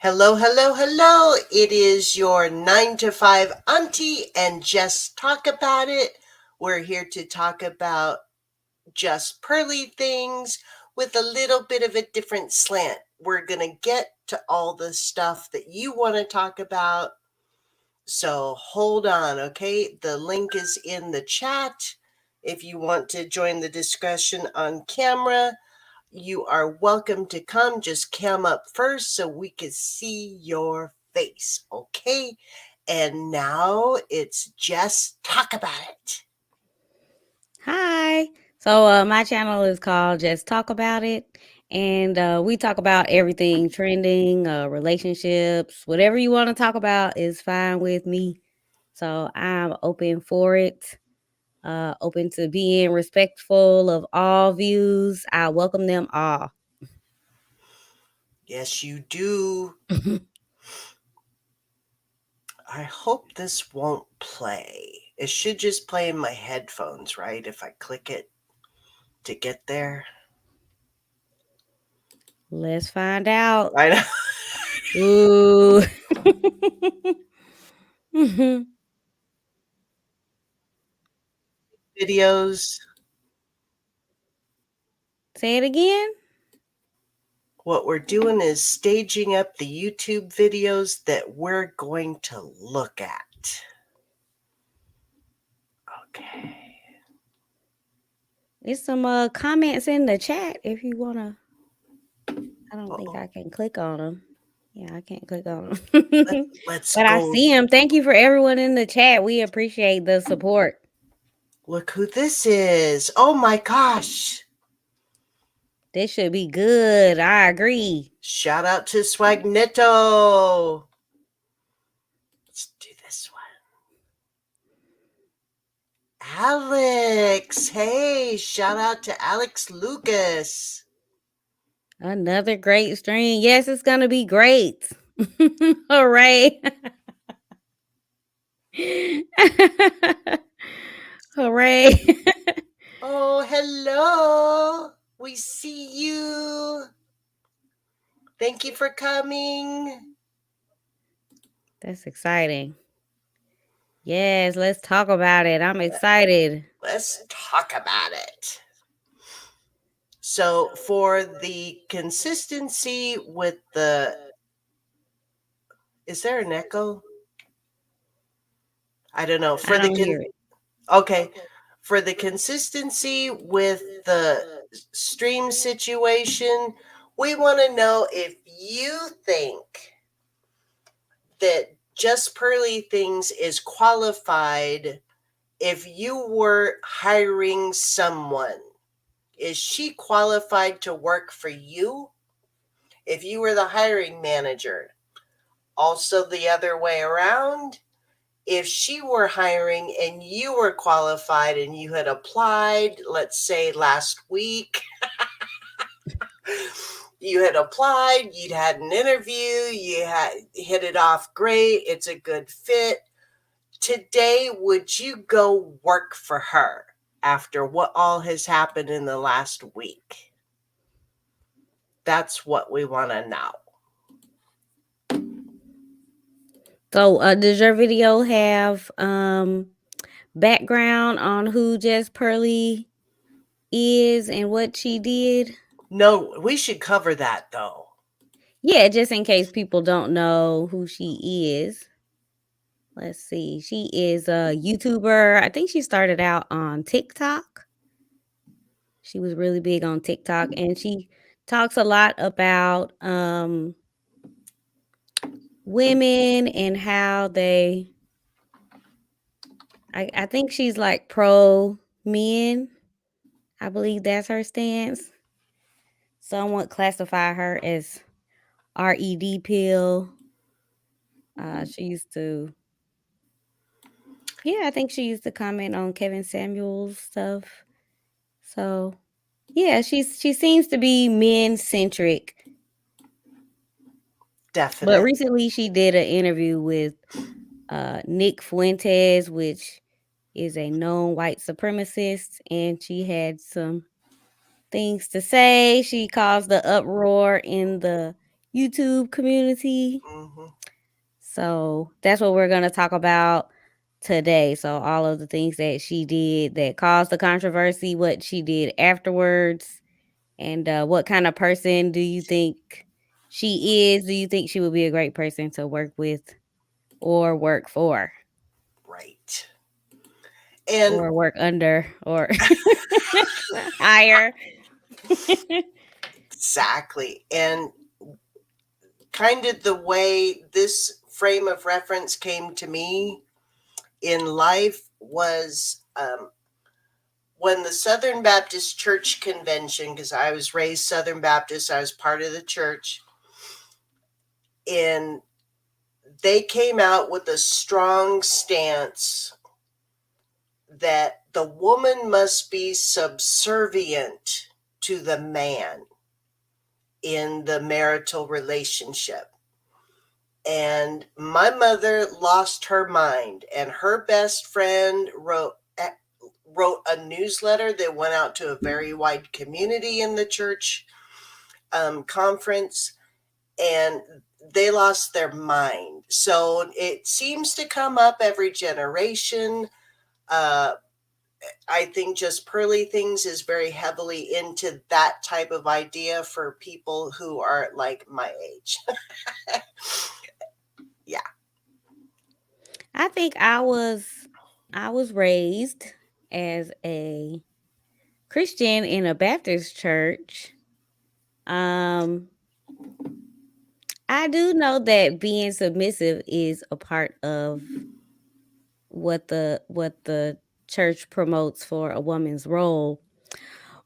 Hello, hello, hello. It is your 9 to 5 Auntie and just talk about it. We're here to talk about just Pearly things with a little bit of a different slant. We're going to get to all the stuff that you want to talk about. So hold on, okay? The link is in the chat. If you want to join the discussion on camera, you are welcome to come. Just cam up first so we can see your face, okay? And now it's just talk about it. Hi. So my channel is called Just Talk About It. And we talk about everything trending, relationships, whatever you want to talk about is fine with me. So I'm open for it, open to being respectful of all views. I welcome them all. Yes, you do. I hope this won't play. It should just play in my headphones, right? If I click it to get there. Let's find out. I know. Ooh. Videos. Say it again. What we're doing is staging up the YouTube videos that we're going to look at. Okay. There's some comments in the chat if you want to. I don't think Uh-oh. I can click on them. Yeah, I can't click on them. Let's But I go. see them. Thank you for everyone in the chat. We appreciate the support. Look who this is. Oh my gosh. This should be good. I agree. Shout out to Swagnetto. Let's do this one. Alex. Hey, shout out to Alex Lucas. Another great stream. Yes, it's going to be great. Hooray. Hooray. Oh, hello. We see you. Thank you for coming. That's exciting. Yes, let's talk about it. I'm excited. Let's talk about it. So, for the consistency with the. Is there an echo? I don't know. I don't hear it. Okay. For the consistency with the stream situation, we want to know if you think that Just Pearly Things is qualified if you were hiring someone. Is she qualified to work for you if you were the hiring manager? Also, the other way around, if she were hiring and you were qualified and you had applied, let's say last week, you had applied, you'd had an interview, you had hit it off great, it's a good fit. Today, would you go work for her after what all has happened in the last week? That's what we want to know. So, does your video have background on who Jess Pearly is and what she did? No, we should cover that though. Yeah, just in case people don't know who she is. Let's see. She is a YouTuber. I think she started out on TikTok. She was really big on TikTok, and she talks a lot about women and how they I think she's like pro men. I believe that's her stance. Some would classify her as RED pill. She used to, yeah, I think she used to comment on Kevin Samuels stuff. So, yeah, she seems to be men centric. Definitely. But recently, she did an interview with Nick Fuentes, which is a known white supremacist, and she had some things to say. She caused the uproar in the YouTube community. Hmm. So that's what we're going to talk about today. So, all of the things that she did that caused the controversy, what she did afterwards, and what kind of person do you think she is? Do you think she would be a great person to work with or work for Right. And or work under or hire? exactly. And kind of the way this frame of reference came to me in life was when the Southern Baptist Church Convention, because I was raised Southern Baptist, I was part of the church, and they came out with a strong stance that the woman must be subservient to the man in the marital relationship. And my mother lost her mind, and her best friend wrote a newsletter that went out to a very wide community in the church conference, and they lost their mind. So it seems to come up every generation. Uh, I think just Pearly Things is very heavily into that type of idea for people who are like my age. Yeah. I think I was raised as a Christian in a Baptist church. Um I do know that being submissive is a part of what the church promotes for a woman's role.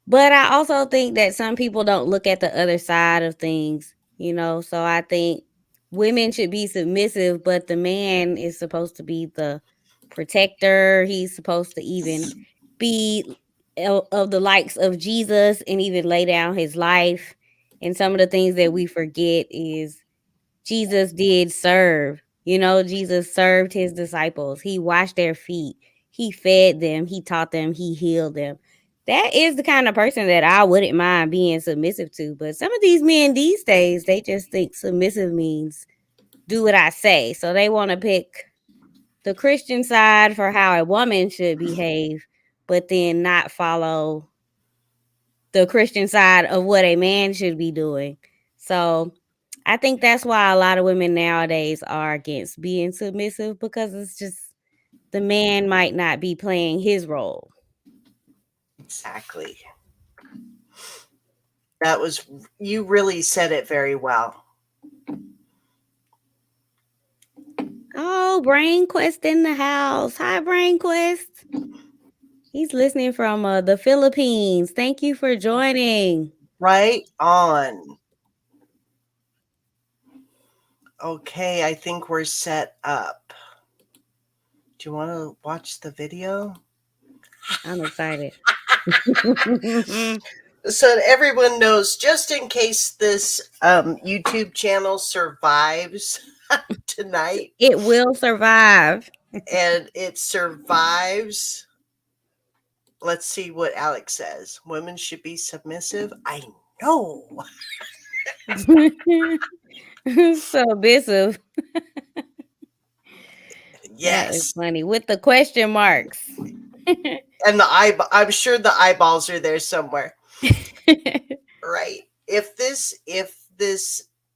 But I also think that some people don't look at the other side of things. So I think women should be submissive, but the man is supposed to be the protector. He's supposed to even be of the likes of Jesus and even lay down his life. And some of the things that we forget is Jesus did serve. Jesus served his disciples. He washed their feet. He fed them. He taught them. He healed them. That is the kind of person that I wouldn't mind being submissive to. But some of these men these days, they just think submissive means do what I say. So they want to pick the Christian side for how a woman should behave, but then not follow the Christian side of what a man should be doing. So I think that's why a lot of women nowadays are against being submissive because it's just the man might not be playing his role. Exactly. That was, you really said it very well. Oh, Brain Quest in the house. Hi, Brain Quest. He's listening from the Philippines. Thank you for joining. Right on. Okay, I think we're set up. Do you want to watch the video? I'm excited. So that everyone knows, just in case this YouTube channel survives tonight, It will survive. and it survives. Let's see what Alex says. Women should be submissive. I know. Submissive. That is Yes. funny with the question marks. And I'm sure the eyeballs are there somewhere. Right. If this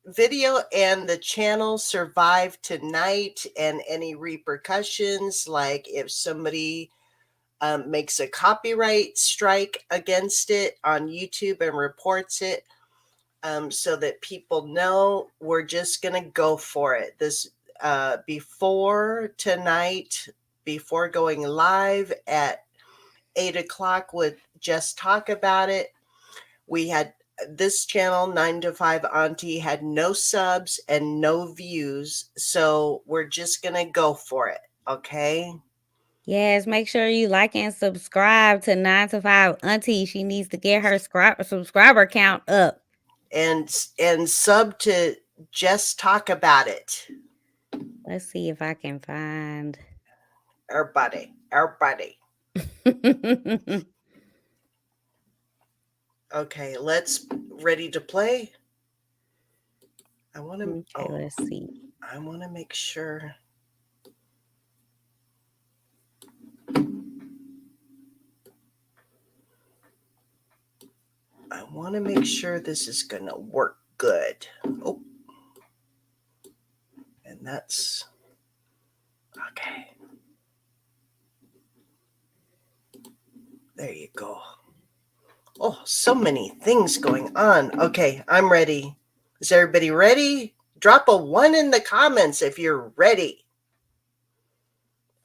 video and the channel survive tonight, and any repercussions, like if somebody makes a copyright strike against it on YouTube and reports it, so that people know, we're just gonna go for it. This before tonight, before going live at 8 o'clock with Just Talk About It, we had this channel, 9 to 5 Auntie, had no subs and no views. So we're just going to go for it. Okay. Yes, make sure you like and subscribe to 9 to 5 Auntie. She needs to get her subscriber count up. And sub to Just Talk About It. Let's see if I can find. Everybody. Everybody. Okay. Let's ready to play. I want to. Okay, let's see. I want to make sure. I want to make sure this is going to work good. Oh, and that's okay. There you go. Oh, so many things going on. Okay, I'm ready. Is everybody ready? Drop a 1 in the comments if you're ready.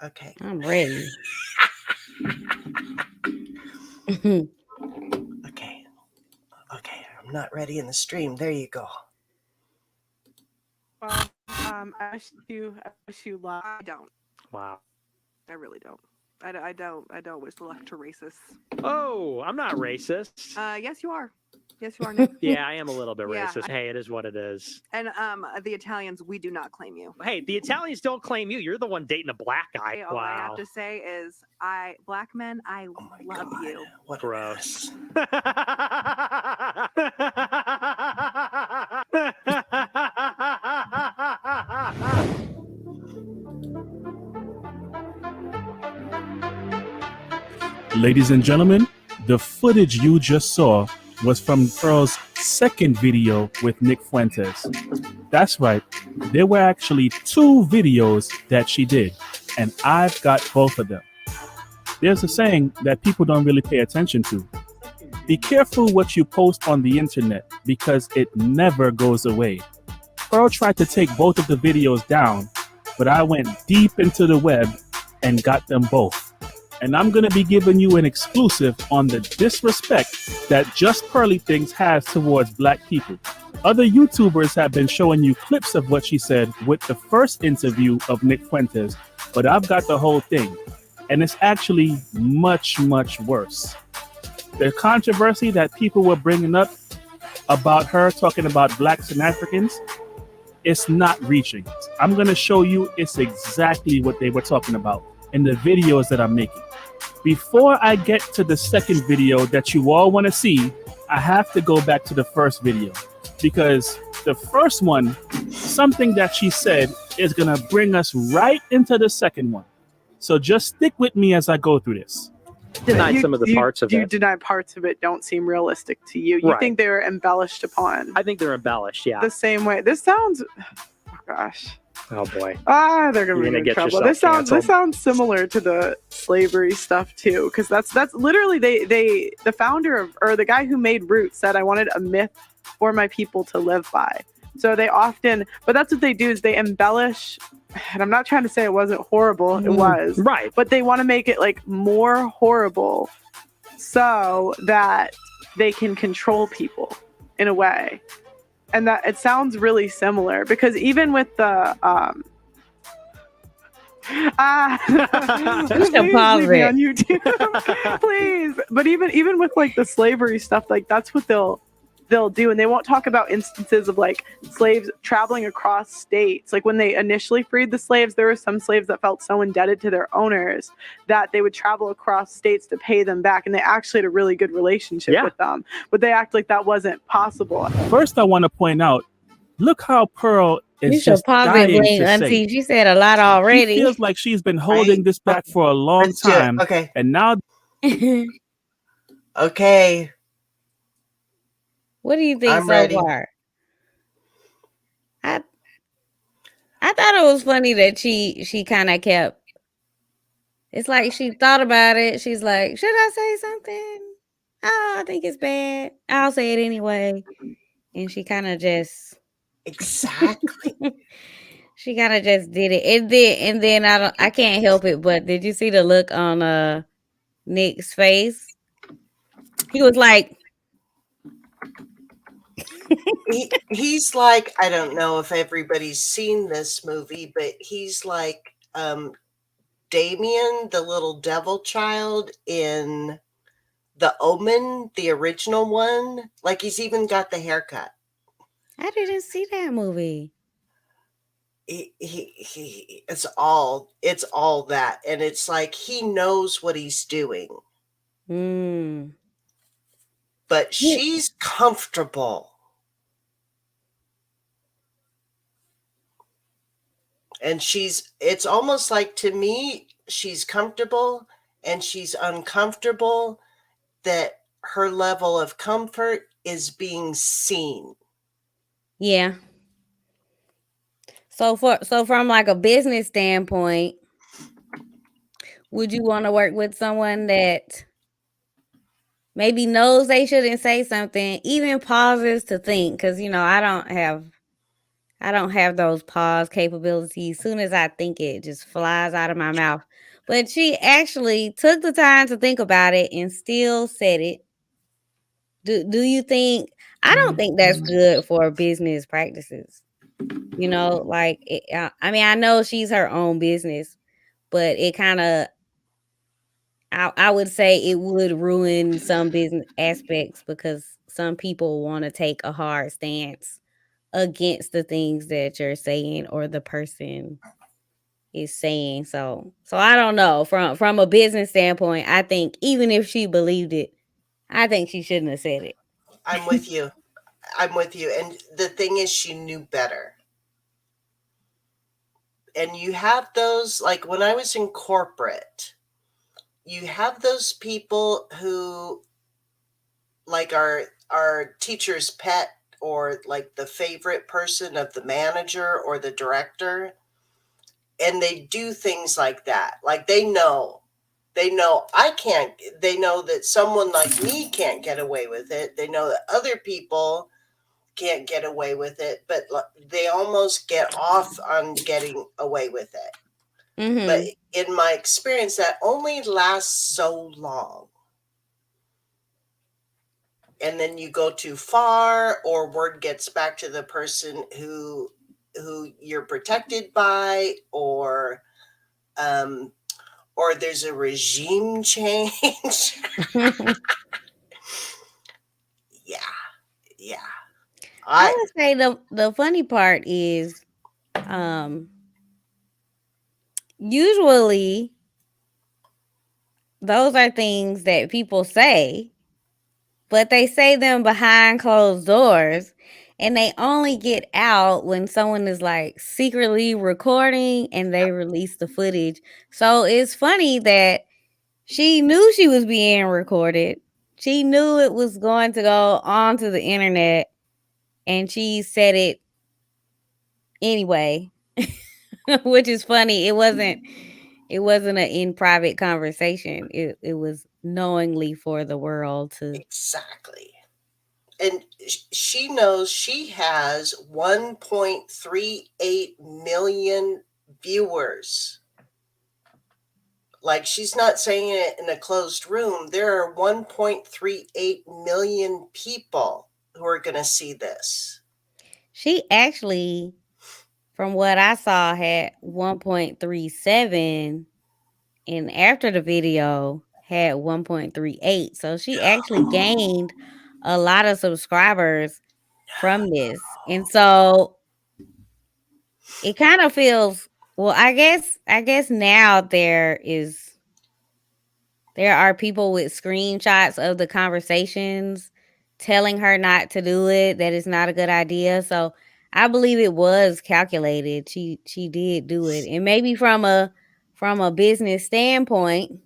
Okay. I'm ready. Okay. Okay, I'm not ready in the stream. There you go. Well, I wish you luck. I don't. Wow. I really don't. I don't wish luck to racists. Oh, I'm not racist. Yes, you are. Yes, you are. Nick. Yeah, I am a little bit Yeah, racist. Hey, it is what it is. And the Italians, we do not claim you. Hey, the Italians don't claim you. You're the one dating a black guy. All I have to say is, black men, I love God, you. what Gross. Ladies and gentlemen, the footage you just saw was from Pearl's second video with Nick Fuentes. That's right, there were actually 2 videos that she did, and I've got both of them. There's a saying that people don't really pay attention to. Be careful what you post on the internet because it never goes away. Pearl tried to take both of the videos down, but I went deep into the web and got them both. And I'm going to be giving you an exclusive on the disrespect that Just Pearly Things has towards black people. Other YouTubers have been showing you clips of what she said with the first interview of Nick Fuentes, but I've got the whole thing. And it's actually much, much worse. The controversy that people were bringing up about her talking about blacks and Africans, it's not reaching. I'm going to show you it's exactly what they were talking about in the videos that I'm making. Before I get to the second video that you all want to see, I have to go back to the first video because the first one, something that she said is going to bring us right into the second one. So just stick with me as I go through this. Denied some of the parts of it. You deny parts of it don't seem realistic to you. You Right. think they're embellished upon. I think they're embellished, yeah. The same way. This sounds, oh gosh. Oh boy. They're gonna You're be gonna in get trouble. yourself This canceled. sounds similar to the slavery stuff too, because that's literally the founder of, or the guy who made Roots said, I wanted a myth for my people to live by. So they often, but that's what they do is they embellish, and I'm not trying to say it wasn't horrible, it was. Right. But they want to make it like more horrible so that they can control people in a way. And that it sounds really similar because even with the You should pause leave me it. on YouTube. Please. But even with like the slavery stuff, like that's what they'll do, and they won't talk about instances of like slaves traveling across states. Like when they initially freed the slaves, there were some slaves that felt so indebted to their owners that they would travel across states to pay them back, and they actually had a really good relationship with them, but they act like that wasn't possible. First, I want to point out, look how Pearl is You should just pause it, dying Bling, to Auntie. say. She said a lot already. She feels like she's been holding this back for a long Let's do it. time. Okay. And now, Okay. What do you think I'm so ready. far? I thought it was funny that she kind of kept. It's like she thought about it. She's like, should I say something? Oh, I think it's bad. I'll say it anyway. And she kind of just Exactly. she kind of just did it. And then I can't help it. But did you see the look on Nick's face? He was like, he's like, I don't know if everybody's seen this movie, but he's like Damien, the little devil child in The Omen, the original one. Like he's even got the haircut. I didn't see that movie. It's all that, and it's like he knows what he's doing, but she's comfortable. And it's almost like, to me, she's comfortable and she's uncomfortable that her level of comfort is being seen. Yeah. So from like a business standpoint, would you want to work with someone that maybe knows they shouldn't say something, even pauses to think? Because I don't have those pause capabilities. Soon as I think it just flies out of my mouth. But she actually took the time to think about it and still said it. Do you think? I don't think that's good for business practices. Like I mean, I know she's her own business, but it kind of I would say it would ruin some business aspects because some people want to take a hard stance against the things that you're saying or the person is saying. So I don't know. From a business standpoint, I think even if she believed it, I think she shouldn't have said it. I'm with you. I'm with you. And the thing is, she knew better. And you have those, like when I was in corporate, you have those people who like are teacher's pet, or like the favorite person of the manager or the director, and they do things like that. Like they know they know that someone like me can't get away with it. They know that other people can't get away with it, but they almost get off on getting away with it. But Mm-hmm. in my experience, that only lasts so long. And then you go too far, or word gets back to the person who you're protected by, or there's a regime change. Yeah. I would say the funny part is, usually those are things that people say, but they say them behind closed doors, and they only get out when someone is like secretly recording and they release the footage. So it's funny that she knew she was being recorded. She knew it was going to go onto the internet, and she said it anyway. Which is funny. It wasn't an in private conversation. It was knowingly for the world to. Exactly. And she knows she has 1.38 million viewers. Like, she's not saying it in a closed room. There are 1.38 million people who are going to see this. She actually, from what I saw, had 1.37, and after the video had 1.38. So she actually gained a lot of subscribers from this. And so it kind of feels, well, I guess now there are people with screenshots of the conversations telling her not to do it, that it's not a good idea. So I believe it was calculated. She did do it. And maybe from a business standpoint,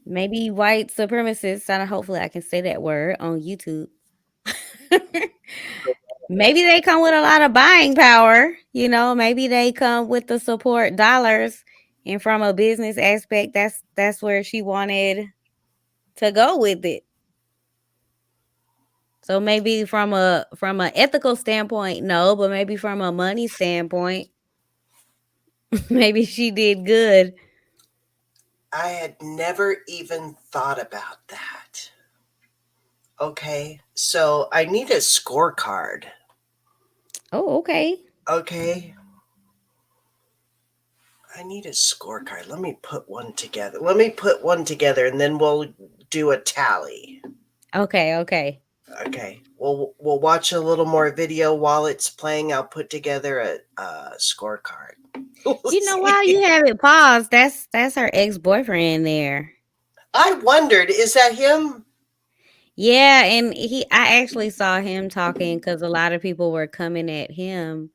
maybe white supremacists, and hopefully I can say that word on YouTube. Maybe they come with a lot of buying power, maybe they come with the support dollars. And from a business aspect, that's where she wanted to go with it. So maybe from a ethical standpoint, no, but maybe from a money standpoint, maybe she did good. I had never even thought about that. Okay, so I need a scorecard. Oh, okay. Okay. I need a scorecard. Let me put one together. And then we'll do a tally. Okay. Okay. We'll watch a little more video while it's playing. I'll put together a scorecard. While you have it paused, that's her ex-boyfriend there. I wondered, is that him? Yeah, and I actually saw him talking because a lot of people were coming at him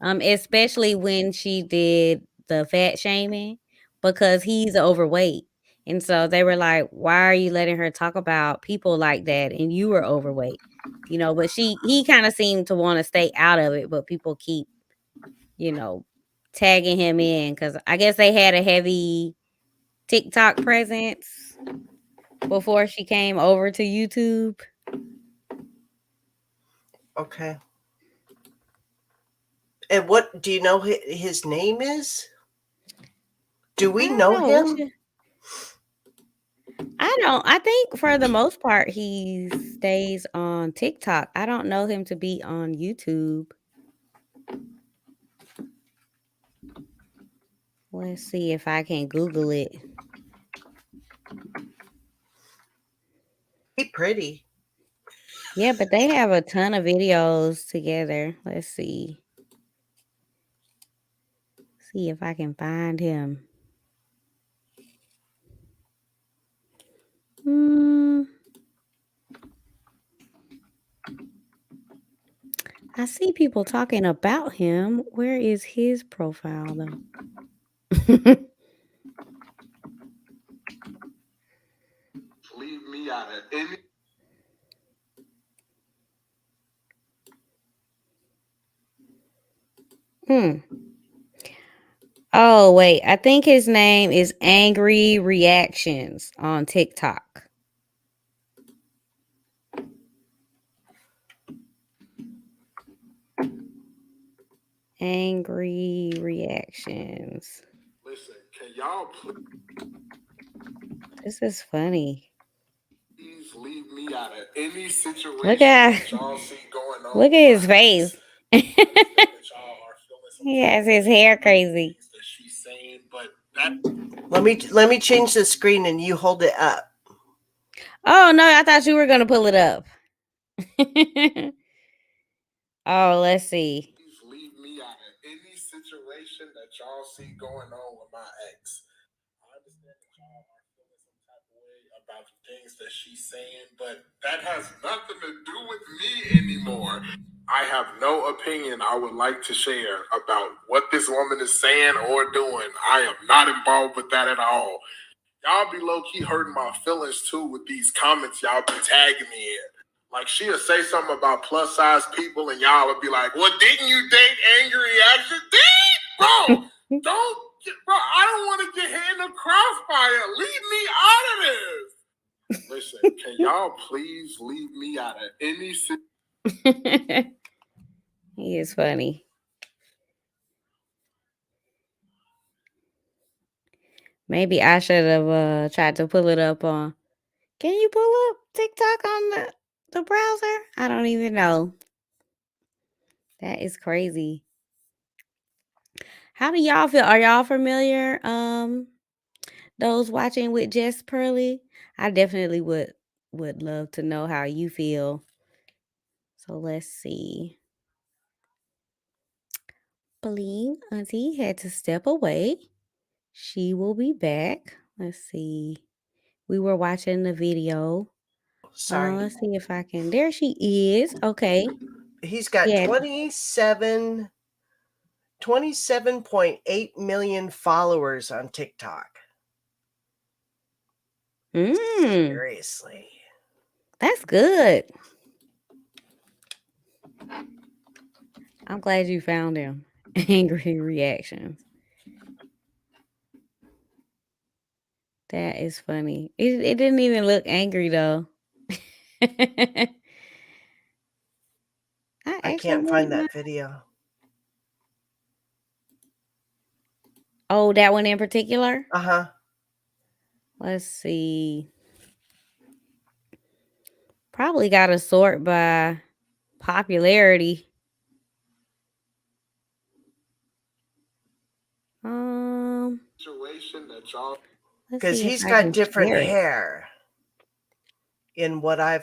Especially when she did the fat shaming, because he's overweight. And so they were like, why are you letting her talk about people like that? And you were overweight, but he kind of seemed to want to stay out of it, but people keep, tagging him in, because I guess they had a heavy TikTok presence before she came over to YouTube. Okay. And what do you know his name is? Do we know him? I think for the most part he stays on TikTok. I don't know him to be on YouTube. Let's see if I can Google it. He's pretty. Yeah, but they have a ton of videos together. Let's see. See if I can find him. I see people talking about him. Where is his profile, though? Leave me out of any. Oh, wait. I think his name is Angry Reactions on TikTok. Angry Reactions. Listen, can y'all please This is funny. leave me out of any situation Look at that y'all see going on? Look at his face. He has his hair crazy. That she's saying, but that. Let me change the screen and you hold it up. Oh no, I thought you were gonna pull it up. Oh, let's see. Please leave me out of any situation that y'all see going on with my ex. I understand that y'all are feeling some type of way about the things that she's saying, but that has nothing to do with me anymore. I have no opinion I would like to share about what this woman is saying or doing. I am not involved with that at all. Y'all be low-key hurting my feelings too with these comments y'all be tagging me in. Like, she'll say something about plus-size people and y'all would be like, well, didn't you date Angry Reaction? Bro, bro, I don't want to get hit in the crossfire. Leave me out of this. Listen, can y'all please leave me out of any He is funny. Maybe I should have tried to pull it up on. Can you pull up TikTok on the browser? I don't even know. That is crazy. How do y'all feel? Are y'all familiar? Those watching with Jess Pearly? I definitely would love to know how you feel. So let's see. Bling, Auntie had to step away. She will be back. Let's see. We were watching the video. Sorry. Let's see if I can. There she is. Okay. He's got 27.8 million followers on TikTok. Seriously. That's good. I'm glad you found him. Angry Reactions. That is funny. It didn't even look angry though. I can't find that video. Oh, that one in particular? Uh-huh. Let's see. Probably got to sort by popularity. situation that y'all. Because he's got different hair in what I'm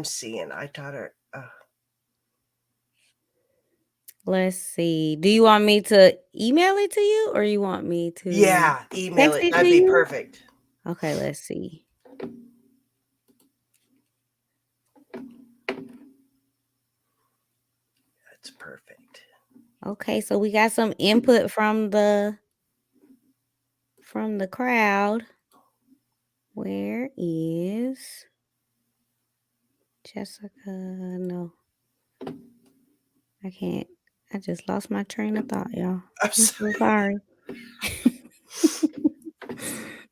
seeing. I taught her. Let's see. Do you want me to email it to you, or you want me to? Yeah, email it. That'd be perfect. Okay, let's see. That's perfect. Okay, so we got some input from the crowd. Where is Jessica? No. I can't. I just lost my train of thought, y'all. I'm I'm so sorry. sorry.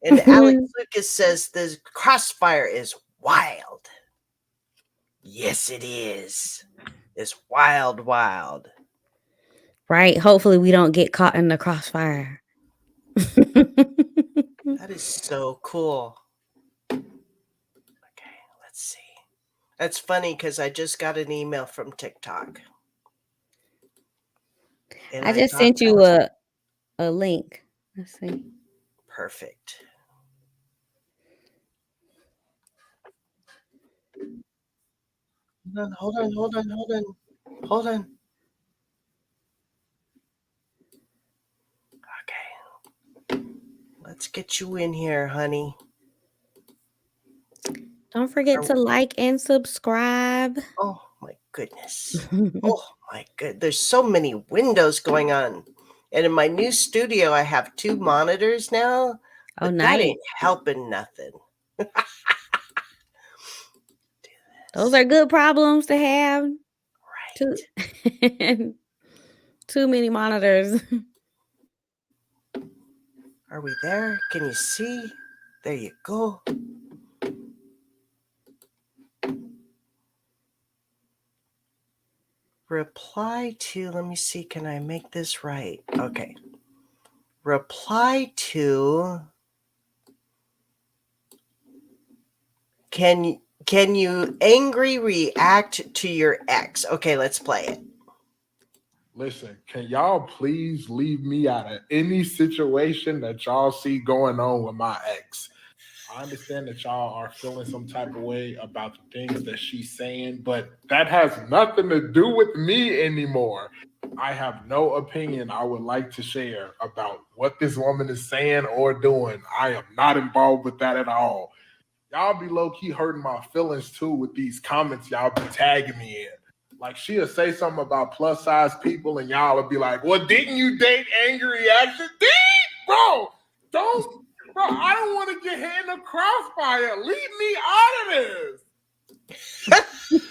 And Alex Lucas says the crossfire is wild. Yes, it is. It's wild, wild. Right. Hopefully we don't get caught in the crossfire. That is so cool. Okay, let's see. That's funny because I just got an email from TikTok. And I just thought sent that you was a link. Let's see. perfect. Hold on. Okay. Let's get you in here, honey. Don't forget to like and subscribe. Oh my goodness. Oh my good. There's so many windows going on. And in my new studio, I have 2 monitors now. Oh, But nice. that ain't helping nothing. Those are good problems to have. Right. Too many monitors. Are we there? Can you see? There you go. Reply to, let me see, can I make this right? Okay. Reply to, can you angry react to your ex? Okay, let's play it. Listen, can y'all please leave me out of any situation that y'all see going on with my ex? I understand that y'all are feeling some type of way about the things that she's saying, but that has nothing to do with me anymore. I have no opinion I would like to share about what this woman is saying or doing. I am not involved with that at all. Y'all be low-key hurting my feelings too with these comments y'all be tagging me in. Like, she'll say something about plus size people, and y'all will be like, well, didn't you date angry reaction? Bro, don't, bro, I don't want to get hit in the crossfire. Leave me out of this.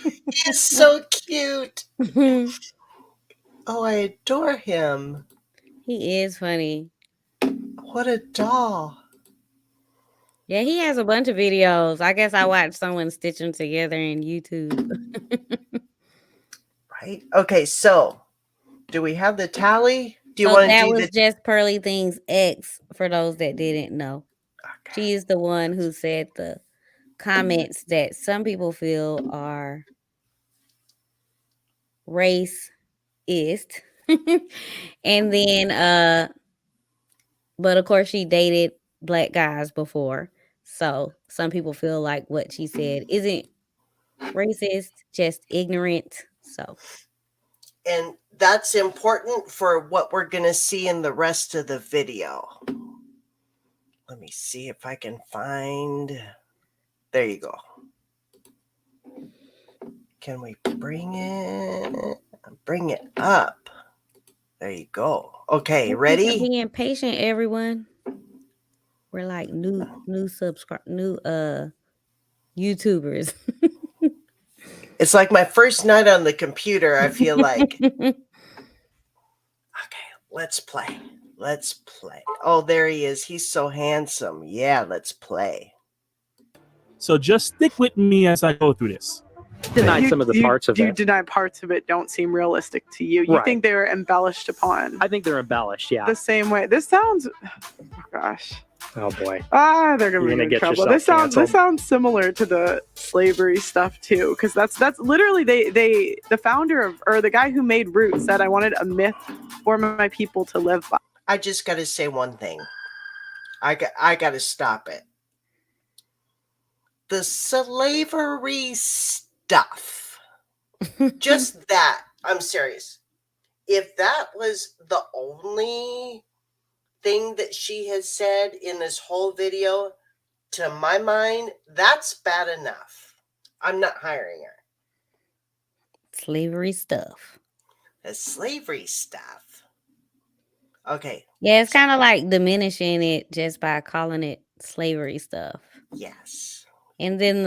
He's so cute. Oh, I adore him. He is funny. What a doll. Yeah, he has a bunch of videos. I guess I watched someone stitch them together in YouTube. Right? Okay, so do we have the tally? Do you So want to that do was just Pearly Things X for those that didn't know. Okay. She's the one who said the comments that some people feel are racist. And then but of course she dated black guys before. So some people feel like what she said isn't racist, just ignorant. So And that's important for what we're going to see in the rest of the video. Let me see if I can find. There you go. Can we bring it up? There you go. Okay, ready? Being patient, everyone. We're like new YouTubers. It's like my first night on the computer, I feel like. Okay, let's play. Let's play. Oh, there he is. He's so handsome. Yeah, let's play. So just stick with me as I go through this. Denied some of the parts of you it. deny parts of it don't seem realistic to you. You Right. think they were embellished upon I think they're embellished, yeah. the same way. This sounds, oh gosh. Oh boy. They're You're gonna gonna be in get trouble. yourself This sounds similar to the slavery stuff too, because that's literally the founder of, or the guy who made Roots said, I wanted a myth for my people to live by. I just got to say one thing. I got to stop it. The slavery stuff. Just that. I'm serious. If that was the only thing that she has said in this whole video, to my mind, that's bad enough. I'm not hiring her. Slavery stuff. As slavery stuff. Okay. Yeah, it's kind of like diminishing it just by calling it slavery stuff. Yes. And then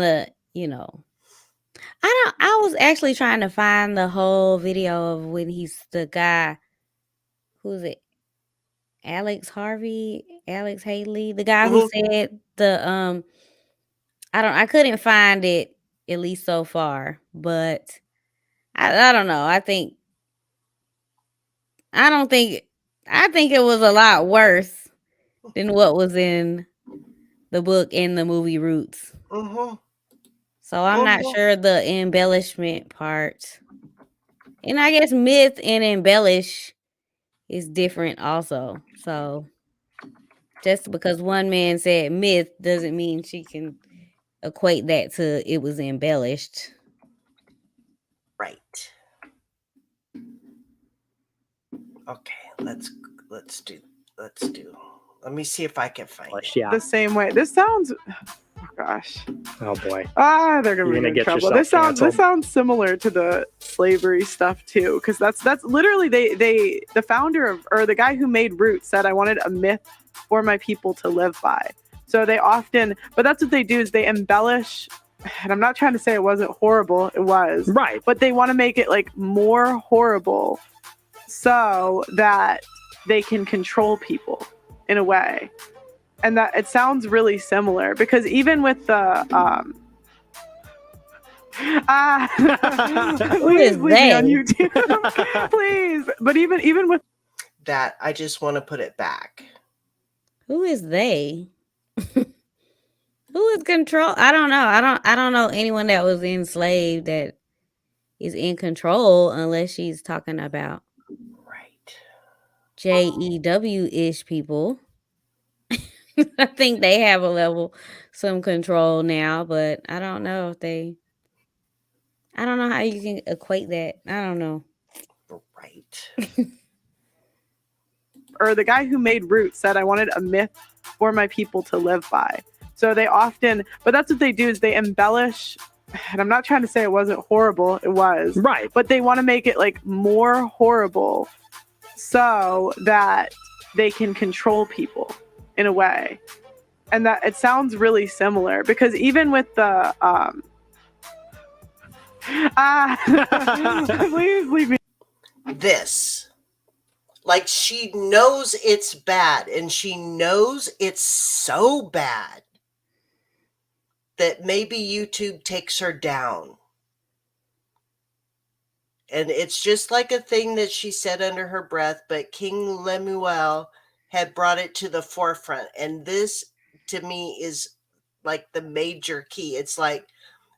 I was actually trying to find the whole video of when he's the guy, who's it? Alex Haley, the guy who said I couldn't find it, at least so far, but I don't know. I think it was a lot worse than what was in the book and the movie Roots. So I'm not sure the embellishment part. And I guess myth and embellish is different also. So just because one man said myth doesn't mean she can equate that to it was embellished. Right. Okay, let's do. Let me see if I can find it. Yeah. The same way. This sounds. Oh gosh. Oh boy. They're gonna You're be in get trouble. yourself This sounds similar to the slavery stuff too, because that's literally the founder of, or the guy who made Roots said, I wanted a myth for my people to live by. So they often, but that's what they do, is they embellish. And I'm not trying to say it wasn't horrible. It was. Right. But they want to make it like more horrible so that they can control people in a way. And that it sounds really similar, because even with the please leave me on YouTube. Please. But even with that, I just want to put it back. Who is they? Who is control? I don't know. I don't know anyone that was enslaved that is in control, unless she's talking about JEW-ish people. I think they have some control now, but I don't know I don't know how you can equate that. I don't know. Right. Or the guy who made Roots said, I wanted a myth for my people to live by. So they often, but that's what they do, is they embellish. And I'm not trying to say it wasn't horrible. It was. Right. But they want to make it like more horrible so that they can control people in a way. And that it sounds really similar, because even with the please leave me. This, like, she knows it's bad, and she knows it's so bad that maybe YouTube takes her down. And it's just like a thing that she said under her breath, but King Lemuel had brought it to the forefront. And this, to me, is like the major key. It's like,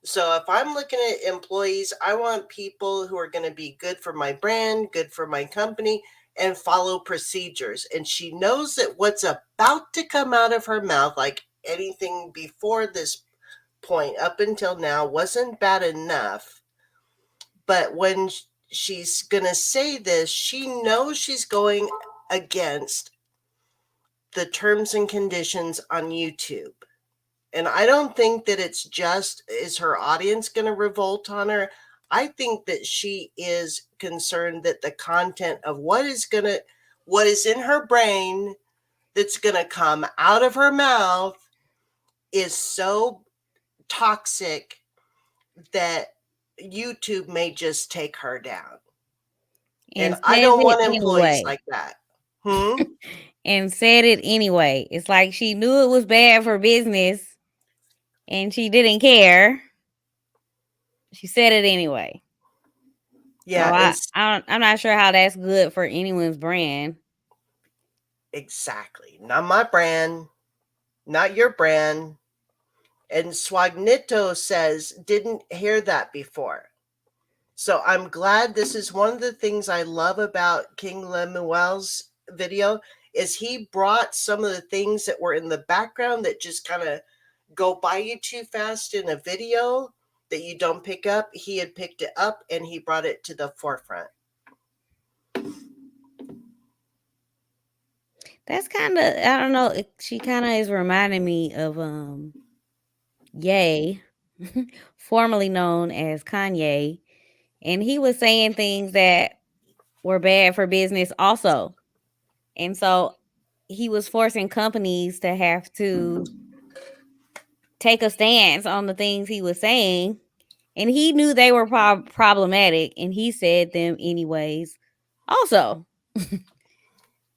so if I'm looking at employees, I want people who are going to be good for my brand, good for my company, and follow procedures. And she knows that what's about to come out of her mouth, like anything before this point up until now, wasn't bad enough. But when she's going to say this, she knows she's going against the terms and conditions on YouTube. And I don't think that it's just, is her audience going to revolt on her? I think that she is concerned that the content of what is in her brain that's going to come out of her mouth is so toxic that YouTube may just take her down. And I don't want employees like that. And said it anyway. It's like she knew it was bad for business and she didn't care. She said it anyway. Yeah. So I'm not sure how that's good for anyone's brand. Exactly. Not my brand. Not your brand. And Swagnito says, didn't hear that before. So I'm glad. This is one of the things I love about King Lemuel's video, is he brought some of the things that were in the background that just kind of go by you too fast in a video that you don't pick up. He had picked it up and he brought it to the forefront. That's kind of, I don't know, she kind of is reminding me of Ye, formerly known as Kanye. And he was saying things that were bad for business also. And so he was forcing companies to have to take a stance on the things he was saying. And he knew they were problematic, and he said them anyways also.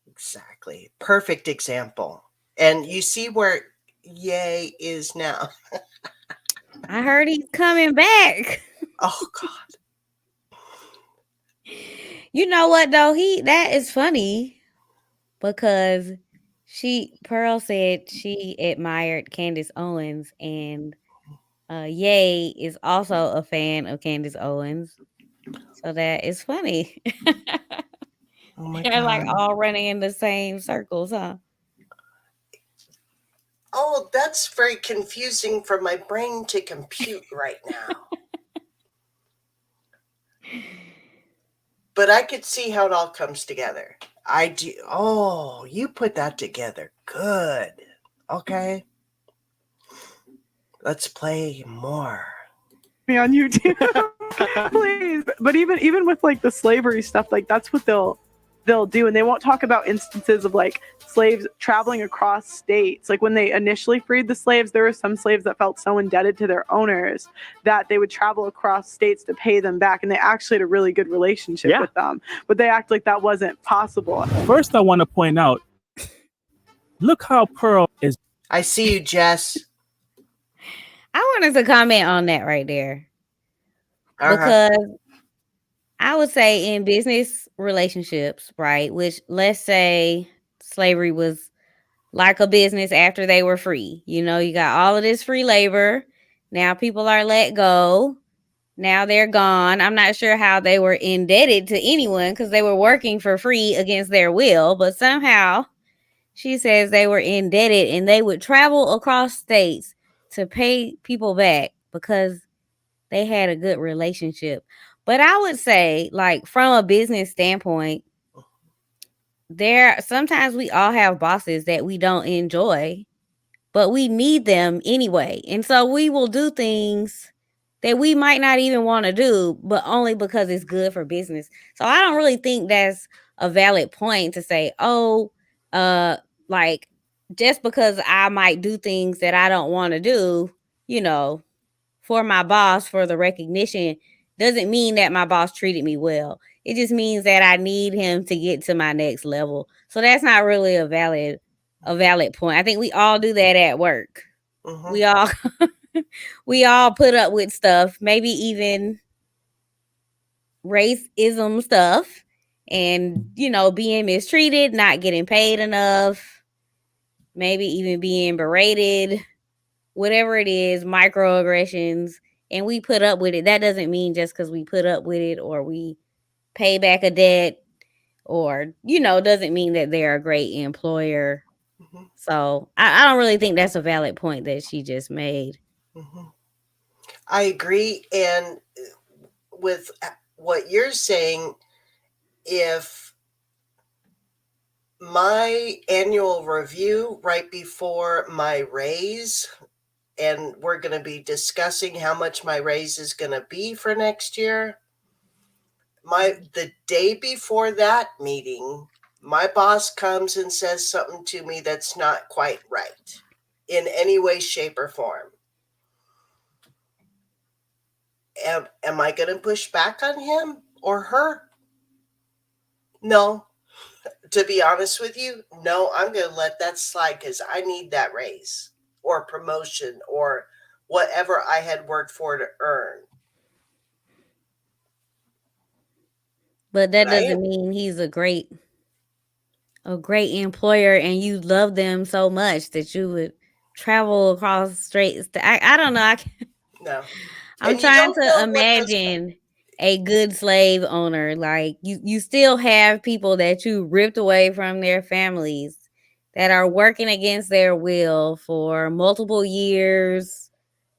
Exactly. Perfect example. And you see where Yay is now. I heard he's coming back. Oh, God. You know what, though? That is funny because Pearl said she admired Candace Owens, and Ye is also a fan of Candace Owens. So that is funny. Oh, my They're like God. all running in the same circles, huh? Oh, that's very confusing for my brain to compute right now. But I could see how it all comes together. I do. Oh, you put that together. Good. Okay. Let's play more. Me on YouTube, please. But even with like the slavery stuff, like that's what they'll do, and they won't talk about instances of like slaves traveling across states. Like when they initially freed the slaves, there were some slaves that felt so indebted to their owners that they would travel across states to pay them back, and they actually had a really good relationship with them. But they act like that wasn't possible. First, I want to point out, look how Pearl is. I see you, Jess. I wanted to comment on that right there. Uh-huh. Because I would say in business relationships, right, which let's say slavery was like a business after they were free. You know, you got all of this free labor. Now people are let go. Now they're gone. I'm not sure how they were indebted to anyone because they were working for free against their will. But somehow she says they were indebted and they would travel across states to pay people back because they had a good relationship. But I would say, like, from a business standpoint, sometimes we all have bosses that we don't enjoy, but we need them anyway. And so we will do things that we might not even want to do, but only because it's good for business. So I don't really think that's a valid point to say, oh, like just because I might do things that I don't want to do, you know, for my boss for the recognition doesn't mean that my boss treated me well. It just means that I need him to get to my next level. So that's not really a valid point. I think we all do that at work. Mhm. We all we all put up with stuff, maybe even racism stuff, and you know, being mistreated, not getting paid enough, maybe even being berated, whatever it is, microaggressions, and we put up with it. That doesn't mean just because we put up with it or we pay back a debt or, you know, doesn't mean that they're a great employer. Mhm. So I don't really think that's a valid point that she just made. Mhm. I agree. And with what you're saying, if my annual review right before my raise, and we're going to be discussing how much my raise is going to be for next year, the day before that meeting, my boss comes and says something to me that's not quite right in any way, shape, or form. Am I going to push back on him or her? No. To be honest with you, no, I'm going to let that slide because I need that raise or promotion or whatever I had worked for to earn. But that doesn't mean he's a great employer and you love them so much that you would travel across straits. I don't know. No. I'm trying to imagine a good slave owner. Like you still have people that you ripped away from their families that are working against their will for multiple years.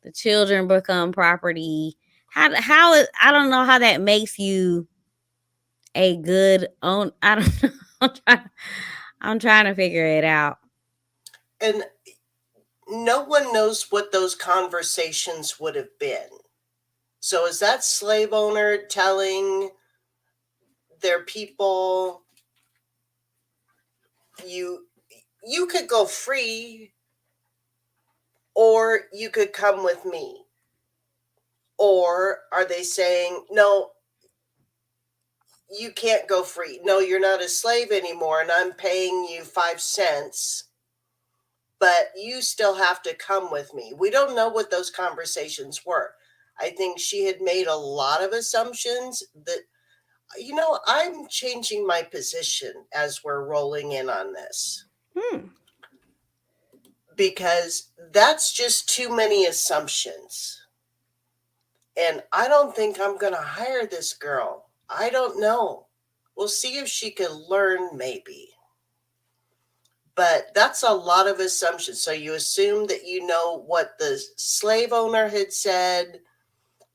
The children become property. I don't know how that makes you a good own. I don't know. I'm trying to figure it out. And no one knows what those conversations would have been. So is that slave owner telling they're people you could go free, or you could come with me. Or are they saying, no, you can't go free. No, you're not a slave anymore, and I'm paying you 5 cents, but you still have to come with me. We don't know what those conversations were. I think she had made a lot of assumptions that, I'm changing my position as we're rolling in on this. Because that's just too many assumptions. And I don't think I'm going to hire this girl. I don't know. We'll see if she can learn, maybe. But that's a lot of assumptions. So you assume that you know what the slave owner had said.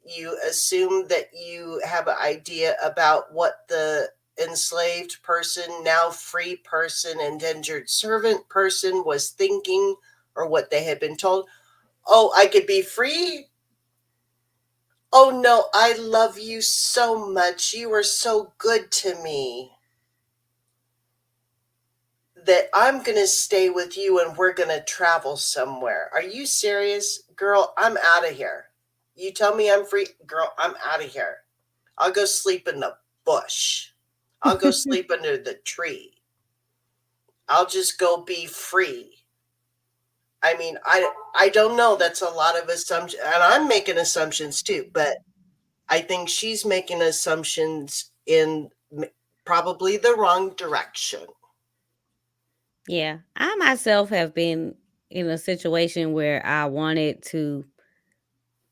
You assume that you have an idea about what the enslaved person, now free person, indentured servant person was thinking, or what they had been told. Oh, I could be free? Oh no, I love you so much. You are so good to me that I'm going to stay with you and we're going to travel somewhere. Are you serious? Girl, I'm out of here. You tell me I'm free? Girl, I'm out of here. I'll go sleep in the bush. I'll go sleep under the tree. I'll just go be free. I mean, I don't know. That's a lot of assumptions. And I'm making assumptions too, but I think she's making assumptions in probably the wrong direction. Yeah. I myself have been in a situation where I wanted to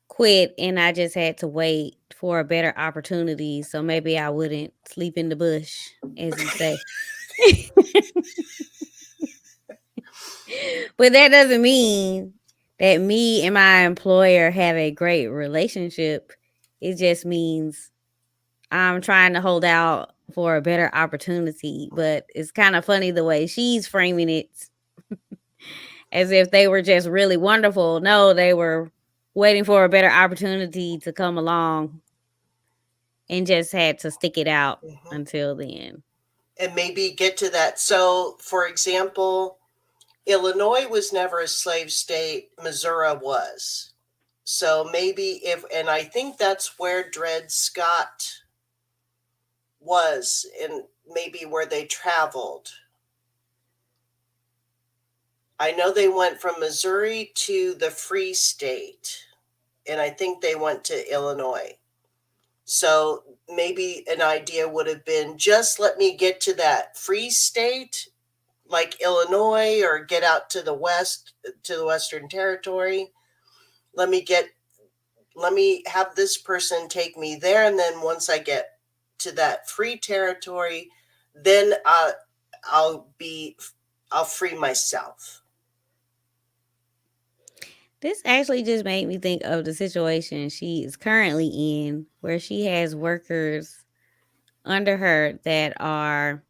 quit and I just had to wait for a better opportunity. So maybe I wouldn't sleep in the bush, as you say. But that doesn't mean that me and my employer have a great relationship. It just means I'm trying to hold out for a better opportunity. But it's kind of funny the way she's framing it as if they were just really wonderful. No, they were waiting for a better opportunity to come along and just had to stick it out until then. And maybe get to that. So, for example, Illinois was never a slave state. Missouri was. So maybe and I think that's where Dred Scott was, and maybe where they traveled. I know they went from Missouri to the Free State, and I think they went to Illinois. So maybe an idea would have been, just let me get to that Free State, like Illinois, or get out to the west, to the Western Territory. Let me have this person take me there, and then once I get to that free territory, then I'll free myself. This actually just made me think of the situation she is currently in, where she has workers under her that are,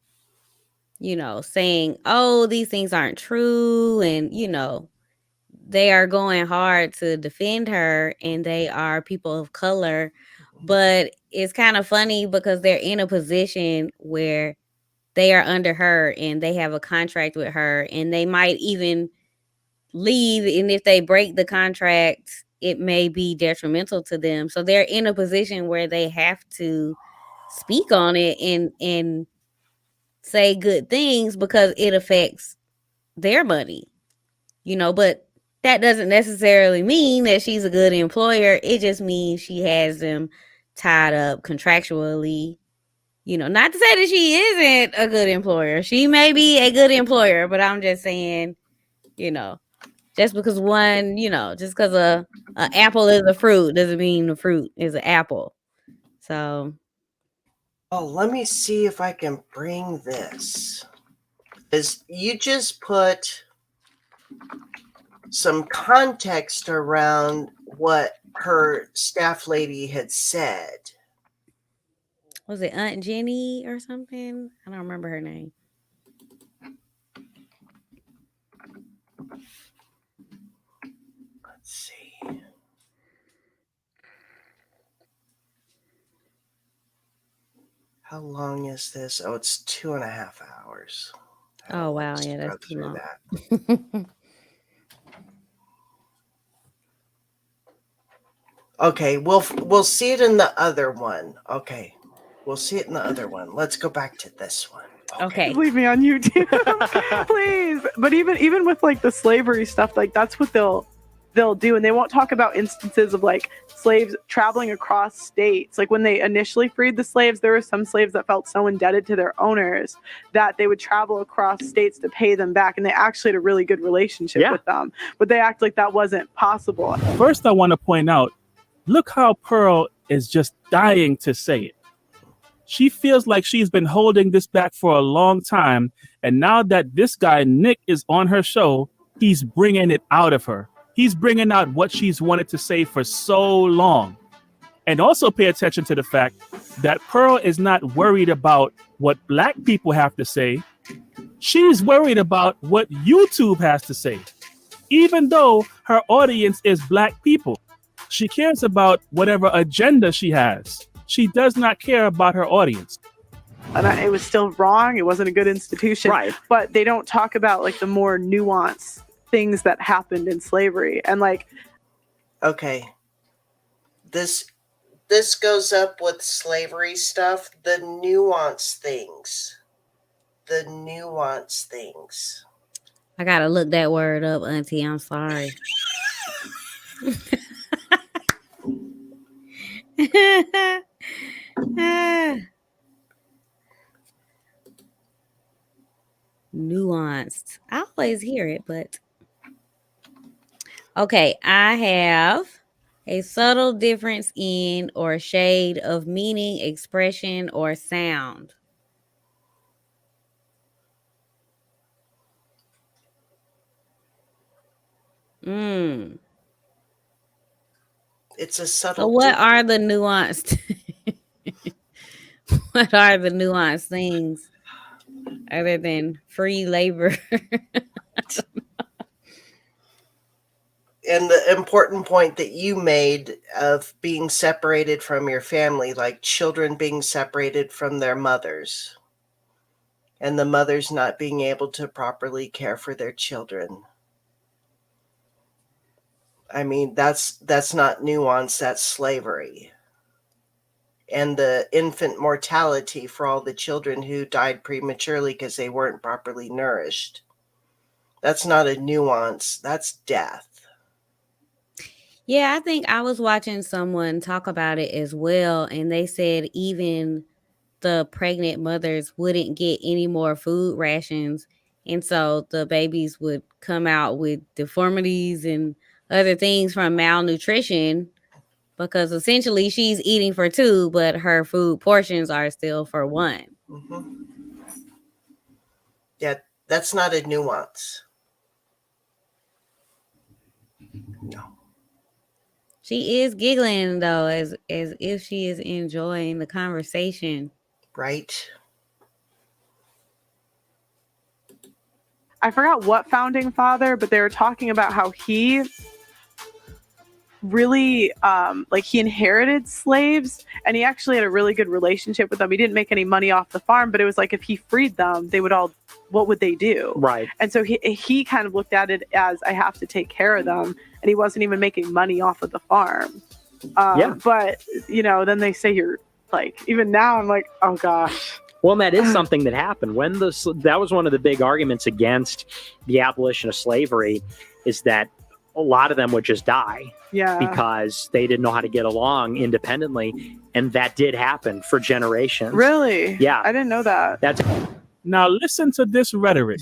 saying, oh, these things aren't true. And, they are going hard to defend her, and they are people of color. But it's kind of funny because they're in a position where they are under her and they have a contract with her, and they might even leave, and if they break the contract, it may be detrimental to them. So they're in a position where they have to speak on it and say good things because it affects their money. But that doesn't necessarily mean that she's a good employer. It just means she has them tied up contractually. Not to say that she isn't a good employer. She may be a good employer, but I'm just saying, just because just because a apple is a fruit doesn't mean the fruit is an apple. So. Oh, let me see if I can bring this. Is you just put some context around what her staff lady had said. Was it Aunt Jenny or something? I don't remember her name. Let's see. How long is this? Oh, it's 2.5 hours. Oh wow, yeah, that's too long. That. Okay, we'll see it in the other one. Okay, we'll see it in the other one. Let's go back to this one. Okay. Leave me on YouTube, please. But even with like the slavery stuff, like that's what they'll do, and they won't talk about instances of like slaves traveling across states. Like when they initially freed the slaves, there were some slaves that felt so indebted to their owners that they would travel across states to pay them back, and they actually had a really good relationship with them. But they act like that wasn't possible. First, I want to point out, look how Pearl is just dying to say it. She feels like she's been holding this back for a long time. And now that this guy, Nick, is on her show, he's bringing it out of her. He's bringing out what she's wanted to say for so long. And also pay attention to the fact that Pearl is not worried about what Black people have to say. She's worried about what YouTube has to say. Even though her audience is Black people, she cares about whatever agenda she has. She does not care about her audience. And it was still wrong. It wasn't a good institution. Right. But they don't talk about like the more nuanced things that happened in slavery. And like, okay, this goes up with slavery stuff. The nuanced things. I gotta look that word up, Auntie. I'm sorry. Nuanced. I always hear it, but okay. I have a subtle difference in or shade of meaning, expression, or sound. It's a subtle. So what are the nuanced? What are the nuanced things other than free labor? And the important point that you made of being separated from your family, like children being separated from their mothers, and the mothers not being able to properly care for their children. I mean, that's not nuance, that's slavery. And the infant mortality for all the children who died prematurely because they weren't properly nourished. That's not a nuance, that's death. Yeah, I think I was watching someone talk about it as well, and they said even the pregnant mothers wouldn't get any more food rations, and so the babies would come out with deformities and other things from malnutrition because essentially she's eating for two, but her food portions are still for one. Mm-hmm. Yeah, that's not a nuance. No. She is giggling though, as if she is enjoying the conversation. Right. I forgot what founding father, but they were talking about how he really like he inherited slaves, and he actually had a really good relationship with them. He didn't make any money off the farm, but it was like if he freed them, they would all, what would they do? Right. And so he kind of looked at it as, I have to take care of them, and he wasn't even making money off of the farm. But you know, then they say you're like, even now I'm like, oh gosh. Well, and that is something that happened when that was one of the big arguments against the abolition of slavery, is that a lot of them would just die because they didn't know how to get along independently. And that did happen for generations. Really? Yeah. I didn't know that. Now listen to this rhetoric.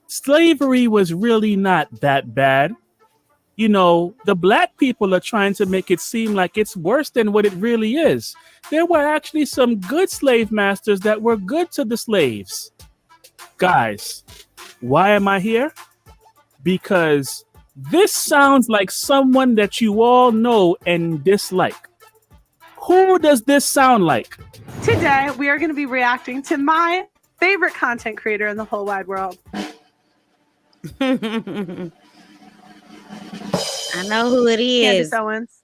Slavery was really not that bad. You know, the Black people are trying to make it seem like it's worse than what it really is. There were actually some good slave masters that were good to the slaves. Guys, why am I here? Because this sounds like someone that you all know and dislike. Who does this sound like? Today, we are going to be reacting to my favorite content creator in the whole wide world. I know who it is. Candace Owens.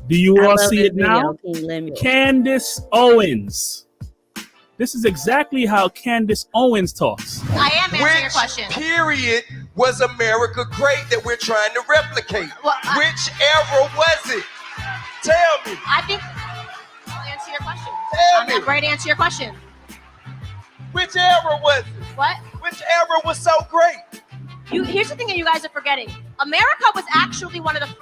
Do you I all love see this it now? video, King Lemuel. Candace Owens. This is exactly how Candace Owens talks. I am answering your Which question. period was America great that we're trying to replicate? Well, Which era was it? Tell me. I think I'll answer your question. Tell me. I'm ready to answer your question. Which era was it? What? Which era was so great? Here's the thing that you guys are forgetting. America was actually one of the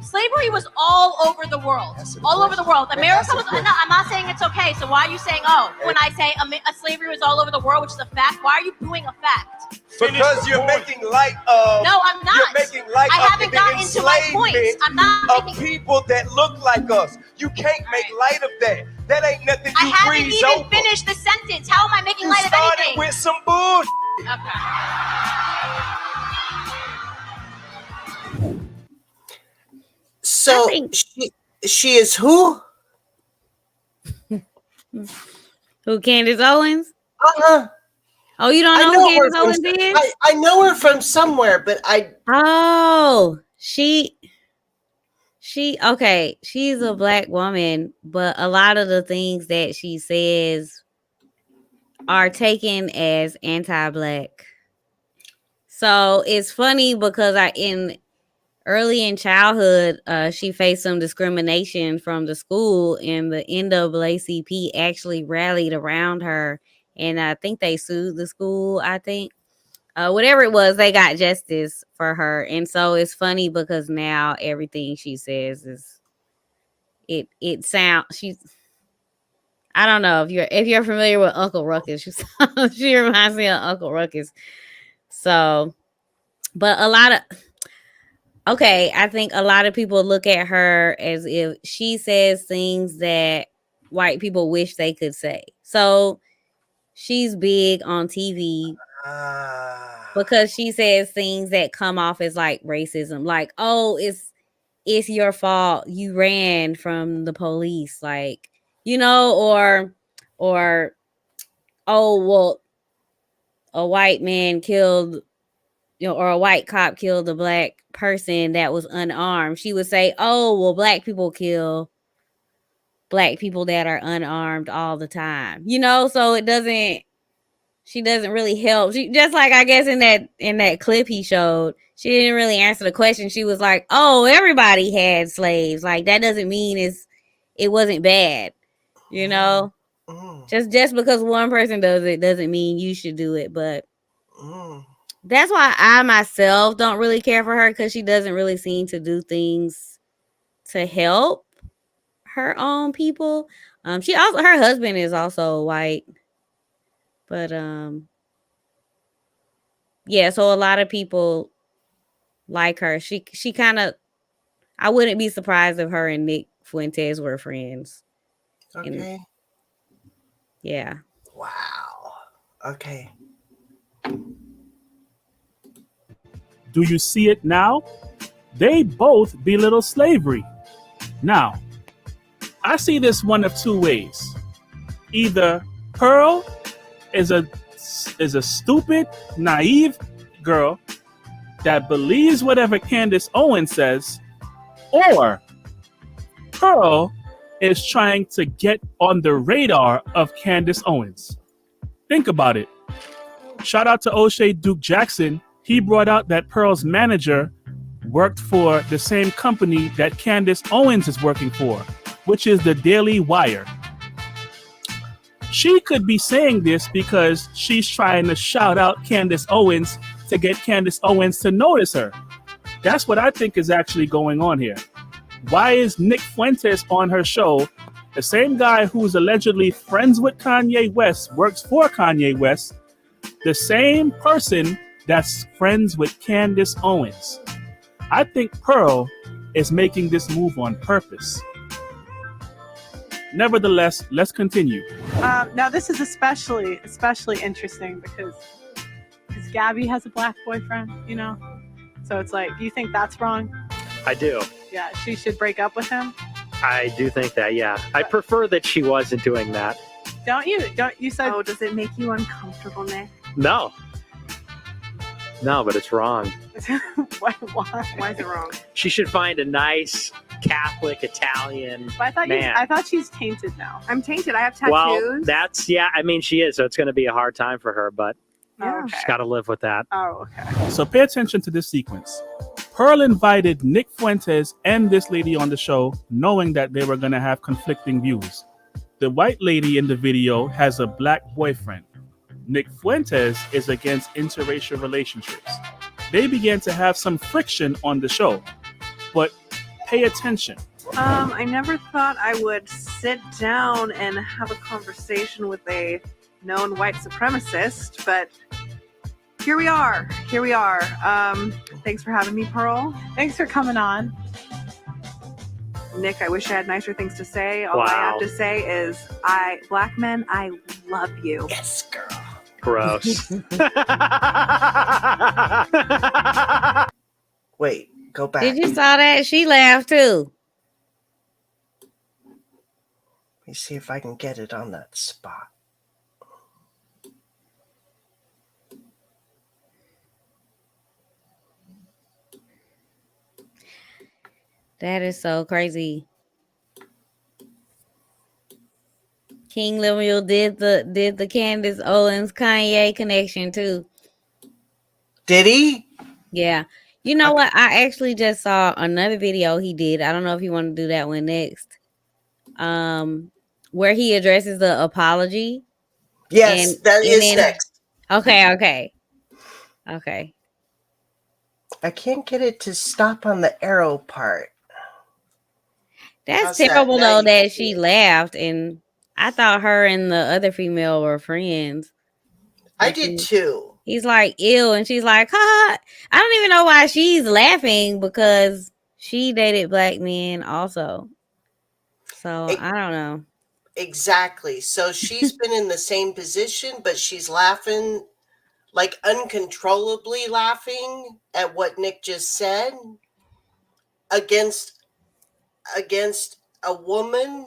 slavery was all over the world. All over the world. America was. No, I'm not saying it's okay. So why are you saying, oh, when I say a slavery was all over the world, which is a fact, why are you doing a fact? Because you're making light of. No, I'm not. You're making light I of haven't the gotten into my points. enslavement I'm not of making. people that look like us. You can't make light of that. That ain't nothing I you haven't breeze even over. finished the sentence. How am I making You light of started anything? with some bull. Okay. So think- she is who? Who, Candace Owens? Uh-huh. Oh, you don't know who Candace Owens is? I know her from somewhere, but she okay, she's a black woman, but a lot of the things that she says are taken as anti-black. So it's funny because early in childhood, she faced some discrimination from the school, and the NAACP actually rallied around her, and I think they sued the school. I think whatever it was, they got justice for her, and so it's funny because now everything she says is it sounds she's. I don't know if you're familiar with Uncle Ruckus. She reminds me of Uncle Ruckus. So, but I think a lot of people look at her as if she says things that white people wish they could say. So she's big on TV because she says things that come off as like racism, like, oh, it's your fault, you ran from the police, like, or oh, well, a white man killed, or a white cop killed a black person that was unarmed. She would say, oh, well, black people kill black people that are unarmed all the time. So she doesn't really help. She just, like, I guess in that clip he showed, she didn't really answer the question. She was like, oh, everybody had slaves. Like, that doesn't mean it wasn't bad. Just because one person does it doesn't mean you should do it. But that's why I myself don't really care for her, because she doesn't really seem to do things to help her own people. Her husband is also white, but yeah. So a lot of people like her. She kind of. I wouldn't be surprised if her and Nick Fuentes were friends. Okay. Yeah. Wow. Okay. Do you see it now? They both belittle slavery. Now, I see this one of two ways. Either Pearl is a stupid, naive girl that believes whatever Candace Owens says, or Pearl is trying to get on the radar of Candace Owens. Think about it. Shout out to O'Shea Duke Jackson. He brought out that Pearl's manager worked for the same company that Candace Owens is working for, which is the Daily Wire. She could be saying this because she's trying to shout out Candace Owens to get Candace Owens to notice her. That's what I think is actually going on here. Why is Nick Fuentes on her show, the same guy who's allegedly friends with Kanye West, works for Kanye West, the same person that's friends with Candace Owens? I think Pearl is making this move on purpose. Nevertheless, let's continue. Now this is especially interesting because Gabby has a black boyfriend, so it's like, do you think that's wrong? I do. Yeah, she should break up with him. I do think that, yeah. I prefer that she wasn't doing that. Don't you? You said, oh, does it make you uncomfortable, Nick? No. No, but it's wrong. Why is it wrong? She should find a nice Catholic Italian But man. I thought she's tainted now. I'm tainted. I have tattoos. Well, I mean, she is, so it's going to be a hard time for her, but Yeah. she's got to live with that. Oh, okay. So pay attention to this sequence. Pearl invited Nick Fuentes and this lady on the show, knowing that they were going to have conflicting views. The white lady in the video has a black boyfriend. Nick Fuentes is against interracial relationships. They began to have some friction on the show, but pay attention. I never thought I would sit down and have a conversation with a known white supremacist, but here we are. Thanks for having me, Pearl. Thanks for coming on. Nick, I wish I had nicer things to say. All Wow. I have to say is, black men, I love you. Yes, girl. Gross. Wait, go back. Did you saw that? She laughed too. Let me see if I can get it on that spot. That is so crazy. King Lemuel did the Candace Owens Kanye connection too. Did he? Yeah. You know what? I actually just saw another video he did. I don't know if you want to do that one next. Where he addresses the apology. Yes, that is next. Okay. I can't get it to stop on the arrow part. That's How's that? terrible Now though you that can she see it. laughed, and I thought her and the other female were friends. I did too. He's like, ew, and she's like, ha. I don't even know why she's laughing because she dated black men also. So I don't know. Exactly. So she's been in the same position, but she's laughing, like uncontrollably laughing at what Nick just said against a woman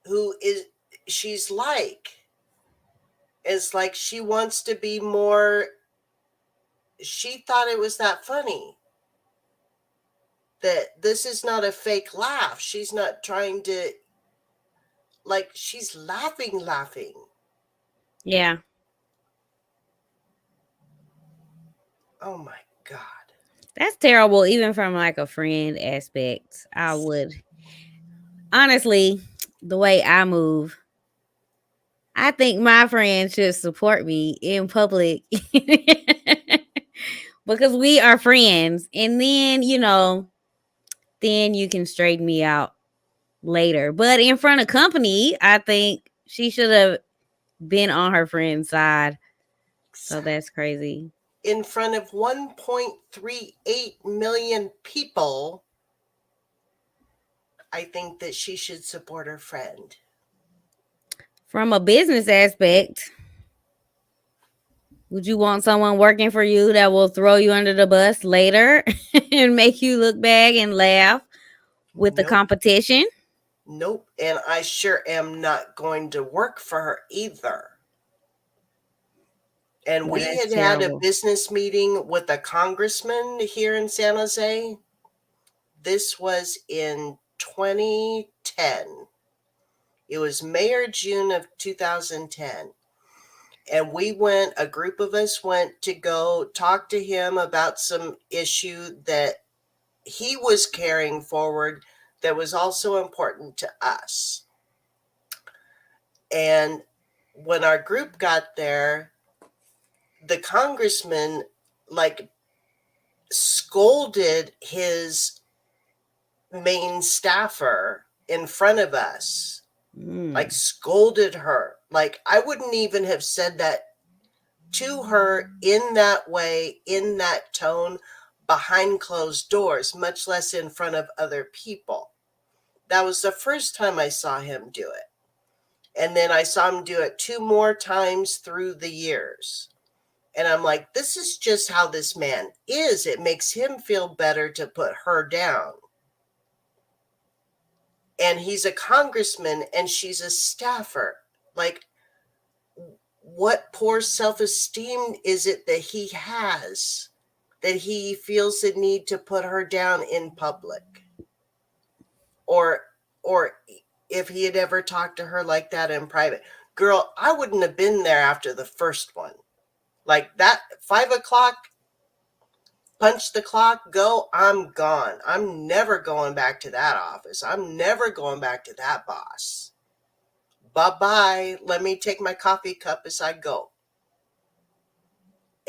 who she's like, it's like she wants to be more. She thought it was that funny. That this is not a fake laugh. She's not trying to, like, she's laughing. Yeah. Oh my God. That's terrible, even from like a friend aspect. I would honestly, the way I move, I think my friends should support me in public because we are friends. And then, then you can straighten me out later. But in front of company, I think she should have been on her friend's side. So that's crazy. In front of 1.38 million people, I think that she should support her friend. From a business aspect, would you want someone working for you that will throw you under the bus later and make you look back and laugh with the competition? Nope. And I sure am not going to work for her either. And we had a business meeting with a congressman here in San Jose. This was in 2010. It was May or June of 2010. And a group of us went to go talk to him about some issue that he was carrying forward that was also important to us. And when our group got there, the congressman scolded his main staffer in front of us, scolded her. I wouldn't even have said that to her in that way, in that tone, behind closed doors, much less in front of other people. That was the first time I saw him do it. And then I saw him do it 2 more times through the years. And I'm like, this is just how this man is. It makes him feel better to put her down. And he's a congressman and she's a staffer. what poor self-esteem is it that he has, that he feels the need to put her down in public? Or if he had ever talked to her like that in private. Girl, I wouldn't have been there after the first one. Like that, 5 o'clock, punch the clock, go, I'm gone. I'm never going back to that office. I'm never going back to that boss. Bye-bye. Let me take my coffee cup as I go.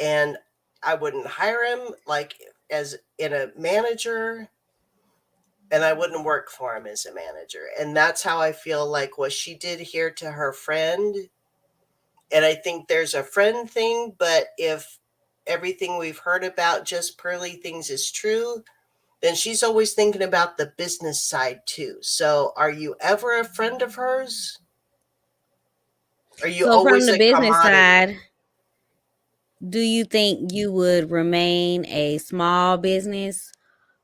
And I wouldn't hire him like as in a manager, and I wouldn't work for him as a manager. And that's how I feel like what she did here to her friend. And I think there's a friend thing, but if everything we've heard about just Pearly things is true, then she's always thinking about the business side too. So are you ever a friend of hers? Are you So always from the a business commodity? side, do you think you would remain a small business,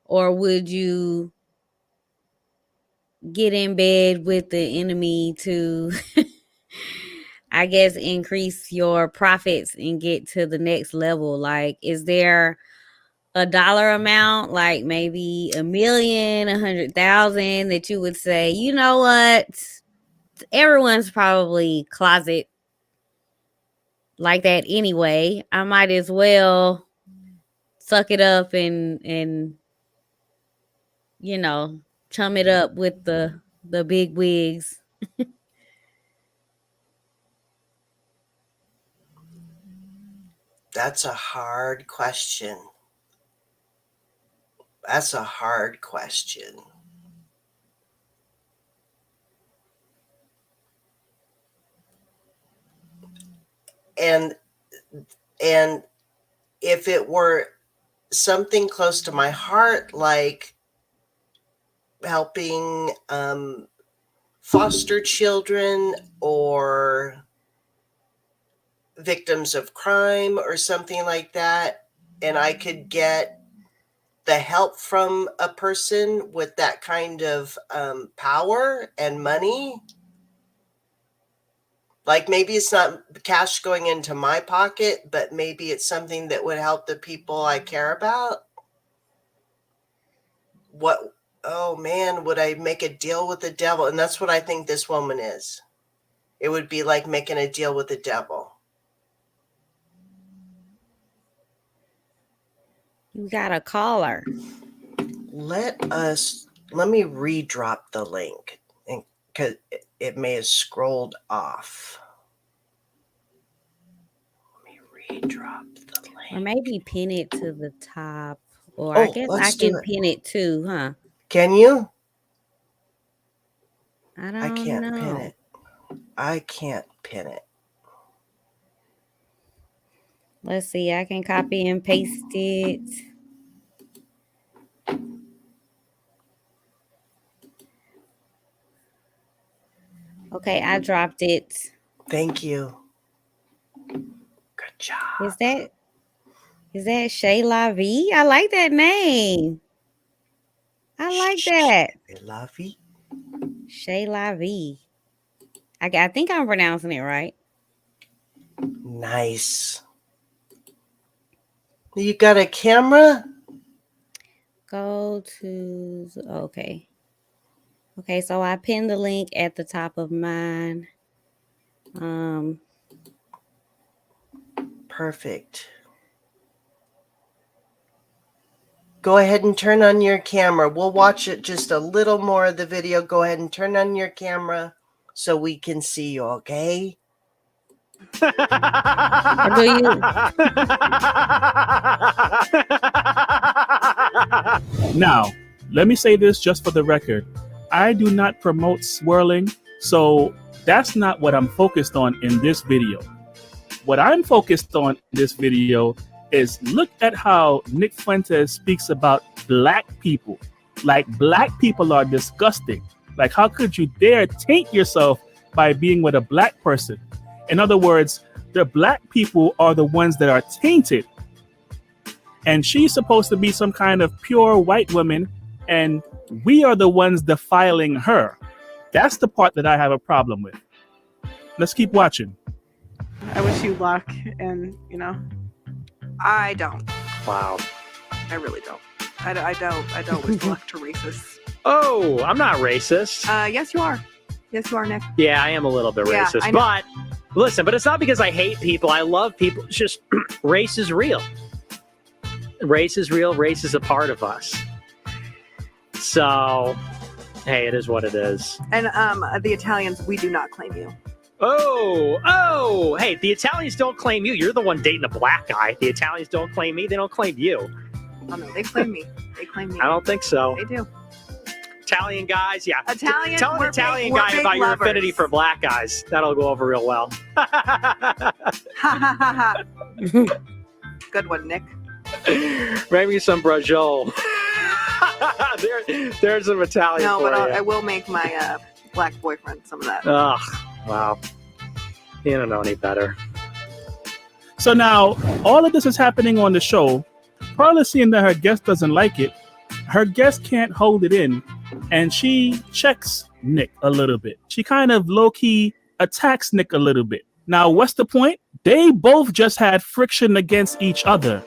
or would you get in bed with the enemy to, I guess, increase your profits and get to the next level? Like, is there a dollar amount, like maybe $1 million, 100,000, that you would say, you know what, everyone's probably closet like that anyway, I might as well suck it up and you know, chum it up with the big wigs? That's a hard question. That's a hard question. And if it were something close to my heart, like helping foster children or victims of crime or something like that, and I could get the help from a person with that kind of power and money, like maybe it's not cash going into my pocket, but maybe it's something that would help the people I care about. What, oh man, would I make a deal with the devil? And that's what I think this woman is. It would be like making a deal with the devil. You gotta call her. Let me redrop the link because it may have scrolled off. Let me redrop the link. Or maybe pin it to the top. Or I guess I can pin it too, huh? Can you? I can't know. pin it. I can't pin it. Let's see. I can copy and paste it. Okay, I dropped it. Thank you. Good job. Is that Shay La Vie? I like that name. I like that. Shay La Vie. Shay La Vie. I think I'm pronouncing it right. Nice. You got a camera? Go to, okay. Okay, so I pinned the link at the top of mine. Perfect. Go ahead and turn on your camera. We'll watch it just a little more of the video. Go ahead and turn on your camera so we can see you, okay? Do you? Now, let me say this just for the record. I do not promote swirling, so that's not what I'm focused on in this video. What I'm focused on in this video is look at how Nick Fuentes speaks about black people. Like, black people are disgusting. Like, how could you dare taint yourself by being with a black person? In other words, the black people are the ones that are tainted. And she's supposed to be some kind of pure white woman, and we are the ones defiling her. That's the part that I have a problem with. Let's keep watching. I wish you luck, and I don't. Wow. I really don't. I don't wish luck to racists. Oh, I'm not racist. Yes, you are. Yes, you are, Nick. Yeah, I am a little bit Yeah, racist. I know. But listen, it's not because I hate people. I love people. It's just race is real. Race is real. Race is a part of us. So, hey, it is what it is. And the Italians, we do not claim you. Oh, hey, the Italians don't claim you. You're the one dating a black guy. The Italians don't claim me. They don't claim you. Oh, no, they claim me. They claim me. I don't think so. They do. Italian guys, yeah. Italian, Tell an Italian guy big about your lovers. affinity for black guys. That'll go over real well. Ha ha ha ha. Good one, Nick. Maybe some brajol. There's some Italian. No, for but you. I will make my black boyfriend some of that. Ugh, wow. You don't know any better. So now, all of this is happening on the show. Pearly, seeing that her guest doesn't like it, her guest can't hold it in, and she checks Nick a little bit. She kind of low-key attacks Nick a little bit. Now, what's the point? They both just had friction against each other.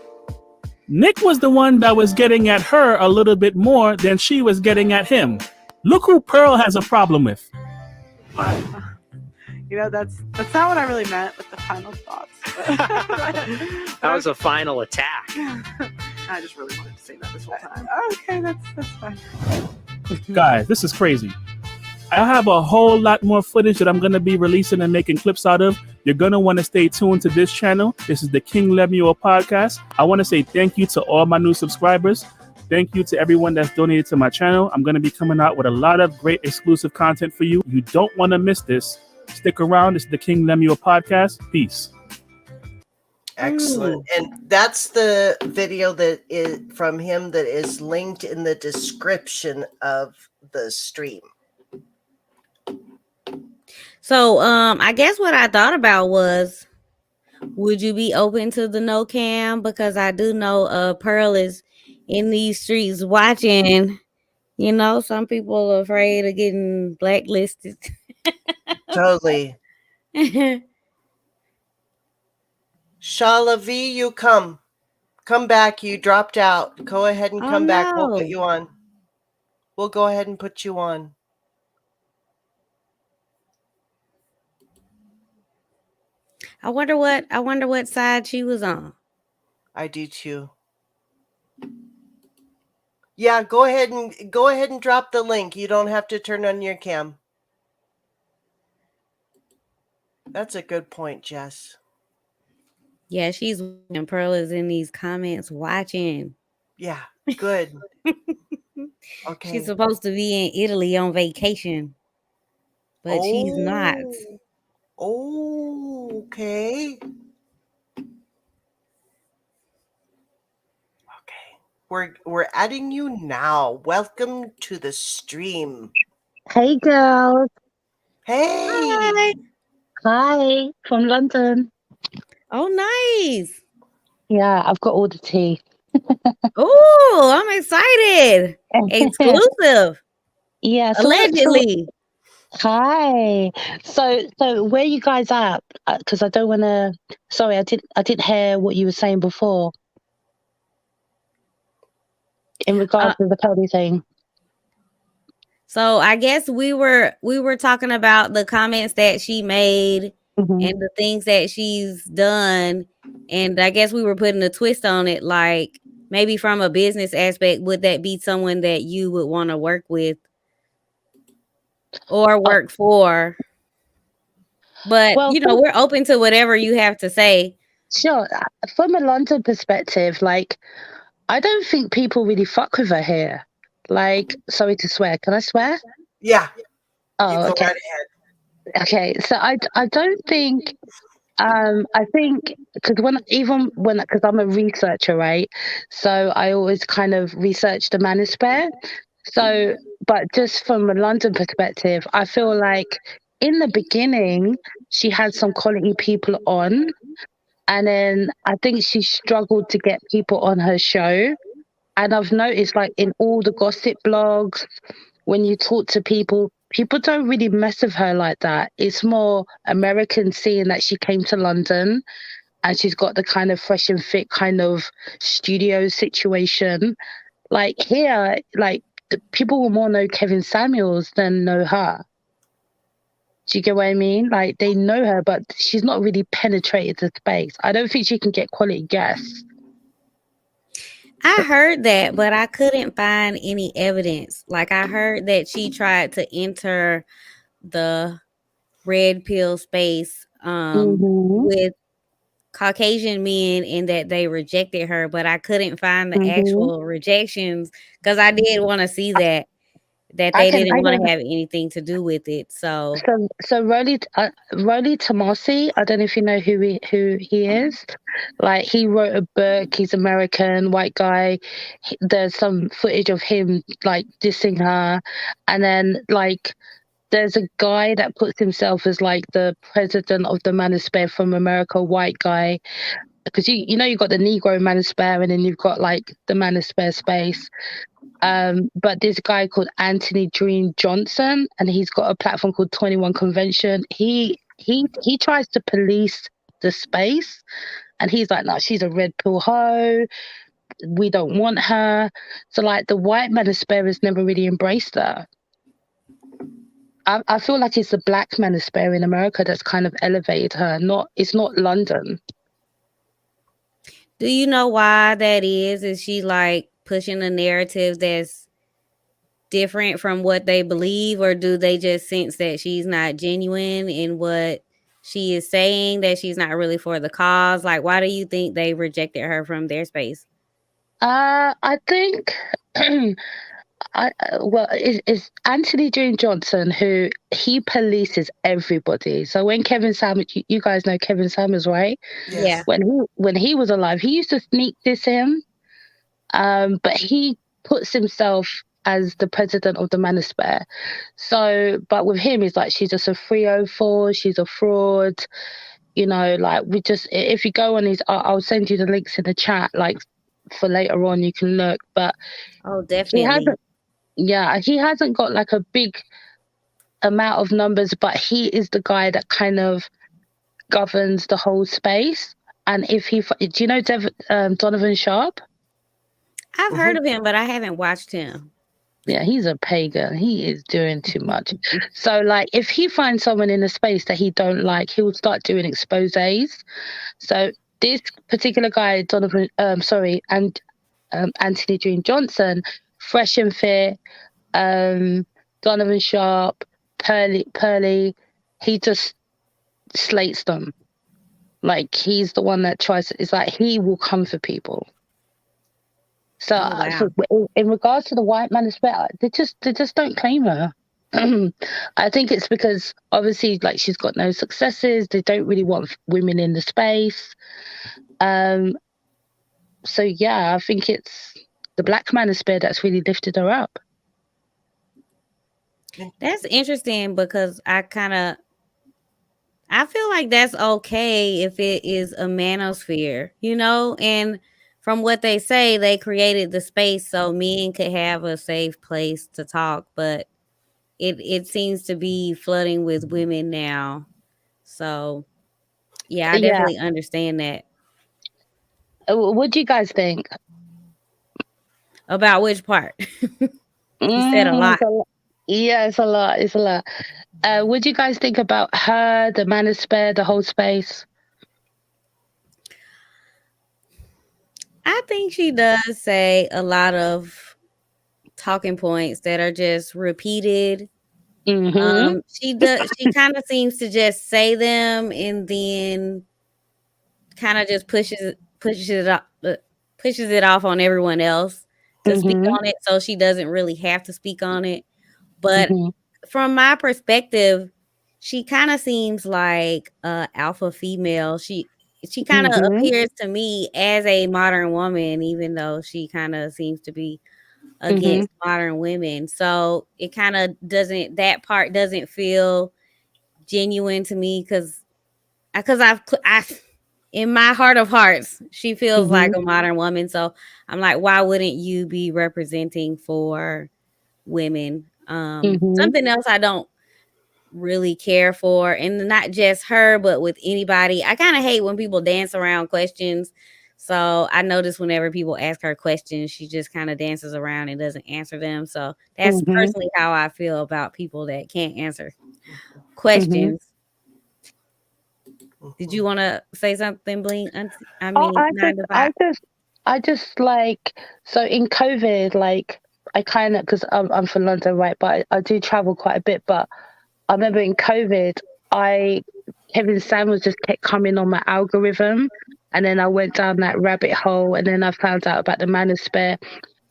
Nick was the one that was getting at her a little bit more than she was getting at him. Look who Pearl has a problem with. That's not what I really meant with the final thoughts. That was a final attack. I just really wanted to say that this whole time. Okay, that's fine. Guys, this is crazy. I have a whole lot more footage that I'm going to be releasing and making clips out of. You're going to want to stay tuned to this channel. This is the King Lemuel podcast. I want to say thank you to all my new subscribers. Thank you to everyone that's donated to my channel. I'm going to be coming out with a lot of great exclusive content for you. You don't want to miss this. Stick around. This is the King Lemuel podcast. Peace. Excellent. And that's the video that is from him that is linked in the description of the stream. So, I guess what I thought about was, would you be open to the no cam? Because I do know Pearl is in these streets watching. Some people are afraid of getting blacklisted. Totally. Shala V, you come back. You dropped out. Go ahead and come back. We'll put you on. We'll go ahead and put you on. I wonder what side she was on. I do too. Yeah, go ahead and drop the link. You don't have to turn on your cam. That's a good point, Jess. Yeah, and Pearl is in these comments watching. Yeah, good. Okay. She's supposed to be in Italy on vacation, but she's not. Oh, okay. We're adding you now. Welcome to the stream. Hey, girls. Hey. Hi, from London. Oh, nice. Yeah, I've got all the tea. Oh, I'm excited. Exclusive. Yeah. Allegedly. Hi. So where you guys at? Because I don't want to. Sorry, I didn't hear what you were saying before. In regards to the Pearly thing. So I guess we were talking about the comments that she made and the things that she's done, and I guess we were putting a twist on it, like maybe from a business aspect, would that be someone that you would want to work with or work for? But we're open to whatever you have to say. Sure. From a London perspective, like, I don't think people really fuck with her here. Like, sorry to swear. Can I swear? Yeah. Oh, okay. Right ahead. Okay. So I don't think. I think because because I'm a researcher, right? So I always kind of research the manosphere. So, but just from a London perspective, I feel like in the beginning she had some quality people on. And then I think she struggled to get people on her show. And I've noticed, like, in all the gossip blogs, when you talk to people, people don't really mess with her like that. It's more Americans seeing that she came to London and she's got the kind of fresh and fit kind of studio situation. Like here, like people will more know Kevin Samuels than know her. Do you get what I mean? Like they know her, but she's not really penetrated the space. I don't think she can get quality guests. I heard that, but I couldn't find any evidence. Like I heard that she tried to enter the red pill space with Caucasian men and that they rejected her, but I couldn't find the actual rejections because I did want to see that they didn't want to have anything to do with it. So Rolly Tomasi, I don't know if you know who he is. Like he wrote a book. He's American, white guy. There's some footage of him like dissing her, and then like there's a guy that puts himself as like the president of the Manosphere from America, white guy. Because you know you've got the Negro Manosphere and then you've got like the Manosphere space. But this guy called Anthony Dream Johnson, and he's got a platform called 21 Convention. He tries to police the space, and he's like, no, she's a red pill hoe. We don't want her. So like the white manosphere has never really embraced her. I feel like it's the black manosphere in America that's kind of elevated her. It's not London. Do you know why that is? Is she like pushing a narrative that's different from what they believe, or do they just sense that she's not genuine in what she is saying, that she's not really for the cause? Like, why do you think they rejected her from their space? I think it's Anthony Dream Johnson who he polices everybody. So when Kevin Samuels, you guys know Kevin Samuels, right? Yeah. When he was alive, he used to sneak diss him, but he puts himself as the president of the Manosphere. So, but with him, he's like, she's just a 304, she's a fraud. You know, like if you go on his, I'll send you the links in the chat, like for later on, you can look. But definitely. He hasn't got like a big amount of numbers, but he is the guy that kind of governs the whole space. And do you know Donovan Sharp? I've heard of him, but I haven't watched him. Yeah, he's a pagan. He is doing too much. So, like, if he finds someone in a space that he don't like, he will start doing exposés. So, this particular guy, Anthony Dream Johnson, Fresh and Fit, Donovan Sharp, Pearly, he just slates them. Like, he's the one that it's like he will come for people. So, so in regards to the white manosphere, they just don't claim her. I think it's because obviously, like, she's got no successes. They don't really want women in the space. So yeah, I think it's the black manosphere that's really lifted her up. That's interesting because I feel like that's okay if it is a manosphere, you know, and from what they say, they created the space so men could have a safe place to talk, but it seems to be flooding with women now. So, yeah, I definitely understand that. What do you guys think? About which part? You said a lot. Yeah, it's a lot. It's a lot. What do you guys think about her, the manosphere, the whole space? I think she does say a lot of talking points that are just repeated. She kind of seems to just say them and then kind of just pushes it off on everyone else to speak on it, so she doesn't really have to speak on it. But from my perspective, she kind of seems like a alpha female. She kind of appears to me as a modern woman, even though she kind of seems to be against modern women. So it kind of that part doesn't feel genuine to me because I've in my heart of hearts, she feels like a modern woman. So I'm like, why wouldn't you be representing for women? Something else I don't really care for, and not just her, but with anybody, I kind of hate when people dance around questions. So I notice whenever people ask her questions, she just kind of dances around and doesn't answer them. So that's personally how I feel about people that can't answer questions. Did you want to say something, Bling? I mean, 9 to 5. I just like, so in COVID, like I kind of, because I'm from London, right? But I do travel quite a bit. But I remember in COVID, Kevin Samuels just kept coming on my algorithm, and then I went down that rabbit hole, and then I found out about the Manosphere.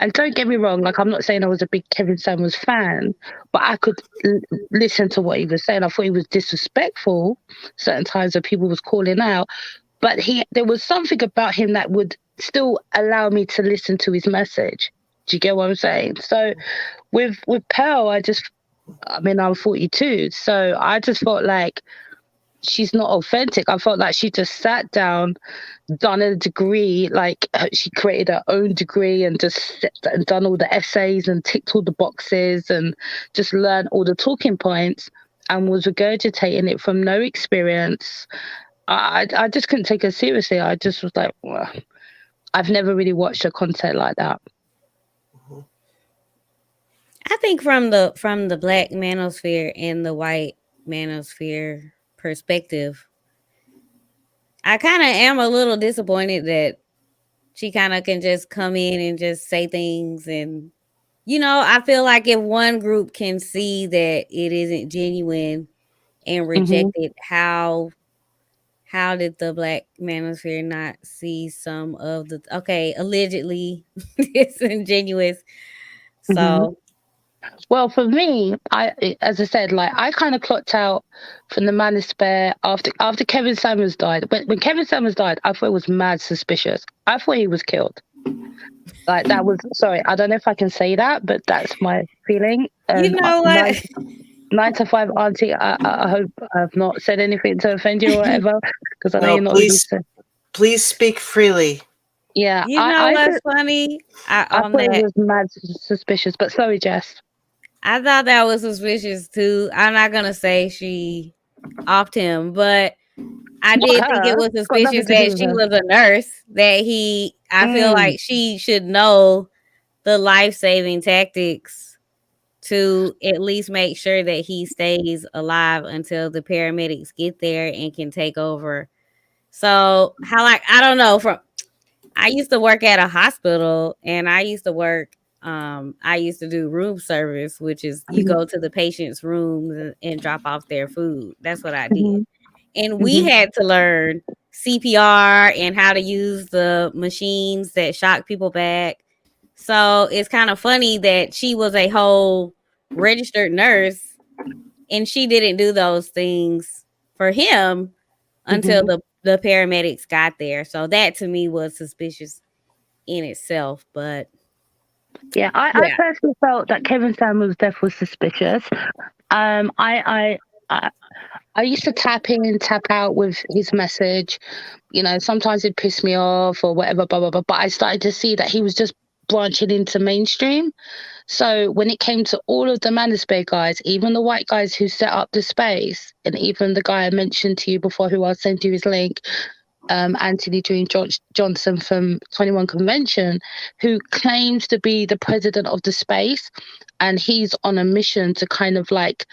And don't get me wrong, like I'm not saying I was a big Kevin Samuels fan, but I could listen to what he was saying. I thought he was disrespectful certain times when people was calling out, but there was something about him that would still allow me to listen to his message. Do you get what I'm saying? So with Pearl, I'm 42, so I just felt like she's not authentic. I felt like she just sat down, done a degree, like she created her own degree and and done all the essays and ticked all the boxes and just learned all the talking points and was regurgitating it from no experience. I just couldn't take her seriously. I just was like, well, I've never really watched her content like that. I think from the Black manosphere and the white manosphere perspective, I kind of am a little disappointed that she kind of can just come in and just say things. And, I feel like if one group can see that it isn't genuine and reject it, how did the Black manosphere not see some of the, allegedly disingenuous? So. Well, for me, as I said, like I kind of clocked out from the Manosphere after Kevin Samuels died. When Kevin Samuels died, I thought it was mad suspicious. I thought he was killed. Like that was, sorry, I don't know if I can say that, but that's my feeling. You know what? 9 to 5 Auntie, I hope I've not said anything to offend you or whatever, because I know you're not. Please speak freely. Yeah, you know what's funny? I thought it was mad suspicious, but sorry, Jess. I thought that was suspicious too. I'm not gonna say she offed him, but I did think it was suspicious that she was a nurse. I feel like she should know the life-saving tactics to at least make sure that he stays alive until the paramedics get there and can take over. So I don't know, I used to work at a hospital, and I used to do room service, which is you go to the patient's rooms and drop off their food. That's what I did. And we had to learn CPR and how to use the machines that shock people back. So it's kind of funny that she was a whole registered nurse and she didn't do those things for him until the paramedics got there. So that to me was suspicious in itself. But I personally felt that Kevin Samuels' death was suspicious. I used to tap in and tap out with his message. Sometimes it pissed me off or whatever, blah, blah, blah. But I started to see that he was just branching into mainstream. So when it came to all of the Manosphere guys, even the white guys who set up the space, and even the guy I mentioned to you before, who I'll send you his link, Anthony Dream Johnson from 21 Convention, who claims to be the president of the space, and he's on a mission to kind of like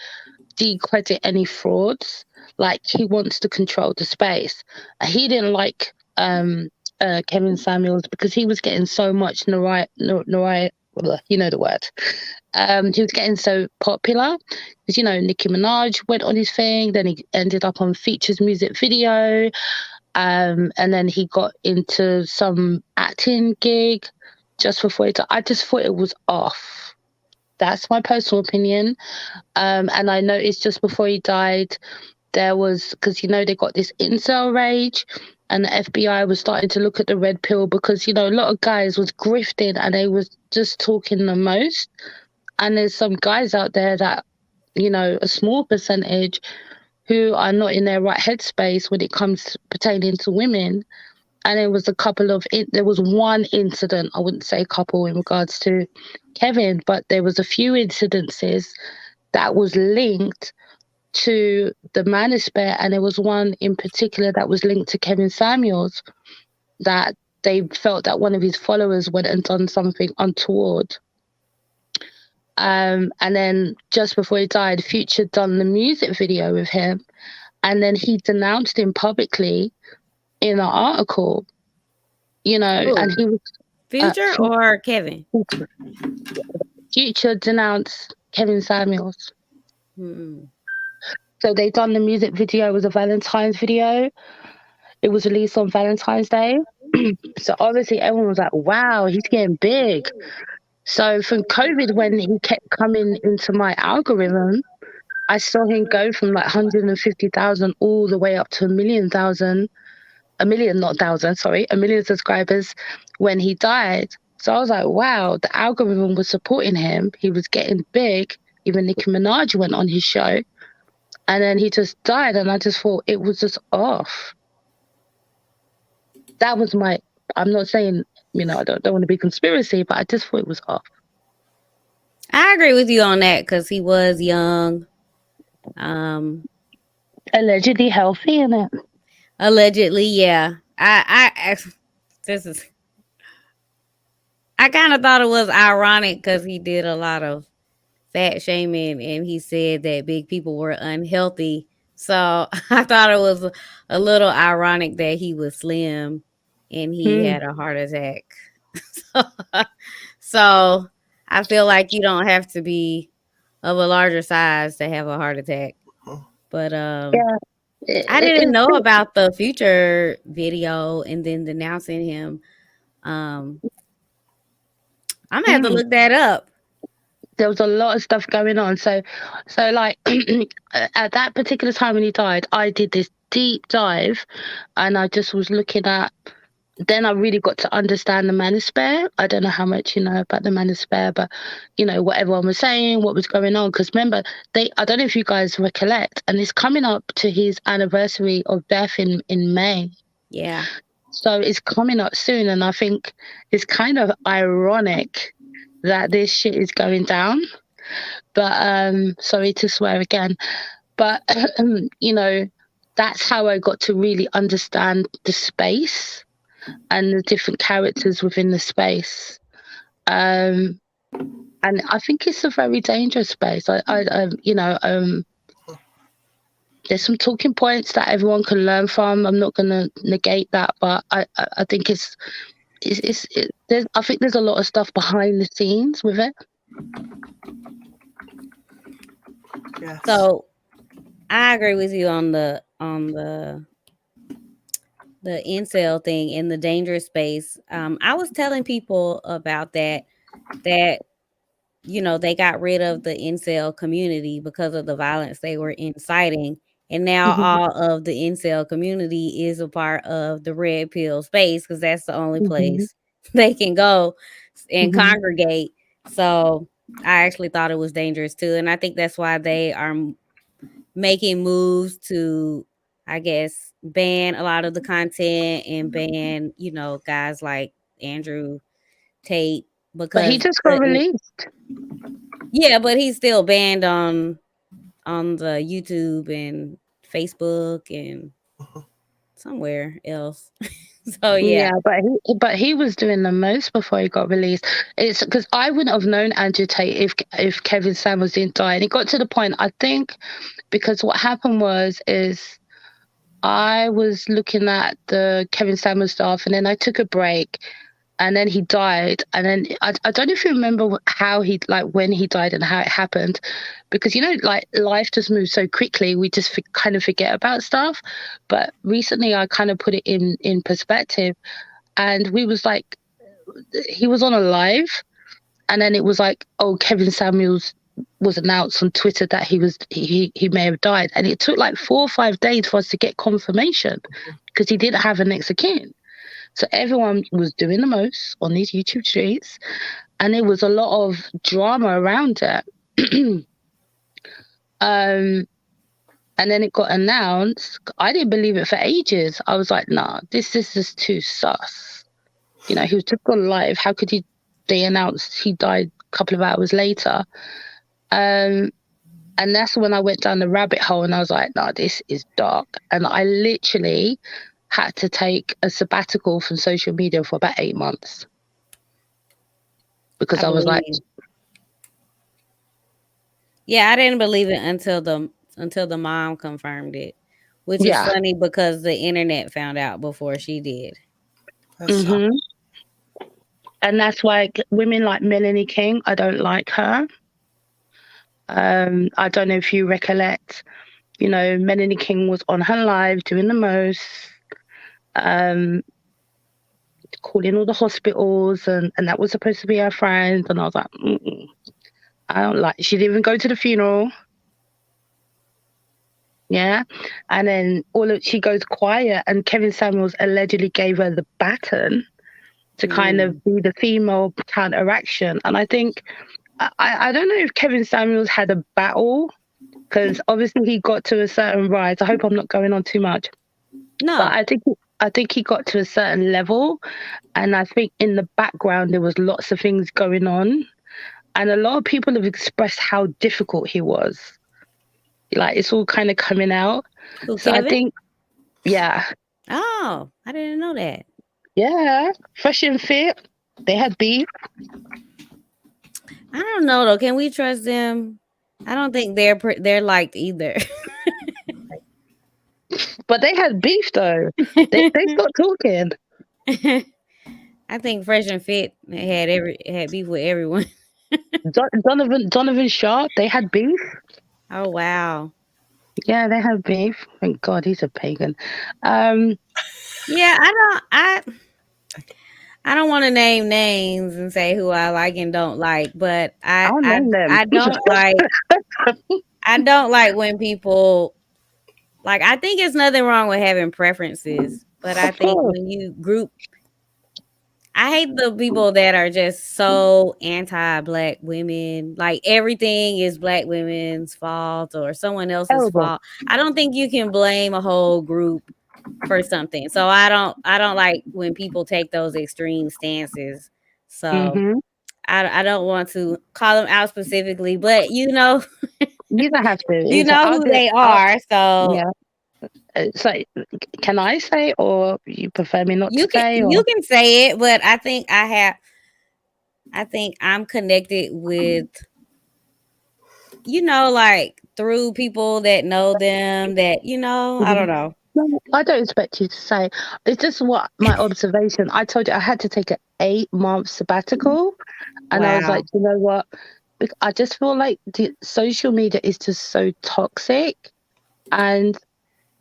decredit any frauds. Like he wants to control the space. He didn't like Kevin Samuels because he was getting so much notoriety. You know the word. He was getting so popular because Nicki Minaj went on his thing. Then he ended up on Features music video. And then he got into some acting gig just before he died. I just thought it was off. That's my personal opinion. And I noticed just before he died, there was, because they got this incel rage, and the FBI was starting to look at the red pill because a lot of guys was grifting and they was just talking the most. And there's some guys out there that a small percentage who are not in their right headspace when it comes pertaining to women, And there was there was one incident, I wouldn't say a couple in regards to Kevin, but there was a few incidences that was linked to the Manosphere, and there was one in particular that was linked to Kevin Samuels, that they felt that one of his followers went and done something untoward. And then just before he died, Future done the music video with him, and then he denounced him publicly in an article, you know. Who? And he was Future or Kevin? Future denounced Kevin Samuels. Hmm. So they done the music video. It was a Valentine's video. It was released on Valentine's Day. So obviously everyone was like, wow, he's getting big. So from COVID, when he kept coming into my algorithm, I saw him go from like 150,000 all the way up to 1 million subscribers when he died. So I was like, wow, the algorithm was supporting him. He was getting big. Even Nicki Minaj went on his show. And then he just died, and I just thought it was just off. That was I'm not saying, you know, I don't want to be conspiracy, but I just thought it was off. I agree with you on that because he was young. Allegedly healthy, innit? Allegedly, yeah. I kind of thought it was ironic because he did a lot of fat shaming, and he said that big people were unhealthy. So I thought it was a little ironic that he was slim and he had a heart attack. So I feel like you don't have to be of a larger size to have a heart attack. But I didn't know about the Future video and then denouncing him. I'm gonna have to look that up. There was a lot of stuff going on. So like at that particular time when he died, I did this deep dive, and I just was looking at. Then I really got to understand the Manosphere. I don't know how much you know about the Manosphere, but you know what everyone was saying, what was going on. Because remember, I don't know if you guys recollect, and it's coming up to his anniversary of death in May. Yeah. So it's coming up soon, and I think it's kind of ironic that this shit is going down. But sorry to swear again, but you know, that's how I got to really understand the space and the different characters within the space. And I think it's a very dangerous space. You know, there's some talking points that everyone can learn from. I'm not going to negate that, but I think I think there's a lot of stuff behind the scenes with it. Yes. So I agree with you on the incel thing in the dangerous space. I was telling people about that you know, they got rid of the incel community because of the violence they were inciting. And now all of the incel community is a part of the red pill space because that's the only place they can go and congregate. So I actually thought it was dangerous too. And I think that's why they are making moves to, I guess, ban a lot of the content and ban, you know, guys like Andrew Tate. Because but he just got released. Yeah, but he's still banned on the YouTube and Facebook and somewhere else. So yeah, but he was doing the most before he got released. It's because I wouldn't have known Andrew Tate if Kevin Samuels didn't die, and it got to the point, I think, because what happened is I was looking at the Kevin Samuels stuff, and then I took a break. And then he died. And then I don't know if you remember how when he died and how it happened. Because, you know, like life just moves so quickly. We just kind of forget about stuff. But recently I kind of put it in perspective. And we was like, he was on a live. And then it was like, oh, Kevin Samuels was announced on Twitter that he may have died. And it took like 4 or 5 days for us to get confirmation because he didn't have a next of kin. So everyone was doing the most on these YouTube streets, and there was a lot of drama around it. And then it got announced. I didn't believe it for ages. I was like, nah, this is just too sus. You know, he was just on live. How could they announced he died a couple of hours later? And that's when I went down the rabbit hole and I was like, nah, this is dark. And I literally had to take a sabbatical from social media for about 8 months. Because I was like, yeah, I didn't believe it until the mom confirmed it, which is funny because the internet found out before she did. And that's why women like Melanie King, I don't like her. I don't know if you recollect, you know, Melanie King was on her live doing the most, calling all the hospitals, and that was supposed to be her friend. And I was like, I don't like. She didn't even go to the funeral. Yeah, and then she goes quiet, and Kevin Samuels allegedly gave her the baton to kind of be the female counteraction. And I think I don't know if Kevin Samuels had a battle, because obviously he got to a certain rise. I hope I'm not going on too much. No, but I think he got to a certain level, and I think in the background there was lots of things going on, and a lot of people have expressed how difficult he was. Like, it's all kind of coming out. Who, so Kevin? I think, yeah. Oh, I didn't know that. Yeah, Fresh and Fit, they had beef. I don't know though. Can we trust them? I don't think they're liked either. But they had beef though. they stopped talking. I think Fresh and Fit had beef with everyone. Donovan Sharp, they had beef. Oh wow. Yeah, they had beef. Thank God he's a pagan. Yeah, I don't want to name names and say who I like and don't like, but I don't like I don't like when people, like, I think it's nothing wrong with having preferences, but I think when you group, I hate the people that are just so anti-black women. Like, everything is black women's fault or someone else's fault. I don't think you can blame a whole group for something. So I don't like when people take those extreme stances. So I don't want to call them out specifically, but you know, you don't have to. You know who they are. So yeah. So, can I say, or you prefer me not to say? You can say it, but I think I'm connected with, you know, like through people that know them, that, you know, I don't know. No, I don't expect you to say. It's just what my observation. I told you I had to take an 8-month sabbatical, and I was like, you know what? I just feel like the social media is just so toxic, and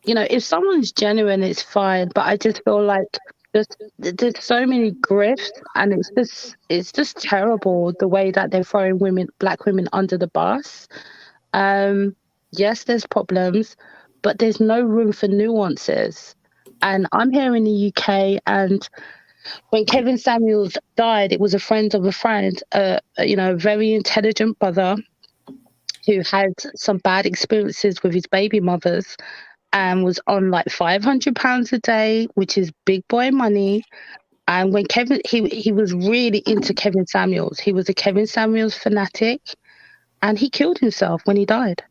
you know, if someone's genuine, it's fine. But I just feel like there's so many grifts, and it's just terrible the way that they're throwing black women under the bus. Yes, there's problems, but there's no room for nuances. And I'm here in the UK, and when Kevin Samuels died, it was a friend of a friend, you know, a very intelligent brother who had some bad experiences with his baby mothers and was on like £500 a day, which is big boy money. And when he was really into Kevin Samuels. He was a Kevin Samuels fanatic, and he killed himself when he died.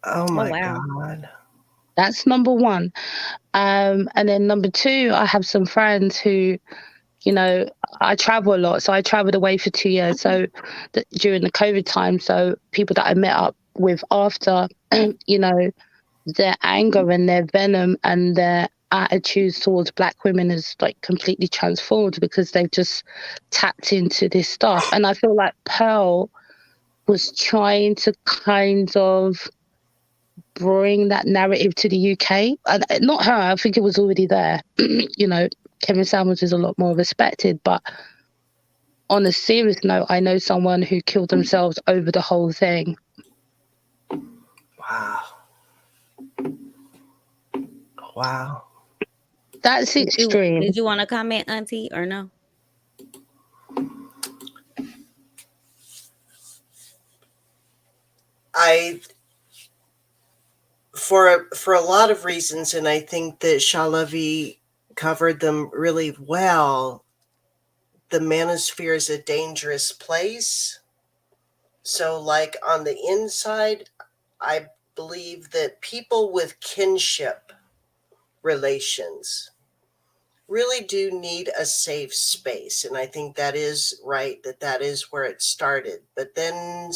Oh my God. That's number one. And then number two, I have some friends who, you know, I travel a lot. So I traveled away for 2 years. So during the COVID time, so people that I met up with after, you know, their anger and their venom and their attitudes towards black women is like completely transformed because they've just tapped into this stuff. And I feel like Pearl was trying to kind of bring that narrative to the UK. And not her, I think it was already there. You know, Kevin Samuels is a lot more respected, but on a serious note, I know someone who killed themselves over the whole thing. Wow. That's extreme. Did you want to comment, Auntie, or no? for a lot of reasons, and I think that Shalavi covered them really well. The manosphere is a dangerous place. So, like on the inside, I believe that people with kinship relations really do need a safe space. And I think that is right, that is where it started. But then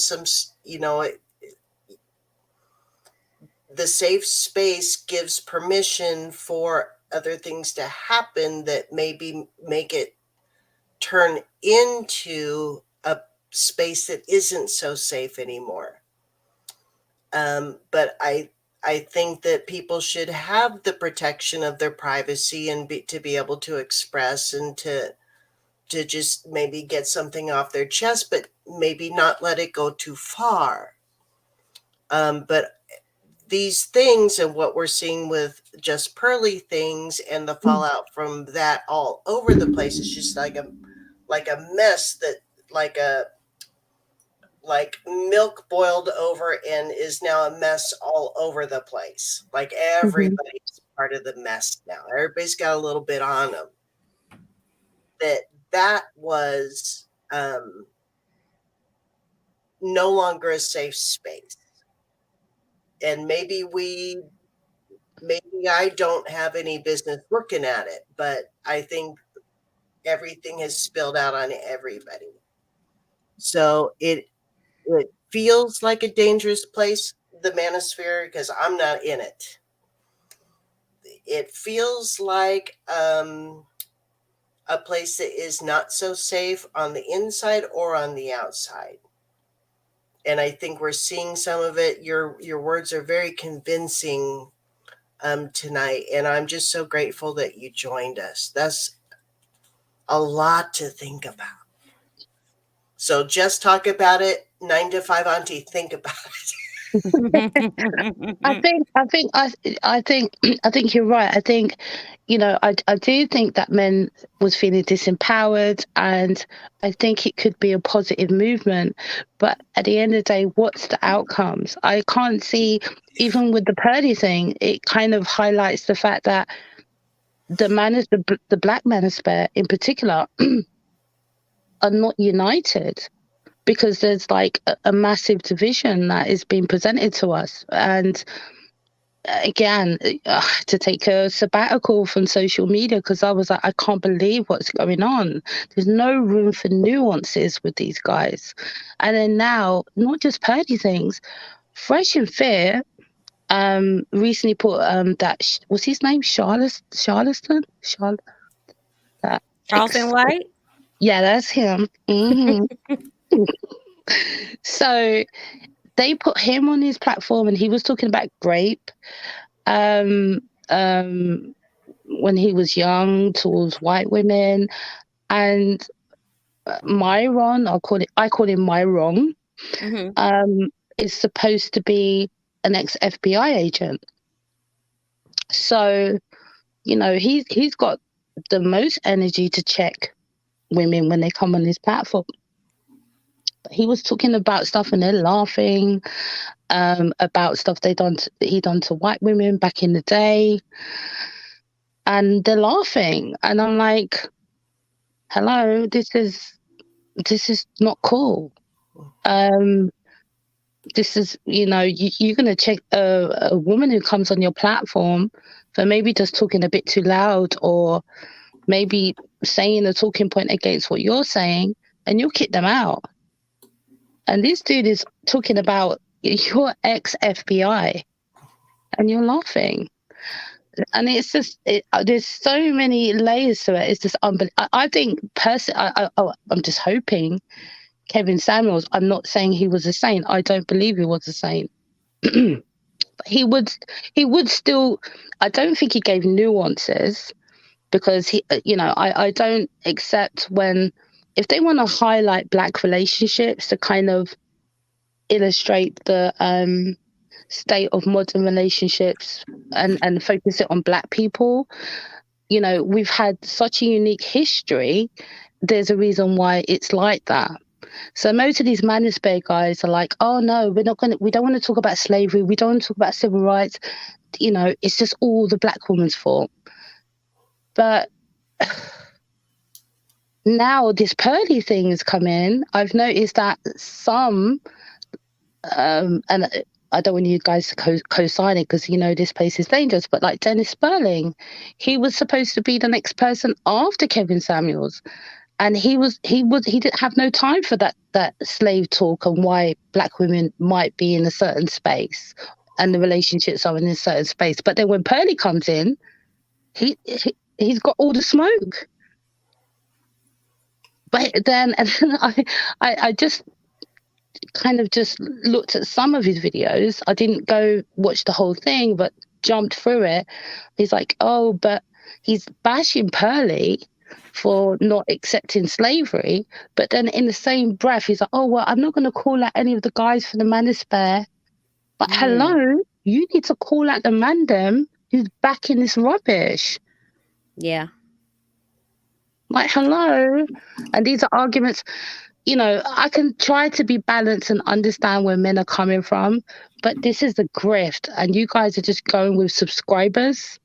the safe space gives permission for other things to happen that maybe make it turn into a space that isn't so safe anymore. But I think that people should have the protection of their privacy and to be able to express and to just maybe get something off their chest, but maybe not let it go too far. But these things and what we're seeing with Just Pearly things and the fallout from that all over the place is just like a mess that like milk boiled over and is now a mess all over the place. Like everybody's part of the mess now. Everybody's got a little bit on them. That was no longer a safe space. And maybe I don't have any business looking at it, but I think everything has spilled out on everybody. So it feels like a dangerous place, the manosphere, because I'm not in it. It feels like a place that is not so safe on the inside or on the outside. And I think we're seeing some of it. Your words are very convincing tonight, and I'm just so grateful that you joined us. That's a lot to think about. So just talk about it. 9 to 5 Auntie, think about it. I think you're right. I think, I do think that men was feeling disempowered, and I think it could be a positive movement. But at the end of the day, what's the outcomes? I can't see, even with the Pearly thing, it kind of highlights the fact that the black manosphere in particular are not united, because there's like a massive division that is being presented to us. And again, to take a sabbatical from social media, because I was like, I can't believe what's going on. There's no room for nuances with these guys. And then now, not just Pearly things, Fresh and Fair recently put that what's his name, Charleston. Charleston White. Yeah, that's him. So they put him on his platform, and he was talking about grape when he was young towards white women. And Myron, I call him Myron, is supposed to be an ex-FBI agent. So, he's got the most energy to check women when they come on his platform. But he was talking about stuff and they're laughing about stuff he done to white women back in the day, and they're laughing, and I'm like, hello, this is not cool. This is, you're going to check a woman who comes on your platform for maybe just talking a bit too loud, or maybe saying a talking point against what you're saying, and you'll kick them out. And this dude is talking about your ex-FBI, and you're laughing. And it's just, there's so many layers to it. It's just unbelievable. I think personally, I'm just hoping Kevin Samuels, I'm not saying he was a saint. I don't believe he was a saint. But he would still, I don't think he gave nuances, because I don't accept if they want to highlight black relationships to kind of illustrate the state of modern relationships and focus it on black people. We've had such a unique history. There's a reason why it's like that. So most of these Manosphere guys are like, oh no, we don't want to talk about slavery. We don't want to talk about civil rights. You know, it's just all the black woman's fault. But now this Pearly thing has come in. I've noticed that some, and I don't want you guys to co-sign it because, you know, this place is dangerous, but like Dennis Sperling, he was supposed to be the next person after Kevin Samuels. And he didn't have no time for that slave talk and why black women might be in a certain space and the relationships are in a certain space. But then when Pearly comes in, he's got all the smoke. But then I just kind of just looked at some of his videos. I didn't go watch the whole thing, but jumped through it. He's like, oh, but he's bashing Pearly for not accepting slavery, but then in the same breath he's like, oh well, I'm not going to call out any of the guys from the Manosphere, but hello, you need to call out the mandem who's backing this rubbish. Yeah, like hello. And these are arguments, you know, I can try to be balanced and understand where men are coming from, but this is the grift and you guys are just going with subscribers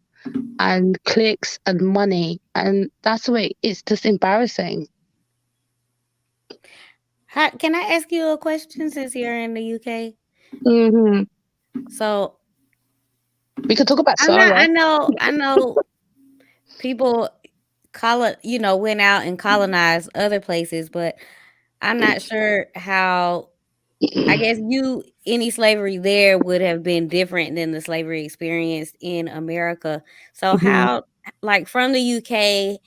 and clicks and money, and that's the way it's just embarrassing. Can I ask you a question since you're in the UK? Mm-hmm. So we could talk about Sarah. I know people went out and colonized other places, but I'm not sure how. I guess any slavery there would have been different than the slavery experienced in America. So how, like from the UK,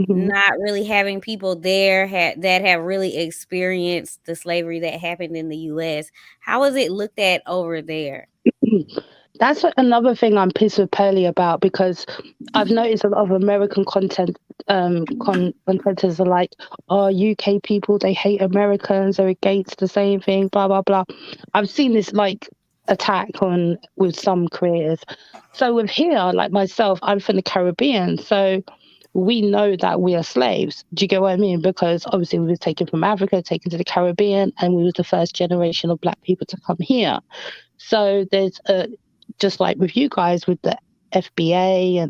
not really having people there that have really experienced the slavery that happened in the US, how is it looked at over there? That's another thing I'm pissed with Pearly about, because I've noticed a lot of American contenters are like, oh, UK people, they hate Americans, they're against the same thing, blah, blah, blah. I've seen this like attack with some creators. So with here, like myself, I'm from the Caribbean, so we know that we are slaves. Do you get what I mean? Because obviously we were taken from Africa, taken to the Caribbean, and we was the first generation of black people to come here. So there's just like with you guys with the FBA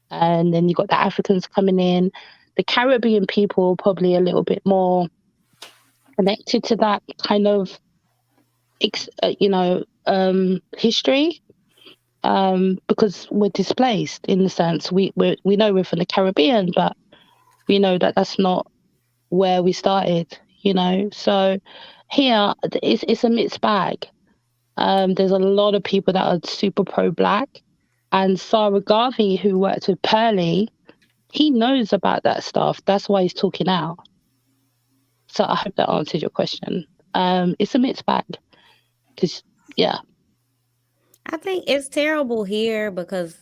and then you got the Africans coming in. The Caribbean people probably a little bit more connected to that kind of history, because we're displaced in the sense we know we're from the Caribbean, but we know that that's not where we started, you know. So here it's a mixed bag. There's a lot of people that are super pro-black, and Sarah Garvey, who worked with Pearly, he knows about that stuff. That's why he's talking out. So I hope that answers your question. It's a mixed bag. Yeah. I think it's terrible here because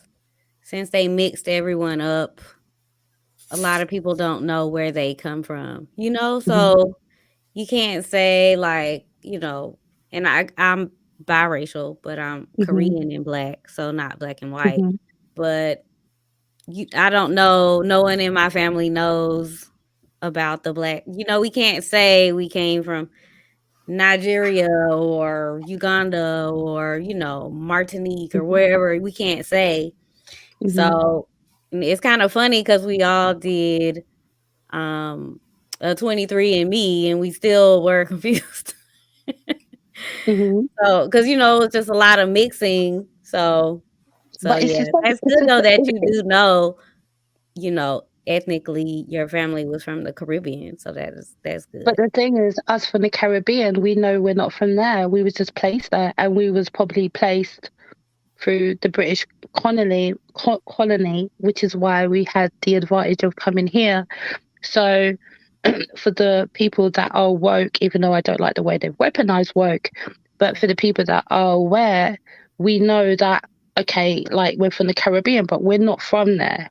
since they mixed everyone up, a lot of people don't know where they come from, you know? So you can't say like, you know, and I'm biracial, but I'm Korean and black, so not black and white. But I don't know, no one in my family knows about the black, you know, we can't say we came from Nigeria or Uganda or, you know, Martinique or wherever. We can't say. So it's kind of funny because we all did a 23andMe and we still were confused. So because, you know, it's just a lot of mixing. So yeah, that's good though that you do know, you know, ethnically your family was from the Caribbean, so that's good. But the thing is, us from the Caribbean, we know we're not from there. We was just placed there, and we was probably placed through the British colony, which is why we had the advantage of coming here. So for the people that are woke, even though I don't like the way they've weaponized woke, but for the people that are aware, we know that, okay, like we're from the Caribbean, but we're not from there.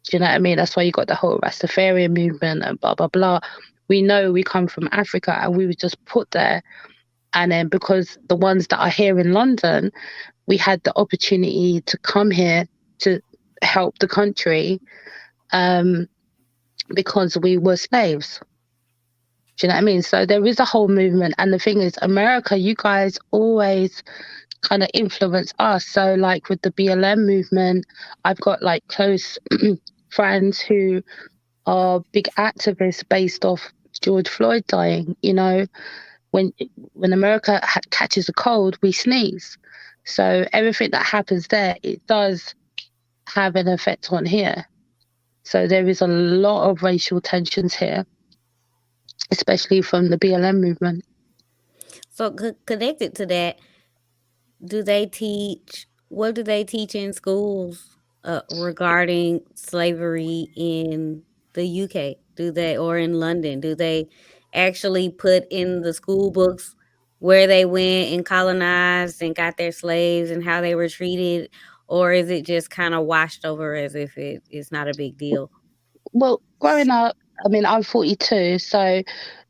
Do you know what I mean? That's why you got the whole Rastafarian movement and blah, blah, blah. We know we come from Africa and we were just put there. And then because the ones that are here in London, we had the opportunity to come here to help the country because we were slaves. Do you know what I mean? So there is a whole movement. And the thing is, America, you guys always kind of influence us. So like with the BLM movement, I've got like close friends who are big activists based off George Floyd dying. You know, when America catches a cold, we sneeze. So everything that happens there, it does have an effect on here. So there is a lot of racial tensions here, especially from the BLM movement. So connected to that, what do they teach in schools regarding slavery in the UK? Or in London? Do they actually put in the school books where they went and colonized and got their slaves and how they were treated? Or is it just kind of washed over as if it's not a big deal? Well, growing up, I mean, I'm 42, so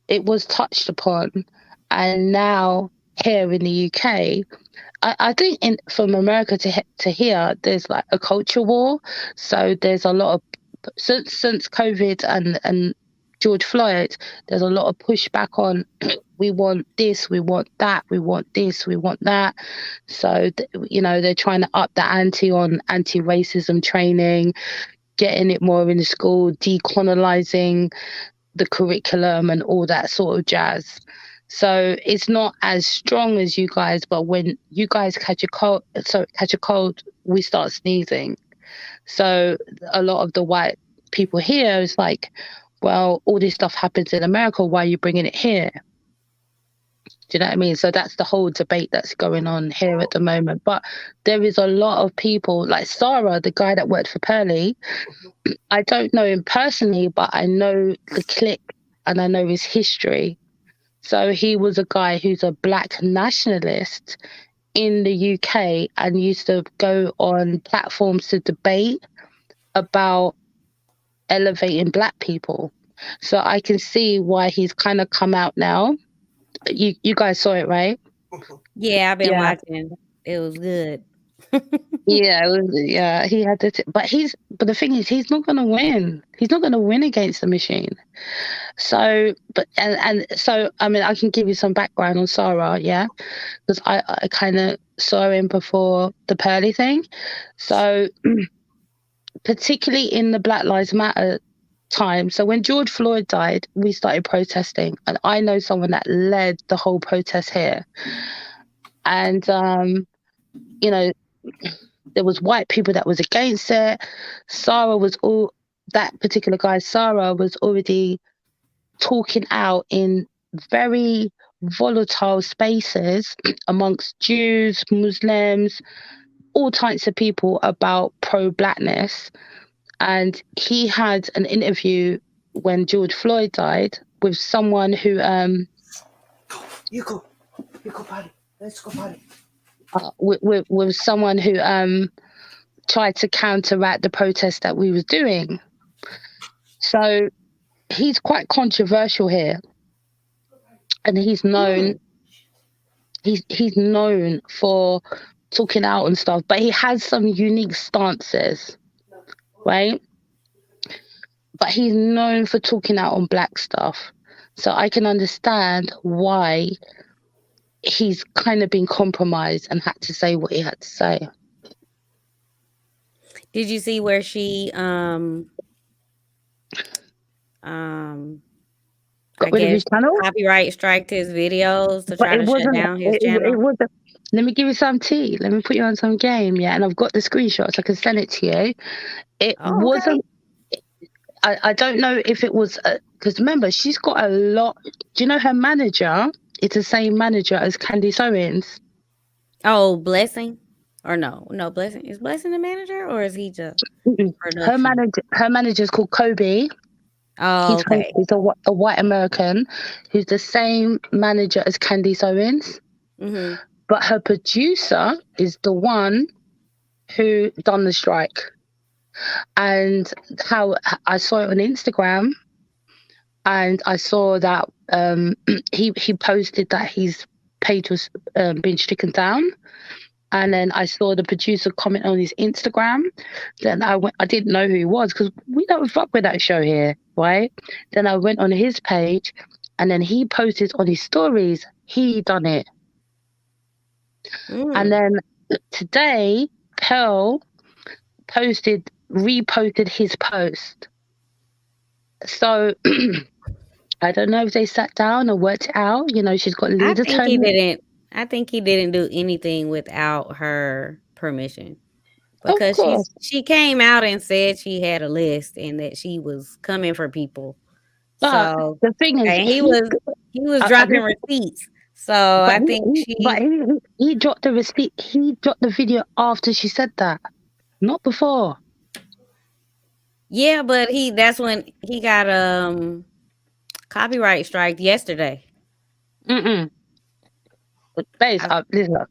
it was touched upon. And now here in the UK, I think from America to here, there's like a culture war. So there's a lot of, since COVID and George Floyd, there's a lot of pushback on we want this, we want that, we want this, we want that. So, they're trying to up the ante on anti-racism training, getting it more in the school, decolonizing the curriculum and all that sort of jazz. So it's not as strong as you guys, but when you guys catch a cold, we start sneezing. So a lot of the white people here is like, well, all this stuff happens in America, why are you bringing it here? Do you know what I mean? So that's the whole debate that's going on here at the moment. But there is a lot of people, like Sarah, the guy that worked for Pearly. I don't know him personally, but I know the clique and I know his history. So he was a guy who's a black nationalist in the UK and used to go on platforms to debate about elevating black people. So I can see why he's kind of come out now. You guys saw it, right? Yeah, I've been watching. It was good. Yeah, he had to. But the thing is, he's not going to win. He's not going to win against the machine. So, so I mean, I can give you some background on Sarah, yeah, because I kind of saw him before the Pearly thing. So, particularly in the Black Lives Matter time. So when George Floyd died, we started protesting, and I know someone that led the whole protest here. And there was white people that was against it. That particular guy, Sarah, was already talking out in very volatile spaces amongst Jews, Muslims, all types of people about pro-blackness. And he had an interview when George Floyd died with someone who You go potty. Let's go potty. With someone who tried to counteract the protest that we was doing. So he's quite controversial here, and he's known for talking out and stuff, but he has some unique stances, right? But he's known for talking out on black stuff, so I can understand why he's kind of been compromised and had to say what he had to say. Did you see where she got rid of his channel? Copyright striked his videos to try to shut down his channel? It wasn't. Let me give you some tea. Let me put you on some game, yeah. And I've got the screenshots. I can send it to you. It wasn't. I don't know if it was because remember she's got a lot. Do you know her manager? It's the same manager as Candice Owens. Oh, Blessing. Or no, Blessing. Is Blessing the manager, or is he just her manager? Her manager is called Kobe. Oh, okay. He's a white American who's the same manager as Candice Owens. Mm-hmm. But her producer is the one who done the strike. And how I saw it on Instagram, and I saw that he posted that his page was being stricken down. And then I saw the producer comment on his Instagram. Then I didn't know who he was because we don't fuck with that show here, right? Then I went on his page and then he posted on his stories he done it. And then today, Pearl reposted his post. So I don't know if they sat down or worked it out. You know, she's got lead attorney. I think he didn't do anything without her permission. Of Because course. she came out and said she had a list and that she was coming for people. But So the thing is, and he was dropping receipts. So I think he dropped the receipt. He dropped the video after she said that, not before. Yeah, but that's when he got copyright strike yesterday. Listen,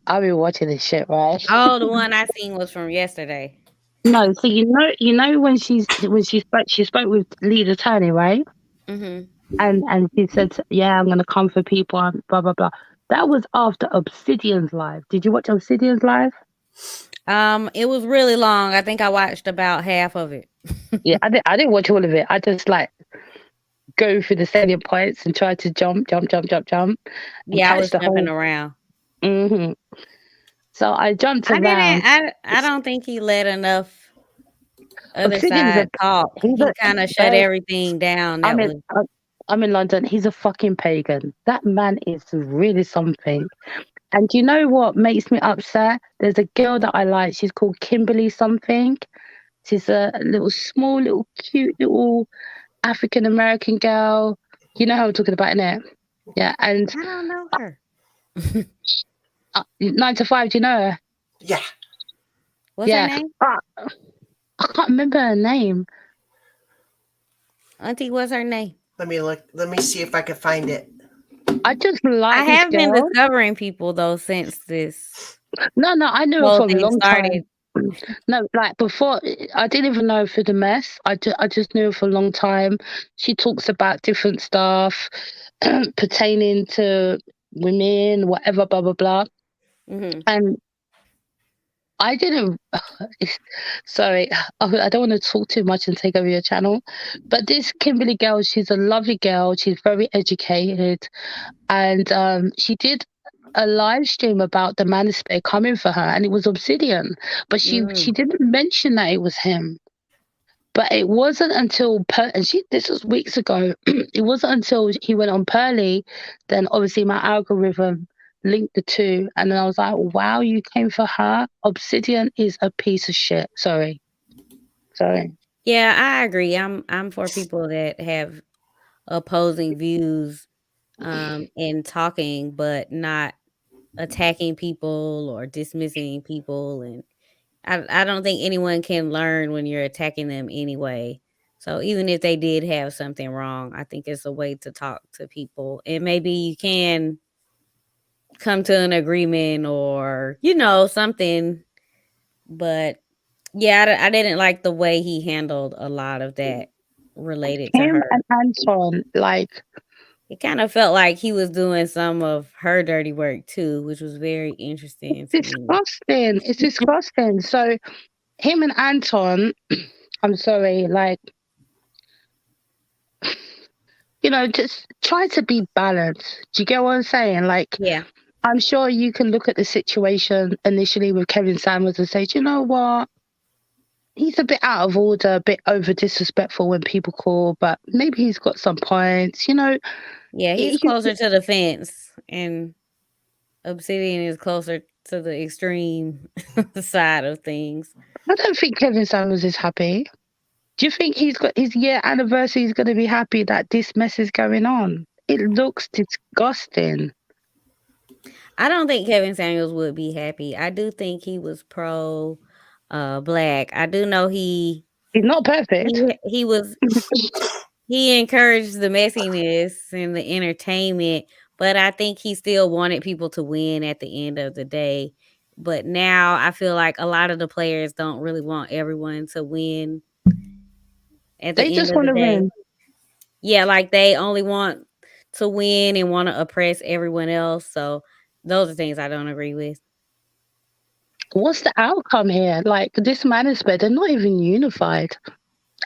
I've been watching this shit, right? Oh, the one I seen was from yesterday. No, so you know when she spoke with lead attorney, right? Mm-hmm. And she said, "Yeah, I'm gonna come for people," and blah blah blah. That was after Obsidian's live. Did you watch Obsidian's live? It was really long. I think I watched about half of it. Yeah, I didn't watch all of it. I just go through the salient points and try to jump. Yeah, I was jumping around. Mm-hmm. So I jumped around. I don't think he let enough other side talk. He kind of shut everything down. I'm in London. He's a fucking pagan. That man is really something. And you know what makes me upset? There's a girl that I like. She's called Kimberly something. She's a small, cute little African American girl. You know how I'm talking about, innit? Yeah, and I don't know her. 9 to 5, do you know her? Yeah. What's her name? I can't remember her name. Auntie, what's her name? Let me look. Let me see if I can find it. I just like. I have been discovering people though since this. No, I knew her for a long time. No, before, I didn't even know through the mess. I just knew her for a long time. She talks about different stuff pertaining to women, whatever, blah blah blah. Mm-hmm. And I didn't. Sorry, I don't want to talk too much and take over your channel. But this Kimberly girl, she's a lovely girl. She's very educated, and she did a live stream about the manosphere coming for her, and it was Obsidian. But she didn't mention that it was him. But it wasn't until this was weeks ago. It wasn't until he went on Pearly, then obviously my algorithm linked the two, and then I was like, wow, you came for her. Obsidian is a piece of shit. Sorry. Yeah, I agree. I'm for people that have opposing views in talking, but not attacking people or dismissing people. And I don't think anyone can learn when you're attacking them anyway. So even if they did have something wrong, I think it's a way to talk to people, and maybe you can come to an agreement or something. But yeah, I didn't like the way he handled a lot of that related to her. And Anton, it kind of felt like he was doing some of her dirty work too, which was very interesting. Disgusting. It's disgusting. So him and Anton, I'm sorry, just try to be balanced. Do you get what I'm saying? Yeah. I'm sure you can look at the situation initially with Kevin Samuels and say, do you know what? He's a bit out of order, a bit over disrespectful when people call, but maybe he's got some points, Yeah, he's closer to the fence, and Obsidian is closer to the extreme side of things. I don't think Kevin Samuels is happy. Do you think he's got his year anniversary is going to be happy that this mess is going on? It looks disgusting. I don't think Kevin Samuels would be happy. I do think he was pro black. I do know he's not perfect. He encouraged the messiness and the entertainment, but I think he still wanted people to win at the end of the day. But now I feel like a lot of the players don't really want everyone to win at the end of the day. Win. Yeah, they only want to win and want to oppress everyone else. So those are things I don't agree with. What's the outcome here? This manosphere, they're not even unified.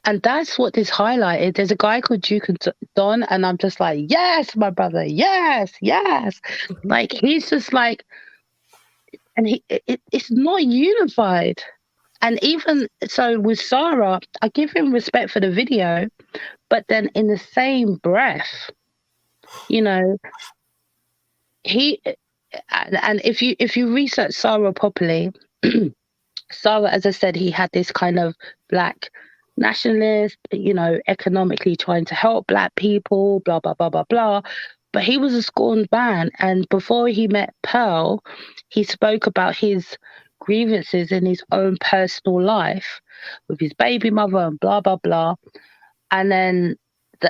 And that's what this highlighted. There's a guy called Duke and Don, and I'm just like, yes, my brother, yes, yes. Like, he's just like, and it's not unified. And even so with Sarah, I give him respect for the video, but then in the same breath, you know, he and if you research Sarah properly, Sarah, as I said, he had this kind of black nationalist, you know, economically trying to help black people, blah blah blah blah blah. But he was a scorned man, and before he met Pearl, he spoke about his grievances in his own personal life with his baby mother and blah blah blah. And then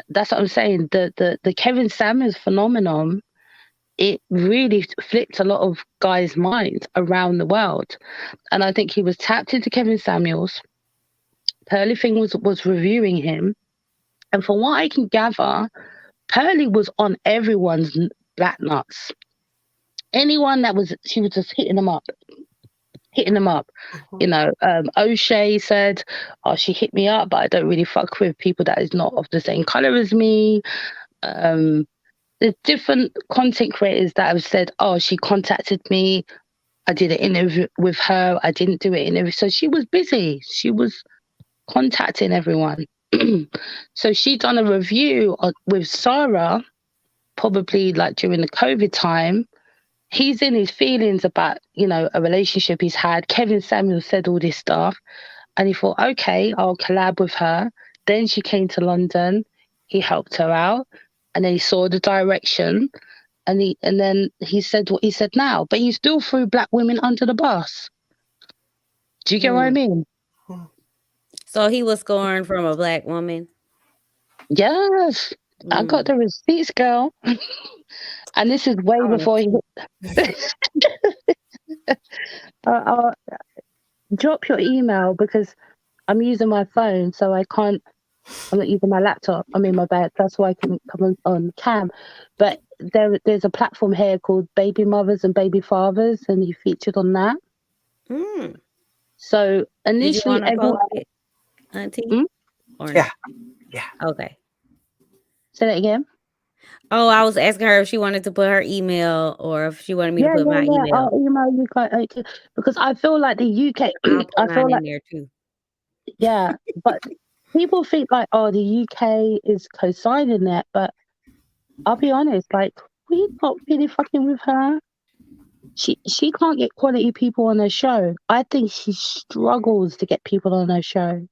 that's what I'm saying. The Kevin Samuels phenomenon, it really flipped a lot of guys' minds around the world. And I think he was tapped into Kevin Samuels. Pearly thing was reviewing him. And from what I can gather, Pearly was on everyone's black nuts. Anyone she was just hitting them up. You know, O'Shea said, oh, she hit me up, but I don't really fuck with people that is not of the same color as me. There's different content creators that have said, oh, she contacted me. I did an interview with her. I didn't do an interview. So she was busy. She was contacting everyone. So she done a review with Sarah, probably like during the COVID time. He's in his feelings about, you know, a relationship he's had. Kevin Samuels said all this stuff. And he thought, okay, I'll collab with her. Then she came to London. He helped her out. And then he saw the direction. And then he said what he said now. But he still threw black women under the bus. Do you get what I mean? So he was scorned from a black woman? Yes. I got the receipts, girl. And this is way before he... drop your email because I'm using my phone, so I can't... I'm not using my laptop. I'm in my bed. That's why I can come on cam. But there's a platform here called Baby Mothers and Baby Fathers, and he featured on that. So initially, Did you want to post it, Auntie? Yeah. Okay. Say that again. Oh, I was asking her if she wanted to put her email or if she wanted me to put my email. I'll email you guys because I feel like the UK. I'll put I feel mine like in there too. Yeah, but people think like, oh, the UK is co-signing that, but I'll be honest, like we're not really fucking with her. She can't get quality people on her show. I think she struggles to get people on her show.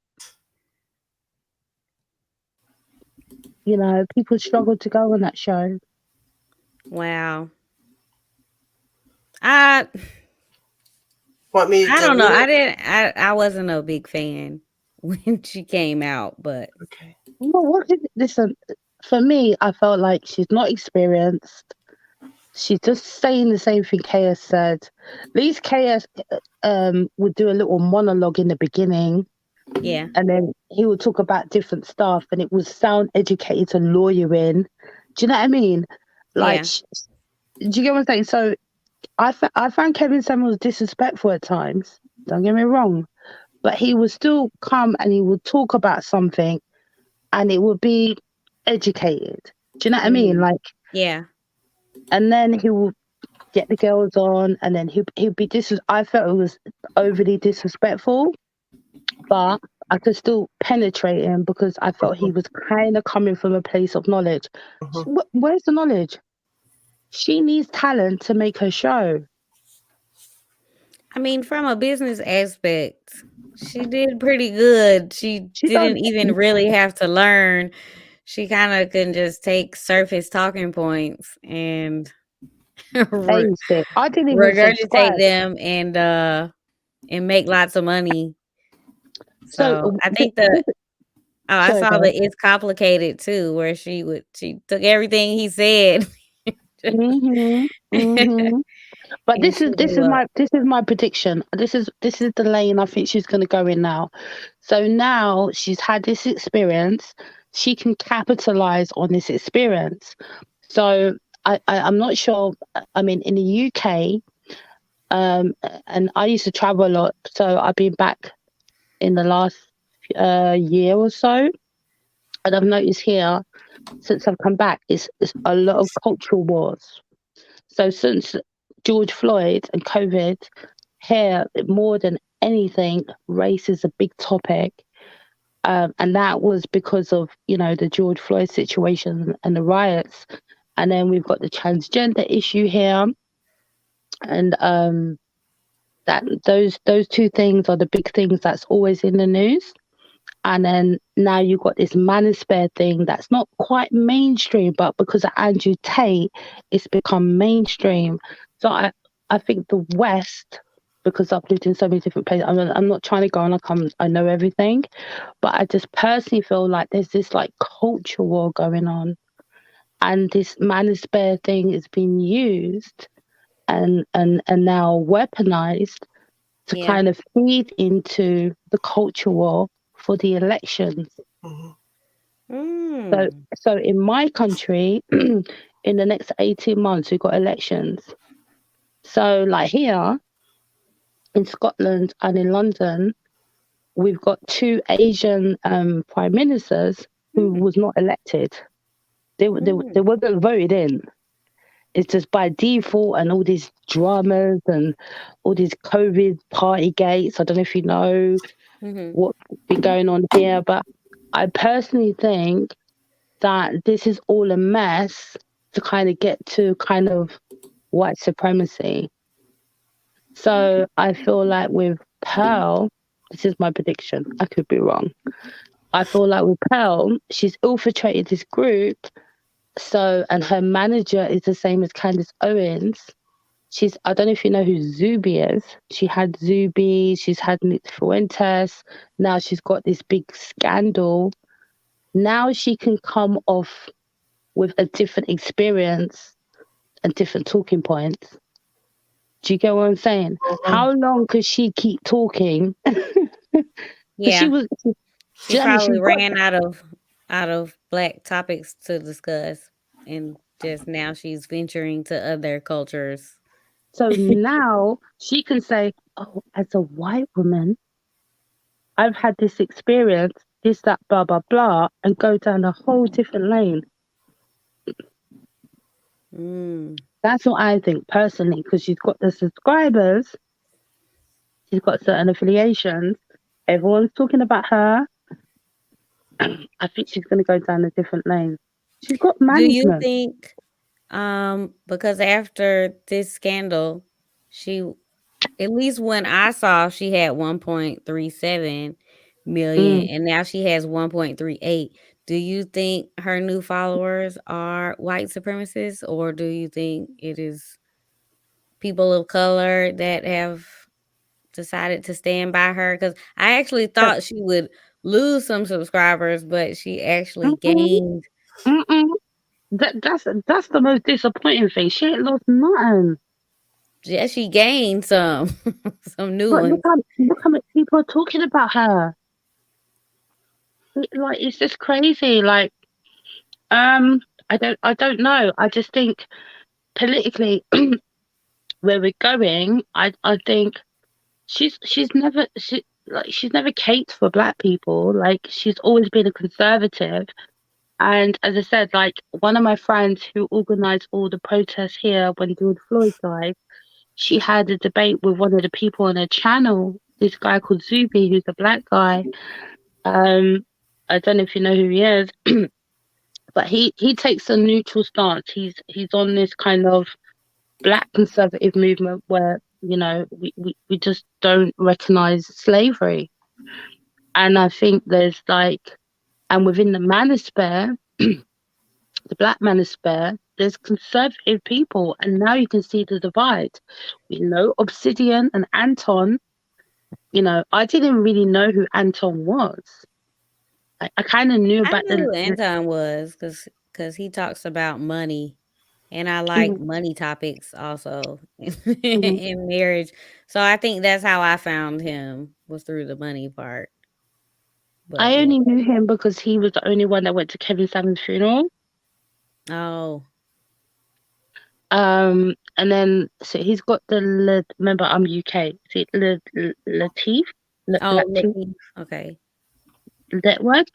You know, people struggle to go on that show. Wow. Want me to I don't know. delete it? I wasn't a big fan when she came out, but Okay. Well, listen, for me, I felt like she's not experienced. She's just saying the same thing KS said. At least KS would do a little monologue in the beginning. Yeah. And then he would talk about different stuff and it would sound educated and lawyering. Do you know what I mean? Like, do you get what I'm saying? So I found Kevin Samuels disrespectful at times. Don't get me wrong. But he would still come and he would talk about something and it would be educated. Do you know what I mean? Like, yeah. And then he will get the girls on and then he'd be I felt it was overly disrespectful, but I could still penetrate him because I felt he was kind of coming from a place of knowledge. Where's the knowledge? She needs talent to make her show. I mean, from a business aspect, she did pretty good. She didn't even really have to learn. She kind of can just take surface talking points and I didn't even regurgitate them and make lots of money. So I think I saw that It's Complicated too, where she took everything he said. But this is my prediction. This is the lane I think she's going to go in now. So now she's had this experience, she can capitalize on this experience. So I'm not sure. I mean, in the UK, and I used to travel a lot, so I've been back in the last year or so, and I've noticed here since I've come back, it's a lot of cultural wars. So since George Floyd and COVID, here more than anything, race is a big topic. And that was because of, the George Floyd situation and the riots. And then we've got the transgender issue here. And that those two things are the big things that's always in the news. And then now you've got this manosphere thing that's not quite mainstream, but because of Andrew Tate, it's become mainstream. So I think the West, because I've lived in so many different places, I'm not trying to go on like I know everything, but I just personally feel like there's this like culture war going on, and this manosphere thing is being used and now weaponized to kind of feed into the culture war for the elections. So in my country, in the next 18 months, we've got elections. So like here in Scotland and in London, we've got 2 Asian prime ministers who was not elected. They wasn't voted in. It's just by default, and all these dramas and all these COVID party gates. I don't know if you know what's been going on here, but I personally think that this is all a mess to kind of get to kind of white supremacy. So I feel like with Pearl, this is my prediction, I could be wrong. I feel like with Pearl, she's infiltrated this group. So, and her manager is the same as Candace Owens. I don't know if you know who Zuby is. She had Zuby, she's had Fuentes. Now she's got this big scandal. Now she can come off with a different experience and different talking points. Do you get what I'm saying? How long could she keep talking? Yeah. She probably ran got out of black topics to discuss, and just now she's venturing to other cultures. So now she can say, "Oh, as a white woman, I've had this experience, this, that, blah, blah, blah," and go down a whole different lane. That's what I think personally, because she's got the subscribers, she's got certain affiliations, everyone's talking about her. I think she's going to go down a different lane. She's got management. Do you think, because after this scandal, she, at least when I saw, she had 1.37 million, and now she has 1.38. Do you think her new followers are white supremacists, or do you think it is people of color that have decided to stand by her? Because I actually thought she would lose some subscribers, but she actually gained. That's the most disappointing thing. She ain't lost nothing. Yeah, she gained some new ones. Look how much people are talking about her. Like, it's just crazy. Like, I don't know. I just think politically where we're going, I think she's never caped for black people. Like, she's always been a conservative. And as I said, like, one of my friends who organized all the protests here when George Floyd died, she had a debate with one of the people on her channel, this guy called Zuby, who's a black guy. I don't know if you know who he is, but he takes a neutral stance. He's on this kind of black conservative movement where, we just don't recognize slavery. And I think there's and within the manosphere, the black manosphere, there's conservative people, and now you can see the divide. We know Obsidian and Anton. I didn't really know who Anton was. I kind of knew about who Anton was because he talks about money, and I like money topics also in marriage. So I think that's how I found him, was through the money part. But I only knew him because he was the only one that went to Kevin Samuels' funeral. Oh. And then so he's got remember I'm UK. See Latif? Latif. Okay. network.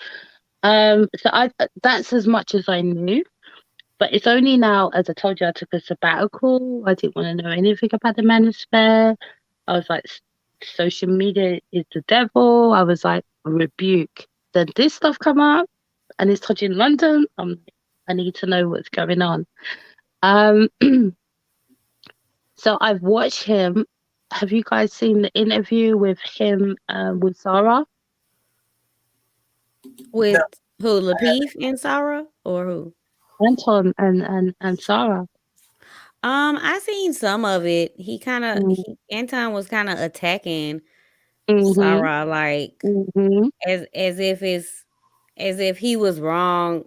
So that's as much as I knew. But it's only now, as I told you, I took a sabbatical. I didn't want to know anything about the manosphere. I was like, social media is the devil. I was like, rebuke. Then this stuff come up, and it's touching London. I need to know what's going on. So I've watched him. Have you guys seen the interview with him with Sarah? With who? Lapeef and Sarah, or who? Anton and Sarah. I seen some of it. Anton was kind of attacking Sarah, like as if he was wrong.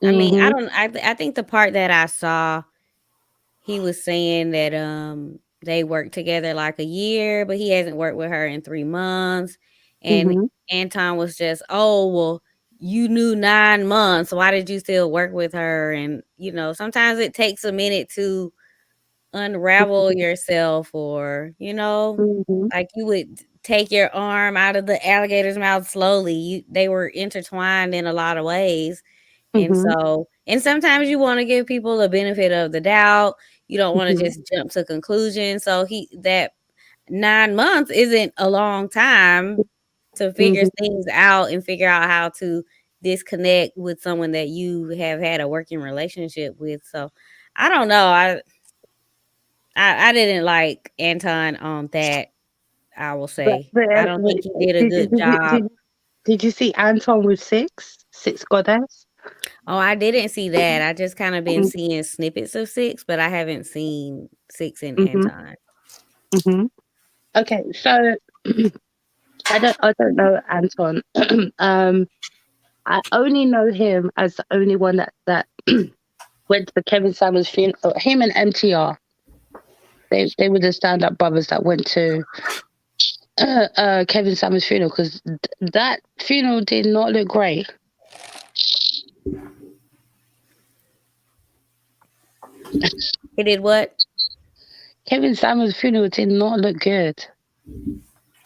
I mean, I don't. I think the part that I saw, he was saying that they worked together like a year, but he hasn't worked with her in 3 months. And Anton was just, oh well, you knew 9 months. Why did you still work with her? And sometimes it takes a minute to unravel yourself, or like you would take your arm out of the alligator's mouth slowly. They were intertwined in a lot of ways. And sometimes you want to give people a benefit of the doubt. You don't want to just jump to conclusions. So that 9 months isn't a long time to figure things out and figure out how to disconnect with someone that you have had a working relationship with. So I don't know. I didn't like Anton on that, I will say. I don't think he did a good job. Did you see Anton with Six Goddess? Oh, I didn't see that. I just kind of been seeing snippets of Six, but I haven't seen Six and Anton. Okay, so I don't know Anton. I only know him as the only one that went to the Kevin Samuels funeral. Him and MTR. They were the stand-up brothers that went to Kevin Samuels' funeral, because that funeral did not look great. It did what? Kevin Samuels' funeral did not look good.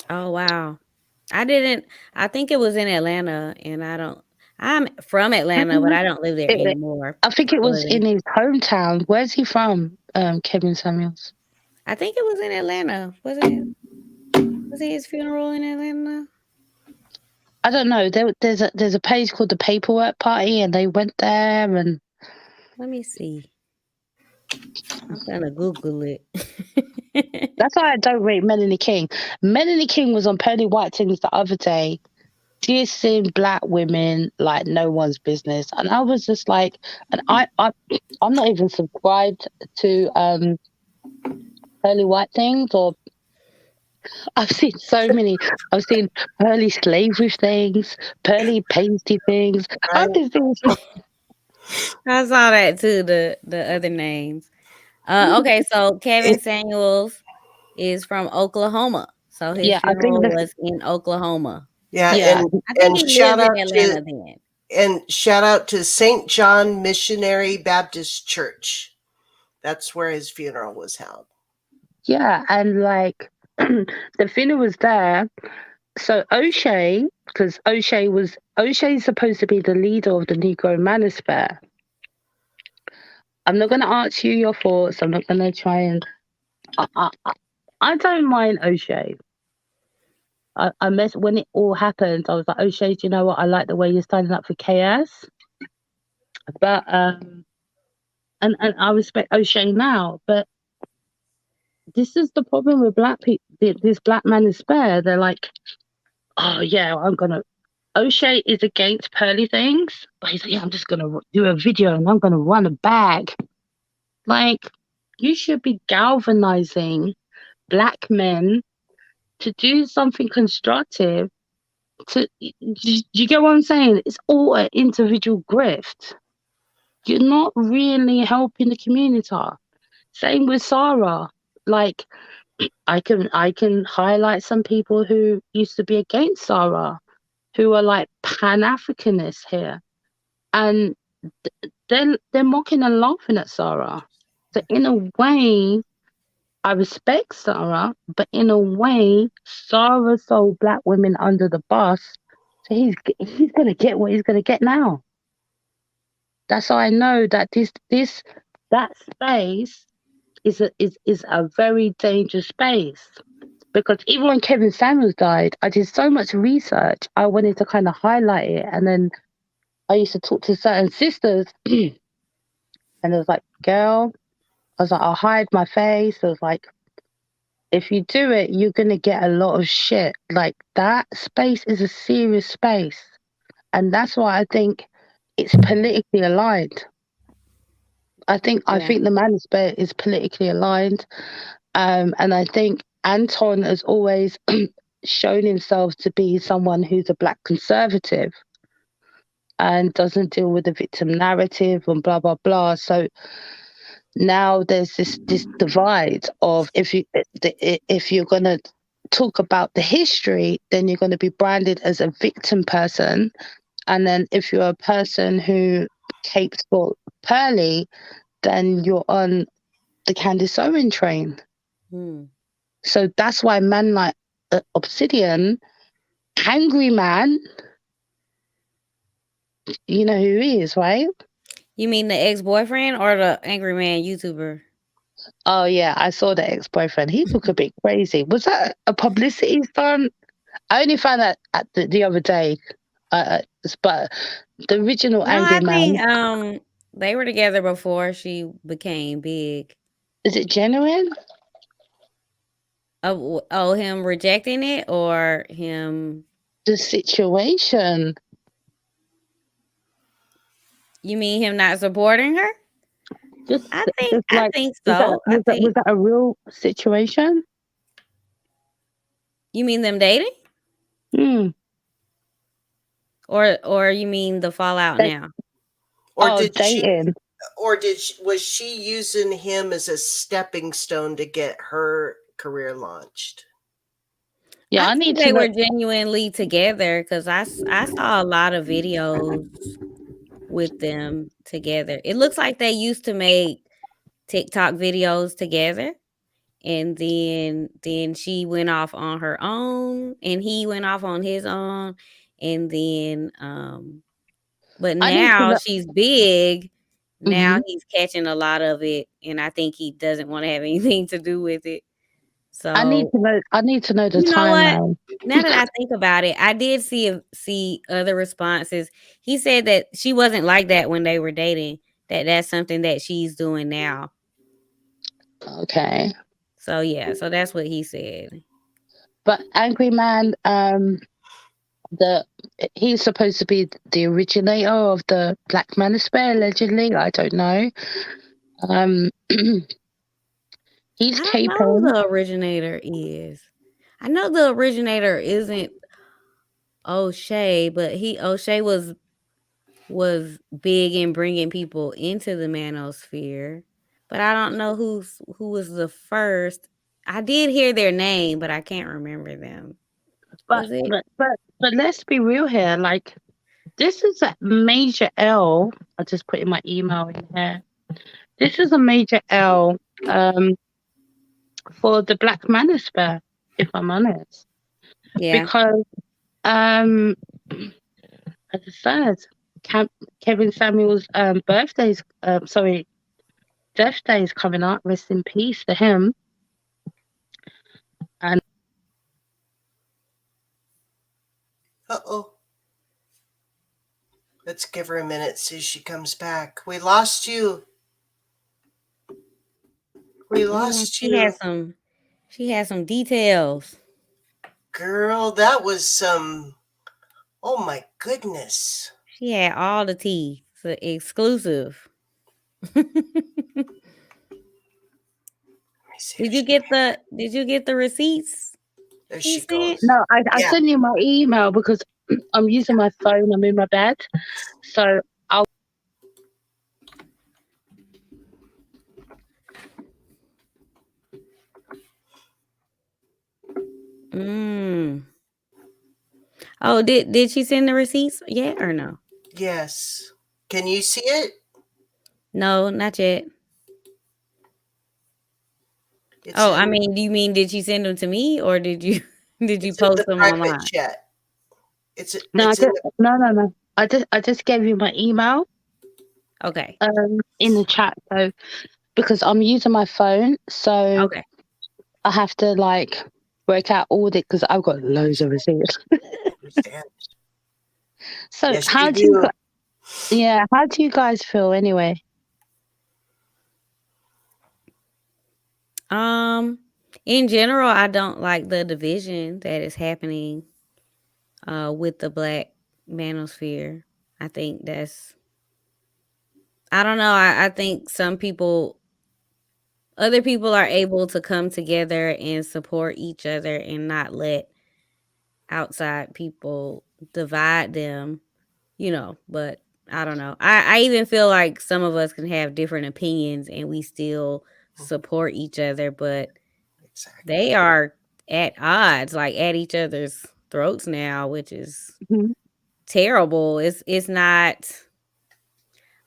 Oh wow. I think it was in Atlanta, and I'm from Atlanta, but I don't live there anymore. I think it was in his hometown. Where's he from, Kevin Samuels? I think it was in Atlanta. Wasn't it? Was it his funeral in Atlanta? I don't know. There's a page called the Paperwork Party, and they went there. And let me see. I'm gonna Google it. That's why I don't rate Melanie King. Melanie King was on Pearly White Things the other day, dissing black women like no one's business, and I was just like, and I'm not even subscribed to Pearly White Things, or I've seen so many. I've seen Pearly slavery things, Pearly pasty things. I saw that too. The other names. Okay, so Kevin Samuels is from Oklahoma. So his funeral was in Oklahoma. Yeah. I think he shout lived out in Atlanta then. And shout out to St. John Missionary Baptist Church. That's where his funeral was held. Yeah, and like the funeral was there. So O'Shea, because O'Shea's supposed to be the leader of the Negro Manosphere. I'm not going to ask you your thoughts. I'm not going to try and. I don't mind O'Shea. When it all happened, I was like, O'Shea, do you know what? I like the way you're standing up for KS. But and I respect O'Shea now, but this is the problem with black people. This black manosphere, they're like, oh yeah, O'Shea is against Pearly things, but he's like, yeah, I'm just gonna do a video and I'm gonna run a bag. Like, you should be galvanizing black men to do something constructive. You get what I'm saying? It's all an individual grift. You're not really helping the community. Same with Sarah. Like, I can highlight some people who used to be against Sarah, who are like Pan-Africanists here, and they're mocking and laughing at Sarah. So in a way, I respect Sarah, but in a way, Sarah sold black women under the bus So he's gonna get what he's gonna get now. That's how I know that that space is a very dangerous space. Because even when Kevin Samuels died, I did so much research. I wanted to kind of highlight it, and then I used to talk to certain sisters, and it was like, "Girl," I was like, "I'll hide my face." I was like, "If you do it, you're gonna get a lot of shit." Like that space is a serious space, and that's why I think it's politically aligned. I think the manosphere is politically aligned, and I think Anton has always shown himself to be someone who's a black conservative and doesn't deal with the victim narrative and blah blah blah. So now there's this divide of if you're gonna talk about the history, then you're going to be branded as a victim person, and then if you're a person who capes for Pearly, then you're on the Candace Owen train. So that's why men like Obsidian, Angry Man, you know who he is, right? You mean the ex-boyfriend or the Angry Man YouTuber? Oh yeah, I saw the ex-boyfriend. He looked a bit crazy. Was that a publicity stunt? I only found that at the other day. But the original No, Angry I Man. think they were together before she became big. Is it genuine? Oh, him rejecting it or him? The situation. You mean him not supporting her? I think so. Was that a real situation? You mean them dating? Or you mean the fallout now? Or did dating. Was she using him as a stepping stone to get her career launched? Yeah, I think they were genuinely together because I saw a lot of videos with them together. It looks like they used to make TikTok videos together, and then she went off on her own, and he went off on his own, and then but now she's big. Now he's catching a lot of it, and I think he doesn't want to have anything to do with it. So I need to know the timeline. Now that I think about it, I did see other responses. He said that she wasn't like that when they were dating. That's something that she's doing now. Okay. So yeah, so that's what he said. But Angry Man, he's supposed to be the originator of the Black Manosphere, allegedly. I don't know. He's I don't know who the originator is. I know the originator isn't O'Shea, but O'Shea was big in bringing people into the manosphere. But I don't know who was the first. I did hear their name, but I can't remember them. But let's be real here. Like, this is a major L. I just put in my email in here. This is a major L for the Black Manosphere, if I'm honest. Yeah. Because as I said, Kevin Samuel's death day is coming up. Rest in peace to him. And let's give her a minute, see if she comes back. We lost you. She had some details. Girl, that was some. Oh my goodness. She had all the tea. It's exclusive. Did you get the receipts? There she goes. No, I sent you my email because I'm using my phone. I'm in my bed, so I'll. Oh, did she send the receipts yet or no? Yes. Can you see it? No, not yet. I mean, do you mean did she send them to me or did you post them private online? Chat. No, no. I just gave you my email. Okay. In the chat, so because I'm using my phone, so Okay. I have to like work out all the because I've got loads of receipts. So Yes, how you do you? do. How do you guys feel anyway? In general, I don't like the division that is happening with the Black manosphere. I think I don't know. I think other people are able to come together and support each other and not let outside people divide them, but I don't know. I even feel like some of us can have different opinions and we still support each other, but they are at odds, like at each other's throats now, which is terrible. It's not.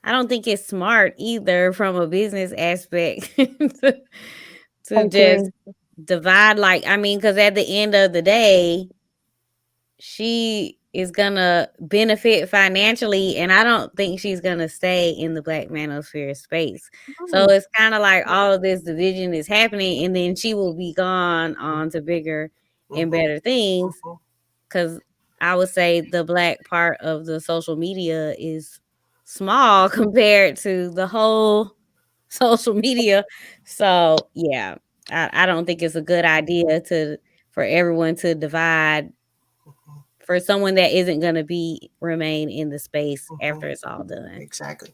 I don't think it's smart either from a business aspect to just divide. Because at the end of the day, she is gonna benefit financially, and I don't think she's gonna stay in the Black manosphere space. So it's kind of like all of this division is happening, and then she will be gone on to bigger and better things. Because I would say the Black part of the social media is small compared to the whole social media. So yeah, I don't think it's a good idea for everyone to divide for someone that isn't going to remain in the space after it's all done. Exactly.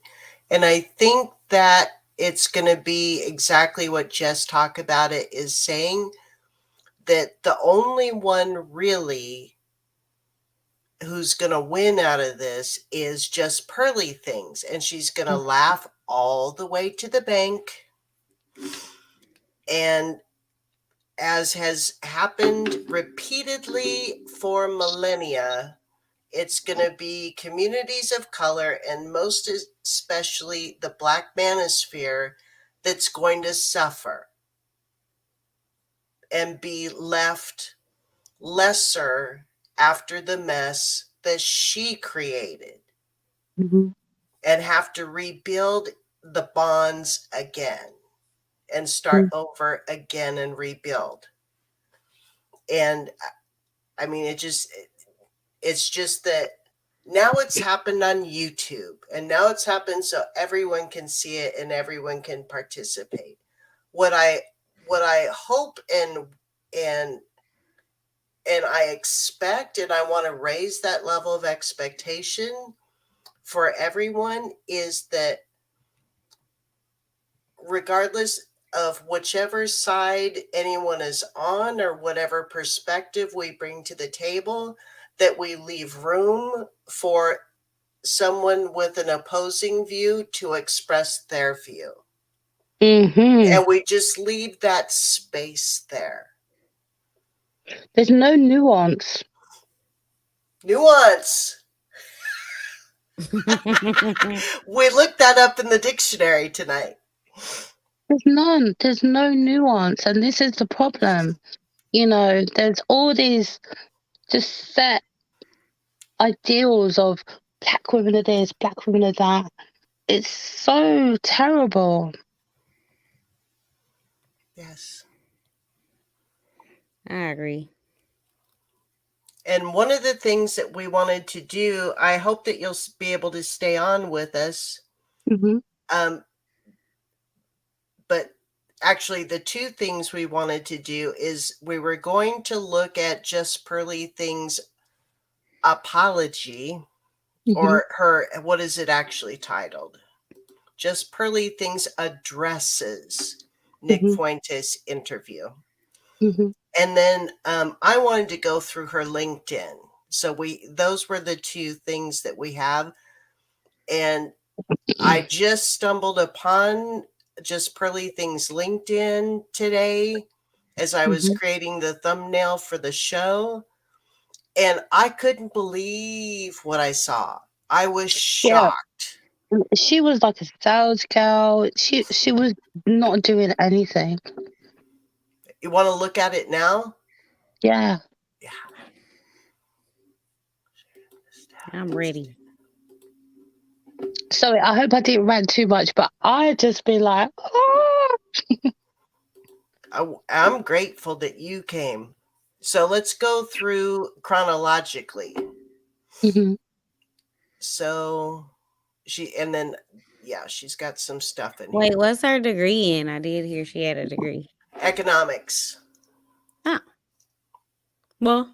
And I think that it's going to be exactly what Jess Talk About It is saying, that the only one really who's going to win out of this is just Pearly Things. And she's going to laugh all the way to the bank. And as has happened repeatedly for millennia, it's going to be communities of color, and most especially the Black manosphere, that's going to suffer and be left lesser after the mess that she created, and have to rebuild the bonds again and start over again and rebuild. And I mean, it's just that now it's happened on YouTube, and now it's happened so everyone can see it and everyone can participate. What I hope and I expect, and I want to raise that level of expectation for everyone, is that regardless of whichever side anyone is on or whatever perspective we bring to the table, that we leave room for someone with an opposing view to express their view. And we just leave that space there. There's no nuance. Nuance. We looked that up in the dictionary tonight. There's none. There's no nuance. And this is the problem. There's all these just set ideals of Black women are this, Black women are that. It's so terrible. Yes. I agree. And one of the things that we wanted to do, I hope that you'll be able to stay on with us. But actually, the two things we wanted to do is we were going to look at Just Pearly Things' apology, or her, what is it actually titled? Just Pearly Things addresses Nick Fuentes' interview. And then I wanted to go through her LinkedIn. So those were the two things that we have. And I just stumbled upon Just Pearly Things LinkedIn today as I was creating the thumbnail for the show. And I couldn't believe what I saw. I was shocked. Yeah. She was like a sales girl. She was not doing anything. You want to look at it now? Yeah. I'm ready. Sorry, I hope I didn't rant too much, but I just be like, oh. I'm grateful that you came. So let's go through chronologically. Mm-hmm. So she's got some stuff in Wait, here. what's her degree in? I did hear she had a degree. Economics. Oh. Well,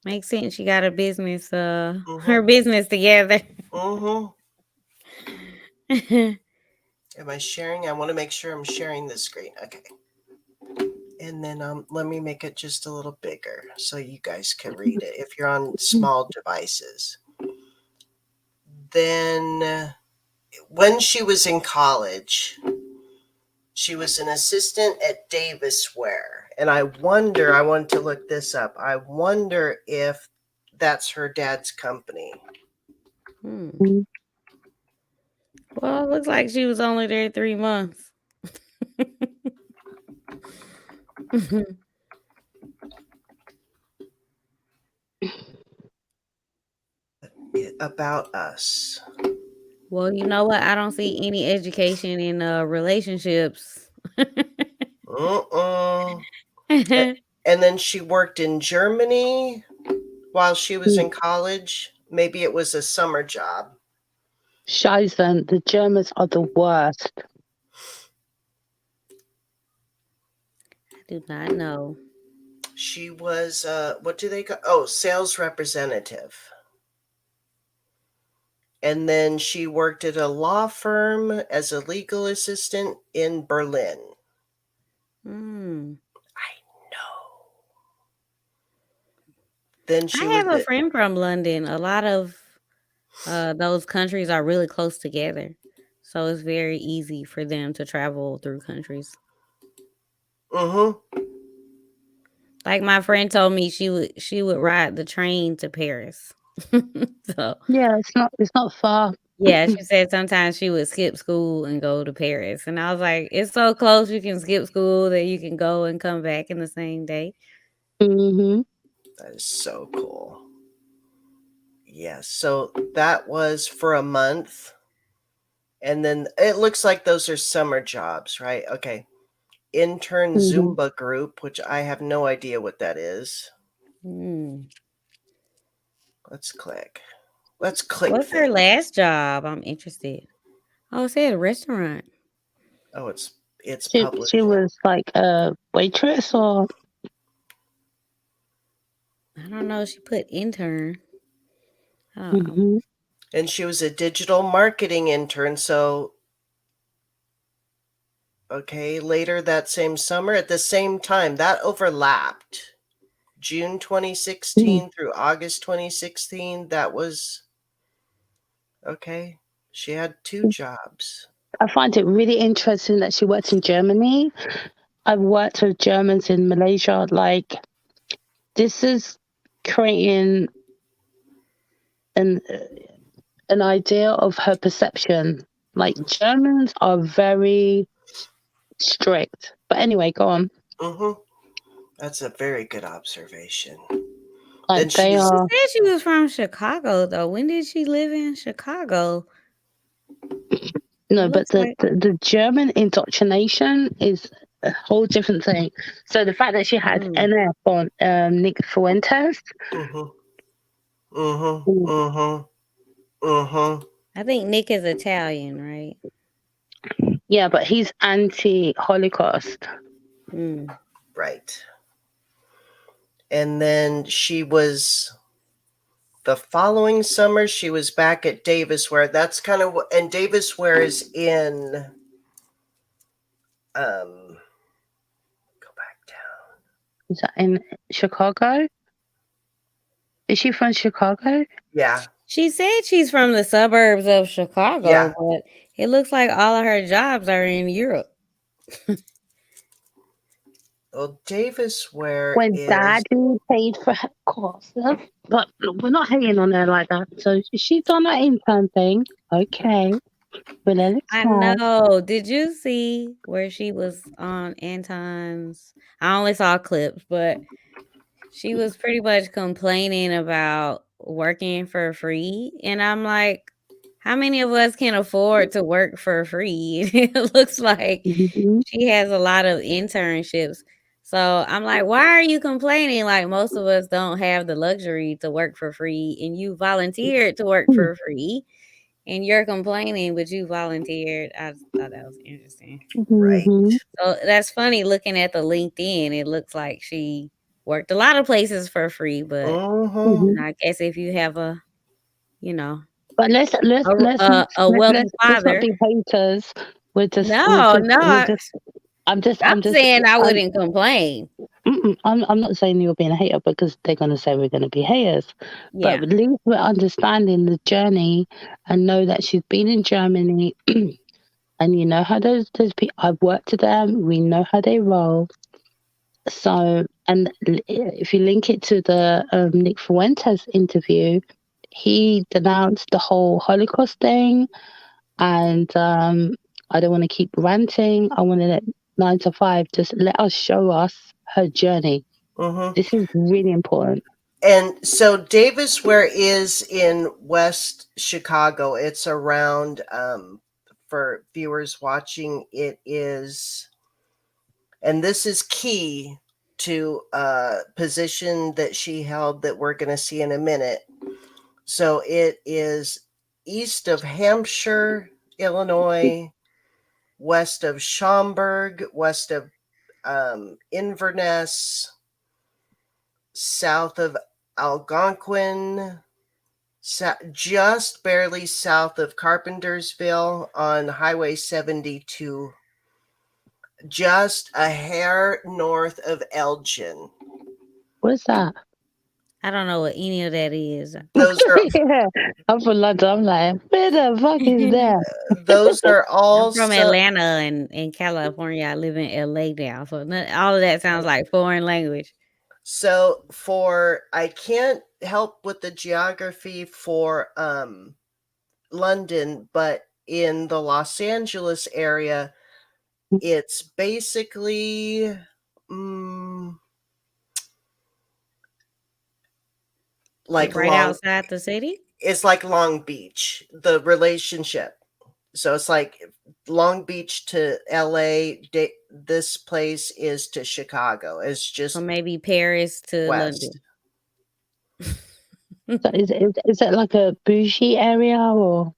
makes sense. She got a business, her business together. Mm-hmm. Am I sharing? I want to make sure I'm sharing the screen. Okay. And then let me make it just a little bigger so you guys can read it if you're on small devices. Then when she was in college, she was an assistant at Davis Ware. And I wanted to look this up. I wonder if that's her dad's company. Well, it looks like she was only there 3 months. About us. Well, you know what? I don't see any education in relationships. And then she worked in Germany while she was in college. Maybe it was a summer job. Scheiße, the Germans are the worst. I do not know. She was, what do they call? Oh, sales representative. And then she worked at a law firm as a legal assistant in Berlin. I know. Then I have a friend from London. A lot of those countries are really close together. So it's very easy for them to travel through countries. Mm-hmm. Like my friend told me she would ride the train to Paris. So yeah, it's not far. Yeah, she said sometimes she would skip school and go to Paris. And I was like, it's so close you can skip school that you can go and come back in the same day. Mm-hmm. That is so cool. Yeah, so that was for a month. And then it looks like those are summer jobs, right? Okay. Intern Zumba group, which I have no idea what that is. Let's click. What's her last job? I'm interested. Oh, it said restaurant. Oh, it's published. She was like a waitress or? I don't know. She put intern. Oh. Mm-hmm. And she was a digital marketing intern. So, okay, later that same summer, at the same time, that overlapped. June 2016 through August 2016, that was okay. She had 2 jobs. I find it really interesting that she worked in Germany. I've worked with Germans in Malaysia. Like, this is creating an idea of her perception. Like, Germans are very strict. But anyway, go on. Mm-hmm. That's a very good observation. Like She said she was from Chicago, though. When did she live in Chicago? No, but the German indoctrination is a whole different thing. So the fact that she had NF on Nick Fuentes. I think Nick is Italian, right? Yeah, but he's anti-Holocaust. Right. And then she was, the following summer, she was back at Davis Ware. That's kind of what, and Davis Ware is in, go back down. Is that in Chicago? Is she from Chicago? Yeah. She said she's from the suburbs of Chicago, but it looks like all of her jobs are in Europe. Well, Davis Ware when Daddy paid for her courses, but we're not hating on her like that. So she's done that intern thing. Okay. But then I know. Did you see where she was on Anton's? I only saw clips, but she was pretty much complaining about working for free, and I'm like, how many of us can afford to work for free? It looks like she has a lot of internships. So I'm like, why are you complaining? Like, most of us don't have the luxury to work for free, and you volunteered to work for free, and you're complaining, but you volunteered. I thought that was interesting. Right. So that's funny looking at the LinkedIn. It looks like she worked a lot of places for free, but I guess if you have a, you know, But let's a wealthy not father. be haters. We're just No, I'm I'm just saying I wouldn't complain. I'm not saying you're being a hater because they're gonna say we're gonna be haters. Yeah. But at least we're understanding the journey and know that she's been in Germany and you know how those people I've worked with them, we know how they roll. So and if you link it to the Nick Fuentes interview, he denounced the whole Holocaust thing. And I don't want to keep ranting. I want to let 9 to 5 just let us show us her journey. This is really important. And so Davis Ware is in West Chicago. It's around, for viewers watching, it is, and this is key to a position that she held that we're going to see in a minute. So it is east of Hampshire, Illinois, west of Schaumburg, west of Inverness, south of Algonquin, just barely south of Carpentersville on Highway 72, just a hair north of Elgin. What's that? I don't know what any of that is. Those are yeah. I'm from London. I'm like, where the fuck is that? those are all I'm from Atlanta and California. I live in LA now, so all of that sounds like foreign language. So I can't help with the geography for London, but in the Los Angeles area, it's basically like right outside the city. It's like Long Beach, the relationship. So it's like Long Beach to LA. This place is to Chicago. It's just or maybe Paris to west. London. So is it like a bougie area or?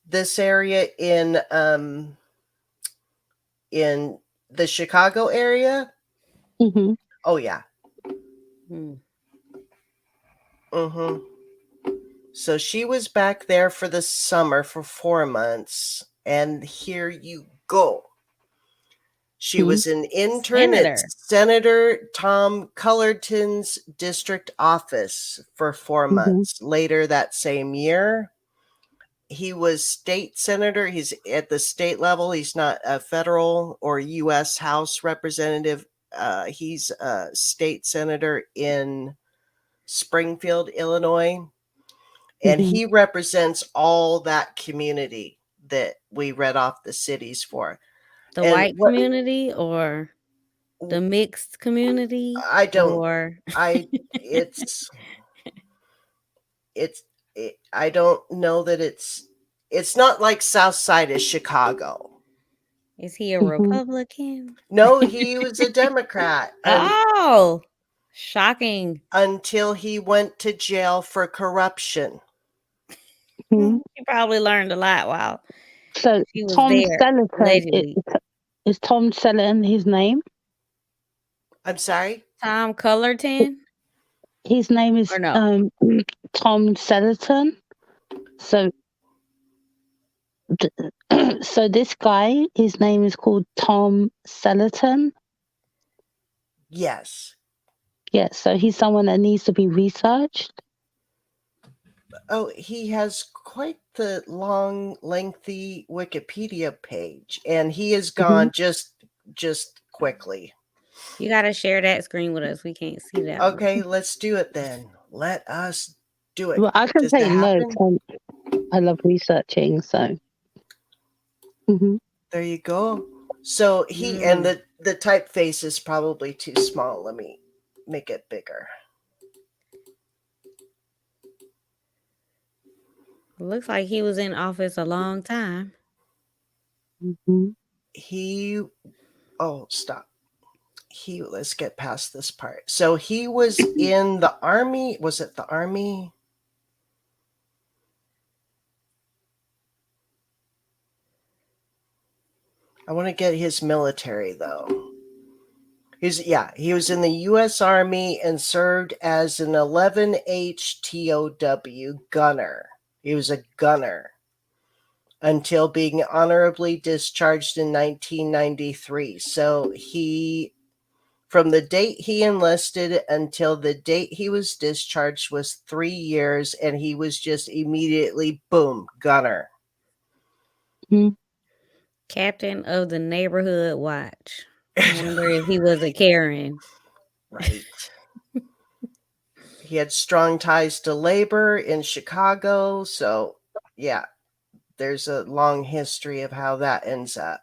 This area in the Chicago area. Mm-hmm. Oh yeah. So she was back there for the summer for 4 months, and here you go. She was an intern at Senator Tom Cullerton's district office for 4 months. Later that same year, he was state senator. He's at the state level. He's not a federal or U.S. House representative. He's a state senator in Springfield, Illinois. And he represents all that community that we read off the cities for. The white community or the mixed community? I don't. I don't know that it's not like South Side of Chicago. Is he a Republican? No, he was a Democrat. Oh, shocking. Until he went to jail for corruption. He probably learned a lot while he was Tom there. Allegedly. Is Tom Selleton his name? I'm sorry? Tom Cullerton? His name is Tom Selleton. So so this guy, his name is called Tom Selleton. Yes. Yeah, so he's someone that needs to be researched. Oh, he has quite the long, lengthy Wikipedia page, and he is gone just quickly. You got to share that screen with us. We can't see that. Okay, let's do it then. Let us do it. Well, I can take notes. I love researching, so. There you go. So he and the typeface is probably too small. Let me make it bigger. Looks like he was in office a long time. Stop. Let's get past this part. So he was in the army. Was it the army? I want to get his military though. He was in the U.S. Army and served as an 11H TOW gunner. He was a gunner until being honorably discharged in 1993. So from the date he enlisted until the date he was discharged was 3 years, and he was just immediately, boom, gunner. Captain of the neighborhood watch. I wonder if he was a Karen. Right. He had strong ties to labor in Chicago. So, yeah, there's a long history of how that ends up.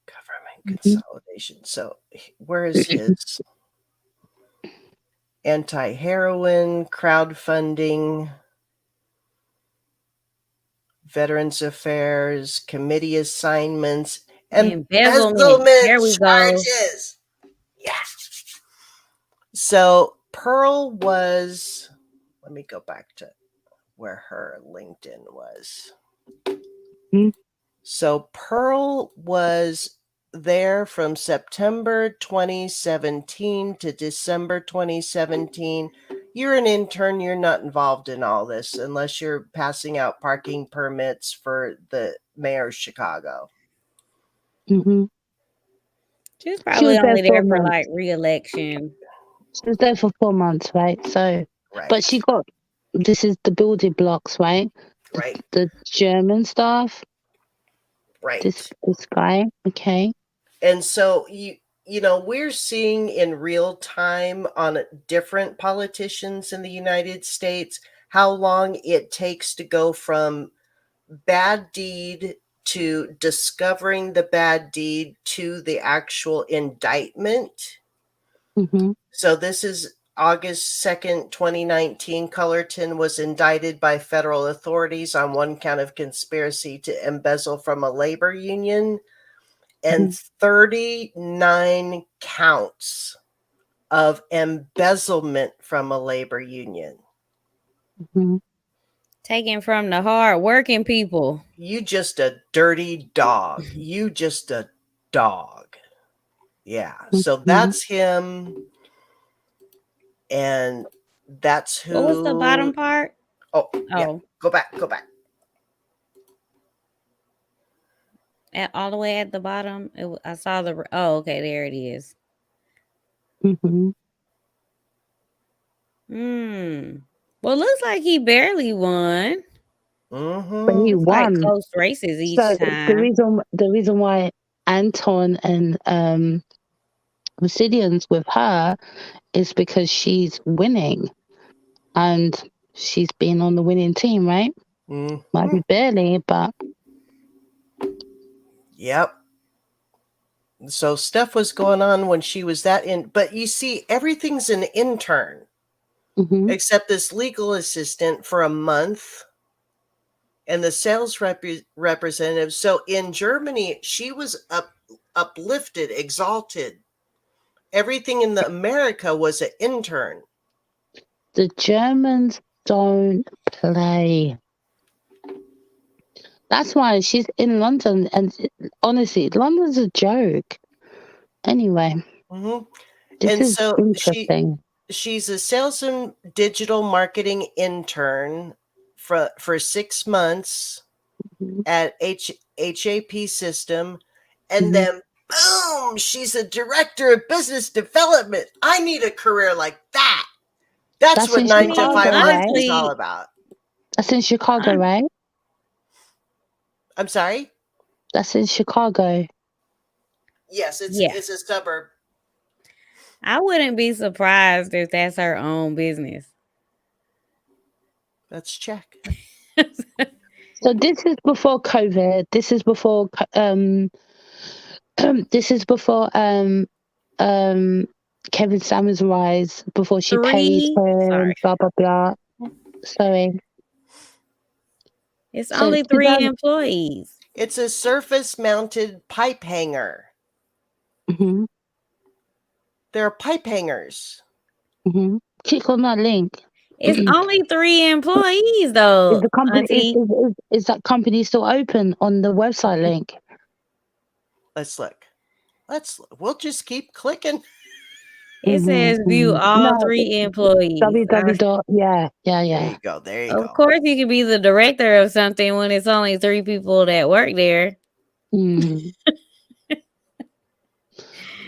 Government consolidation. So, where is his anti-heroin, crowdfunding, Veterans Affairs, committee assignments, embezzlement There we charges. Yeah. So Pearl was, let me go back to where her LinkedIn was. So Pearl was there from September 2017 to December 2017. You're an intern. You're not involved in all this unless you're passing out parking permits for the mayor of Chicago. She's probably only there for like re-election. She was there for 4 months, right? So, but she got, this is the building blocks, right? Right. The German stuff. Right. This guy, okay. And so we're seeing in real time on different politicians in the United States how long it takes to go from bad deed to discovering the bad deed to the actual indictment. So this is August 2nd, 2019. Cullerton was indicted by federal authorities on one count of conspiracy to embezzle from a labor union and 39 counts of embezzlement from a labor union. Taken from the hard-working people. You just a dirty dog. You just a dog. Yeah. So that's him. And that's who. What was the bottom part? Yeah. Go back. All the way at the bottom. I saw the. Oh, okay. There it is. Well, looks like he barely won. But he won. Like close races each time. The reason why Anton and Obsidian's with her is because she's winning, and she's been on the winning team, right? Might be barely, but yep. So stuff was going on when she was but you see, everything's an intern, except this legal assistant for a month. And the sales representative. So in Germany, she was uplifted, exalted. Everything in America was an intern. The Germans don't play. That's why she's in London. And honestly, London's a joke. Anyway. This is so interesting. She's a sales and digital marketing intern for 6 months at HAP System, and then boom, she's a director of business development. I need a career like that. That's what 9 to 5 Auntie is all about. That's in Chicago, right? I'm sorry? That's in Chicago. Yes, it's a suburb. I wouldn't be surprised if that's her own business. Let's check. So this is before COVID. This is before Kevin Samuels rise before she paid 3. him, Sorry. blah blah blah. Sorry. It's So only 3 employees. It's a surface-mounted pipe hanger. Mm-hmm. They're pipe hangers. Mm-hmm. Click on that link. It's only 3 employees, though. Is the company Auntie. is that company still open on the website link? Let's look. We'll just keep clicking. It says view all 3 employees. Yeah. There you go. There you go. Of course, you can be the director of something when it's only 3 people that work there.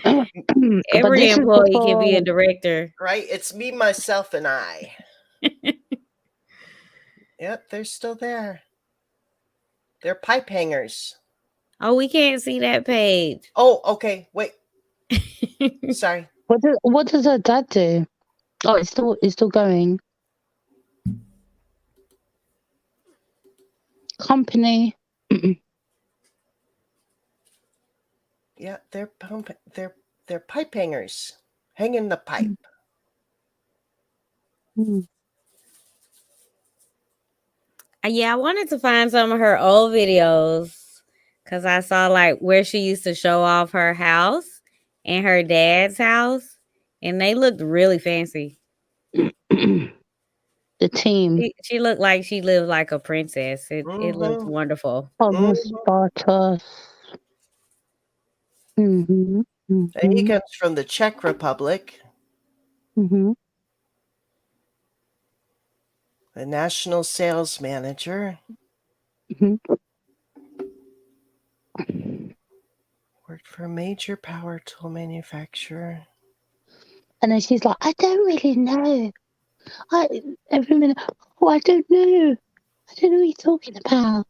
Every employee can be a director. Right? It's me, myself, and I. Yep, they're still there. They're pipe hangers. Oh, we can't see that page. Oh, okay. Wait. Sorry. What does her dad do? Oh, it's still going. Company. Yeah, they're pipe hangers. Hanging the pipe. Yeah, I wanted to find some of her old videos because I saw like where she used to show off her house and her dad's house, and they looked really fancy. The team. She looked like she lived like a princess. It looked wonderful. Sparta. Mm-hmm. And he comes from the Czech Republic. Mm-hmm. The national sales manager. Worked for a major power tool manufacturer. And then she's like, I don't really know. Every minute, I don't know. I don't know what you're talking about.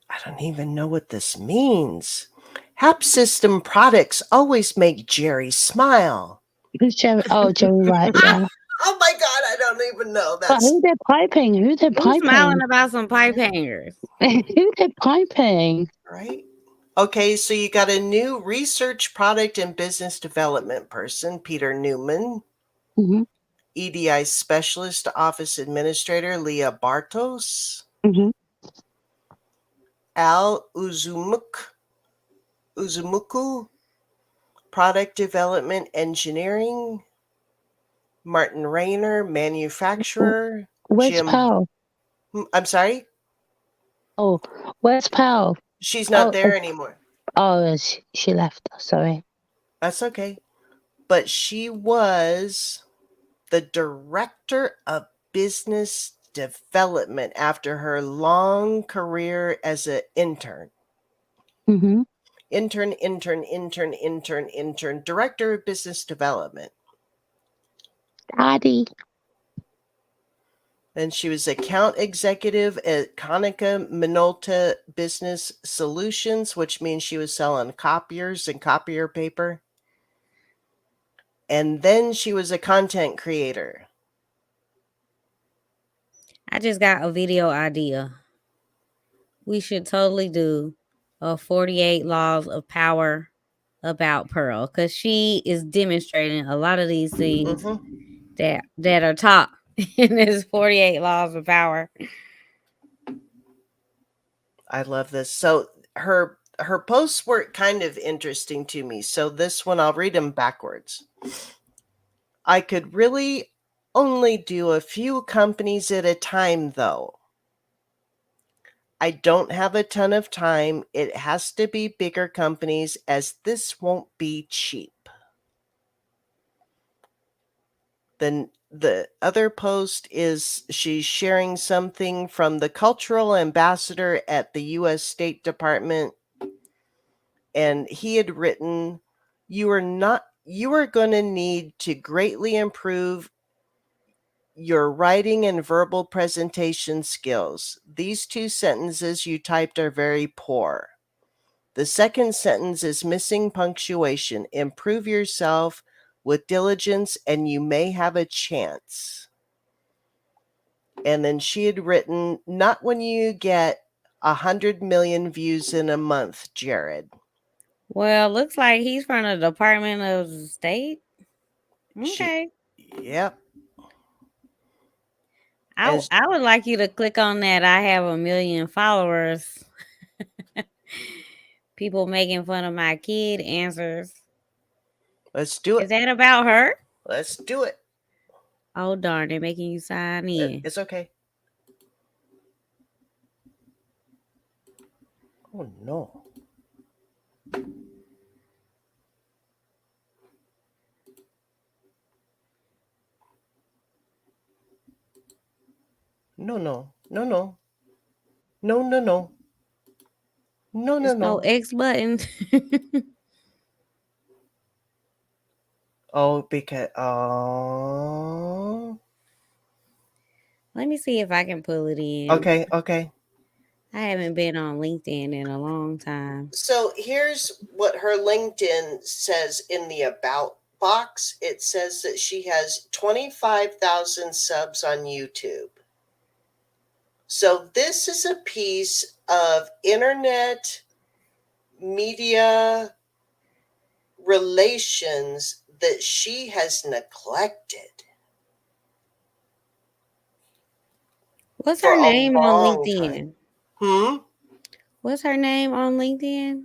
I don't even know what this means. Hap System products always make Jerry smile. Who's Jerry? Oh, Jerry White, yeah. Oh my God, I don't even know. But who they're piping? Who's smiling about some pipe hangers? Who they're piping? Right? Okay, so you got a new research, product, and business development person, Peter Newman. Mm-hmm. EDI specialist, office administrator, Leah Bartos. Mm-hmm. Al Uzumuku, product development engineering. Martin Rayner, manufacturer. Where's Powell? I'm sorry? Oh, where's Powell? She's not there anymore. Oh, she left. Sorry. That's okay. But she was the director of business development after her long career as an intern. Mm-hmm. Intern, director of business development. Daddy. Then she was account executive at Konica Minolta Business Solutions, which means she was selling copiers and copier paper. And then she was a content creator. I just got a video idea. We should totally do a 48 Laws of Power about Pearl, because she is demonstrating a lot of these things that are taught in this 48 Laws of Power. I love this. So her posts were kind of interesting to me. So this one, I'll read them backwards. I could really only do a few companies at a time, though. I don't have a ton of time. It has to be bigger companies, as this won't be cheap. Then the other post is she's sharing something from the cultural ambassador at the U.S. State Department. And he had written, you are going to need to greatly improve your writing and verbal presentation skills. These 2 sentences you typed are very poor. The second sentence is missing punctuation. Improve yourself with diligence and you may have a chance. And then she had written, not when you get 100 million views in a month, Jared. Well, looks like he's from the Department of State. Okay. Yep. I would like you to click on that. I have 1 million followers. People making fun of my kid answers. Let's do it. Is that about her? Let's do it. Oh, darn. They're making you sign in. It's okay. Oh, no. No. No. There's no X button. Oh, because Let me see if I can pull it in. Okay. I haven't been on LinkedIn in a long time. So here's what her LinkedIn says in the about box. It says that she has 25,000 subs on YouTube. So this is a piece of internet media relations that she has neglected. What's her name on LinkedIn? What's her name on LinkedIn?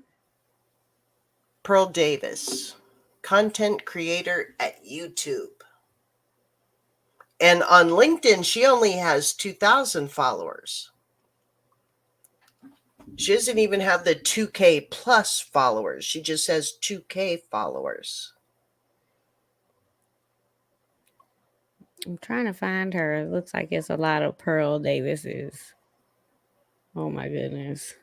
Pearl Davis, content creator at YouTube. And on LinkedIn, she only has 2,000 followers. She doesn't even have the 2K plus followers. She just has 2K followers. I'm trying to find her. It looks like it's a lot of Pearl Davises. Oh my goodness.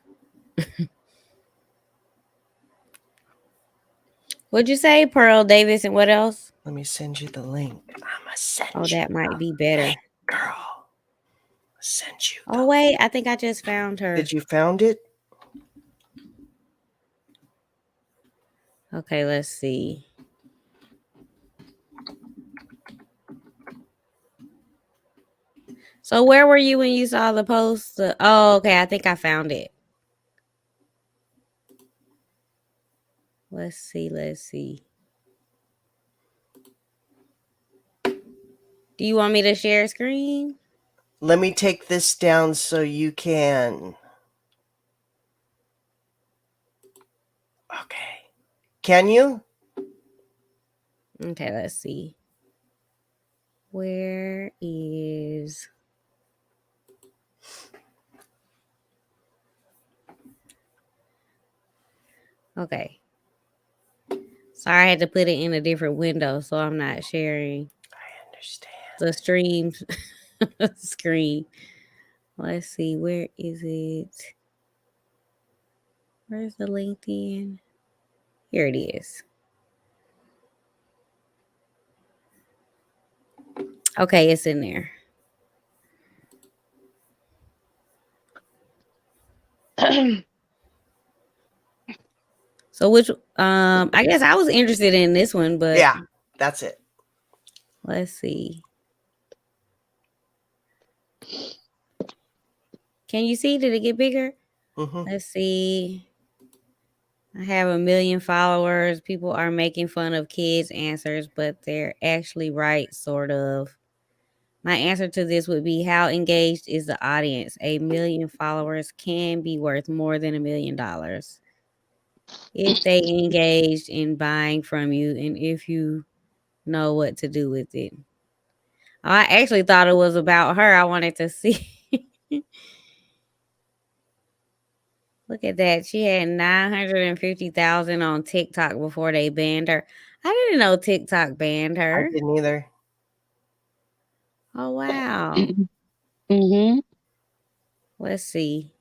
What'd you say? Pearl Davis and what else? Let me send you the link. I'ma send you. Oh, that might be better. Hey, girl. Send you. Oh wait, I think I just found her. Did you found it? Okay, let's see. So where were you when you saw the post? Oh, okay, I think I found it. Let's see. Do you want me to share screen? Let me take this down so you can. Okay. Can you? Okay, let's see. Where is... Okay. Sorry, I had to put it in a different window, so I'm not sharing. I understand. The stream screen. Let's see, where is it? Where's the LinkedIn? Here it is. Okay, it's in there. So which I guess I was interested in this one, but yeah, that's it. Let's see. Can you see? Did it get bigger? Mm-hmm. Let's see. I have 1 million followers. People are making fun of kids' answers, but they're actually right, sort of. My answer to this would be, how engaged is the audience? 1 million followers can be worth more than $1 million if they engaged in buying from you and if you know what to do with it. I actually thought it was about her. I wanted to see. Look at that. She had 950,000 on TikTok before they banned her. I didn't know TikTok banned her. I didn't either. Oh, wow. Mm-hmm. Let's see.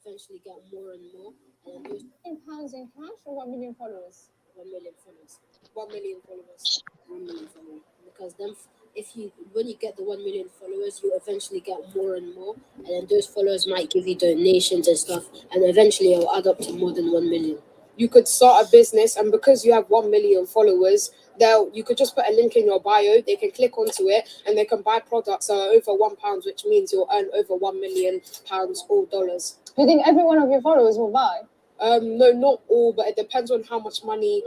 Eventually get more and more. And those in pounds in cash or 1 million followers? 1 million followers. 1 million followers. 1 million followers. Because then when you get the 1 million followers, you eventually get more and more. And then those followers might give you donations and stuff. And eventually it'll add up to more than 1 million. You could start a business, and because you have 1 million followers, you could just put a link in your bio. They can click onto it and they can buy products that are over £1, which means you'll earn over £1 million or dollars. Do you think every one of your followers will buy? No, not all, but it depends on how much money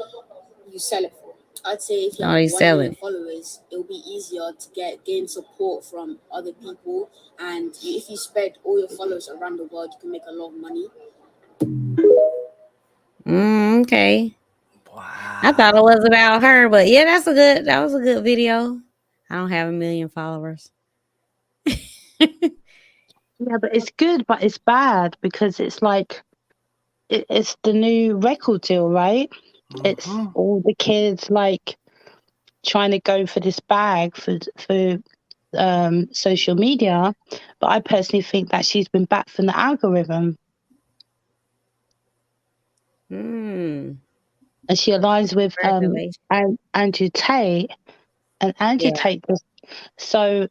you sell it for. I'd say if you have 1 million followers, it'll be easier to gain support from other people, and if you spread all your followers around the world, you can make a lot of money. Okay. Wow. I thought it was about her, but yeah, that was a good video. I don't have 1 million followers. Yeah, but it's good, but it's bad because it's like it's the new record deal, right? It's all the kids like trying to go for this bag for social media, but I personally think that she's been back from the algorithm. And she aligns with Andrew Tate, and Andrew Tate was, so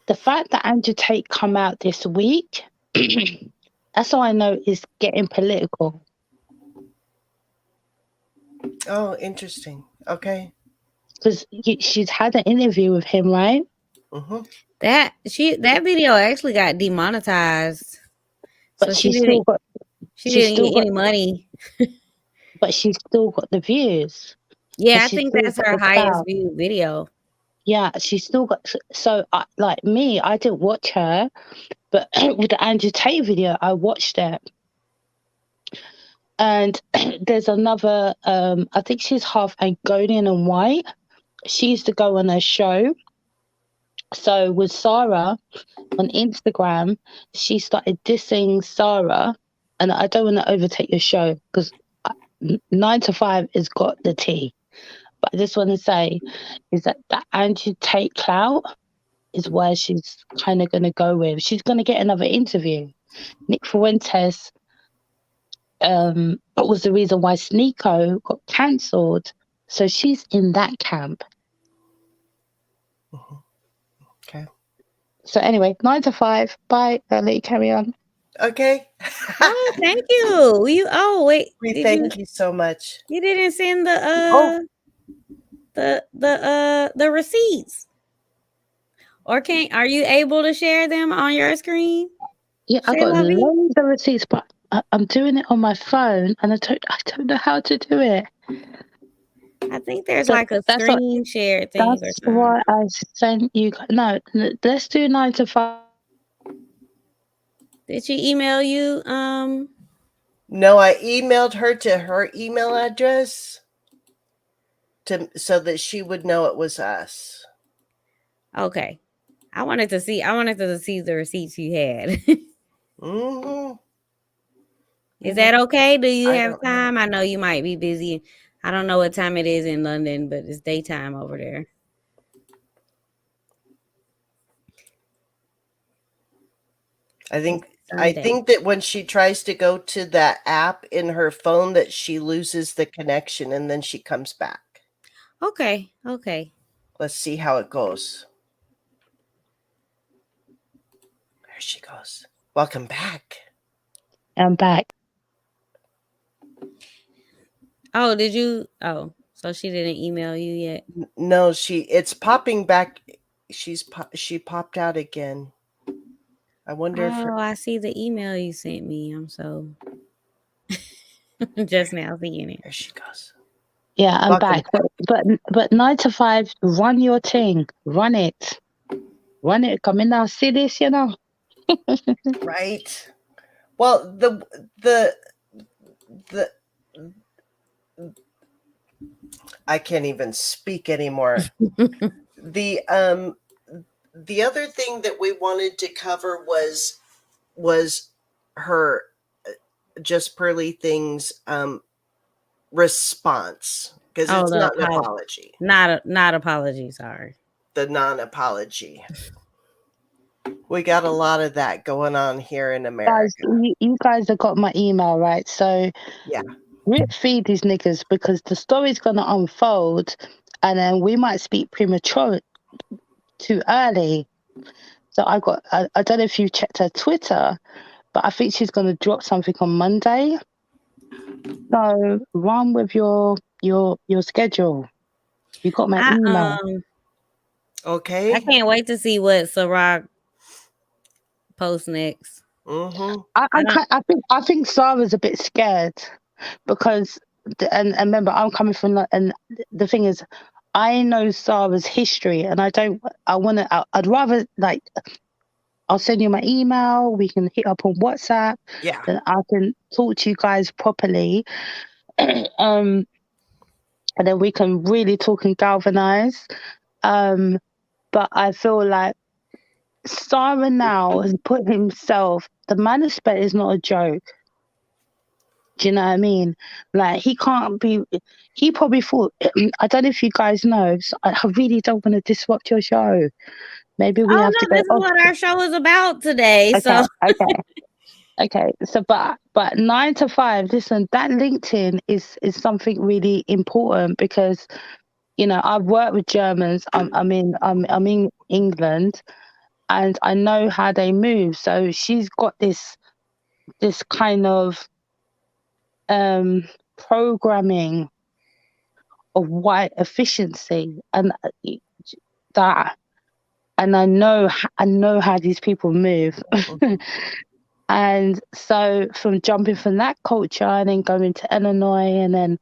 the fact that Andrew Tate come out this week, that's all I know is getting political. Oh, interesting. Okay. Because she's had an interview with him, right? That video actually got demonetized, but so she didn't get any money. But she's still got the views. Yeah, I think that's her highest viewed video. Yeah, she's still got. So, like me, I didn't watch her, but with the Andrew Tate video, I watched it. And there's another, I think she's half Angolian and white. She used to go on a show. So with Sarah on Instagram, she started dissing Sarah. And I don't want to overtake your show because 9 to 5 has got the tea. But I just want to say is that Andrew Tate clout is where she's kind of going to go with. She's going to get another interview. Nick Fuentes was the reason why Sneeko got cancelled. So she's in that camp. Okay. So anyway, 9 to 5. Bye. I'll let you carry on. Okay. Oh, thank you. We thank you so much. You didn't send the receipts. Or are you able to share them on your screen? Yeah, I got loads of receipts, but I'm doing it on my phone and I don't know how to do it. I think there's like a screen share thing or something. That's why I sent you. No, let's do 9 to 5. Did she email you? No, I emailed her to her email address so that she would know it was us. Okay. I wanted to see the receipts you had. Is that okay? Do you have time? I know you might be busy. I don't know what time it is in London, but it's daytime over there. I think that when she tries to go to that app in her phone that she loses the connection and then she comes back. Okay. Let's see how it goes. There she goes. Welcome back. I'm back. Oh, did you? Oh, so she didn't email you yet? No, it's popping back. She popped out again. I wonder if I see the email you sent me. I'm so just now seeing it. There she goes. Yeah, I'm back. But 9 to 5, run your thing. Run it. Come in now. See this, you know. Right. Well, the I can't even speak anymore. The other thing that we wanted to cover was her Just Pearly Things response, because it's not an apology. Not apology, sorry. The non-apology. We got a lot of that going on here in America. Guys, you guys have got my email, right? So yeah, rip feed these niggas because the story's gonna unfold, and then we might speak premature too early. So I don't know if you checked her Twitter, but I think she's gonna drop something on Monday. So run with your schedule. You got my email. Okay. I can't wait to see what Sarah posts next. I think Sarah's a bit scared. because and remember, I'm coming from and the thing is, I know Sarah's history, and I'd rather like I'll send you my email. We can hit up on WhatsApp. Yeah. Then I can talk to you guys properly. And then we can really talk and galvanize. But I feel like Sarah now has put himself. The manuscript is not a joke. Do you know what I mean? Like he can't be. He probably thought. I don't know if you guys know. So I really don't want to disrupt your show. Maybe we have to go. This is what our show is about today. Okay, So okay. So, but 9 to 5. Listen, that LinkedIn is something really important because I've worked with Germans. I'm in England, and I know how they move. So she's got this kind of programming of white efficiency, and that, and I know how these people move. And so from jumping from that culture and then going to Illinois and then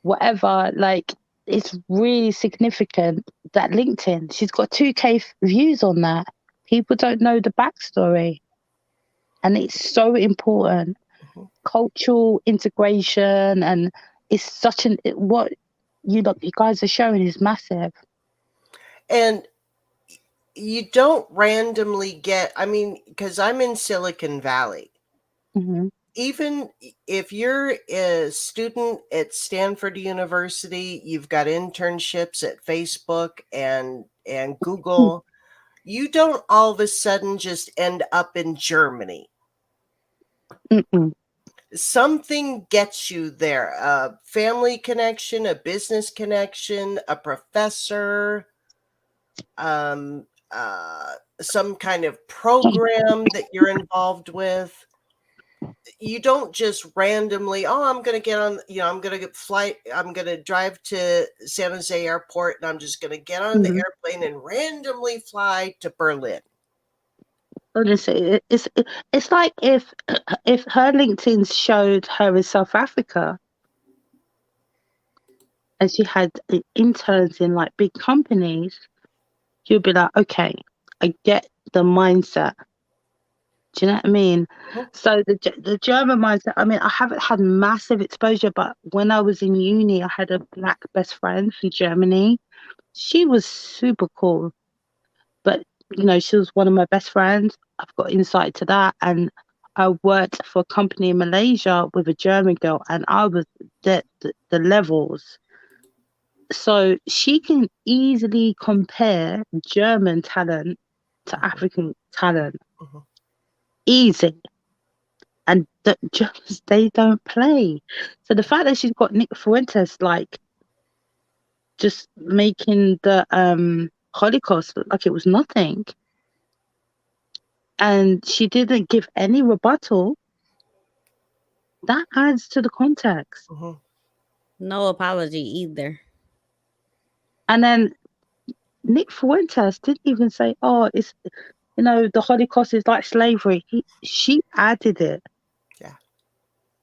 whatever, like it's really significant that LinkedIn, she's got 2K views on that. People don't know the backstory. And it's so important. Cultural integration, and it's such what you guys are showing is massive. And you don't randomly get, because I'm in Silicon Valley. Mm-hmm. Even if you're a student at Stanford University, you've got internships at Facebook and Google, you don't all of a sudden just end up in Germany. Mm-mm. Something gets you there, a family connection, a business connection, a professor, some kind of program that you're involved with. You don't just randomly, I'm going to get on, I'm going to get flight, I'm going to drive to San Jose Airport, and I'm just going to get on the airplane and randomly fly to Berlin. Honestly, it's like if her LinkedIn showed her in South Africa, and she had interns in like big companies, you'd be like, okay, I get the mindset. Do you know what I mean? So the German mindset, I haven't had massive exposure, but when I was in uni, I had a black best friend from Germany. She was super cool, but she was one of my best friends. I've got insight to that, and I worked for a company in Malaysia with a German girl, and I was the levels. So she can easily compare German talent to African talent. Easy. And the Germans, they don't play. So the fact that she's got Nick Fuentes, like, just making the Holocaust look like it was nothing. And she didn't give any rebuttal. That adds to the context. No apology either. And then Nick Fuentes didn't even say, it's, the Holocaust is like slavery. She added it.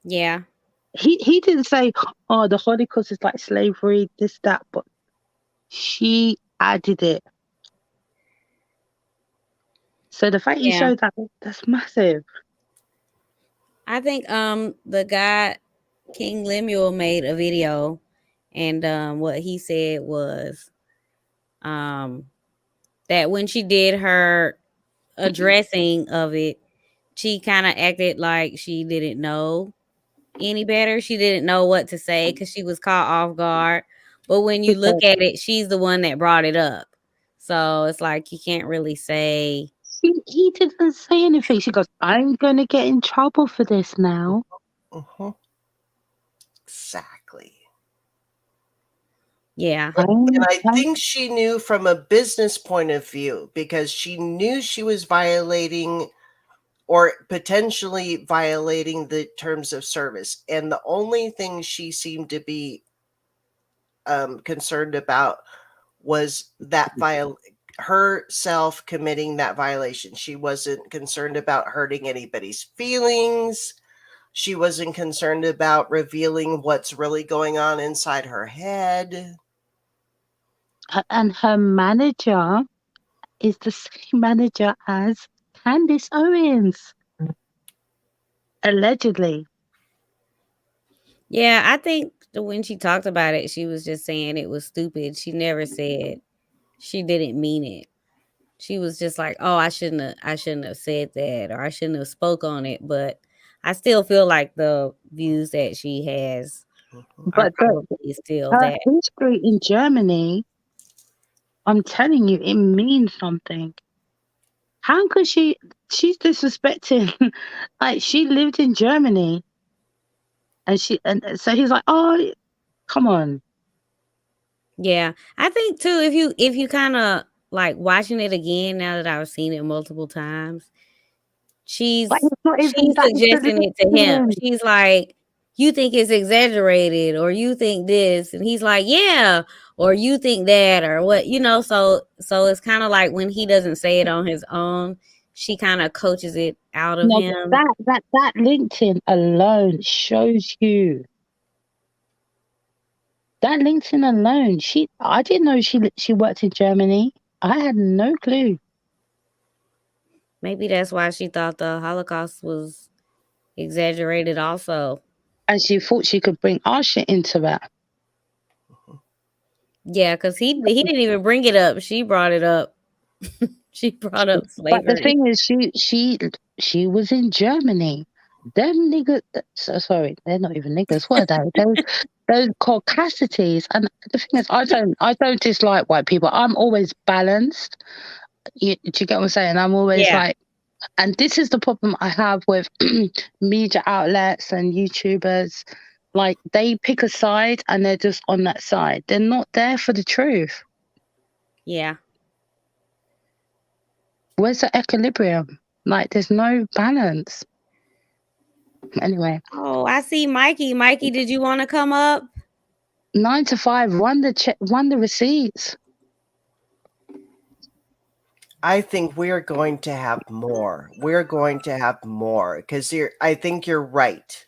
Yeah. He didn't say, the Holocaust is like slavery, this, that, but she added it. So the fact you showed that's massive. I think the guy King Lemuel made a video, and what he said was that when she did her addressing of it, she kind of acted like she didn't know any better. She didn't know what to say because she was caught off guard. But when you look at it, she's the one that brought it up. So it's like you can't really say. He didn't say anything. She goes, I'm going to get in trouble for this now. Exactly. Yeah. And I think she knew from a business point of view, because she knew she was violating or potentially violating the terms of service. And the only thing she seemed to be concerned about was that herself committing that violation. She wasn't concerned about hurting anybody's feelings. she wasn't concerned about revealing what's really going on inside her head. And her manager is the same manager as Candice Owens. Allegedly. Yeah, I think when she talked about it, she was just saying it was stupid. She never said she didn't mean it. She was just like, "Oh, I shouldn't have said that, or I shouldn't have spoke on it." But I still feel like the views that she has are But probably still her that. history in Germany, I'm telling you, it means something. How could she's disrespecting like she lived in Germany and so he's like, oh, come on. Yeah, I think too, if you kind of like watching it again now that I've seen it multiple times, she's But it's not even that suggesting it to him. significant. She's like, "You think it's exaggerated, or you think this," and he's like, "Yeah," or "You think that," or what, you know. So it's kind of like when he doesn't say it on his own, she kind of coaches it out of No, him. but that LinkedIn alone shows you. That LinkedIn alone, I didn't know she worked in Germany. I had no clue. Maybe that's why she thought the Holocaust was exaggerated also. And she thought she could bring our shit into that. Yeah, because he didn't even bring it up. She brought it up. She brought up slavery. But the thing is, she was in Germany. Them niggas, sorry, they're not even niggas. What are they? Those caucasities. And the thing is, I don't dislike white people. I'm always balanced. Do you get what I'm saying? I'm always like, and this is the problem I have with media outlets and YouTubers. Like, they pick a side and they're just on that side. They're not there for the truth. Yeah. Where's the equilibrium? Like, there's no balance. Anyway. Oh, I see Mikey. Mikey, did you want to come up? 9 to 5, run the receipts. I think we're going to have more. We're going to have more because I think you're right.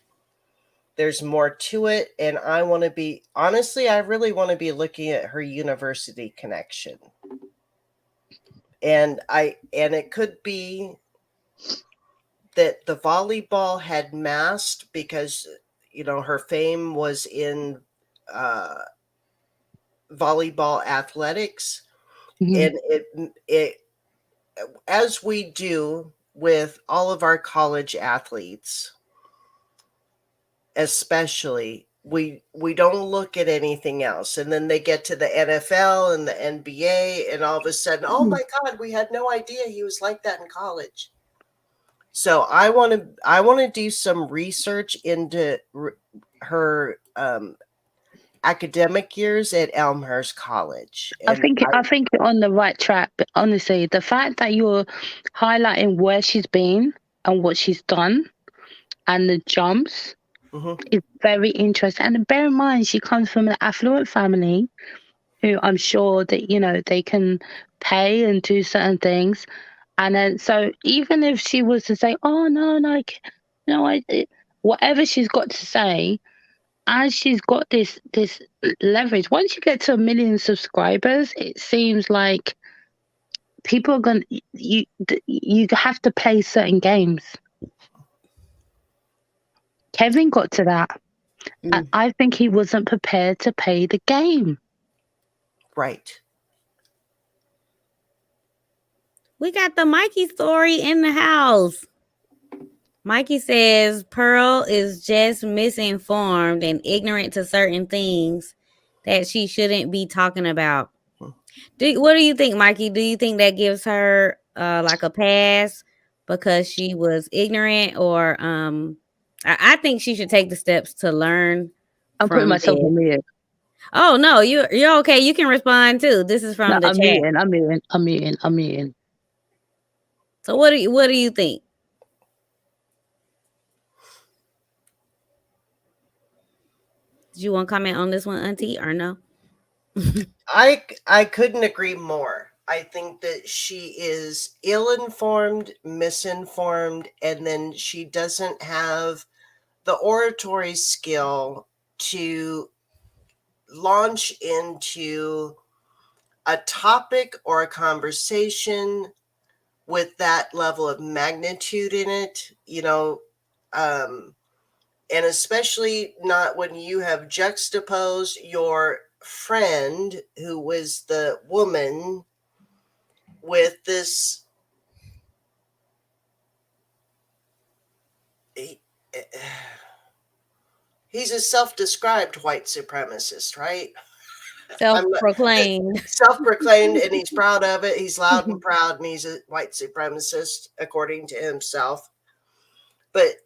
There's more to it, and I want to be honestly. I really want to be looking at her university connection, and it could be that the volleyball had masked because her fame was in volleyball athletics, and it as we do with all of our college athletes, especially we don't look at anything else, and then they get to the NFL and the NBA, and all of a sudden, oh my God, we had no idea he was like that in college. So I want to do some research into her academic years at Elmhurst College. I think you're on the right track. But honestly, the fact that you're highlighting where she's been and what she's done and the jumps is very interesting. And bear in mind, she comes from an affluent family who I'm sure that, they can pay and do certain things. And then, so even if she was to say, oh, no, whatever she's got to say, as she's got this leverage, once you get to 1 million subscribers, it seems like people are going to, you have to play certain games. Kevin got to that. And I think he wasn't prepared to play the game. Right. We got the Mikey story in the house. Mikey says Pearl is just misinformed and ignorant to certain things that she shouldn't be talking about. What do you think, Mikey? Do you think that gives her like a pass because she was ignorant, or I think she should take the steps to learn. I'm putting myself on mute. Oh no, you're okay. You can respond too. This is from the chat. I'm muting. So what do you think? Did you want to comment on this one, Auntie, or no? I couldn't agree more. I think that she is ill-informed, misinformed, and then she doesn't have the oratory skill to launch into a topic or a conversation with that level of magnitude in it, and especially not when you have juxtaposed your friend, who was the woman, with this he's a self-described white supremacist, right? Self-proclaimed. Self-proclaimed, and he's proud of it. He's loud and proud, and he's a white supremacist, according to himself. But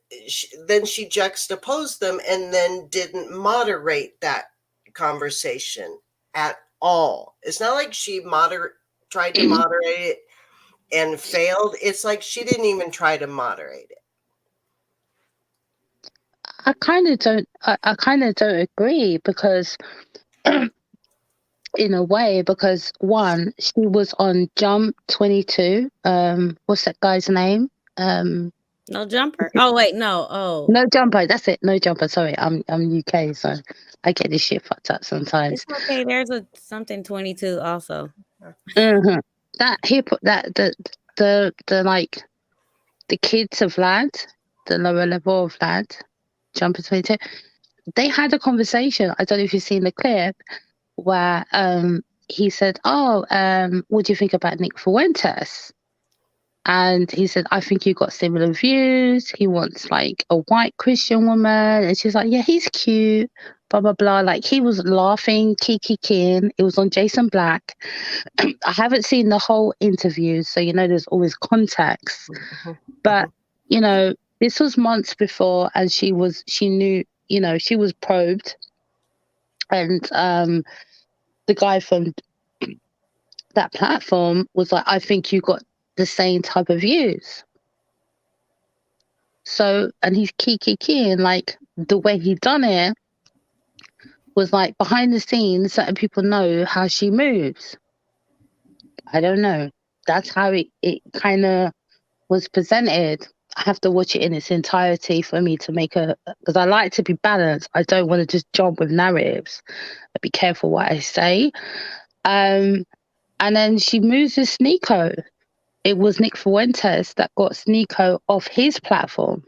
then she juxtaposed them and then didn't moderate that conversation at all. It's not like she tried to moderate it and failed. It's like she didn't even try to moderate it. I kind of don't agree, because in a way, because one, she was on Jump 22. What's that guy's name? No Jumper? Oh wait, no. Oh. No Jumper, that's it. No Jumper. Sorry, I'm UK, so I get this shit fucked up sometimes. It's okay. There's something 22 also. Mm-hmm. That the like the kids of Vlad, the lower level of Vlad, Jumper 22. They had a conversation. I don't know if you've seen the clip where he said, "Oh, what do you think about Nick Fuentes?" And he said, "I think you got similar views. He wants like a white Christian woman." And she's like, "Yeah, he's cute, blah, blah, blah." Like, he was laughing, kikiing. It was on Jason Black. I haven't seen the whole interview, so, there's always context. But, this was months before, and she knew, she was probed. And the guy from that platform was like, "I think you got the same type of views." So, and he's kikiing, like, the way he done it was like, behind the scenes, certain people know how she moves. I don't know. That's how it kind of was presented. I have to watch it in its entirety for me to make because I like to be balanced. I don't want to just jump with narratives. I be careful what I say. And then she moves with Sneeko. It was Nick Fuentes that got Sneeko off his platform.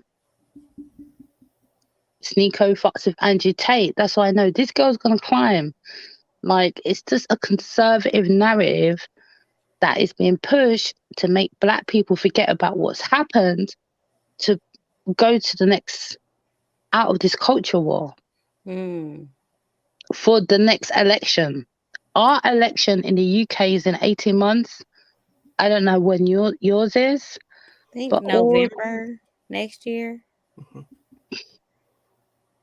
Sneeko fucks with Andrew Tate. That's why I know this girl's gonna climb. Like, it's just a conservative narrative that is being pushed to make Black people forget about what's happened, to go to the next, out of this culture war for the next election. Our election in the UK is in 18 months. I don't know when yours is. I think November next year.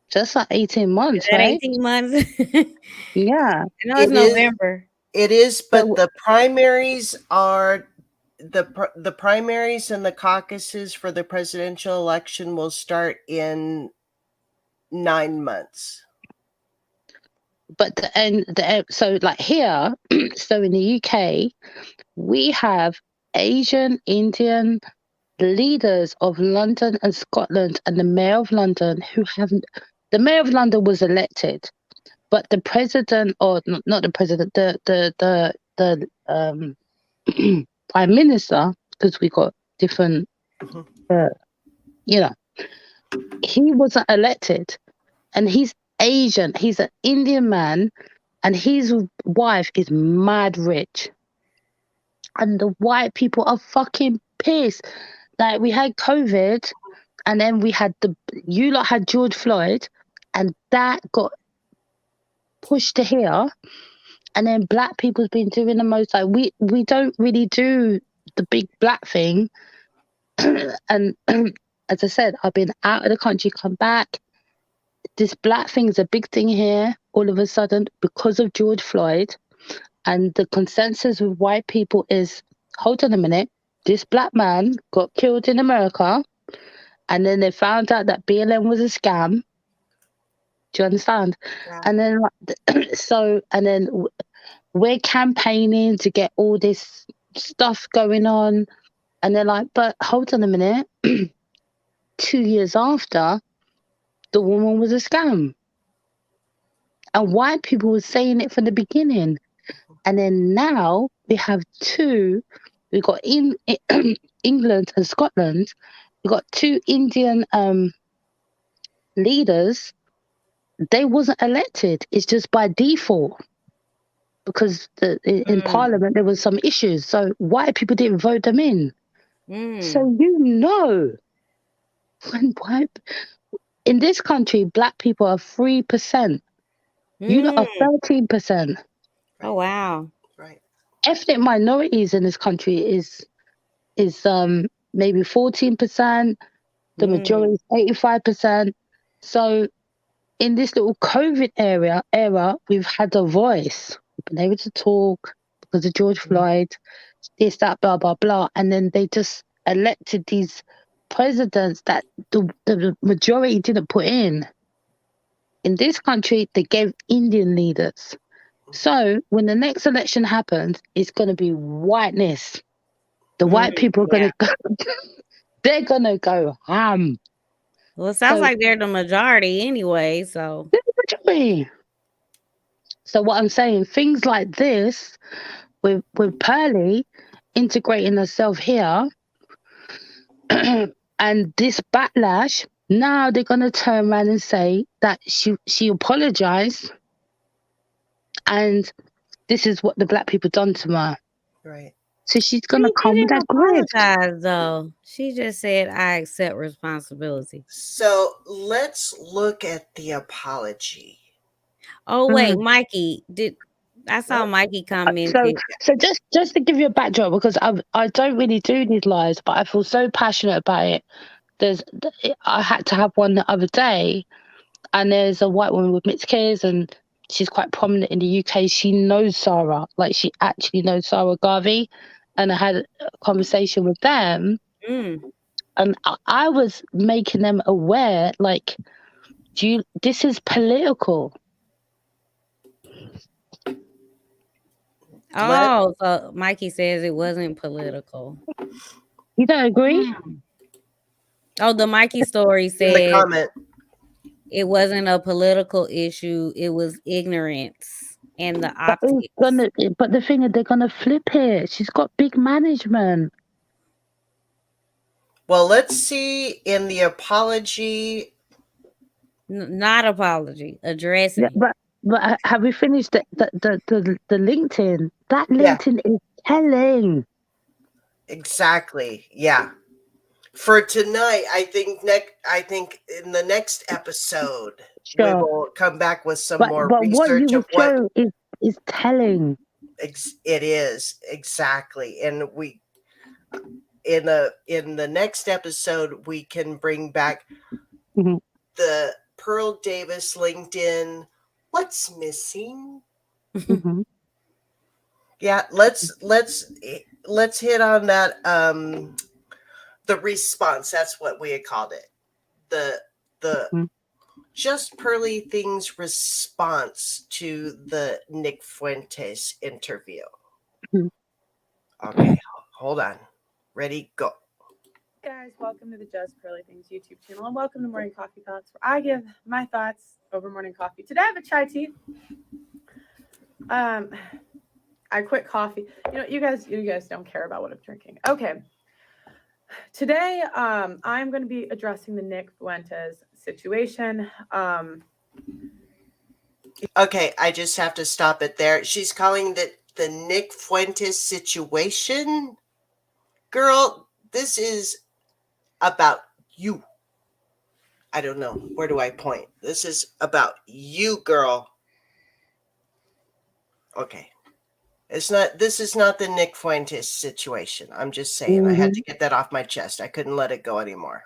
Just like 18 months, right? 18 months. Yeah. No, it's November. It is, but the primaries are the primaries and the caucuses for the presidential election will start in 9 months. But so like here, so in the UK, we have Asian, Indian leaders of London and Scotland, and the Mayor of London the Mayor of London was elected, but the president, or not the president, the prime minister, because we got different, he wasn't elected, and he's Asian. He's an Indian man, and his wife is mad rich, and the white people are fucking pissed. Like, we had COVID, and then we had you lot had George Floyd, and that got pushed to here, and then Black people's been doing the most. Like, we don't really do the big Black thing, and as I said, I've been out of the country, come back. This Black thing is a big thing here all of a sudden because of George Floyd, and the consensus with white people is, hold on a minute, this Black man got killed in America, and then they found out that BLM was a scam. Do you understand? Yeah. And then and then we're campaigning to get all this stuff going on, and they're like, but hold on a minute. 2 years after, the woman was a scam. And white people were saying it from the beginning. And then now we have two. We've got in England and Scotland. We've got two Indian leaders. They wasn't elected. It's just by default. Because in Parliament there was some issues. So white people didn't vote them in. So when in this country, black people are 3%. You lot are 13%. Oh wow! Right. Ethnic minorities in this country is maybe 14%. The majority is 85%. So in this little COVID era, we've had a voice. We've been able to talk because of George Floyd, this, that, blah, blah, blah. And then they just elected these presidents that the majority didn't put in. In this country, they gave Indian leaders. So when the next election happens, it's going to be whiteness. The white people are going to go, they're going to go ham. Well, it sounds like they're the majority anyway, so. They're the majority. So what I'm saying, things like this, with Pearly integrating herself here, and this backlash, now they're going to turn around and say that she apologized, and this is what the black people done to her. Right. So she's going to come with that apologize, though. She just said, I accept responsibility. So let's look at the apology. Oh, wait, Mikey, I saw Mikey commented. So just to give you a backdrop, because I don't really do these lives, but I feel so passionate about it. I had to have one the other day, and there's a white woman with mixed kids, and she's quite prominent in the UK. She knows Sarah, like she actually knows Sarah Garvey, and I had a conversation with them, and I was making them aware, like, this is political. Oh, so Mikey says it wasn't political. You don't agree? Oh, the Mikey story said in the comment. It wasn't a political issue. It was ignorance and the optics. But the thing is, they're gonna flip it. She's got big management. Well, let's see in the apology. Not apology, addressing. Yeah, but have we finished the LinkedIn? That LinkedIn is telling. Exactly. Yeah. For tonight, I think in the next episode we will come back with some more research of what is telling. It is exactly, and we in the next episode we can bring back the Pearl Davis LinkedIn. What's missing? Yeah, let's hit on that. The response, that's what we had called it. The Just Pearly Things response to the Nick Fuentes interview. Okay, hold on. Ready, go. Hey guys, welcome to the Just Pearly Things YouTube channel, and welcome to Morning Coffee Thoughts, where I give my thoughts over morning coffee. Today I have a chai tea. I quit coffee. You guys don't care about what I'm drinking. Okay. Today, I'm going to be addressing the Nick Fuentes situation. Okay, I just have to stop it there. She's calling it the Nick Fuentes situation. Girl, this is about you. I don't know. Where do I point? This is about you, girl. Okay. This is not the Nick Fuentes situation. I'm just saying. I had to get that off my chest. I couldn't let it go anymore.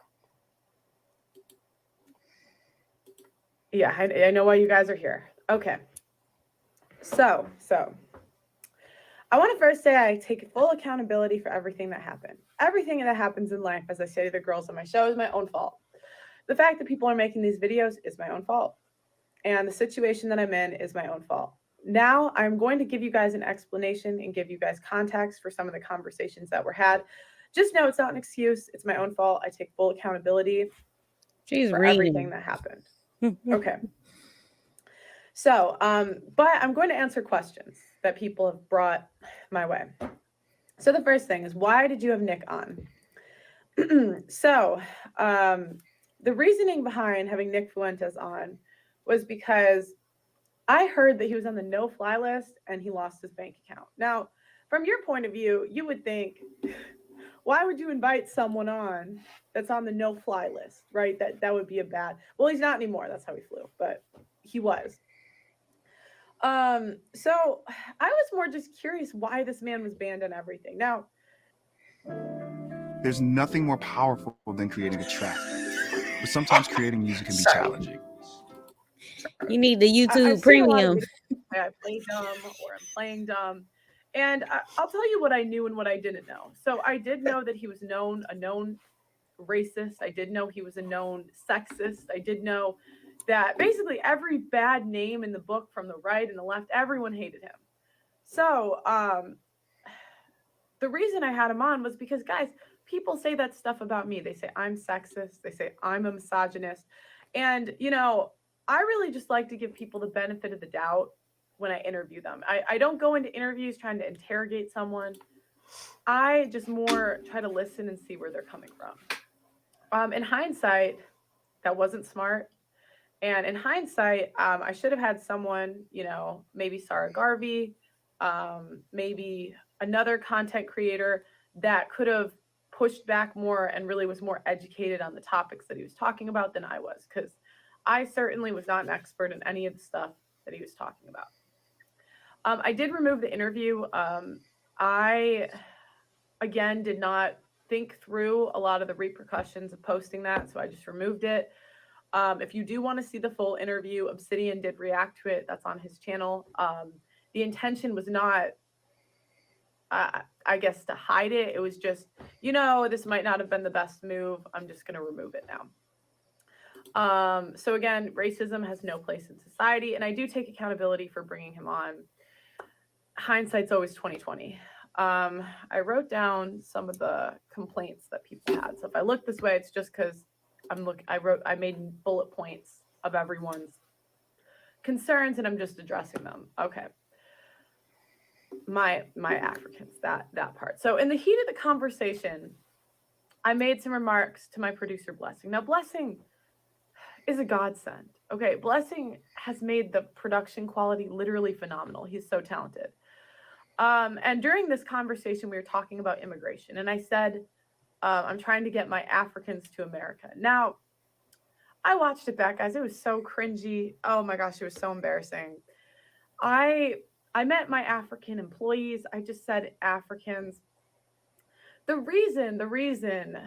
Yeah, I know why you guys are here. Okay. So I want to first say I take full accountability for everything that happened. Everything that happens in life, as I say to the girls on my show, is my own fault. The fact that people are making these videos is my own fault. And the situation that I'm in is my own fault. Now I'm going to give you guys an explanation and give you guys context for some of the conversations that were had. Just know it's not an excuse. It's my own fault. I take full accountability for everything that happened. Okay. So, but I'm going to answer questions that people have brought my way. So the first thing is, why did you have Nick on? So, the reasoning behind having Nick Fuentes on was because I heard that he was on the no-fly list and he lost his bank account. Now, from your point of view, you would think, why would you invite someone on that's on the no-fly list, right? That would be a bad. Well, he's not anymore. That's how he flew, but he was. So I was more just curious why this man was banned on everything. Now, there's nothing more powerful than creating a track, but sometimes creating music can be challenging. You need the YouTube I've seen a lot of Premium. videos where I play dumb or I'm playing dumb. And I'll tell you what I knew and what I didn't know. So I did know that he was a known racist. I did know he was a known sexist. I did know that basically every bad name in the book from the right and the left, everyone hated him. So the reason I had him on was because, guys, people say that stuff about me. They say I'm sexist. They say I'm a misogynist. And, you know, I really just like to give people the benefit of the doubt when I interview them. I don't go into interviews trying to interrogate someone. I just more try to listen and see where they're coming from. In hindsight, that wasn't smart. And in hindsight, I should have had someone, you know, maybe Sarah Garvey, maybe another content creator that could have pushed back more and really was more educated on the topics that he was talking about than I was, because I certainly was not an expert in any of the stuff that he was talking about. I did remove the interview. I, again, did not think through a lot of the repercussions of posting that, so I just removed it. If you do want to see the full interview, Obsidian did react to it. That's on his channel. The intention was not, I guess, to hide it. It was just, you know, this might not have been the best move. I'm just going to remove it now. So again, racism has no place in society, and I do take accountability for bringing him on. Hindsight's always 2020. I wrote down some of the complaints that people had. So if I look this way, it's just because I made bullet points of everyone's concerns and I'm just addressing them. Okay. My Africans, that part. So in the heat of the conversation, I made some remarks to my producer, Blessing. Now, Blessing is a godsend. Okay. Blessing has made the production quality literally phenomenal. He's so talented. And during this conversation, we were talking about immigration, and I said, I'm trying to get my Africans to America. Now, I watched it back, guys. It was so cringy. Oh my gosh, it was so embarrassing. I meant my African employees. I just said Africans. The reason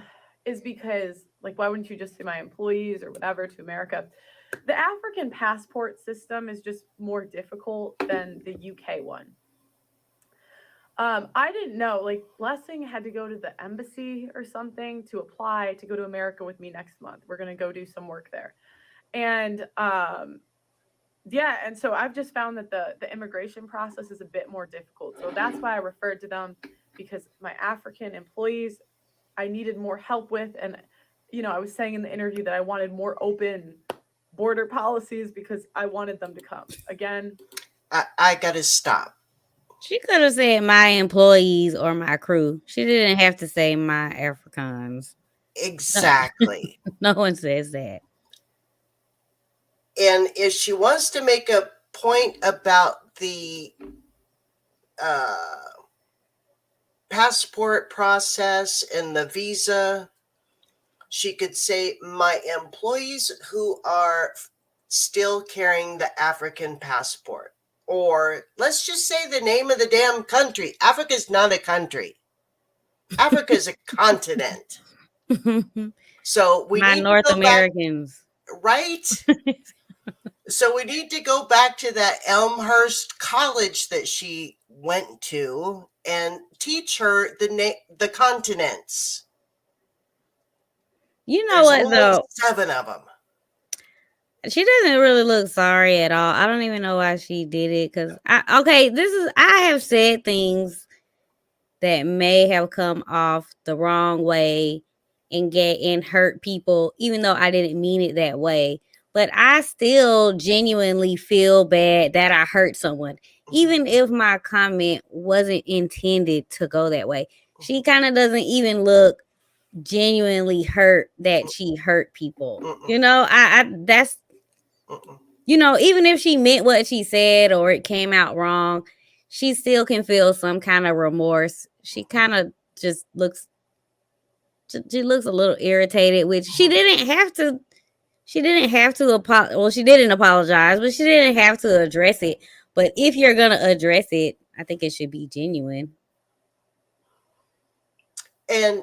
is because, like, why wouldn't you just say my employees or whatever to America? The African passport system is just more difficult than the UK one. I didn't know, like, Blessing had to go to the embassy or something to apply to go to America with me next month. We're going to go do some work there. And yeah, and so I've just found that the immigration process is a bit more difficult. So that's why I referred to them, because my African employees, I needed more help with. And, you know, I was saying in the interview that I wanted more open border policies because I wanted them to come. Again, I got to stop. She could have said my employees or my crew. She didn't have to say my Africans. Exactly. No one says that. And if she wants to make a point about the passport process and the visa, she could say my employees who are still carrying the African passport. Or let's just say the name of the damn country. Africa's not a country. Africa is a continent. So we my need North to go Americans. back, right? So we need to go back to that Elmhurst College that she went to and teach her the continents. You know what, though? 7 of them. She doesn't really look sorry at all. I don't even know why she did it. Because I have said things that may have come off the wrong way and hurt people, even though I didn't mean it that way. but I still genuinely feel bad that I hurt someone, even if my comment wasn't intended to go that way. She kind of doesn't even look genuinely hurt that she hurt people. You know, I that's even if she meant what she said or it came out wrong, she still can feel some kind of remorse. She kind of just looks she looks a little irritated, which she didn't have to well, she didn't apologize, but she didn't have to address it. But if you're going to address it, I think it should be genuine. And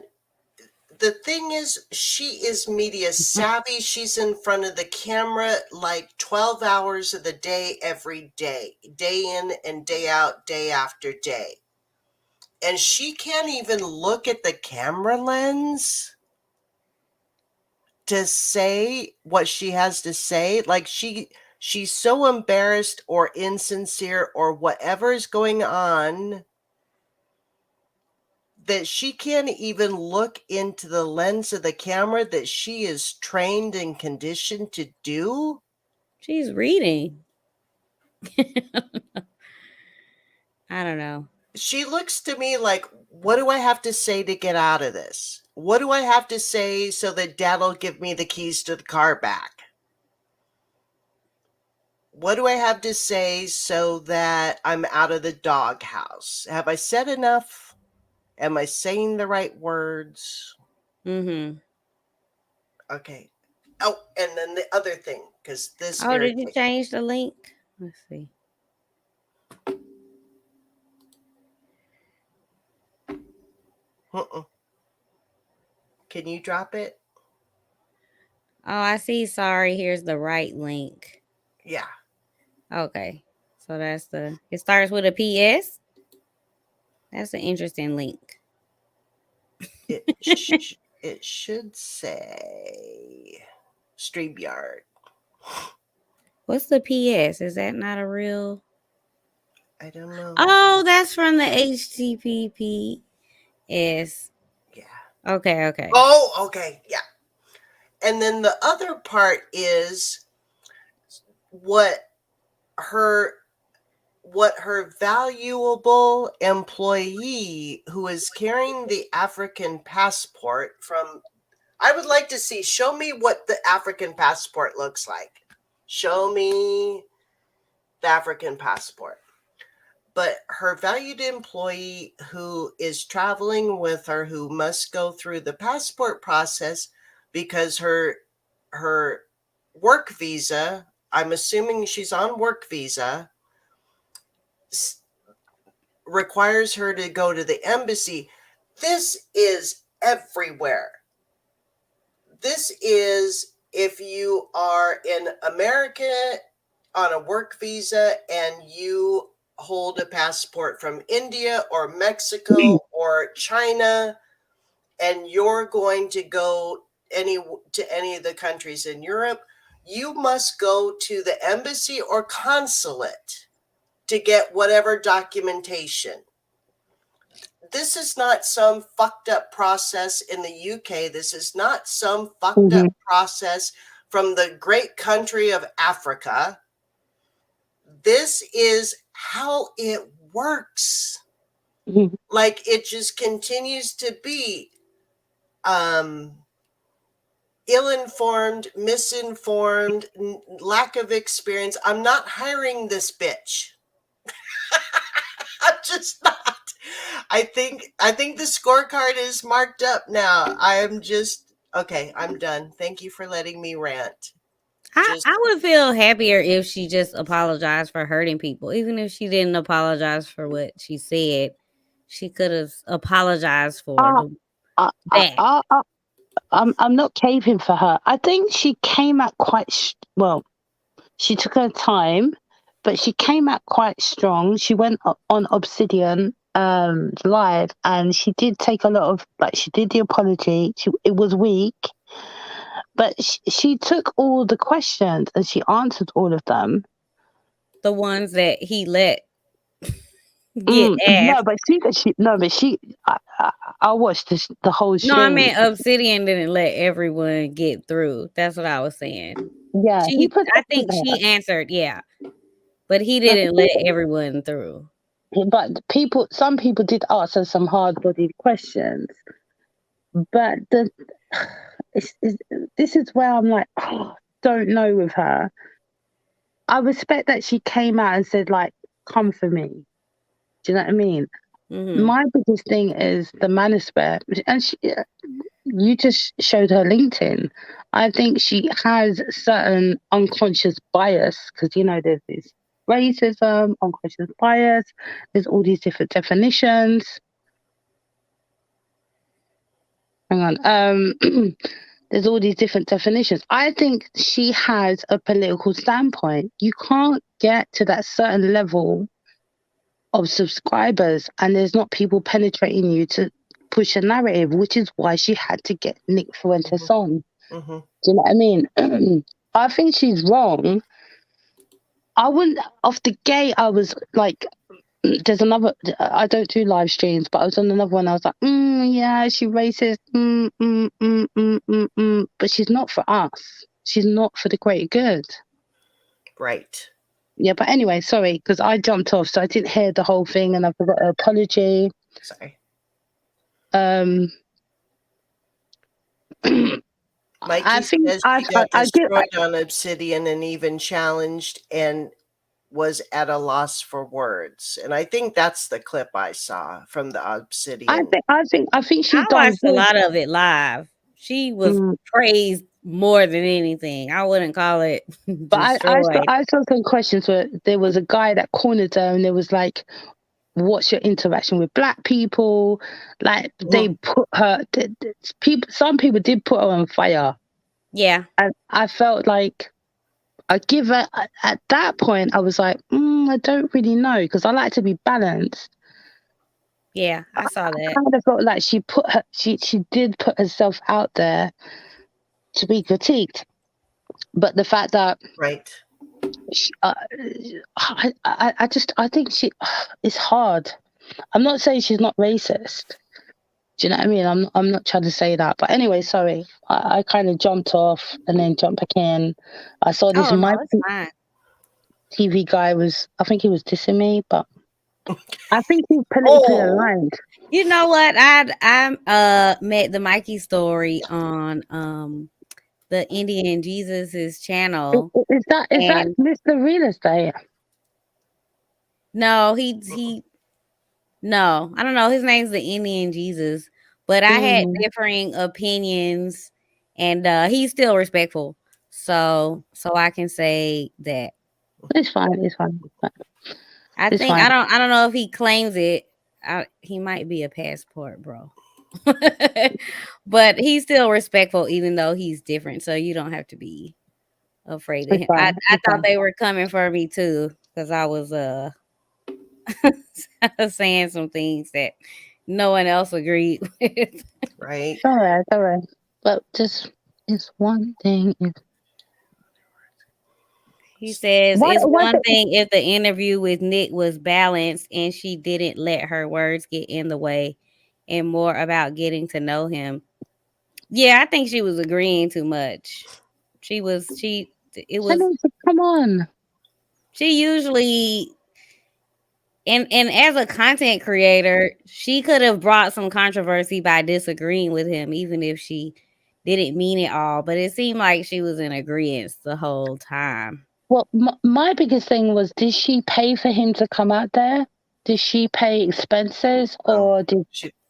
the thing is, she is media savvy. She's in front of the camera like 12 hours of the day, every day in and day out, day after day. And she can't even look at the camera lens to say what she has to say. Like she's so embarrassed or insincere or whatever is going on that she can't even look into the lens of the camera that she is trained and conditioned to do. She's reading. I don't know. She looks to me like, what do I have to say to get out of this? What do I have to say so that Dad'll give me the keys to the car back? What do I have to say so that I'm out of the doghouse? Have I said enough? Am I saying the right words? Mm-hmm. Okay. Oh, and then the other thing, because this. Oh, did you change the link? Let's see. Can you drop it? Oh, I see. Sorry, here's the right link. Yeah. Okay. So that's it starts with a PS. That's an interesting link. It should say StreamYard. What's the PS? Is that not a real? I don't know. Oh, that's from the HTTPS. Yeah. Okay. Oh, okay. Yeah. And then the other part is what her valuable employee who is carrying the African passport from, I would like to see, show me what the African passport looks like. Show me the African passport. But her valued employee who is traveling with her, who must go through the passport process because her work visa, I'm assuming she's on work visa, requires her to go to the embassy. This is everywhere. This is if you are in America on a work visa and you hold a passport from India or Mexico or China, and you're going to go to any of the countries in Europe, you must go to the embassy or consulate to get whatever documentation. This is not some fucked up process in the UK. This is not some fucked up process from the great country of Africa. This is how it works. Like, it just continues to be ill-informed, misinformed, lack of experience. I'm not hiring this bitch. I'm just not. I think the scorecard is marked up now. I'm done. Thank you for letting me rant. I would feel happier if she just apologized for hurting people. Even if she didn't apologize for what she said, she could have apologized for that. I'm not caving for her. I think she came out quite well. She took her time, but she came out quite strong. She went on Obsidian live, and she did take a lot of, like, she did the apology. It was weak, but she took all the questions and she answered all of them. The ones that he let get asked. I watched the whole show. No, I mean Obsidian didn't let everyone get through. That's what I was saying. Yeah, he put. I think she answered, yeah, but he didn't let everyone through. But some people did ask her some hard-bodied questions. But this is where I'm like, don't know with her. I respect that she came out and said, like, come for me. Do you know what I mean? Mm-hmm. My biggest thing is the manosphere. And you just showed her LinkedIn. I think she has certain unconscious bias because, there's this racism, unconscious bias, there's all these different definitions. Hang on. There's all these different definitions. I think she has a political standpoint. You can't get to that certain level of subscribers and there's not people penetrating you to push a narrative, which is why she had to get Nick Fuentes on. Mm-hmm. Do you know what I mean? I think she's wrong. I wouldn't, off the gate, I was like, there's another, I don't do live streams, but I was on another one. I was like, yeah, she's racist. But she's not for us. She's not for the greater good. Right. Yeah, but anyway, sorry, because I jumped off, so I didn't hear the whole thing, and I forgot an apology. Sorry. Mikey says she got destroyed on Obsidian and even challenged and was at a loss for words. And I think that's the clip I saw from the Obsidian. I think she I watched a lot of it live. She was praised more than anything. I wouldn't call it But I saw some questions where there was a guy that cornered her and there was like, what's your interaction with black people? Like they put her, some people did put her on fire. Yeah. And I felt like I give her, at that point, I was like, I don't really know because I like to be balanced. Yeah, I saw that. I kind of felt like she did put herself out there to be critiqued. But the fact that I think it's hard. I'm not saying she's not racist. Do you know what I mean? I'm not trying to say that. But anyway, sorry. I kind of jumped off and then jumped back in. I saw this TV guy I think he was dissing me, but I think he's politically aligned. You know what? I met the Mikey story on the Indian Jesus's channel. Is that Mr. Real Estate? No, no, I don't know. His name's the Indian Jesus, but I had differing opinions, and he's still respectful. So I can say that it's fine. I don't know if he claims it. He might be a passport, bro. But he's still respectful, even though he's different. So you don't have to be afraid of him. I thought they were coming for me too, because I was saying some things that no one else agreed with. Right. All right. But just one thing. He says it's one thing if the interview with Nick was balanced and she didn't let her words get in the way, and more about getting to know him. Yeah, I think she was agreeing too much. Come on. She usually, and as a content creator, she could have brought some controversy by disagreeing with him, even if she didn't mean it all. But it seemed like she was in agreement the whole time. Well, my biggest thing was, did she pay for him to come out there? Did she pay expenses, or did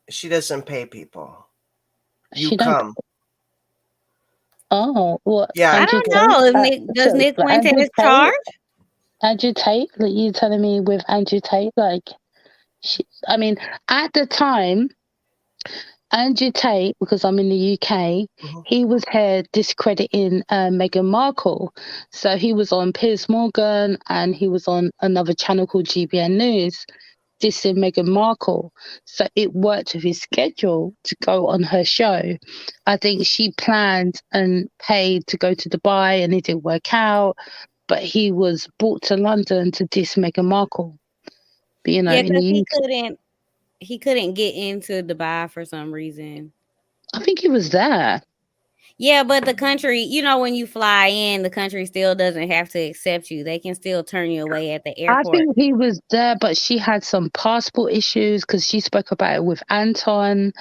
she doesn't pay people? She come. Oh, well, yeah. I don't know. Does Nick Fuentes charge? Andrew Tate, like you telling me with Andrew Tate, like, at the time, Andrew Tate, because I'm in the UK, he was here discrediting Meghan Markle. So he was on Piers Morgan and he was on another channel called GBN News dissing Meghan Markle. So it worked with his schedule to go on her show. I think she planned and paid to go to Dubai and it didn't work out. But he was brought to London to diss Meghan Markle. But, he couldn't get into Dubai for some reason. I think he was there. Yeah, but the country, you know, when you fly in, the country still doesn't have to accept you. They can still turn you away at the I airport. think he was there, but she had some passport issues because she spoke about it with Anton,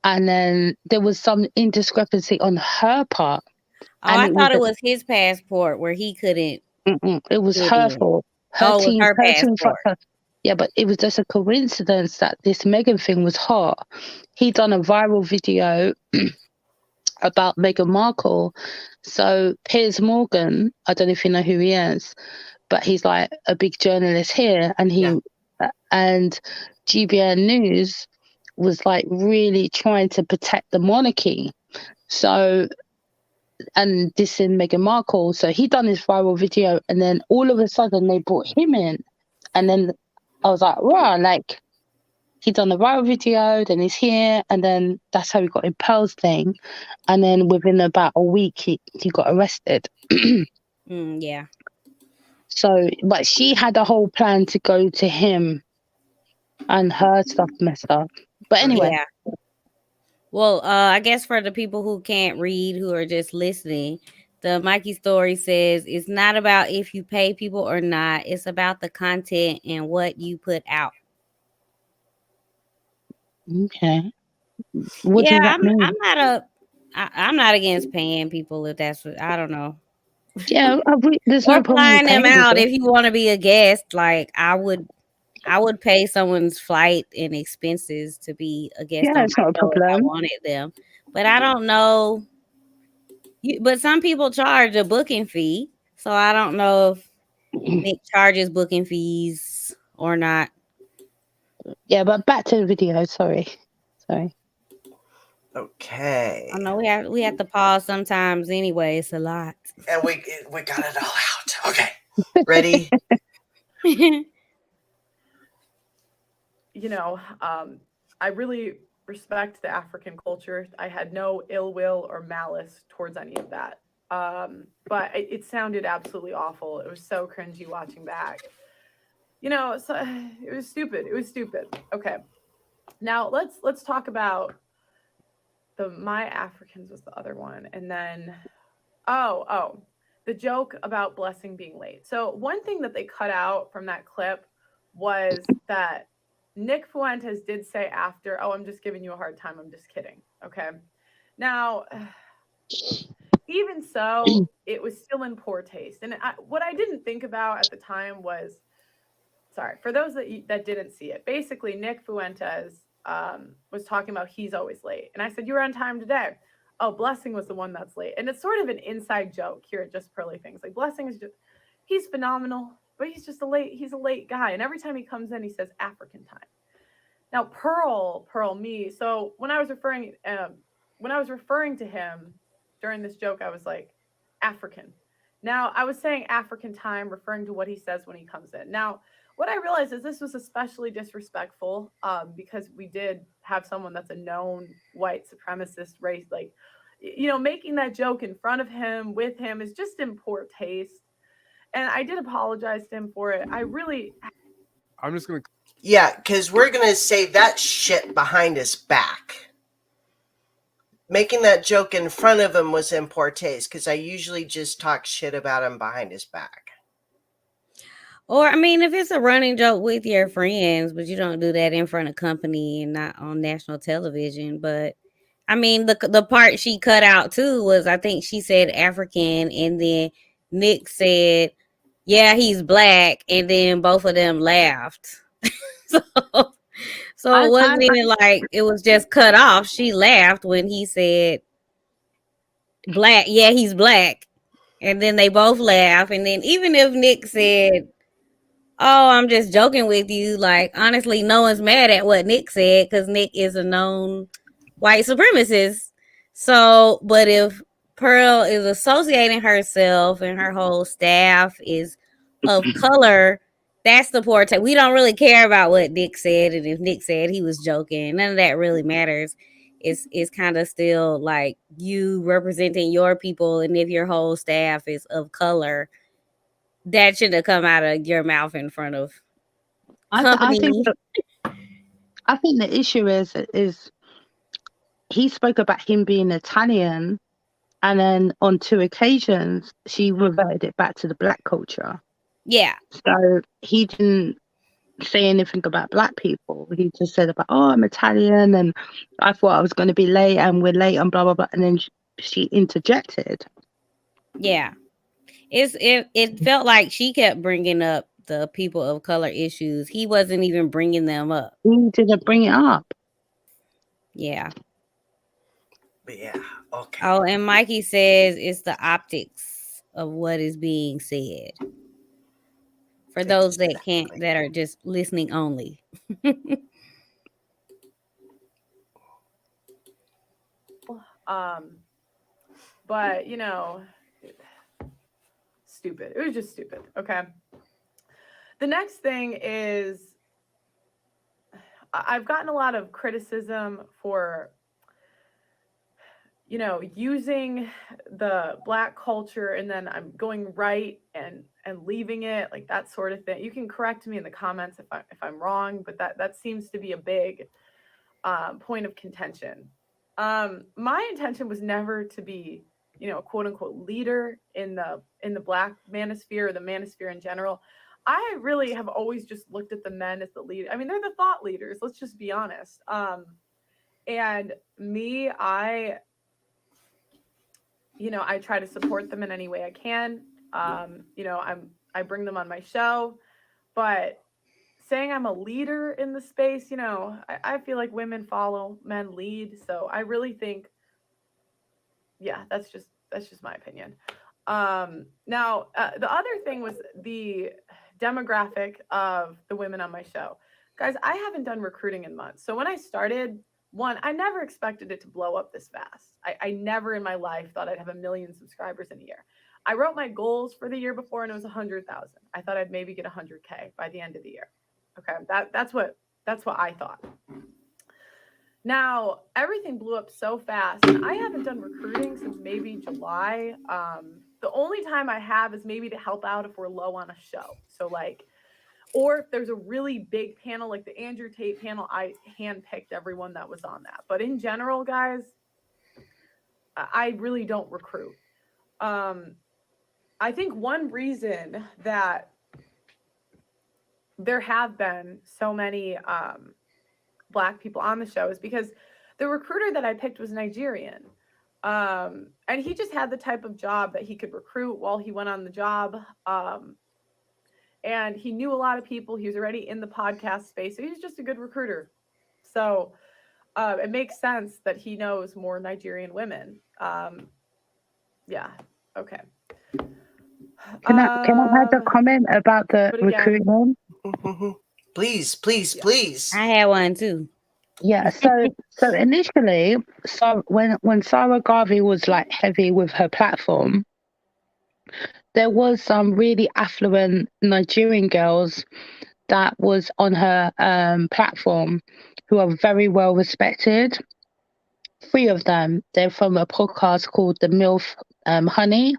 and then there was some indiscrepancy on her part. Oh, I thought it was his passport where he couldn't. It was get her in. fault. Oh, it was her Her team passport. fucked her. Yeah, but it was just a coincidence that this Megan thing was hot. He done a viral video about Meghan Markle. So Piers Morgan, I don't know if you know who he is, but he's like a big journalist here, and and GBN News was like really trying to protect the monarchy. So, and this in Meghan Markle. So he done this viral video, and then all of a sudden they brought him in, and then I was like, wow, like he done the viral video, then he's here, and then that's how he got in Pearl's thing, and then within about a week he got arrested. Yeah. So, but she had a whole plan to go to him, and her stuff messed up. But anyway. Yeah. Well, I guess for the people who can't read, who are just listening, the Mikey story says it's not about if you pay people or not. It's about the content and what you put out. Okay. What does that mean? I'm not against paying people if that's what, I don't know. Yeah, there's or no problem flying with them paying out people. if you want to be a guest. Like I would pay someone's flight and expenses to be a guest on it's my not a show if I problem. wanted them. But I don't know. But some people charge a booking fee, so I don't know if Nick charges booking fees or not. Yeah, but back to the video. Sorry. Okay. I know we have to pause sometimes anyway. It's a lot. And we got it all out. Okay. Ready? You know, I really respect the African culture. I had no ill will or malice towards any of that. But it sounded absolutely awful. It was so cringy watching back. You know, so it was stupid. It was stupid. Okay. Now let's talk about the My Africans was the other one. And then the joke about Blessing being late. So one thing that they cut out from that clip was that Nick Fuentes did say after, "Oh, I'm just giving you a hard time. I'm just kidding." Okay. Now, even so, it was still in poor taste. And what I didn't think about at the time was, sorry, for those that didn't see it, basically Nick Fuentes was talking about he's always late. And I said, "You were on time today." "Oh, Blessing was the one that's late." And it's sort of an inside joke here at Just Pearly Things. Like Blessing is he's phenomenal, but he's a late guy. And every time he comes in, he says African time. Now, Pearl me. So when I was referring to him during this joke, I was like, African. Now, I was saying African time, referring to what he says when he comes in. Now, what I realized is this was especially disrespectful because we did have someone that's a known white supremacist race. Like, you know, making that joke in front of him, with him, is just in poor taste. And I did apologize to him for it. I'm just going to. Yeah, because we're going to say that shit behind his back. Making that joke in front of him was in poor taste because I usually just talk shit about him behind his back. Or, I mean, if it's a running joke with your friends, but you don't do that in front of company and not on national television. But, I mean, the part she cut out, too, was I think she said African, and then Nick said, yeah, he's black, and then both of them laughed. So it wasn't even like it was just cut off. She laughed when he said black. Yeah, he's black. And then they both laugh. And then even if Nick said, "Oh, I'm just joking with you," like, honestly, no one's mad at what Nick said because Nick is a known white supremacist. So, but if Pearl is associating herself and her whole staff is of color, that's the poor take. We don't really care about what Nick said, and if Nick said he was joking, none of that really matters. It's kind of still like you representing your people, and if your whole staff is of color, that shouldn't have come out of your mouth in front of company. I think the issue is he spoke about him being Italian, And then on 2 occasions, she reverted it back to the black culture. Yeah. So he didn't say anything about black people. He just said about, oh, I'm Italian and I thought I was going to be late and we're late and blah, blah, blah. And then she interjected. Yeah. It felt like she kept bringing up the people of color issues. He wasn't even bringing them up. He didn't bring it up. Yeah. But yeah, okay. Oh, and Mikey says it's the optics of what is being said. For those that can't, that are just listening only. But you know, stupid. It was just stupid. Okay. The next thing is, I've gotten a lot of criticism for, you know, using the black culture and then I'm going right and leaving it, like that sort of thing. You can correct me in the comments if I'm wrong, but that seems to be a big point of contention. My intention was never to be, you know, a quote unquote leader in the black manosphere or the manosphere in general. I really have always just looked at the men as the leader. I mean, they're the thought leaders. Let's just be honest. And me, I try to support them in any way I can. You know, I bring them on my show, but saying I'm a leader in the space, you know, I feel like women follow, men lead. So I really think, yeah, that's just my opinion. Now, the other thing was the demographic of the women on my show. Guys, I haven't done recruiting in months. So when I started, I never expected it to blow up this fast. I never in my life thought I'd have 1 million subscribers in a year. I wrote my goals for the year before and it was 100,000. I thought I'd maybe get 100K by the end of the year. Okay, that's what I thought. Now, everything blew up so fast, and I haven't done recruiting since maybe July. The only time I have is maybe to help out if we're low on a show. So like, or if there's a really big panel, like the Andrew Tate panel, I handpicked everyone that was on that. But in general, guys, I really don't recruit. I think one reason that there have been so many Black people on the show is because the recruiter that I picked was Nigerian. And he just had the type of job that he could recruit while he went on the job. And he knew a lot of people. He was already in the podcast space. So he was just a good recruiter. So it makes sense that he knows more Nigerian women. Yeah. Okay. Can I add a comment about the recruitment? Please, please, please. I had one too. Yeah, so initially, so when Sarah Garvey was like heavy with her platform, there was some really affluent Nigerian girls that was on her platform who are very well respected. 3 of them, they're from a podcast called The MILF Honey.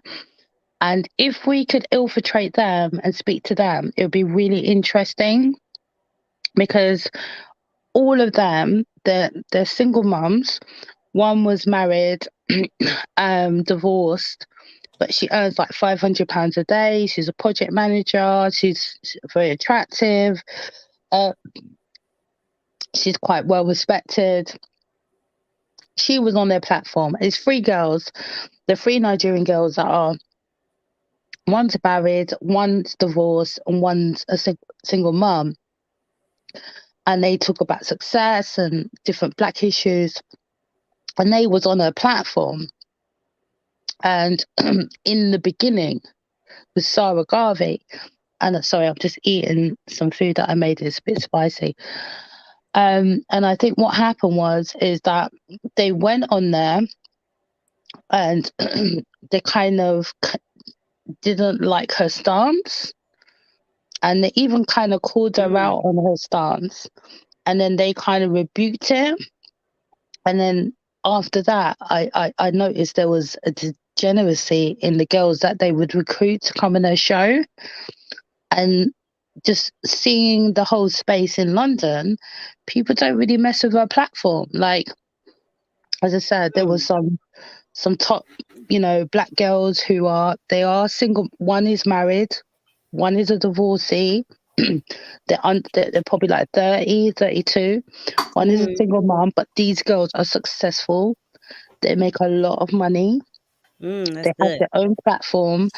And if we could infiltrate them and speak to them, it would be really interesting because all of them, they're single mums. One was married, divorced, but she earns like £500 a day. She's a project manager. She's very attractive. She's quite well respected. She was on their platform. It's 3 girls. The 3 Nigerian girls that are, one's married, one's divorced, and one's a single mum. And they talk about success and different Black issues. And they was on her platform. And in the beginning with Sarah Garvey, and sorry, I'm just eating some food that I made. It's a bit spicy. And I think what happened is that they went on there and they kind of didn't like her stance. And they even kind of called her out on her stance. And then they kind of rebuked it. And then after that, I noticed there was a degeneracy in the girls that they would recruit to come on their show. And just seeing the whole space in London, people don't really mess with our platform. Like, as I said, there was some some top, black girls who are single. One is married, one is a divorcee. they're probably like 30, 32. One is a single mom, but these girls are successful. They make a lot of money. That's They have good. their own platform.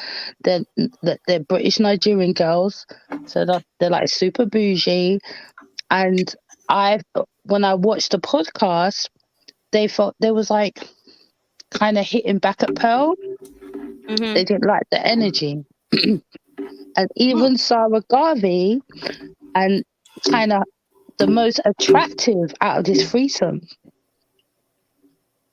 They're British Nigerian girls, so they're like super bougie. And when I watched the podcast, they felt there was like kind of hitting back at Pearl. They didn't like the energy. And even Sarah Garvey, and kind of the most attractive out of this threesome,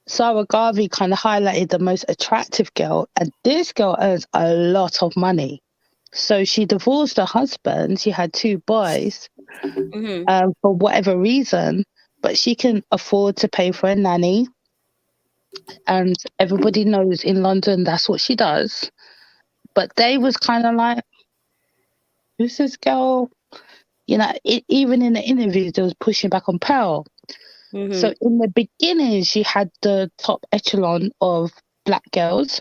Sarah Garvey kind of highlighted the most attractive girl, and this girl earns a lot of money. So she divorced her husband. She had 2 boys for whatever reason, but she can afford to pay for a nanny. And everybody knows in London that's what she does. But they was kind of like, who's this girl? Even in the interviews, they was pushing back on Pearl. So in the beginning, she had the top echelon of black girls.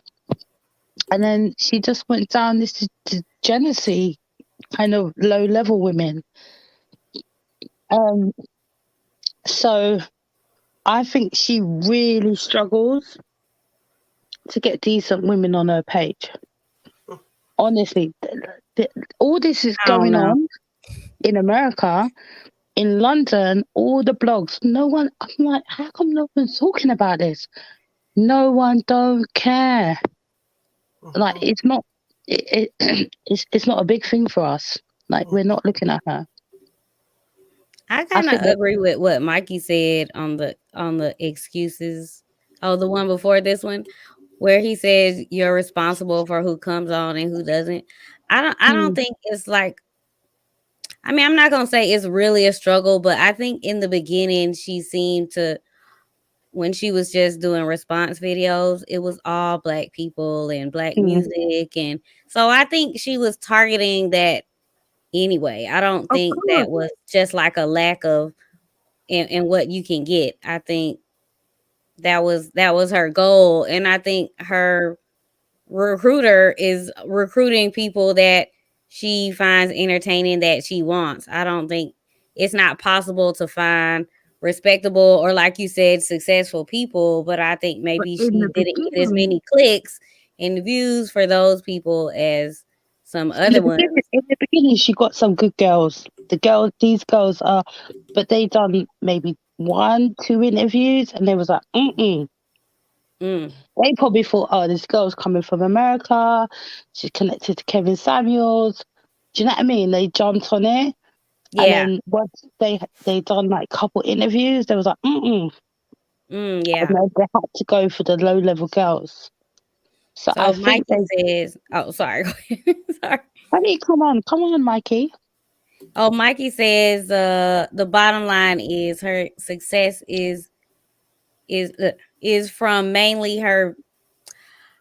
And then she just went down this degeneracy, kind of low-level women. So I think she really struggles to get decent women on her page. Honestly, all this is going on in America. In London, all the blogs, no one, I'm like, how come no one's talking about this? No one don't care. Like, it's not, it's not a big thing for us. Like, we're not looking at her. I kind of agree with what Mikey said on the excuses. Oh, the one before this one, where he says you're responsible for who comes on and who doesn't. I don't think it's like. I mean, I'm not gonna say it's really a struggle, but I think in the beginning she seemed to, when she was just doing response videos, it was all black people and black music, and so I think she was targeting that anyway. I don't think that was just like a lack of in what you can get. I think that was her goal, and I think her recruiter is recruiting people that she finds entertaining, that she wants. I don't think it's not possible to find respectable or, like you said, successful people, but I think maybe she didn't get as many clicks and views for those people as some other ones. In the beginning, she got some good girls. These girls are, but they done maybe 1, 2 interviews, and they was like, They probably thought, oh, this girl's coming from America. She's connected to Kevin Samuels. Do you know what I mean? They jumped on it. Yeah. And then once they done like a couple interviews, they was like, Yeah. And then they had to go for the low level girls. So I think Mikey says, oh, sorry. Sorry. Honey, come on, Mikey. Oh, Mikey says the bottom line is her success is from mainly her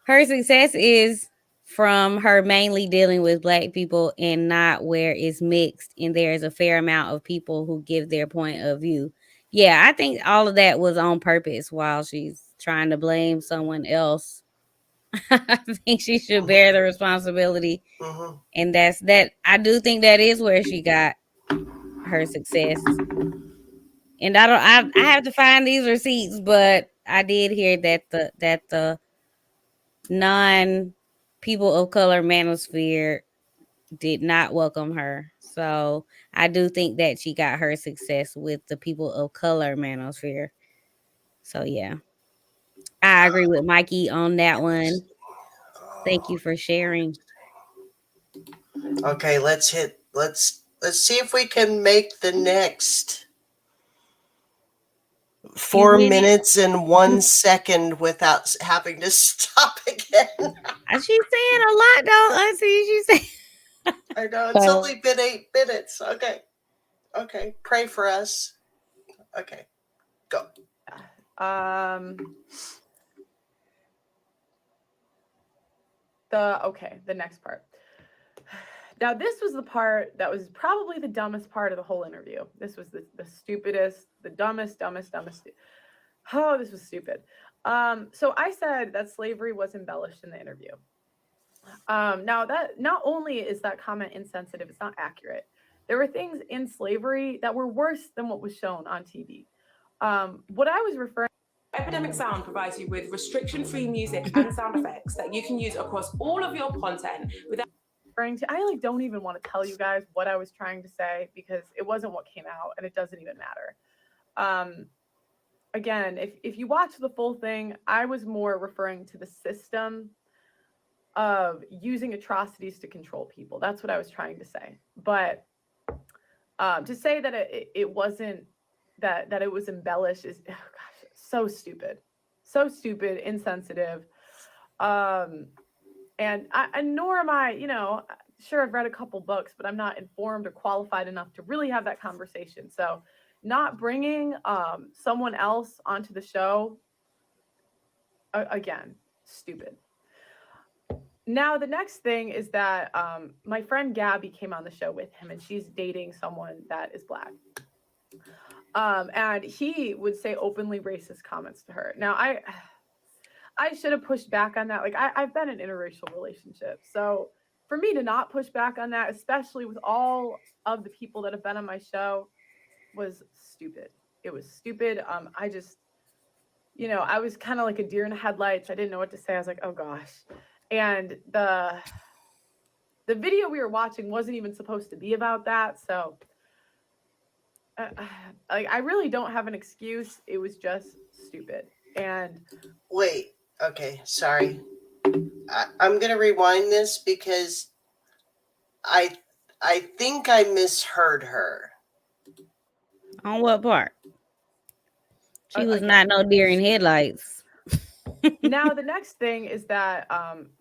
success is from her mainly dealing with black people and not where it's mixed and there's a fair amount of people who give their point of view. Yeah, I think all of that was on purpose while she's trying to blame someone else. I think she should bear the responsibility. And that's that. I do think that is where she got her success. And I have to find these receipts, but I did hear that the non people of color manosphere did not welcome her. So I do think that she got her success with the people of color manosphere. So yeah. I agree with Mikey on that one. Thank you for sharing. Okay, let's see if we can make the next 4 minutes and 1 second without having to stop again. She's saying a lot though, Auntie. She's saying I know, it's only been 8 minutes. Okay, pray for us. Okay, go. The next part. Now, this was the part that was probably the dumbest part of the whole interview. This was the stupidest, the dumbest. Oh, this was stupid. So I said that slavery was embellished in the interview. Now that not only is that comment insensitive, it's not accurate. There were things in slavery that were worse than what was shown on TV. What I was referring Epidemic Sound provides you with restriction-free music and sound effects that you can use across all of your content without. I don't even want to tell you guys what I was trying to say because it wasn't what came out and it doesn't even matter. Again, if you watch the full thing, I was more referring to the system of using atrocities to control people. That's what I was trying to say. But to say that it wasn't that it was embellished is so stupid, insensitive. And nor am I, sure, I've read a couple books, but I'm not informed or qualified enough to really have that conversation. So not bringing someone else onto the show, again, stupid. Now, the next thing is that my friend Gabby came on the show with him, and she's dating someone that is Black. And he would say openly racist comments to her. Now, I should have pushed back on that. Like, I've been in interracial relationships. So for me to not push back on that, especially with all of the people that have been on my show, was stupid. It was stupid. I just, I was kind of like a deer in the headlights. I didn't know what to say. I was like, oh gosh. And the video we were watching wasn't even supposed to be about that. So I really don't have an excuse. It was just stupid. And wait, okay, sorry. I'm going to rewind this because I think I misheard her. On what part? She was not no deer in headlights. Now, the next thing is that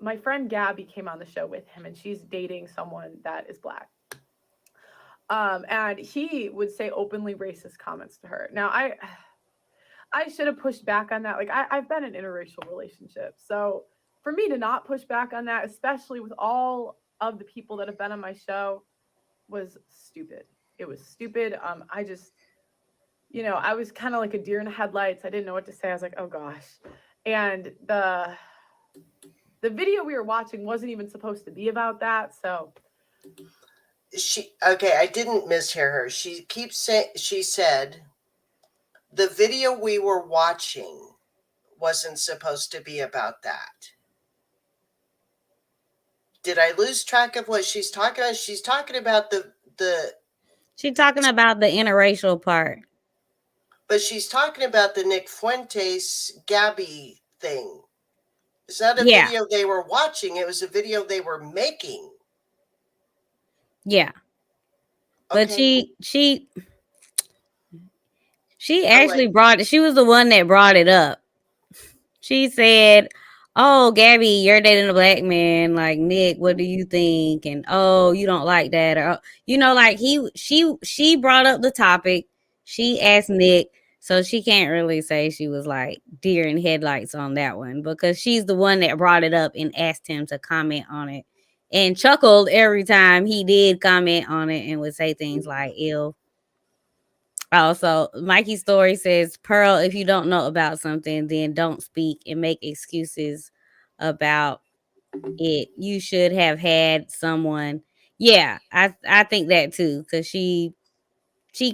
my friend Gabby came on the show with him, and she's dating someone that is Black. And he would say openly racist comments to her. Now, I should have pushed back on that. Like, I've been in interracial relationships. So for me to not push back on that, especially with all of the people that have been on my show, was stupid. It was stupid. I just, I was kind of like a deer in the headlights. I didn't know what to say. I was like, oh gosh. And the video we were watching wasn't even supposed to be about that. So I didn't mishear her. She said the video we were watching wasn't supposed to be about that. Did I lose track of what she's talking about? She's talking about She's talking about the interracial part. But she's talking about the Nick Fuentes Gabby thing. It's not a video they were watching. It was a video they were making. Yeah. But okay. she actually she was the one that brought it up. She said, oh, Gabby, you're dating a Black man. Like, Nick, what do you think? And, oh, you don't like that. Or, like she brought up the topic. She asked Nick. So she can't really say she was like deer in headlights on that one because she's the one that brought it up and asked him to comment on it and chuckled every time he did comment on it and would say things like ill. Also, Mikey's story says, Pearl, if you don't know about something, then don't speak and make excuses about it. You should have had someone. Yeah, I think that too, because she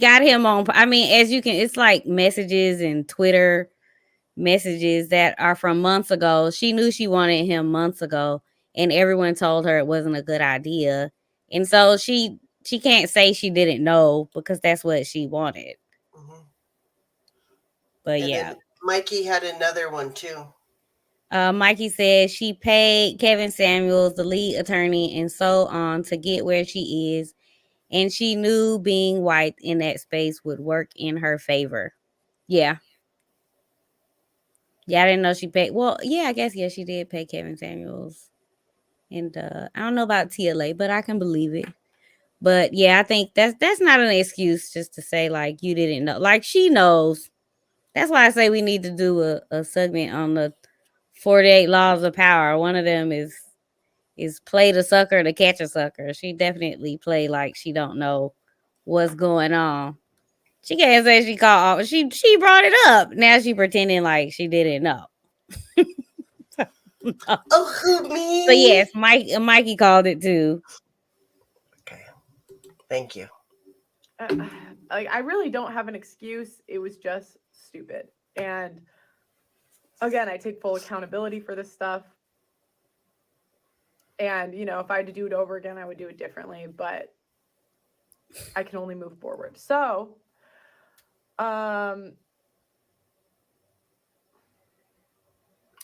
got him on. I mean, as you can, it's like messages and Twitter messages that are from months ago. She knew she wanted him months ago, and everyone told her it wasn't a good idea. And so she can't say she didn't know because that's what she wanted. Mm-hmm. But and yeah. Mikey had another one too. Mikey said she paid Kevin Samuels, the lead attorney, and so on to get where she is. And she knew being white in that space would work in her favor. Yeah. Yeah, I didn't know she paid. Well, yeah, I guess, she did pay Kevin Samuels. And I don't know about TLA, but I can believe it. But yeah, I think that's not an excuse just to say, like, you didn't know. Like, she knows. That's why I say we need to do a segment on the 48 laws of power. One of them is play the sucker to catch a sucker. She definitely play like she don't know what's going on. She can't say she called. She brought it up. Now she pretending like she didn't know. Oh, who, me? So yes, Mikey called it too. Okay, thank you. Like, I really don't have an excuse. It was just stupid. And again, I take full accountability for this stuff. And, you know, if I had to do it over again, I would do it differently, but I can only move forward. So,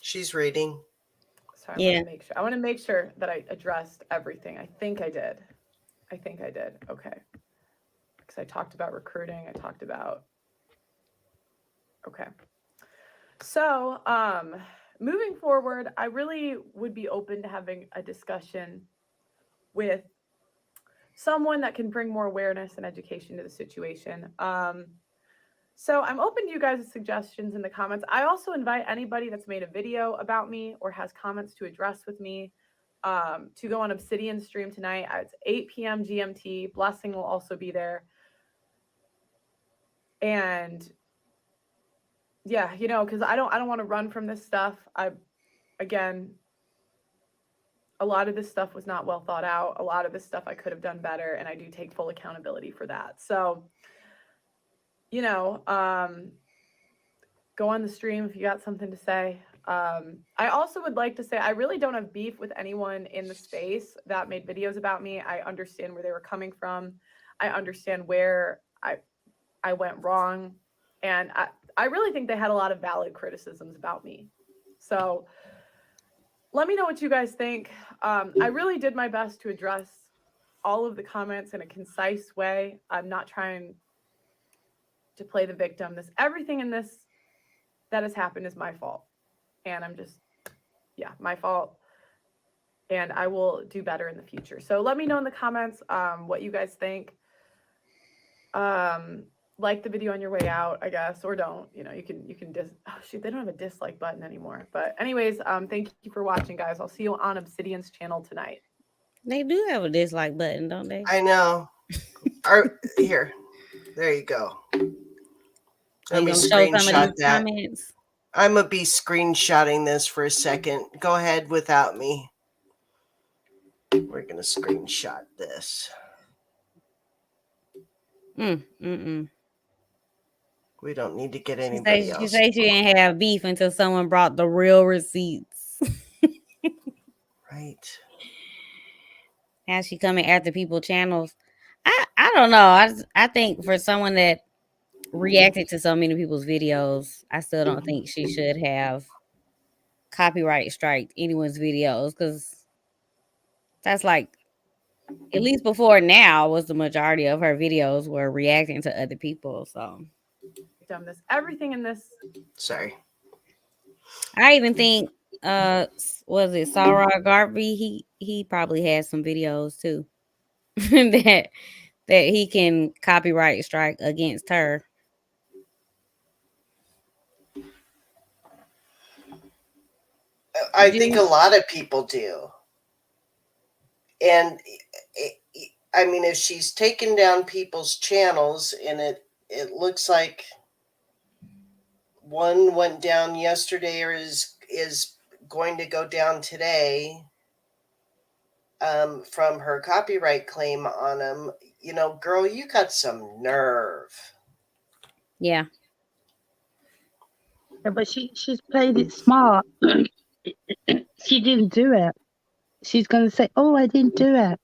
she's reading. So I want to make sure that I addressed everything. I think I did. Okay. Because I talked about recruiting. I talked about. Okay. So, moving forward, I really would be open to having a discussion with someone that can bring more awareness and education to the situation. So I'm open to you guys' suggestions in the comments. I also invite anybody that's made a video about me or has comments to address with me to go on Obsidian's stream tonight. It's 8 p.m. GMT. Blessing will also be there. And yeah, you know, because I don't want to run from this stuff. Again, a lot of this stuff was not well thought out. A lot of this stuff I could have done better, and I do take full accountability for that. So, you know, go on the stream if you got something to say. I also would like to say I really don't have beef with anyone in the space that made videos about me. I understand where they were coming from. I understand where I went wrong. And I really think they had a lot of valid criticisms about me. So let me know what you guys think. I really did my best to address all of the comments in a concise way. I'm not trying to play the victim. Everything in this that has happened is my fault. And I'm just, yeah, my fault. And I will do better in the future. So let me know in the comments what you guys think. Like the video on your way out, I guess, or don't. You know, you can oh shoot, they don't have a dislike button anymore. But anyways, thank you for watching, guys. I'll see you on Obsidian's channel tonight. They do have a dislike button, don't they? I know. Here, there you go. Let me screenshot that. Comments? I'm gonna be screenshotting this for a second. Go ahead without me. We're gonna screenshot this. We don't need to get anybody else. She said she didn't have beef until someone brought the real receipts. Right. Now she coming after people's channels. I don't know. I think for someone that reacted to so many people's videos, I still don't think she should have copyright striked anyone's videos, because that's like, at least before now, was the majority of her videos were reacting to other people. So everything in this. Sorry. I even think was it Sarah Garvey? He probably has some videos too that he can copyright strike against her. I think a lot of people do. And I mean, if she's taken down people's channels, and it looks like one went down yesterday or is going to go down today from her copyright claim on him. You know, girl, you got some nerve. Yeah. But she's played it smart. She didn't do it. She's going to say, oh, I didn't do it.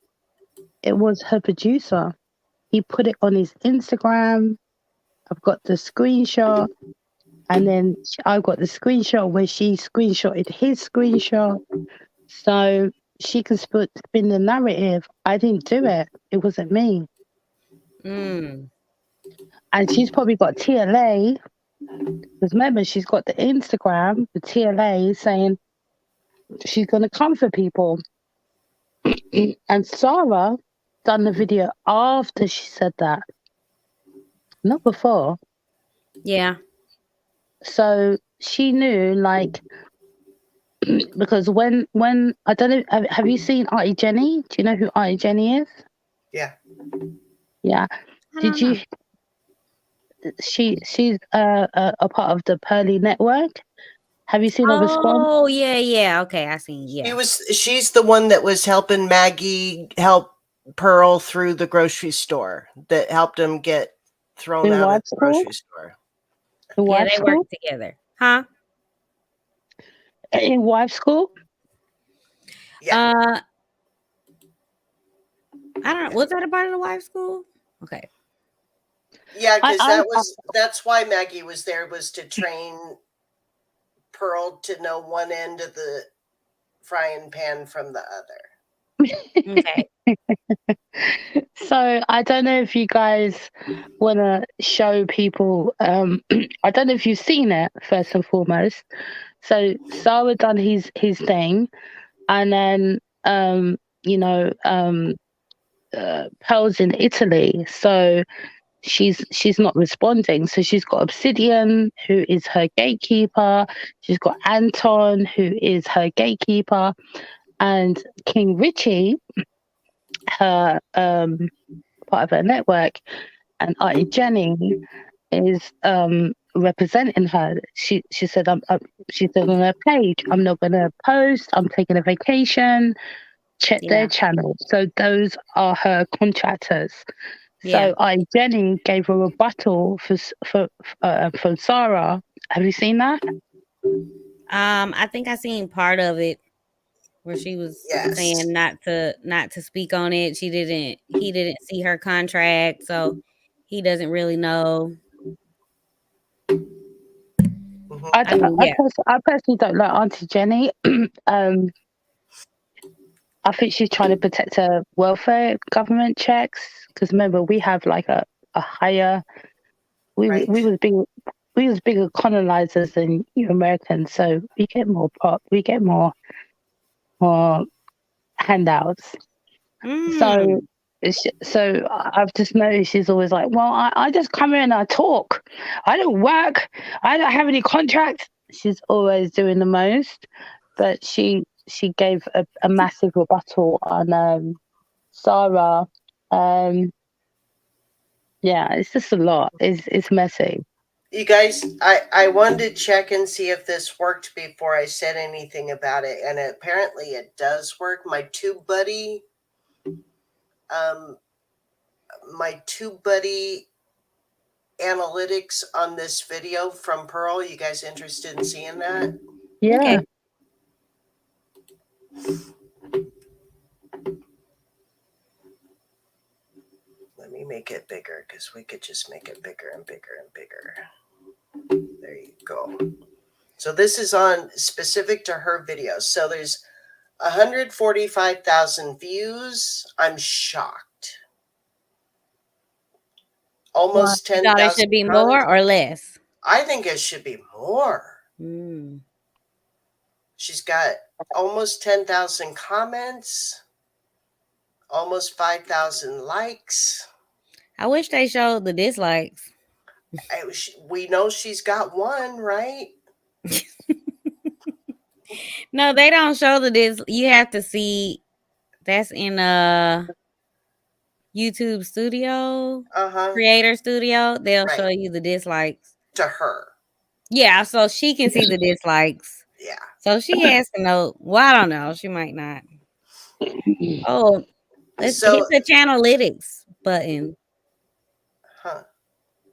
It was her producer. He put it on his Instagram. I've got the screenshot. And then I've got the screenshot where she screenshotted his screenshot. So she can spin the narrative. I didn't do it. It wasn't me. And she's probably got TLA. Because remember, she's got the Instagram, the TLA, saying she's going to come for people. And Sarah done the video after she said that, not before. Yeah. So she knew, like, because when I don't know, have you seen Auntie Jenny? Do you know who Auntie Jenny is? Yeah. Yeah. Did you? She's a part of the Pearly network. Have you seen a response? Oh, yeah. Okay, I seen. Yeah. She's the one that was helping Maggie help Pearl through the grocery store, that helped him get thrown out of the grocery store. Yeah, they work together. Huh? In wife school? Yeah. I don't know. Was that a part of the wife school? Okay. Yeah, because that's why Maggie was there, was to train Pearl to know one end of the frying pan from the other. Okay. So I don't know if you guys want to show people. I don't know if you've seen it first and foremost. So Sarah done his thing, and then Pearl's in Italy, so she's not responding. So she's got Obsidian, who is her gatekeeper. She's got Anton, who is her gatekeeper, and King Richie, her part of her network, and Auntie Jenny is representing her. She said she said on her page, I'm not gonna post, I'm taking a vacation. Check their channel. So those are her contractors. So Auntie Jenny gave a rebuttal for Sarah. Have you seen that? I think I seen part of it where she was saying not to speak on it. He didn't see her contract, so he doesn't really know. I personally don't like Auntie Jenny. I think she's trying to protect her welfare government checks, because remember, we have like a higher. We was bigger colonizers than you Americans, so we get more we get more handouts. So I've just noticed she's always like, well, I just come here and I talk. I don't work. I don't have any contracts. She's always doing the most, but she gave a massive rebuttal on Sarah. Yeah, it's just a lot. It's messy. You guys, I wanted to check and see if this worked before I said anything about it, and apparently it does work. My TubeBuddy analytics on this video from Pearl. You guys interested in seeing that? Yeah. Okay. Let me make it bigger, because we could just make it bigger and bigger and bigger. There you go. So this is on specific to her videos. So there's 145,000 views. I'm shocked. Almost 10,000. It should be more or less? I think it should be more. She's got almost 10,000 comments, almost 5,000 likes. I wish they showed the dislikes. We know she's got one, right? No, they don't show the You have to see. That's in YouTube Studio, Creator Studio. They'll show you the dislikes to her. Yeah, so she can see the dislikes. Yeah. So she has to know. Well, I don't know. She might not. Oh, let's hit the Channelytics button. Huh.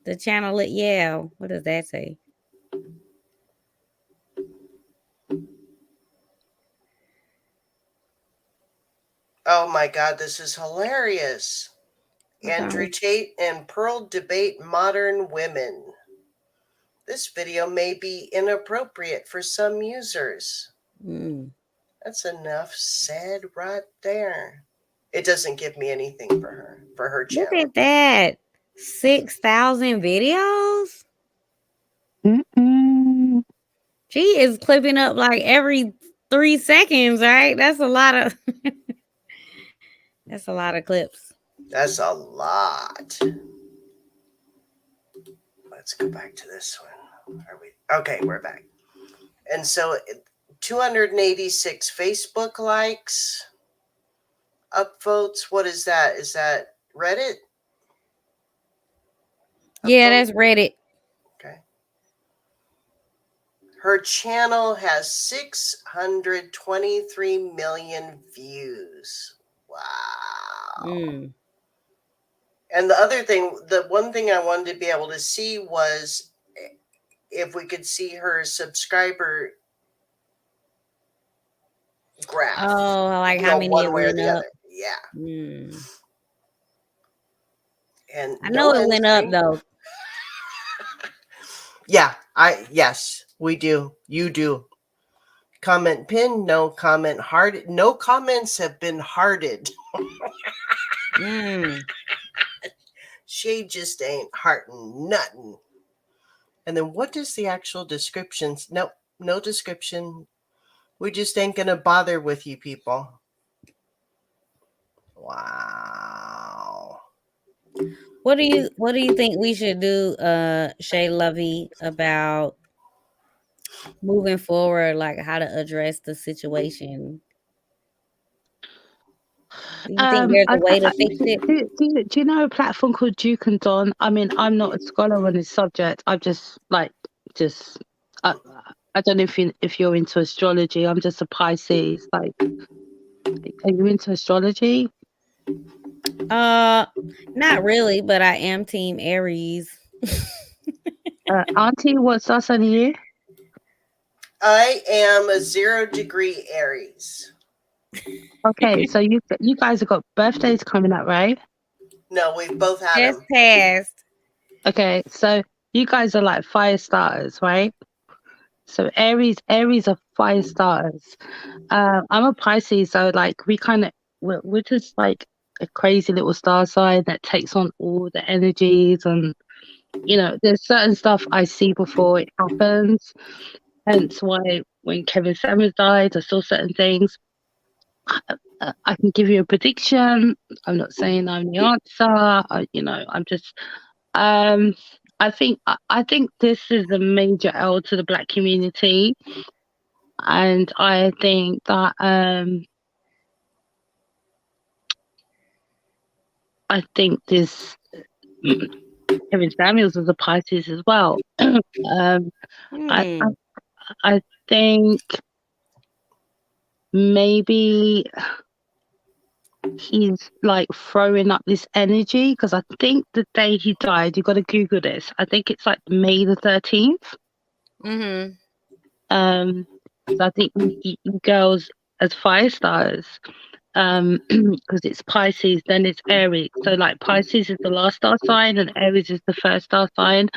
The channel. Yeah. What does that say? Oh my God, this is hilarious. Andrew Tate and Pearl debate modern women. This video may be inappropriate for some users. That's enough said right there. It doesn't give me anything for her channel. Look at that. 6,000 videos? She is clipping up like every 3 seconds, right? That's a lot of that's a lot of clips. That's a lot. Let's go back to this one. Okay, we're back. And so 286 Facebook likes, upvotes. What is that? Is that Reddit? Yeah, that's Reddit. Okay. Her channel has 623 million views. Wow. And the one thing I wanted to be able to see was if we could see her subscriber graph. Oh, like how many one it way or went the up. other. Yeah. And I know it went up though. Yeah, yes, we do. You do. Comment pin, no comment hearted. No comments have been hearted. She just ain't hearting nothing. And then what is the actual descriptions? Nope, no description. We just ain't gonna bother with you people. Wow. What do you think we should do, Shay Lovey, about moving forward, like how to address the situation? Do you think there's a way to fix it? Do you know a platform called Duke and Don? I mean, I'm not a scholar on this subject. I just I don't know if you're into astrology. I'm just a Pisces. Like, are you into astrology? Not really, but I am Team Aries. Auntie, what's us on you? I am a 0 degree Aries. Okay, so you guys have got birthdays coming up, right? No, we've both had them. Passed. Okay, so you guys are like fire starters, right? So Aries are fire starters. I'm a Pisces, so like we're just like a crazy little star sign that takes on all the energies, and there's certain stuff I see before it happens. Hence why when Kevin Samuels died, I saw certain things. I can give you a prediction. I'm not saying I'm the answer. I'm just. I think this is a major L to the Black community, and I think that this Kevin Samuels was a Pisces as well. I think maybe he's like throwing up this energy because I think the day he died, you got to Google this. I think it's like May the 13th. So I think you girls as fire stars, because it's Pisces, then it's Aries. So like Pisces is the last star sign and Aries is the first star sign,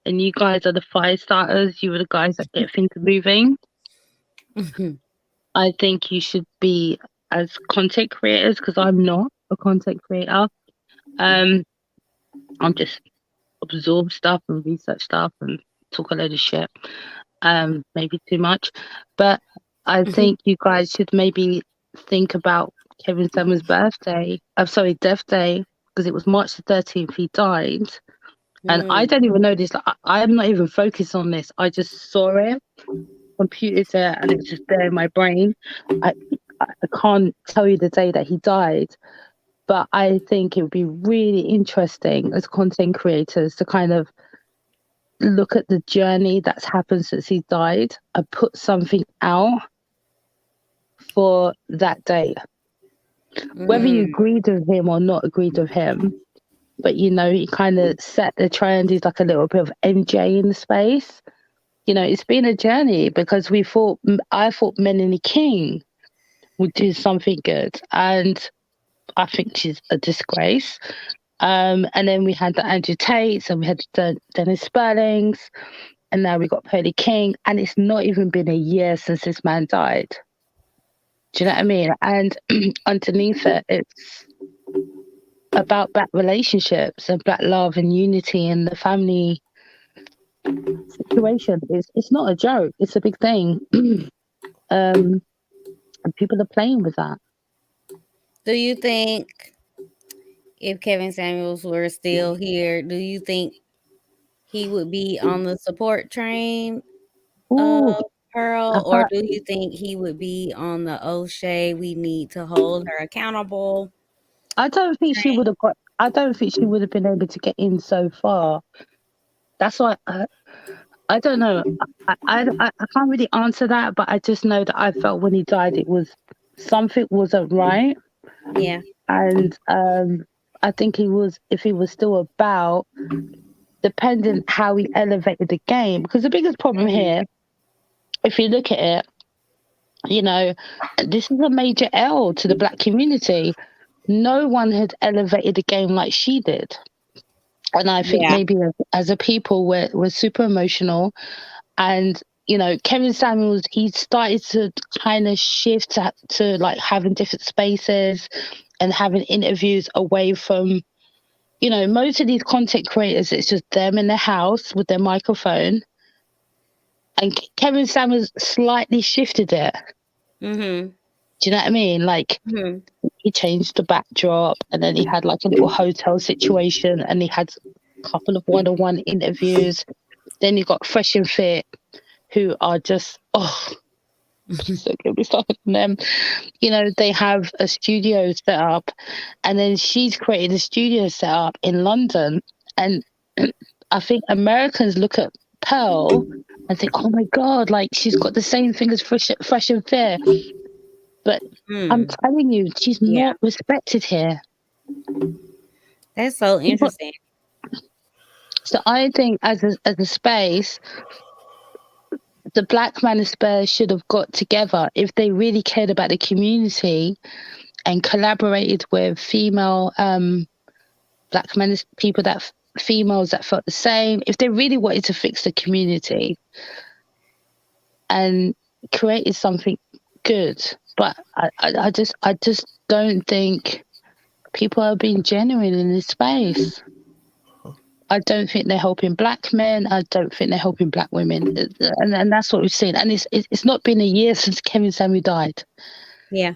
and you guys are the fire starters. You are the guys that get things moving. I think you should be as content creators, because I'm not a content creator. I'm just absorb stuff and research stuff and talk a load of shit. Maybe too much, but I think you guys should maybe think about Kevin Samuels' death day, because it was March the 13th he died. And I don't even know this. I'm not even focused on this. I just saw it. Computer's there and it's just there in my brain. I can't tell you the day that he died, but I think it would be really interesting as content creators to kind of look at the journey that's happened since he died and put something out for that day. Whether you agreed with him or not agreed with him, but he kind of set the trend. He's like a little bit of MJ in the space. It's been a journey, because I thought Melanie King would do something good, and I think she's a disgrace. And then we had the Andrew Tates, and we had the Dennis Sperlings, and now we got Pearly King, and it's not even been a year since this man died. Do you know what I mean? And underneath it, it's about Black relationships and Black love and unity and the family situation. It's not a joke. It's a big thing. And people are playing with that. Do you think if Kevin Samuels were still here, do you think he would be on the support train of Pearl, or do you think he would be on the O'Shea, we need to hold her accountable? I don't think she would have been able to get in so far. That's why I don't know. I can't really answer that, but I just know that I felt when he died, it was something wasn't right. Yeah. And I think if he was still about, depending how he elevated the game, because the biggest problem here, if you look at it, you know, this is a major L to the Black community. No one had elevated the game like she did. And I think maybe as a people, we're super emotional. And, Kevin Samuels, he started to kind of shift to like having different spaces and having interviews away from, most of these content creators, it's just them in their house with their microphone. And Kevin Samuels slightly shifted it. Mm-hmm. Do you know what I mean? Like, he changed the backdrop, and then he had like a little hotel situation, and he had a couple of one-on-one interviews. Then you got Fresh and Fit, who are just, please don't get me started on them. They have a studio set up, and then she's created a studio set up in London. And I think Americans look at Pearl and think, oh my God, like she's got the same thing as Fresh and Fit. But I'm telling you, she's not respected here. That's so interesting. So I think as a space, the Black Manosphere should have got together if they really cared about the community and collaborated with female Black people females that felt the same. If they really wanted to fix the community and created something good, but I just don't think people are being genuine in this space. I don't think they're helping Black men. I don't think they're helping Black women, and that's what we've seen. And it's not been a year since Kevin Samuel died. Yeah,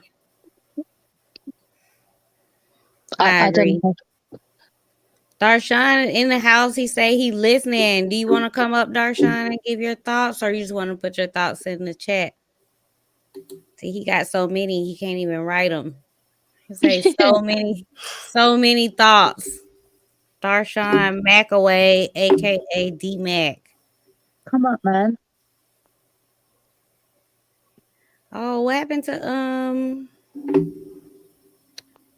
I don't know. Darshan in the house. He say he listening. Do you want to come up, Darshan, and give your thoughts, or you just want to put your thoughts in the chat? See, he got so many he can't even write them. He say so many thoughts. Darshan McAway, aka D Mac. Come up, man. Oh, what happened to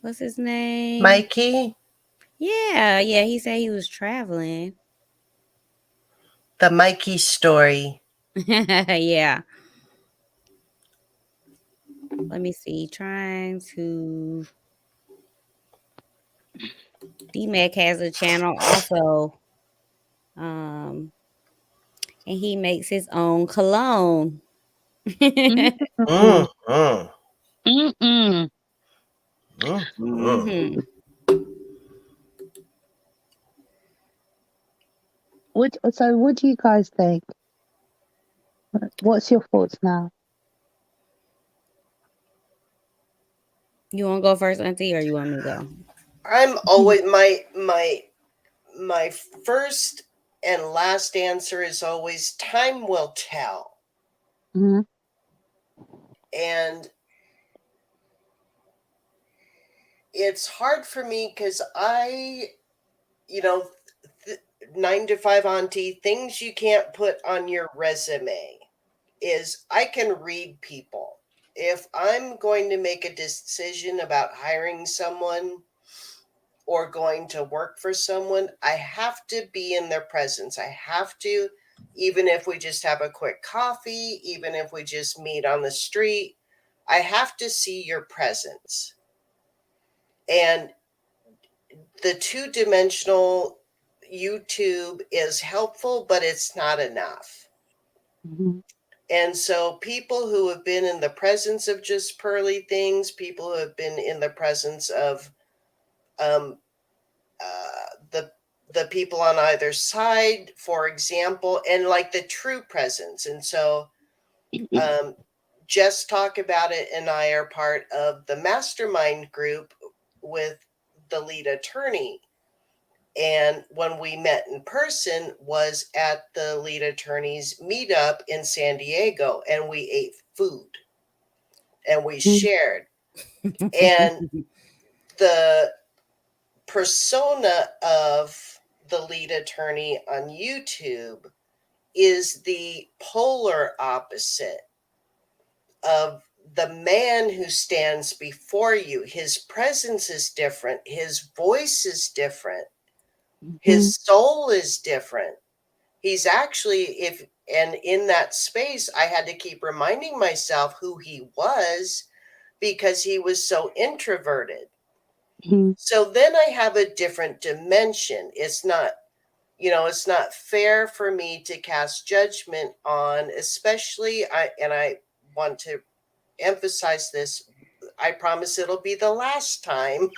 what's his name? Mikey? Yeah, he said he was traveling. The Mikey story. Yeah. Let me see. Trying to D-Mac has a channel also. And he makes his own cologne. What do you guys think? What's your thoughts now? You want to go first, Auntie, or you want me to go? I'm always my first and last answer is always time will tell. Mm-hmm. And it's hard for me because 9 to 5 Auntie, things you can't put on your resume is I can read people. If I'm going to make a decision about hiring someone or going to work for someone, I have to be in their presence. I have to, even if we just have a quick coffee, even if we just meet on the street, I have to see your presence. And the two-dimensional YouTube is helpful, but it's not enough. Mm-hmm. And so people who have been in the presence of just Pearly things, people who have been in the presence of the people on either side, for example, and like the true presence. And so Just Talk About It and I are part of the mastermind group with the lead attorney. And when we met in person was at the lead attorney's meetup in San Diego, and we ate food and we shared. And the persona of the lead attorney on YouTube is the polar opposite of the man who stands before you. His presence is different. His voice is different. His soul is different. He's actually, and in that space, I had to keep reminding myself who he was because he was so introverted. So then I have a different dimension. It's not, it's not fair for me to cast judgment on, especially, I want to emphasize this. I promise it'll be the last time.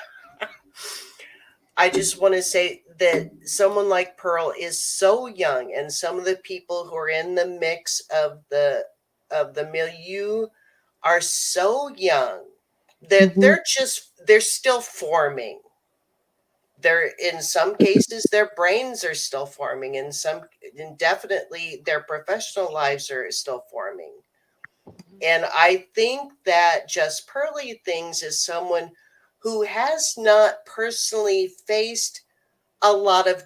I just want to say that someone like Pearl is so young, and some of the people who are in the mix of the milieu are so young that they're still forming. They're, in some cases, their brains are still forming, and definitely their professional lives are still forming. And I think that Just Pearly Things is someone who has not personally faced a lot of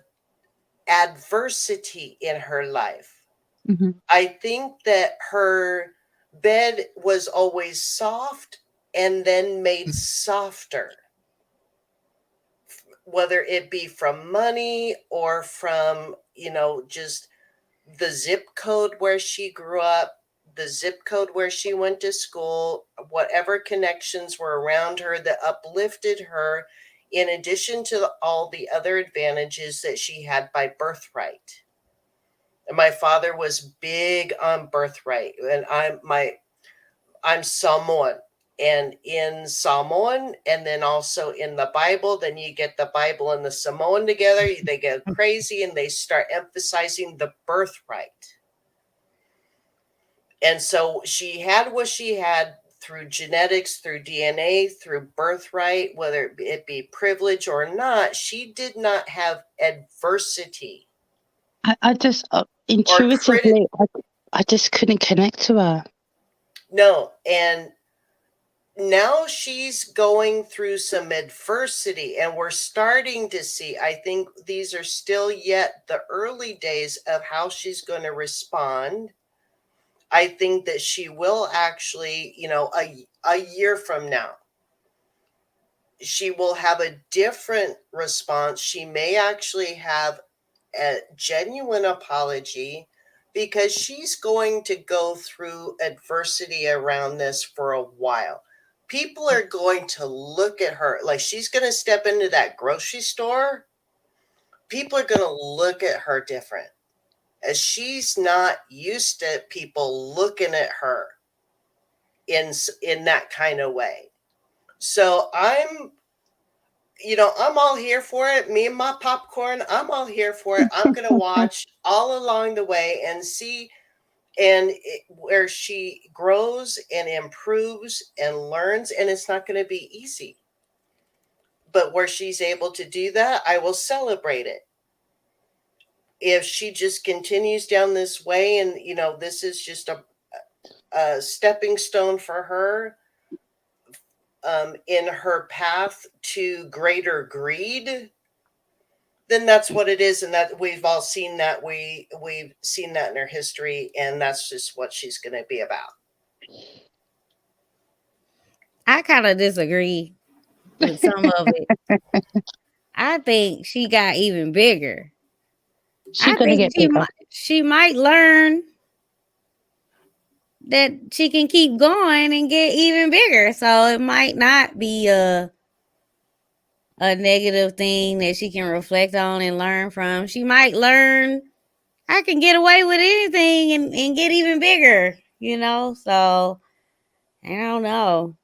adversity in her life. I think that her bed was always soft and then made softer, whether it be from money or from, just the zip code where she grew up, the zip code where she went to school, whatever connections were around her that uplifted her, in addition to all the other advantages that she had by birthright. And my father was big on birthright, and I'm Samoan. And in Samoan, and then also in the Bible, then you get the Bible and the Samoan together, they go crazy and they start emphasizing the birthright. And so she had what she had through genetics, through DNA, through birthright, whether it be privilege or not. She did not have adversity. I just intuitively, I just couldn't connect to her. No, and now she's going through some adversity, and we're starting to see, I think these are still yet the early days of how she's going to respond. I think that she will actually, a year from now, she will have a different response. She may actually have a genuine apology, because she's going to go through adversity around this for a while. People are going to look at her like she's going to step into that grocery store. People are going to look at her different, as she's not used to people looking at her in that kind of way. So I'm all here for it. Me and my popcorn, I'm all here for it. I'm going to watch all along the way and see where she grows and improves and learns. And it's not going to be easy. But where she's able to do that, I will celebrate it. If she just continues down this way, and, this is just a stepping stone for her, in her path to greater greed, then that's what it is. And that we've all seen that. We've seen that in her history, and that's just what she's going to be about. I kind of disagree with some of it. I think she got even bigger. She's gonna get bigger. She might learn that she can keep going and get even bigger. So it might not be a negative thing that she can reflect on and learn from. She might learn I can get away with anything and get even bigger, So I don't know.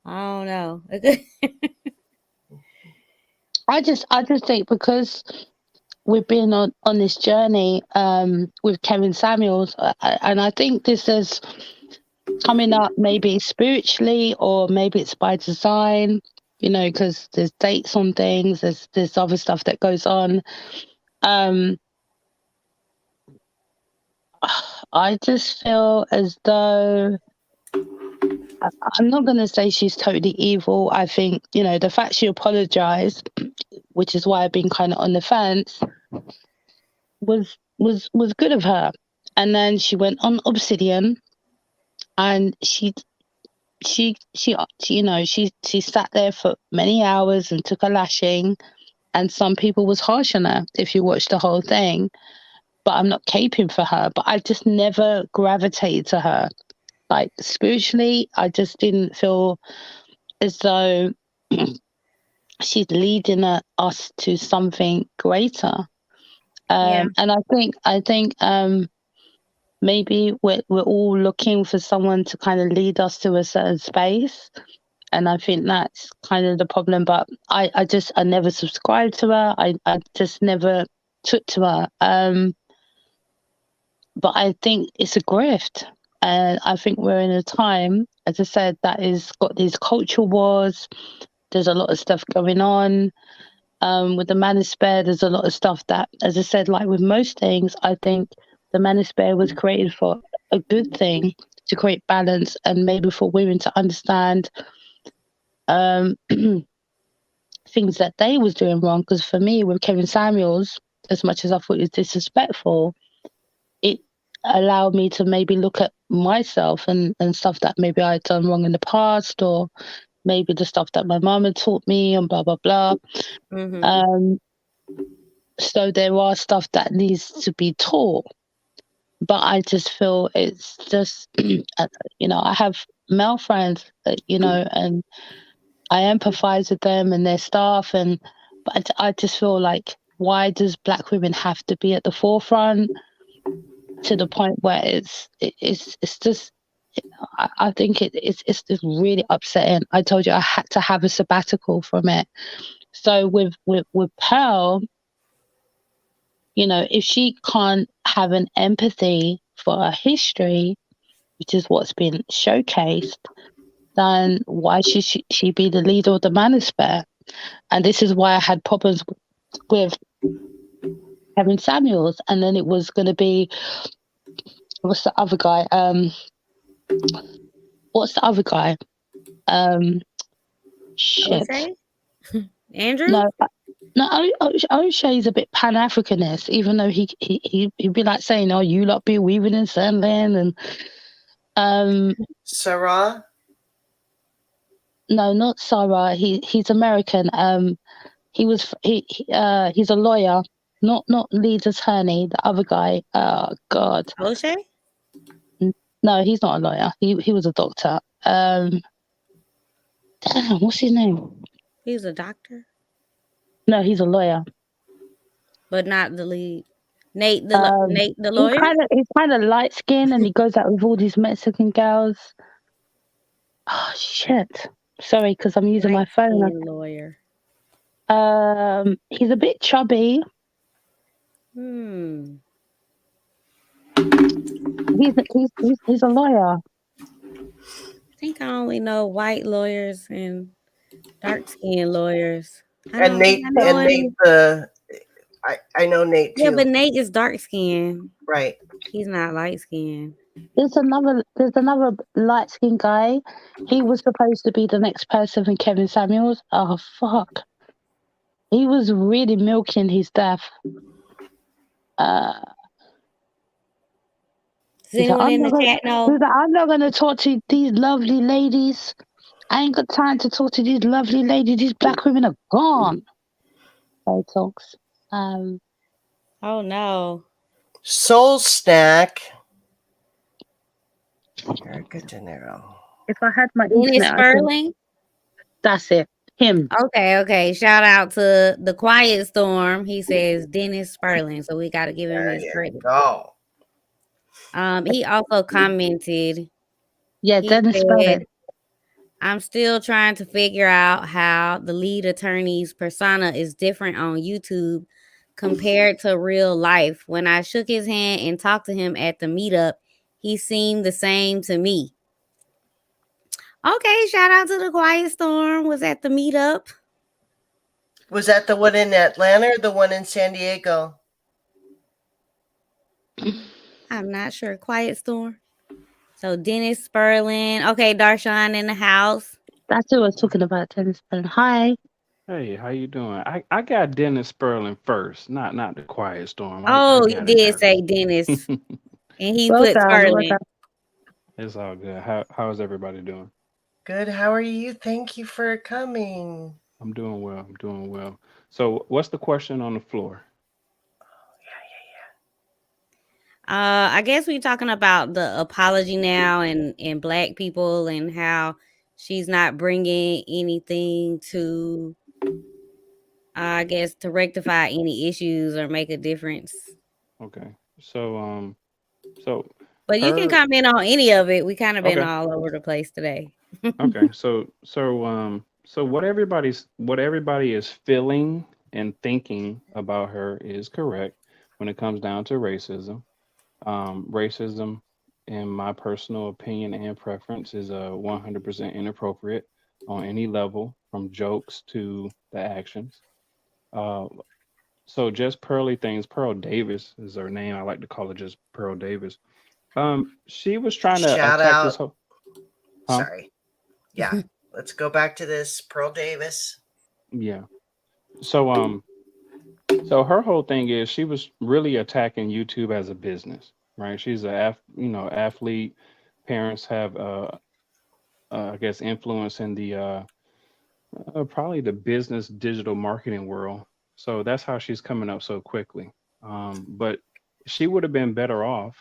I just think because we've been on this journey with Kevin Samuels, and I think this is coming up maybe spiritually, or maybe it's by design, because there's dates on things, there's other stuff that goes on. I just feel as though, I'm not going to say she's totally evil. I think, the fact she apologized, which is why I've been kind of on the fence, was good of her. And then she went on Obsidian, and she you know, she sat there for many hours and took a lashing, and some people was harsh on her if you watch the whole thing. But I'm not caping for her, but I just never gravitated to her. Like, spiritually, I just didn't feel as though she's leading us to something greater. And I think maybe we're all looking for someone to kind of lead us to a certain space, and I think that's kind of the problem. But I never subscribed to her. I just never took to her. But I think it's a grift, and I think we're in a time, as I said, that is got these cultural wars. There's a lot of stuff going on. With the manosphere, there's a lot of stuff that, as I said, like with most things, I think the manosphere was created for a good thing, to create balance, and maybe for women to understand things that they was doing wrong. Because for me, with Kevin Samuels, as much as I thought it was disrespectful, it allowed me to maybe look at myself and stuff that maybe I'd done wrong in the past, or maybe the stuff that my mum had taught me, and blah blah blah. So there are stuff that needs to be taught, but I just feel it's just you know, I have male friends that, you know, and I empathize with them and their staff, but I just feel like, why does Black women have to be at the forefront to the point where it's just, I think it's just really upsetting. I told you I had to have a sabbatical from it. So with Pearl, you know, if she can't have an empathy for her history, which is what's been showcased, then why should she be the leader of the manosphere? And this is why I had problems with Kevin Samuels. And then it was going to be, what's the other guy? Shit. Andrew? No, O'Shea's a bit Pan-Africanist, even though he'd be like saying, "Oh, you lot be weaving in Sandland," and Sarah. No, not Sarah. He's American. He's a lawyer, not lead attorney. The other guy. Oh God. O'Shea? No, he's not a lawyer. He was a doctor. Damn, what's his name? He's a doctor. No, he's a lawyer. But not the lead. Nate the lawyer? He's kind of light skinned, and he goes out with all these Mexican girls. Oh shit! Sorry, because I'm using my phone. Lawyer. He's a bit chubby. He's a lawyer. I think I only know white lawyers and dark skinned lawyers. I know Nate too. Yeah, but Nate is dark skinned. Right. He's not light skinned. There's another light skinned guy. He was supposed to be the next person for Kevin Samuels. Oh fuck. He was really milking his death. Does anyone in the chat know? I'm not going to talk to these lovely ladies. I ain't got time to talk to these lovely ladies. These Black women are gone. So talks. Oh no. Soul Snack. Very good to know. If I had my Dennis Sperling? That's it. Him. Okay. Shout out to the Quiet Storm. He says Dennis Sperling, so we got to give him his credit. Go. He also commented. Yeah, Dennis Sperling. I'm still trying to figure out how the lead attorney's persona is different on YouTube compared to real life. When I shook his hand and talked to him at the meetup, he seemed the same to me. Okay, shout out to the Quiet Storm. Was at the meetup. Was that the one in Atlanta or the one in San Diego? I'm not sure. Quiet Storm. So Dennis Sperling. Okay, Darshan in the house. That's who I was talking about, Dennis Sperling. Hi. Hey, how you doing? I got Dennis Sperling first, not the Quiet Storm. You did say Dennis. And he Well puts done. Well Pearly. done. It's all good. How is everybody doing? Good. How are you? Thank you for coming. I'm doing well. I'm doing well. So, what's the question on the floor? I guess we're talking about the apology now and black people and how she's not bringing anything to, I guess, to rectify any issues or make a difference. Okay. So But you can her. comment on any of it. We kind of been Okay. all over the place today. Okay. So what everybody is feeling and thinking about her is correct when it comes down to racism. Racism, in my personal opinion and preference, is 100% inappropriate on any level, from jokes to the actions. Uh, so just Pearly things. Pearl Davis is her name. I like to call her just Pearl Davis. She was trying to Shout attack this out. whole. Huh? Sorry. Yeah. Let's go back to this. Pearl Davis. Yeah. So so her whole thing is she was really attacking YouTube as a business, right? She's athlete. Parents have I guess influence in the probably the business digital marketing world. So that's how she's coming up so quickly. But she would have been better off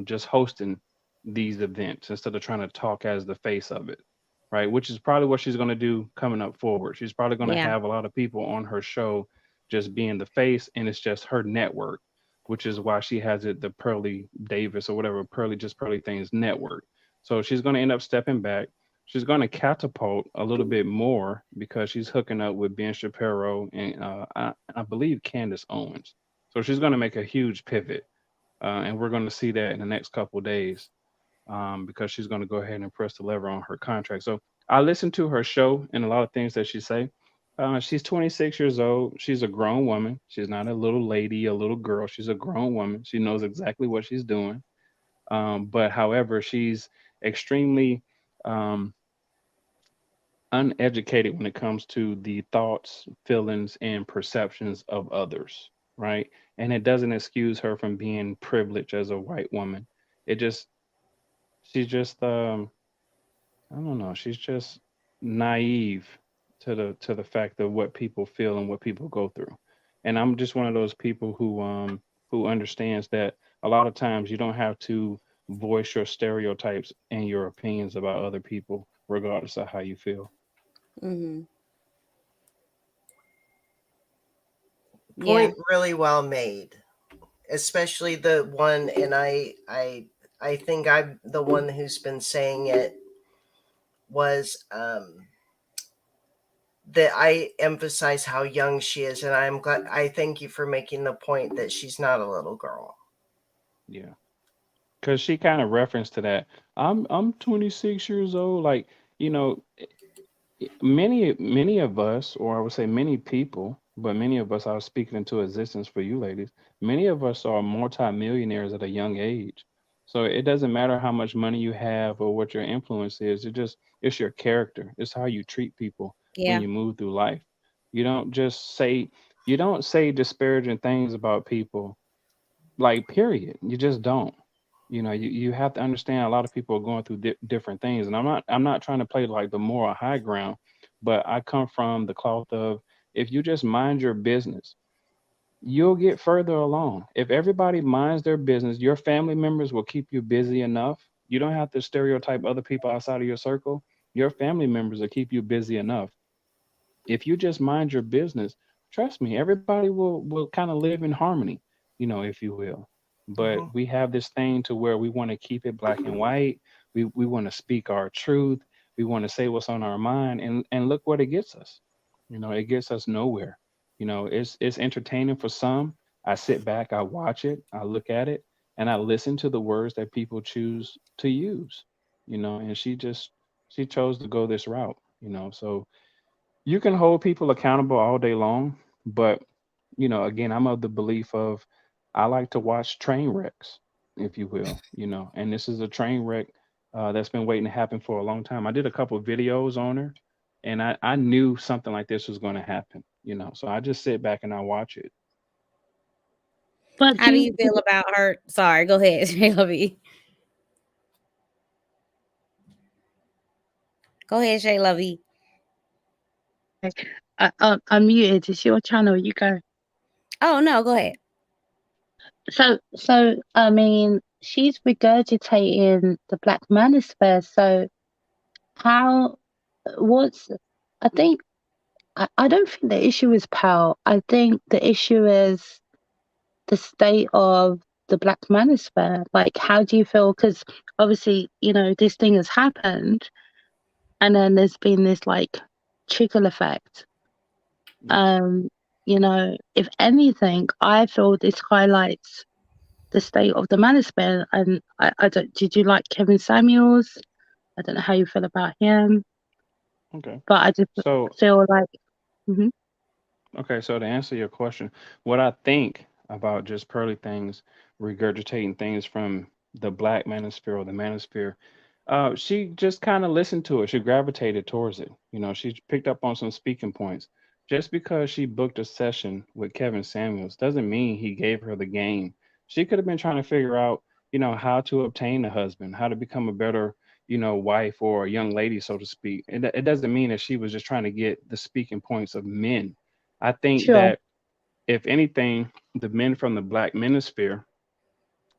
just hosting these events instead of trying to talk as the face of it, right? Which is probably what she's going to do coming up forward. She's probably going to Yeah. have a lot of people on her show just being the face, and it's just her network, which is why she has it the Pearly Davis or whatever Pearly things network. So she's going to end up stepping back. She's going to catapult a little bit more because she's hooking up with Ben Shapiro and I believe Candace Owens. So she's going to make a huge pivot, and we're going to see that in the next couple of days, because she's going to go ahead and press the lever on her contract. So I listened to her show and a lot of things that she say. She's 26 years old. She's a grown woman. She's not a little lady, a little girl. She's a grown woman. She knows exactly what she's doing. But however, she's extremely um, uneducated when it comes to the thoughts, feelings, and perceptions of others, right? And it doesn't excuse her from being privileged as a white woman. It just, she's just, I don't know, she's just naive to the fact of what people feel and what people go through. And I'm just one of those people who understands that a lot of times you don't have to voice your stereotypes and your opinions about other people, regardless of how you feel. Mm-hmm. Yeah. Point really well made. Especially the one, and I think I'm the one who's been saying it, was that I emphasize how young she is, and I'm glad. I thank you for making the point that she's not a little girl. Yeah. Because she kind of referenced to that. I'm 26 years old. Like, you know, many of us, or I would say many people, but many of us, I was speaking into existence for you ladies. Many of us are multimillionaires at a young age. So it doesn't matter how much money you have or what your influence is. It's your character. It's how you treat people when Yeah. you move through life. You don't just say you don't say disparaging things about people, like, period. You just don't. You have to understand a lot of people are going through different things, and I'm not trying to play like the moral high ground, but I come from the cloth of, if you just mind your business, you'll get further along. If everybody minds their business, your family members will keep you busy enough. You don't have to stereotype other people outside of your circle. Your family members will keep you busy enough. If you just mind your business, trust me, everybody will kind of live in harmony, if you will. But Mm-hmm. we have this thing to where we want to keep it black and white. We want to speak our truth. We want to say what's on our mind, and look what it gets us. It gets us nowhere. It's entertaining for some. I sit back, I watch it, I look at it, and I listen to the words that people choose to use. And she chose to go this route. So you can hold people accountable all day long, but again, I'm of the belief of, I like to watch train wrecks, if you will. And this is a train wreck that's been waiting to happen for a long time. I did a couple of videos on her, and I knew something like this was going to happen. So I just sit back and I watch it. But How do you feel about her? Sorry, go ahead, Shayla B. Go ahead, Shayla B. I'm muted. It's your channel. You go. Oh no, go ahead. So I mean, she's regurgitating the Black Manosphere. So how? What's? I think I don't think the issue is power. I think the issue is the state of the Black Manosphere. Like, how do you feel? Because obviously, this thing has happened, and then there's been this like trickle effect. If anything, I feel this highlights the state of the manosphere. And I don't. Did you like Kevin Samuels? I don't know how you feel about him, Okay. but I just So feel like. Okay, so to answer your question, what I think about just Pearly things, regurgitating things from the Black manosphere or the manosphere, she just kind of listened to it. She gravitated towards it. She picked up on some speaking points. Just because she booked a session with Kevin Samuels doesn't mean he gave her the game. She could have been trying to figure out, how to obtain a husband, how to become a better, wife or a young lady, so to speak. It doesn't mean that she was just trying to get the speaking points of men. I think Sure. that if anything, the men from the Black manosphere,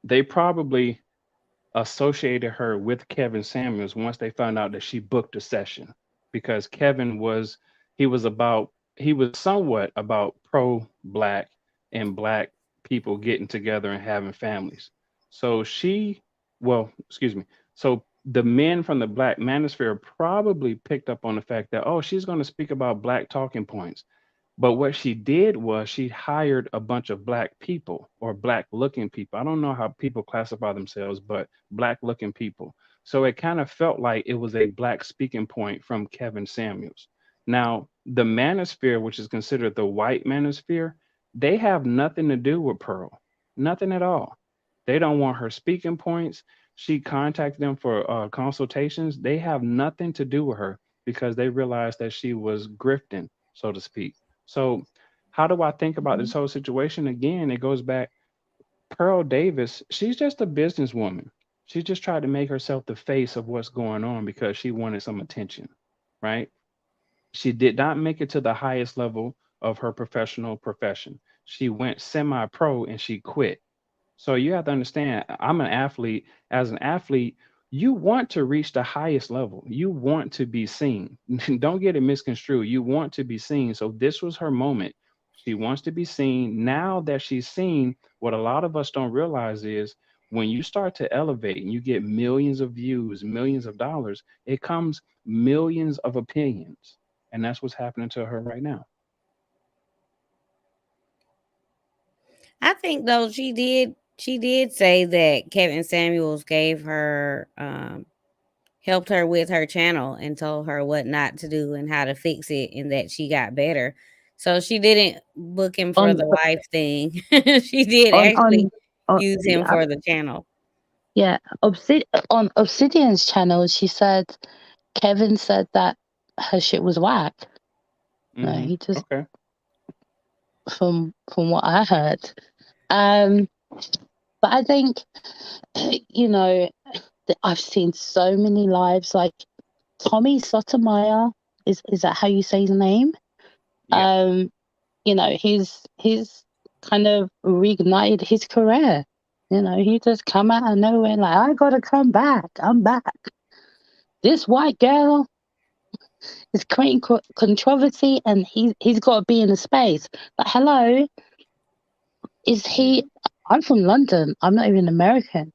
they probably associated her with Kevin Samuels once they found out that she booked a session, because Kevin was he was somewhat about pro Black and Black people getting together and having families. So excuse me. So the men from the Black manosphere probably picked up on the fact that, oh, she's going to speak about Black talking points. But what she did was she hired a bunch of Black people or Black looking people. I don't know how people classify themselves, but Black looking people. So it kind of felt like it was a Black speaking point from Kevin Samuels. Now, the manosphere, which is considered the white manosphere, they have nothing to do with Pearl, nothing at all. They don't want her speaking points. She contacted them for consultations. They have nothing to do with her because they realized that she was grifting, so to speak. So, how do I think about this whole situation? Again, it goes back. Pearl Davis, she's just a businesswoman. She just tried to make herself the face of what's going on because she wanted some attention, right? She did not make it to the highest level of her professional profession. She went semi pro and she quit. So you have to understand, I'm an athlete. As an athlete, you want to reach the highest level. You want to be seen. Don't get it misconstrued. You want to be seen. So this was her moment. She wants to be seen. Now that she's seen, what a lot of us don't realize is when you start to elevate and you get millions of views, millions of dollars, it comes millions of opinions. And that's what's happening to her right now. I think though she did say that Kevin Samuels gave her helped her with her channel and told her what not to do and how to fix it and that she got better. So she didn't book him for the wife thing. She did actually use him for the channel. Yeah, on Obsidian's channel, she said Kevin said that her shit was whack. No, he just Okay. from what I heard. But I think that I've seen so many lives like Tommy Sotomayor. Is that how you say his name? Yeah. He's kind of reignited his career. He just come out of nowhere like, I gotta come back. I'm back. This white girl is creating controversy, and he's got to be in the space. But hello, is he? I'm from London. I'm not even American.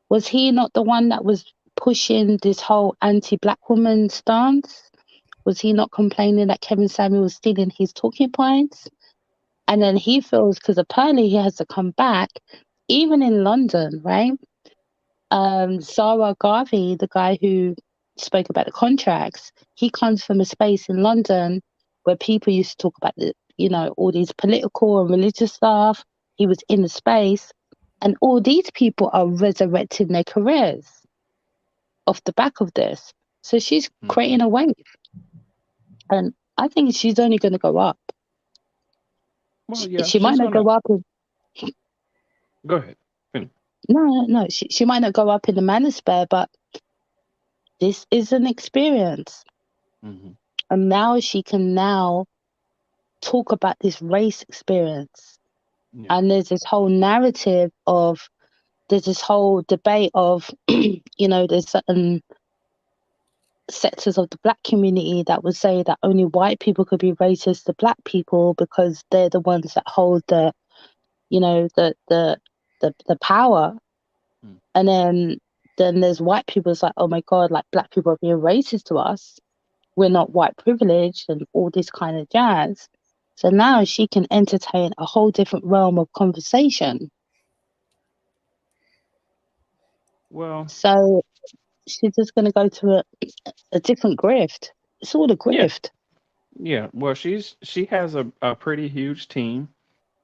Was he not the one that was pushing this whole anti-black woman stance? Was he not complaining that Kevin Samuel was stealing his talking points? And then he feels because apparently he has to come back, even in London, right? Sarah Garvey, the guy who spoke about the contracts, he comes from a space in London where people used to talk about all these political and religious stuff. He was in the space, and all these people are resurrecting their careers off the back of this. So she's creating a wave, and I think she's only going to go up. Well, yeah, She might not go up. Go ahead. No, she might not go up in the manosphere, but this is an experience. Mm-hmm. And now she can now talk about this race experience. Yeah. And there's this whole narrative of, there's this whole debate of, there's certain sectors of the black community that would say that only white people could be racist to black people because they're the ones that hold the power. And then there's white people. It's like, oh my god, like black people are being racist to us. We're not white privileged and all this kind of jazz. So now she can entertain a whole different realm of conversation. Well, so she's just going to go to a different grift. It's all a grift. Yeah. Well, she has a pretty huge team.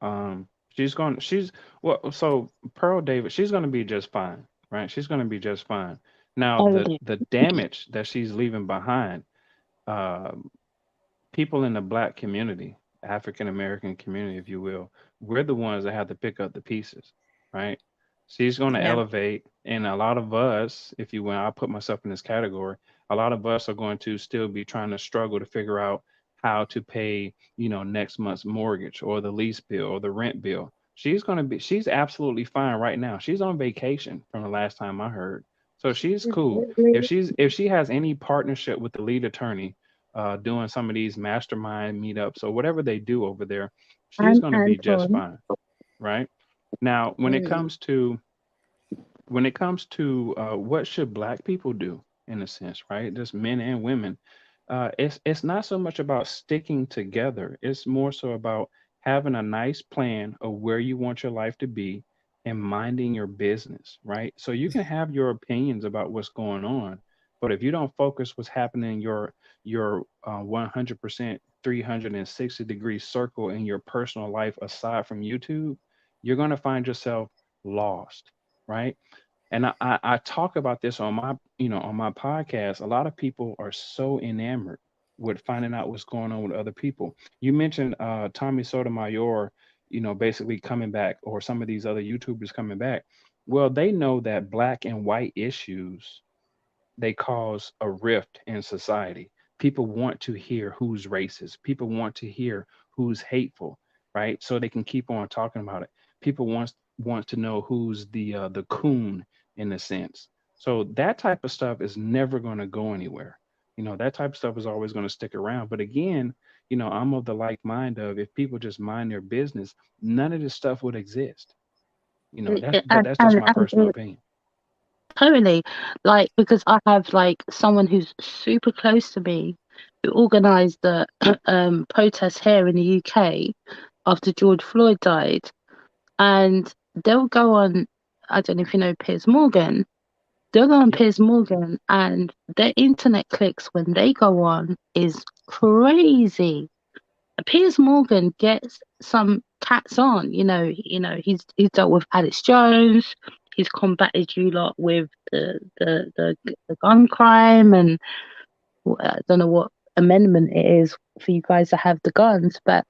So Pearl David, she's gonna be just fine, right? She's gonna be just fine. Now the damage that she's leaving behind, um, people in the black community, African American community, if you will, we're the ones that have to pick up the pieces, right? She's going to elevate, and a lot of us, if you will, I'll put myself in this category. A lot of us are going to still be trying to struggle to figure out how to pay, next month's mortgage or the lease bill or the rent bill. She's absolutely fine right now. She's on vacation from the last time I heard. So she's cool. If she has any partnership with the lead attorney, doing some of these mastermind meetups or whatever they do over there, she's going to be just fine, right? Now, when it comes to what should black people do, in a sense, right? Just men and women. It's not so much about sticking together. It's more so about having a nice plan of where you want your life to be and minding your business, right? So you can have your opinions about what's going on, but if you don't focus what's happening in your 100% 360-degree circle in your personal life aside from YouTube, you're going to find yourself lost, right? And I talk about this on my podcast. A lot of people are so enamored with finding out what's going on with other people. You mentioned Tommy Sotomayor, basically coming back, or some of these other YouTubers coming back. Well, they know that black and white issues, they cause a rift in society. People want to hear who's racist. People want to hear who's hateful, right? So they can keep on talking about it. People wants to know who's the coon, in a sense. So that type of stuff is never going to go anywhere. That type of stuff is always going to stick around. But again, I'm of the like mind of, if people just mind their business, none of this stuff would exist. That's just my personal opinion. Totally. Like, because I have like someone who's super close to me who organised the protest here in the UK after George Floyd died. And they'll go on, I don't know if you know Piers Morgan, they'll go on Piers Morgan, and their internet clicks when they go on is crazy. Piers Morgan gets some cats on, he's dealt with Alex Jones, he's combated you lot with the gun crime, and I don't know what amendment it is for you guys to have the guns, but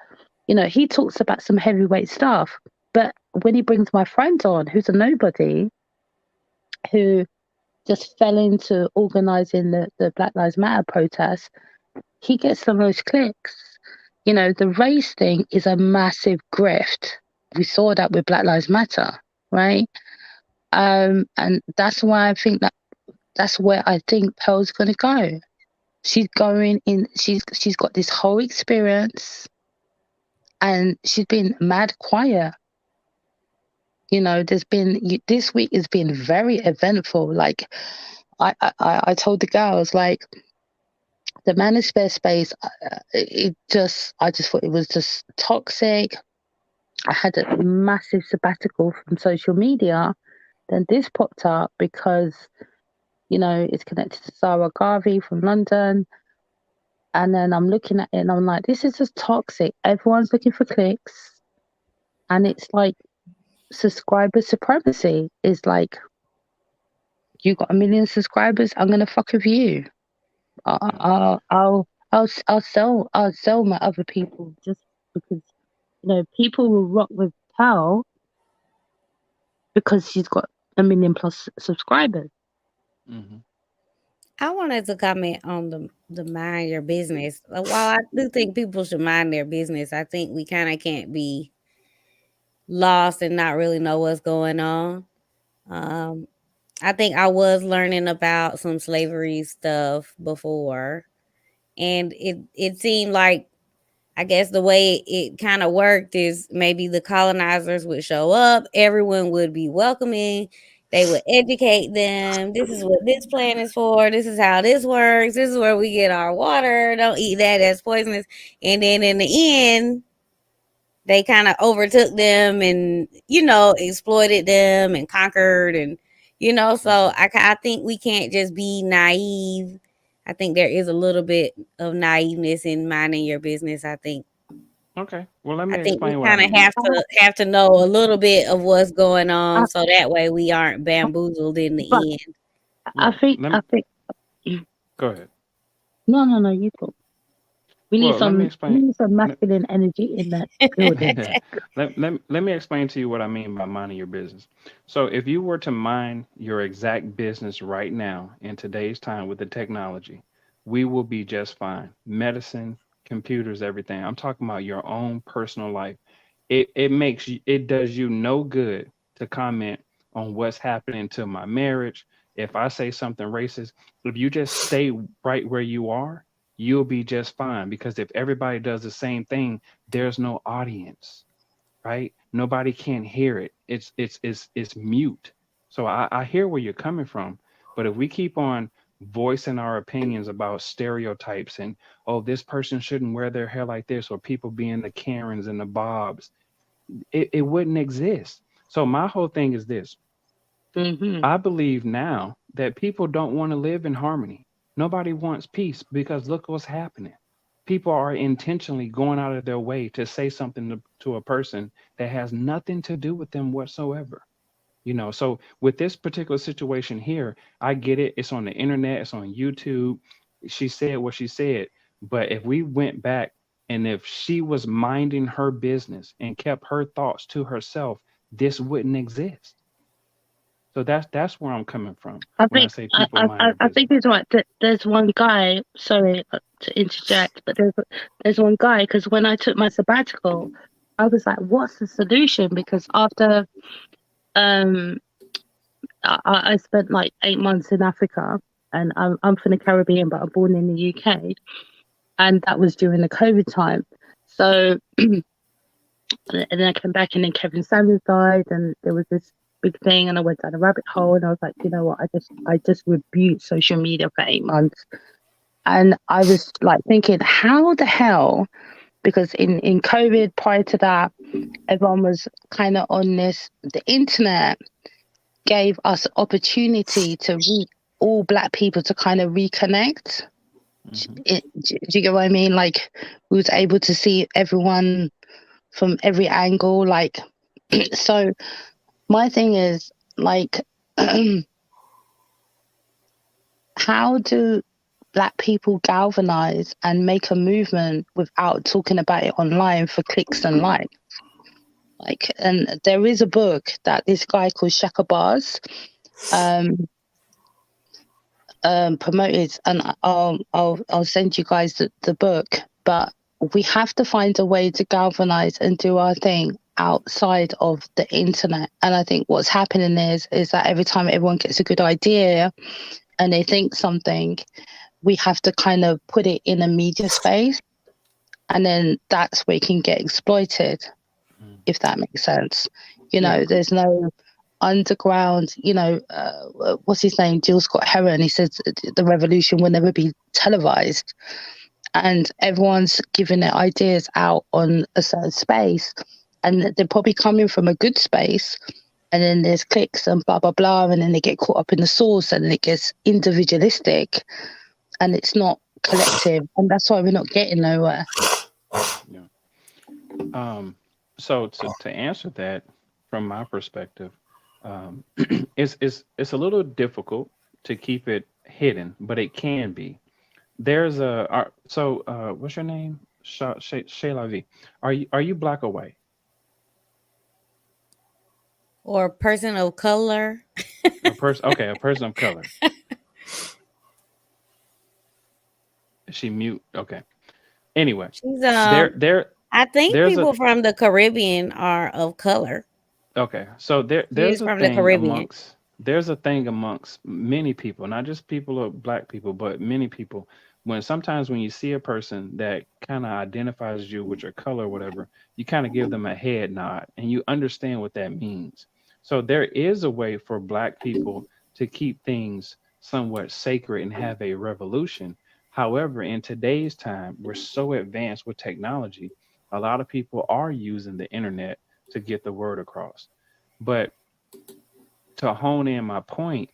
he talks about some heavyweight stuff. But when he brings my friend on, who's a nobody, who just fell into organising the Black Lives Matter protest, he gets the most clicks. The race thing is a massive grift. We saw that with Black Lives Matter, right? And that's why I think that's where I think Pearl's gonna go. She's going in. She's got this whole experience, and she's been mad quiet. This week has been very eventful. Like I told the girls, like, the manosphere space, I just thought it was just toxic. I had a massive sabbatical from social media. Then this popped up because, it's connected to Sarah Garvey from London. And then I'm looking at it and I'm like, this is just toxic. Everyone's looking for clicks. And it's like subscriber supremacy is like, you got 1 million subscribers, I'm gonna fuck with you. I'll sell my other people just because people will rock with Pearl because she's got 1 million plus subscribers. Mm-hmm. I wanted to comment on the mind your business. While I do think people should mind their business, I think we kind of can't be lost and not really know what's going on. I think I was learning about some slavery stuff before, and it seemed like, I guess the way it kind of worked is maybe the colonizers would show up, everyone would be welcoming, they would educate them. This is what this plant is for. This is how this works. This is where we get our water. Don't eat that, that's poisonous. And then in the end, they kind of overtook them and, exploited them and conquered. And, so I think we can't just be naive. I think there is a little bit of naiveness in minding your business. Okay. Well, let I me think we explain what I kind of mean. have to know a little bit of what's going on, so that way we aren't bamboozled in the But end. I think. Go ahead. No, you talk. We need Well, let me some explain. masculine energy in that building. Let me explain to you what I mean by minding your business. So if you were to mind your exact business right now in today's time with the technology, we will be just fine. Medicine, computers, everything. I'm talking about your own personal life. It does you no good to comment on what's happening to my marriage. If I say something racist, if you just stay right where you are, you'll be just fine, because if everybody does the same thing, there's no audience, right? Nobody can hear it. It's mute. So I hear where you're coming from, but if we keep on voicing our opinions about stereotypes and, oh, this person shouldn't wear their hair like this, or people being the Karens and the Bobs, it wouldn't exist. So my whole thing is this. I believe now that people don't want to live in harmony. Nobody wants peace, because look what's happening. People are intentionally going out of their way to say something to a person that has nothing to do with them whatsoever. So with this particular situation here, I get it. It's on the internet, it's on YouTube. She said what she said. But if we went back, and if she was minding her business and kept her thoughts to herself, this wouldn't exist. So that's where I'm coming from I when I think say people mind their I business. think it's right. There's one guy. Sorry to interject, but there's one guy, because when I took my sabbatical, I was like, "What's the solution?" Because after I spent like 8 months in Africa, and I'm from the Caribbean, but I'm born in the UK, and that was during the COVID time. So and then I came back, and then Kevin Samuels died, and there was this big thing, and I went down a rabbit hole, and I was like, you know what, I just rebuked social media for 8 months. And I was like thinking, how the hell, because in COVID, prior to that, everyone was kind of on this, the internet gave us opportunity to all Black people to kind of reconnect. Do you get what I mean? Like, we was able to see everyone from every angle, like so my thing is, like, how do Black people galvanize and make a movement without talking about it online for clicks and likes? Like, and there is a book that this guy called Shaka Bars promoted, and I'll send you guys the book. But we have to find a way to galvanize and do our thing outside of the internet. And I think what's happening is that every time everyone gets a good idea and they think something, we have to kind of put it in a media space, and then that's where it can get exploited, if that makes sense. There's no underground, what's his name, Jill Scott Heron, he says the revolution will never be televised, and everyone's giving their ideas out on a certain space, and they're probably coming from a good space, and then there's clicks and blah blah blah, and then they get caught up in the source, and it gets individualistic, and it's not collective, and that's why we're not getting nowhere. So to answer that from my perspective, it's a little difficult to keep it hidden, but it can be. There's what's your name? Shayla V. Are you Black or white? Or a person of color. A person. Okay, a person of color. Is she mute? Okay. Anyway, She's I think there's a people from the Caribbean are of color. okay. So She there's is a from the thing Caribbean. amongst many people, not just people of black people, but many people. Sometimes when you see a person that kind of identifies you with your color or whatever, you kind of give them a head nod and you understand what that means. So there is a way for black people to keep things somewhat sacred and have a revolution. However, in today's time, we're so advanced with technology, a lot of people are using the internet to get the word across. But to hone in my point,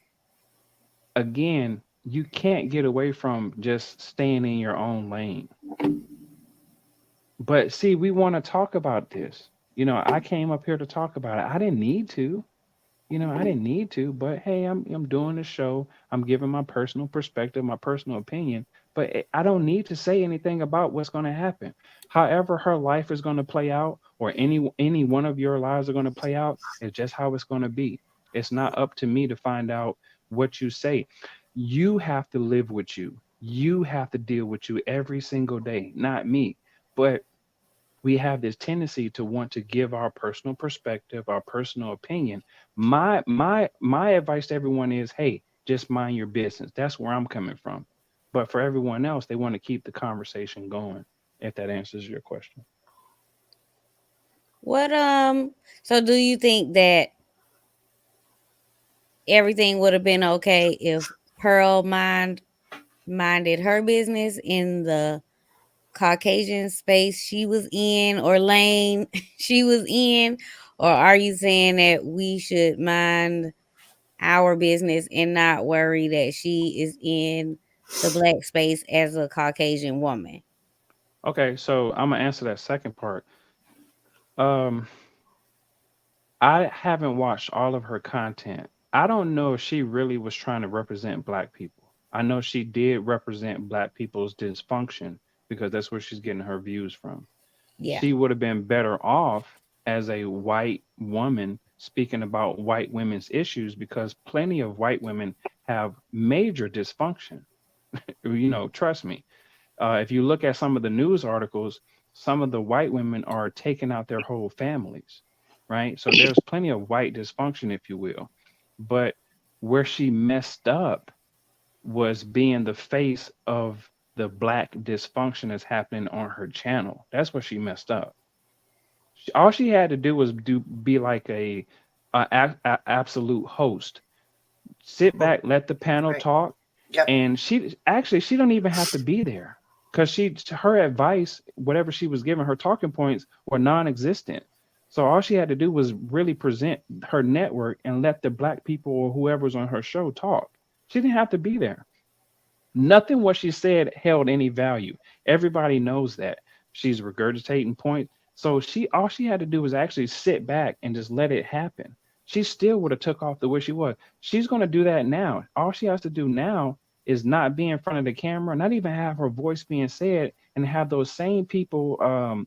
again, you can't get away from just staying in your own lane. But see, we want to talk about this. I came up here to talk about it. I didn't need to. I didn't need to, but hey, I'm doing the show. I'm giving my personal perspective, my personal opinion, but I don't need to say anything about what's going to happen. However, her life is going to play out, or any one of your lives are going to play out, is just how it's going to be. It's not up to me to find out what you say. You have to live with you. You have to deal with you every single day, not me. But we have this tendency to want to give our personal perspective, our personal opinion. My advice to everyone is, hey, just mind your business. That's where I'm coming from. But for everyone else, they want to keep the conversation going, if that answers your question. What so do you think that everything would have been okay if Pearl minded her business in the Caucasian space she was in, or lane she was in? Or are you saying that we should mind our business and not worry that she is in the black space as a Caucasian woman? Okay, so I'm gonna answer that second part. Um, I haven't watched all of her content. I don't know if she really was trying to represent black people. I know she did represent black people's dysfunction because that's where she's getting her views from. Yeah. She would have been better off as a white woman speaking about white women's issues because plenty of white women have major dysfunction. Trust me. If you look at some of the news articles, some of the white women are taking out their whole families, right? So there's plenty of white dysfunction, if you will. But where she messed up was being the face of the black dysfunction that's happening on her channel. That's where she messed up. All she had to do was be like a absolute host. Sit back, let the panel talk, and she don't even have to be there because her advice, whatever she was giving, her talking points were non-existent. So all she had to do was really present her network and let the black people or whoever's on her show talk. She didn't have to be there. Nothing what she said held any value. Everybody knows that. She's regurgitating points. So all she had to do was actually sit back and just let it happen. She still would have took off the way she was. She's going to do that now. All she has to do now is not be in front of the camera, not even have her voice being said, and have those same people,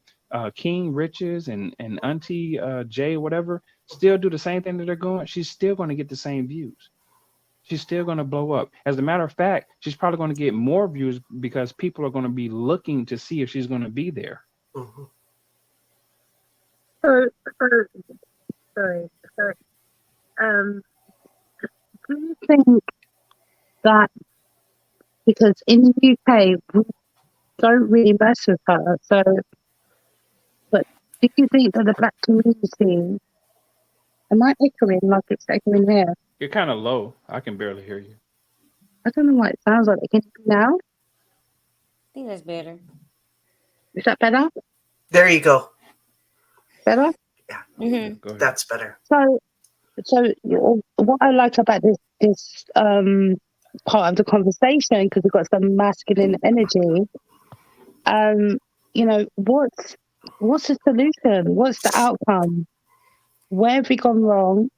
King Riches and Auntie Jay, whatever, still do the same thing that they're going. She's still going to get the same views. She's still going to blow up. As a matter of fact, she's probably going to get more views because people are going to be looking to see if she's going to be there. Mm-hmm. Do you think that because in the UK we don't really mess with her, but do you think that the black community, am I echoing like it's echoing here? You're kind of low. I can barely hear you. I don't know what it sounds like. Can you hear me now? I think that's better. Is that better? There you go. Better? Yeah. Mm-hmm. That's better. So what I like about this part of the conversation, because we've got some masculine energy, what's the solution? What's the outcome? Where have we gone wrong?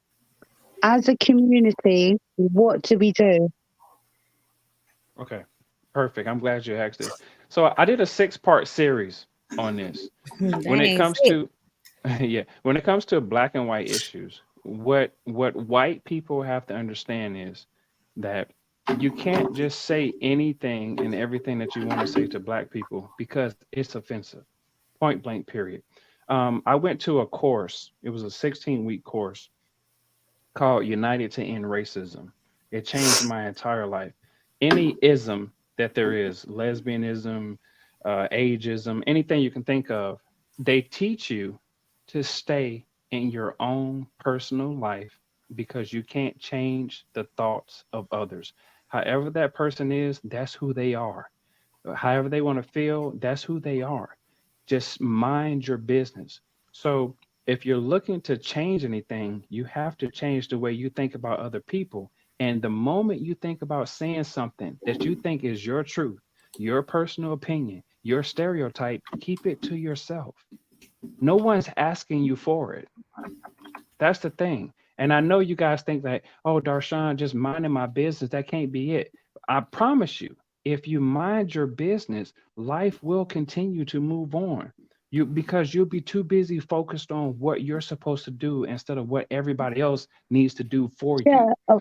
As a community, what do we do? Okay, perfect. I'm glad you asked this. So I did a 6-part series on this. When it comes to when it comes to black and white issues, what white people have to understand is that you can't just say anything and everything that you want to say to black people because it's offensive. Point blank, period. I went to a course. It was a 16-week course called United to End Racism. It changed my entire life. Any ism that there is, lesbianism, ageism, anything you can think of, they teach you to stay in your own personal life because you can't change the thoughts of others. However, that person is, that's who they are. However, they want to feel, that's who they are. Just mind your business. So, if you're looking to change anything, you have to change the way you think about other people. And the moment you think about saying something that you think is your truth, your personal opinion, your stereotype, keep it to yourself. No one's asking you for it. That's the thing. And I know you guys think that, oh, Darshan, just minding my business, that can't be it. I promise you, if you mind your business, life will continue to move on. Because you'll be too busy focused on what you're supposed to do instead of what everybody else needs to do for you. Yeah,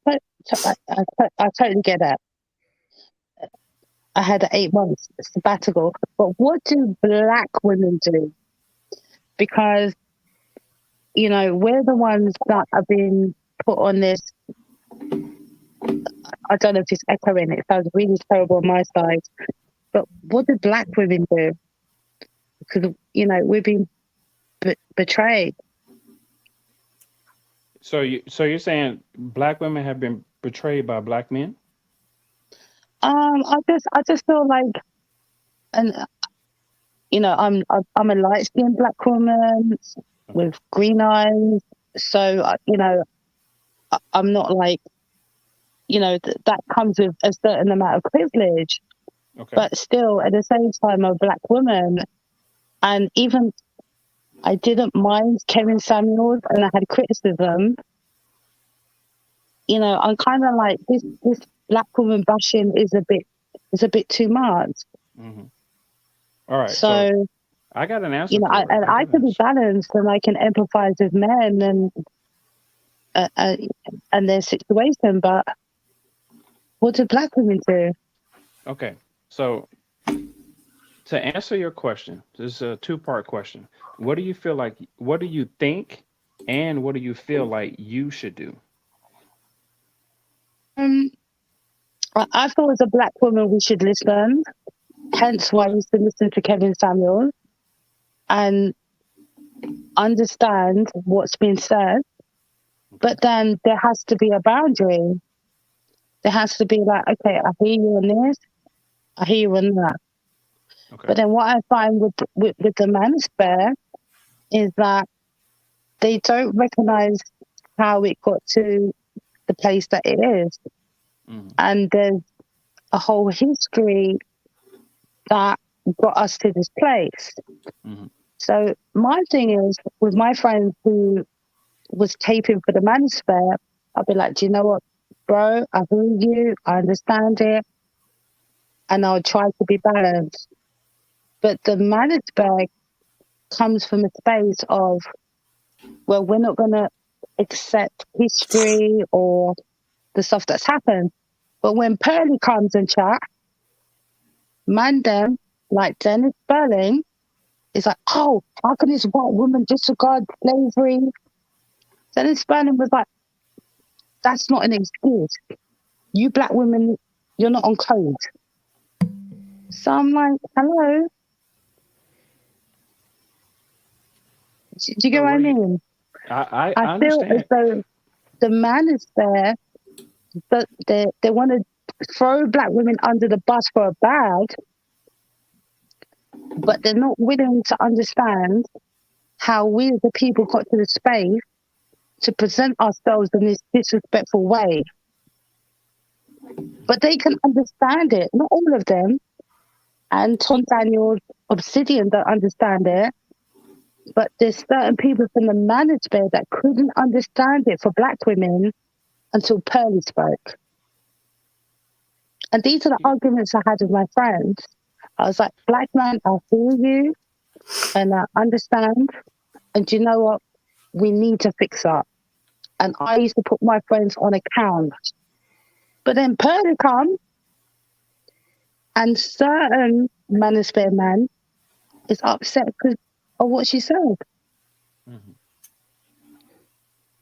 I totally get that. I had an 8 months sabbatical, but what do black women do? Because, you know, we're the ones that have been put on this. I don't know if it's echoing, it sounds really terrible on my side, but what do black women do? Because, you know, we've been betrayed. So you're saying black women have been betrayed by black men? I just feel like, and you know, I'm a light skinned black woman with green eyes, so you know, I'm not like, you know, that comes with a certain amount of privilege, but still at the same time, I'm a black woman, and even I didn't mind Kevin Samuels, and I had criticism. You know, I'm kind of like this black woman bashing is a bit too much. Mm-hmm. All right, so I got an answer. You know, I can be balanced, and I can empathize with men and their situation, but what do black women do? Okay, so to answer your question, this is a two-part question. What do you feel like? What do you think, and what do you feel like you should do? I feel as a black woman we should listen. Hence why I used to listen to Kevin Samuels and understand what's been said. But then there has to be a boundary. There has to be like, okay, I hear you on this, I hear you on that. Okay. But then what I find with the manosphere is that they don't recognize how it got to the place that it is. Mm-hmm. And there's a whole history that got us to this place. Mm-hmm. So my thing is, with my friend who was taping for the manosphere, I'll be like, do you know what, bro? I hear you, I understand it, and I'll try to be balanced. But the manosphere comes from a space of, well, we're not going to accept history or the stuff that's happened. But when Pearly comes and chat, Mandem, like Dennis Berling, is like, oh, how can this white woman disregard slavery? Dennis Berling was like, that's not an excuse. You black women, you're not on code. So I'm like, hello. Do you get what I mean? I feel understand. as though the man is there, but they want to throw black women under the bus for a bag, but they're not willing to understand how we as the people got to the space to present ourselves in this disrespectful way. But they can understand it, not all of them. And Tom Daniels, Obsidian don't understand it. But there's certain people from the manosphere that couldn't understand it for black women until Pearly spoke. And these are the arguments I had with my friends. I was like, black man, I hear you and I understand. And do you know what? We need to fix up. and I used to put my friends on account. But then Pearly come, and certain manosphere man is upset because of what she said. Mm-hmm.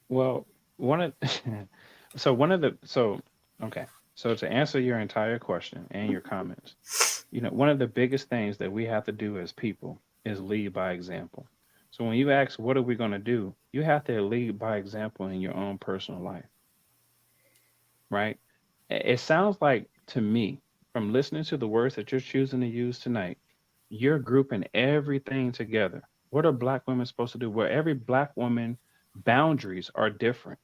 Well, one of okay. So to answer your entire question and your comments, one of the biggest things that we have to do as people is lead by example. So when you ask, what are we going to do? You have to lead by example in your own personal life, right? It sounds like to me, from listening to the words that you're choosing to use tonight, you're grouping everything together. What are Black women supposed to do? Well, every Black woman boundaries are different,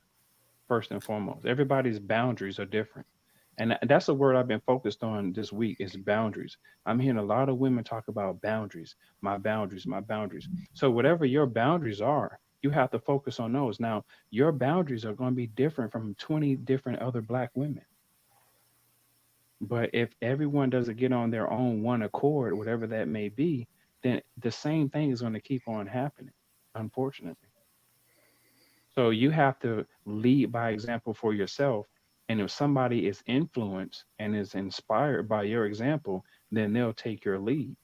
first and foremost. Everybody's boundaries are different. And that's a word I've been focused on this week is boundaries. I'm hearing a lot of women talk about boundaries, my boundaries, my boundaries. So whatever your boundaries are, you have to focus on those. Now, your boundaries are going to be different from 20 different other Black women. But if everyone doesn't get on their own one accord, whatever that may be, then the same thing is going to keep on happening, unfortunately. So you have to lead by example for yourself. And if somebody is influenced and is inspired by your example, then they'll take your lead.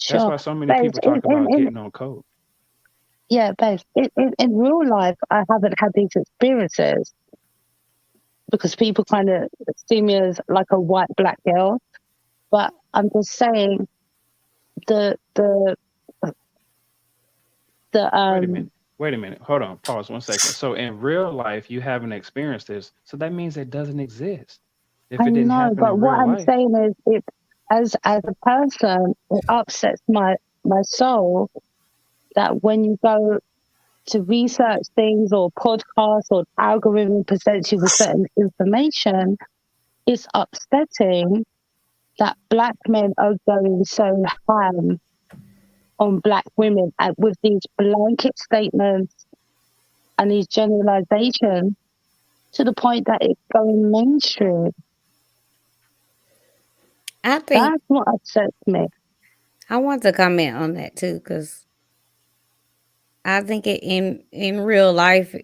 That's Sure. why so many Babes, people talk about getting on code. Yeah, babes. In real life, I haven't had these experiences because people kind of see me as like a white Black girl. But I'm just saying the Wait a minute. Hold on. Pause 1 second. So in real life, you haven't experienced this. So that means it doesn't exist. If I it didn't know, happen but in what real I'm life. saying is, it as a person, it upsets my soul that when you go to research things or podcasts or algorithm presents you with certain information, it's upsetting that Black men are going so ham on Black women and with these blanket statements and these generalizations to the point that it's going mainstream. I think That's what upsets me. I want to comment on that too, because I think in real life,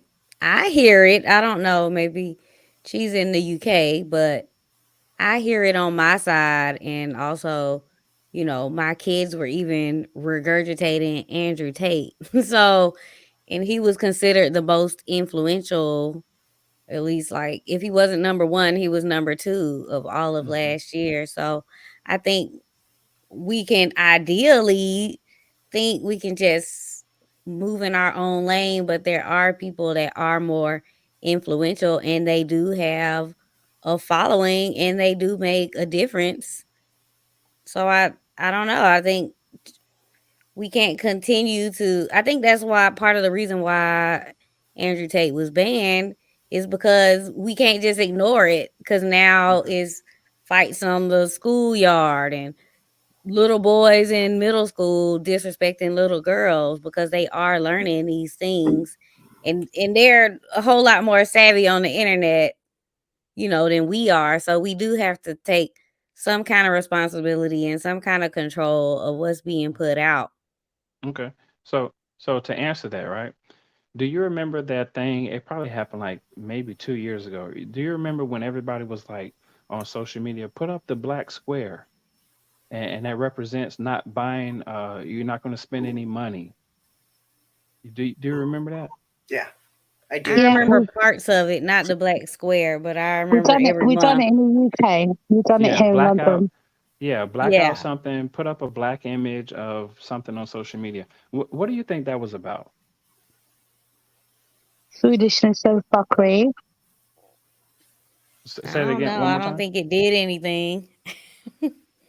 I hear it. I don't know, maybe she's in the UK, but I hear it on my side, and also, my kids were even regurgitating Andrew Tate. So, and he was considered the most influential, at least like if he wasn't number one, he was number two of all of last year. So I think we can ideally think we can just move in our own lane, but there are people that are more influential and they do have a following and they do make a difference. So I don't know. I think we can't continue to. I think that's why part of the reason why Andrew Tate was banned is because we can't just ignore it, because now is fights on the schoolyard and little boys in middle school disrespecting little girls because they are learning these things, and they're a whole lot more savvy on the internet, than we are. So we do have to take some kind of responsibility and some kind of control of what's being put out. Okay. So to answer that, right? Do you remember that thing? It probably happened like maybe 2 years ago. Do you remember when everybody was like on social media, put up the black square, and that represents not buying. You're not going to spend any money. Do you remember that? Yeah, I I do. remember parts of it, not the black square, but I We've remember done it. every We've done month. it in the UK. We've done it Yeah, here in blackout. London. Yeah, blackout Yeah. something. Put up a black image of something on social media. What do you think that was about? Foolishness and fuckery. I Say it don't again know. one I more don't time. think it did anything.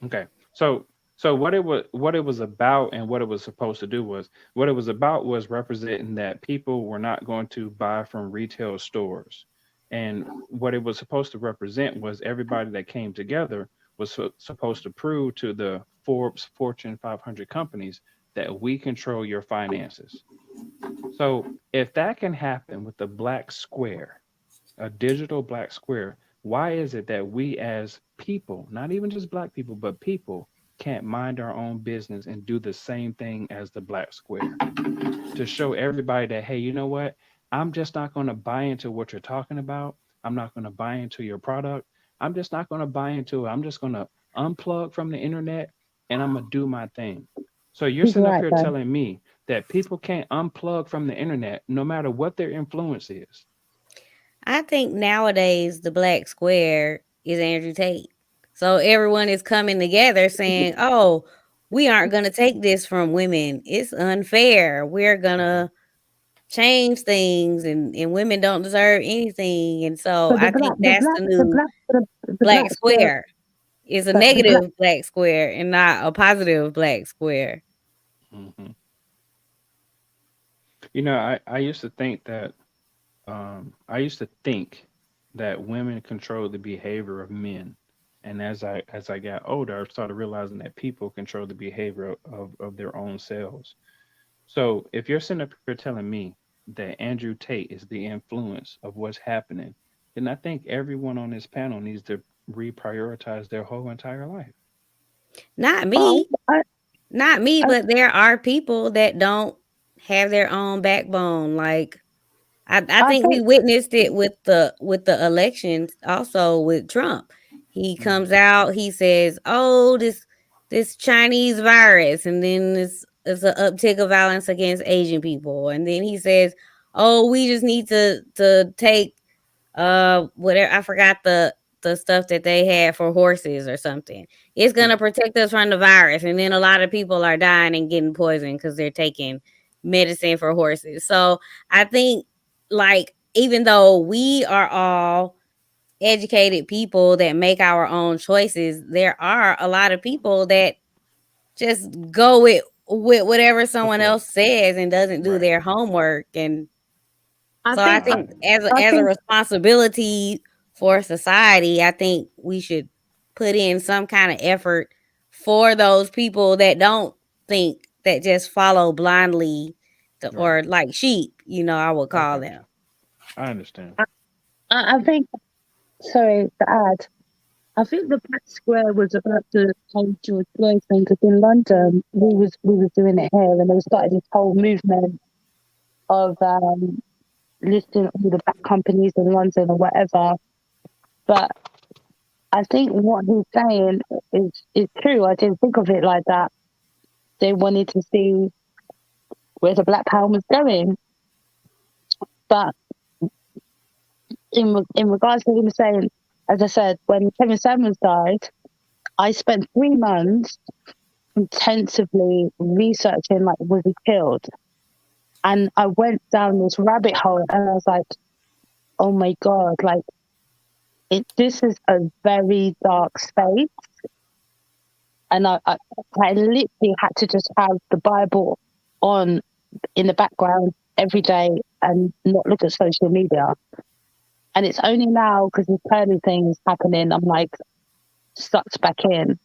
Okay. So what it was about and what it was supposed to do was what it was about was representing that people were not going to buy from retail stores. And what it was supposed to represent was everybody that came together was supposed to prove to the Forbes Fortune 500 companies that we control your finances. So if that can happen with the black square, a digital black square, why is it that we as people, not even just black people, but people, can't mind our own business and do the same thing as the black square to show everybody that, hey, you know what? I'm just not going to buy into what you're talking about. I'm not going to buy into your product. I'm just not going to buy into it. I'm just going to unplug from the internet and I'm going to do my thing. So you're He's sitting up right here though. telling me that people can't unplug from the internet no matter what their influence is. I think nowadays the black square is Andrew Tate. So everyone is coming together saying, "Oh, we aren't going to take this from women. It's unfair. We're going to change things and women don't deserve anything." And so So I think that's the new the black black square, square. Is a but the black, negative black square and not a positive black square. Hmm. You know, I used to think that I used to think that women control the behavior of men. And as I got older, I started realizing that people control the behavior of their own selves. So if you're sitting up here telling me that Andrew Tate is the influence of what's happening, then I think everyone on this panel needs to reprioritize their whole entire life. Not oh, me. Not me, I, but there are people that don't have their own backbone. Like I I think we think, witnessed it with the elections also with Trump. He comes out, he says, "Oh, this Chinese virus," and then it's an uptick of violence against Asian people. And then he says, "Oh, we just need to take whatever, I forgot the stuff that they had for horses or something. It's gonna protect us from the virus." And then a lot of people are dying and getting poisoned because they're taking medicine for horses. So I think, like, even though we are all educated people that make our own choices, there are a lot of people that just go with whatever someone else says and doesn't do their homework. And I so I think, think I as a think, responsibility for society, I think we should put in some kind of effort for those people that don't think, that just follow blindly, Right. or like sheep, I would I call got them. you. I understand. I think. Sorry to add. I think the Black Square was about the whole George Floyd thing because in London we was doing it here and they started this whole movement of listing all the black companies in London or whatever. But I think what he's saying is true. I didn't think of it like that. They wanted to see where the black pound was going. But in regards to him saying, as I said, when Kevin Samuels died, I spent 3 months intensively researching, like, was he killed? And I went down this rabbit hole and I was like, oh my God, like, this is a very dark space. And I literally had to just have the Bible on in the background every day and not look at social media. And it's only now because this Pearly thing is happening, I'm like sucked back in.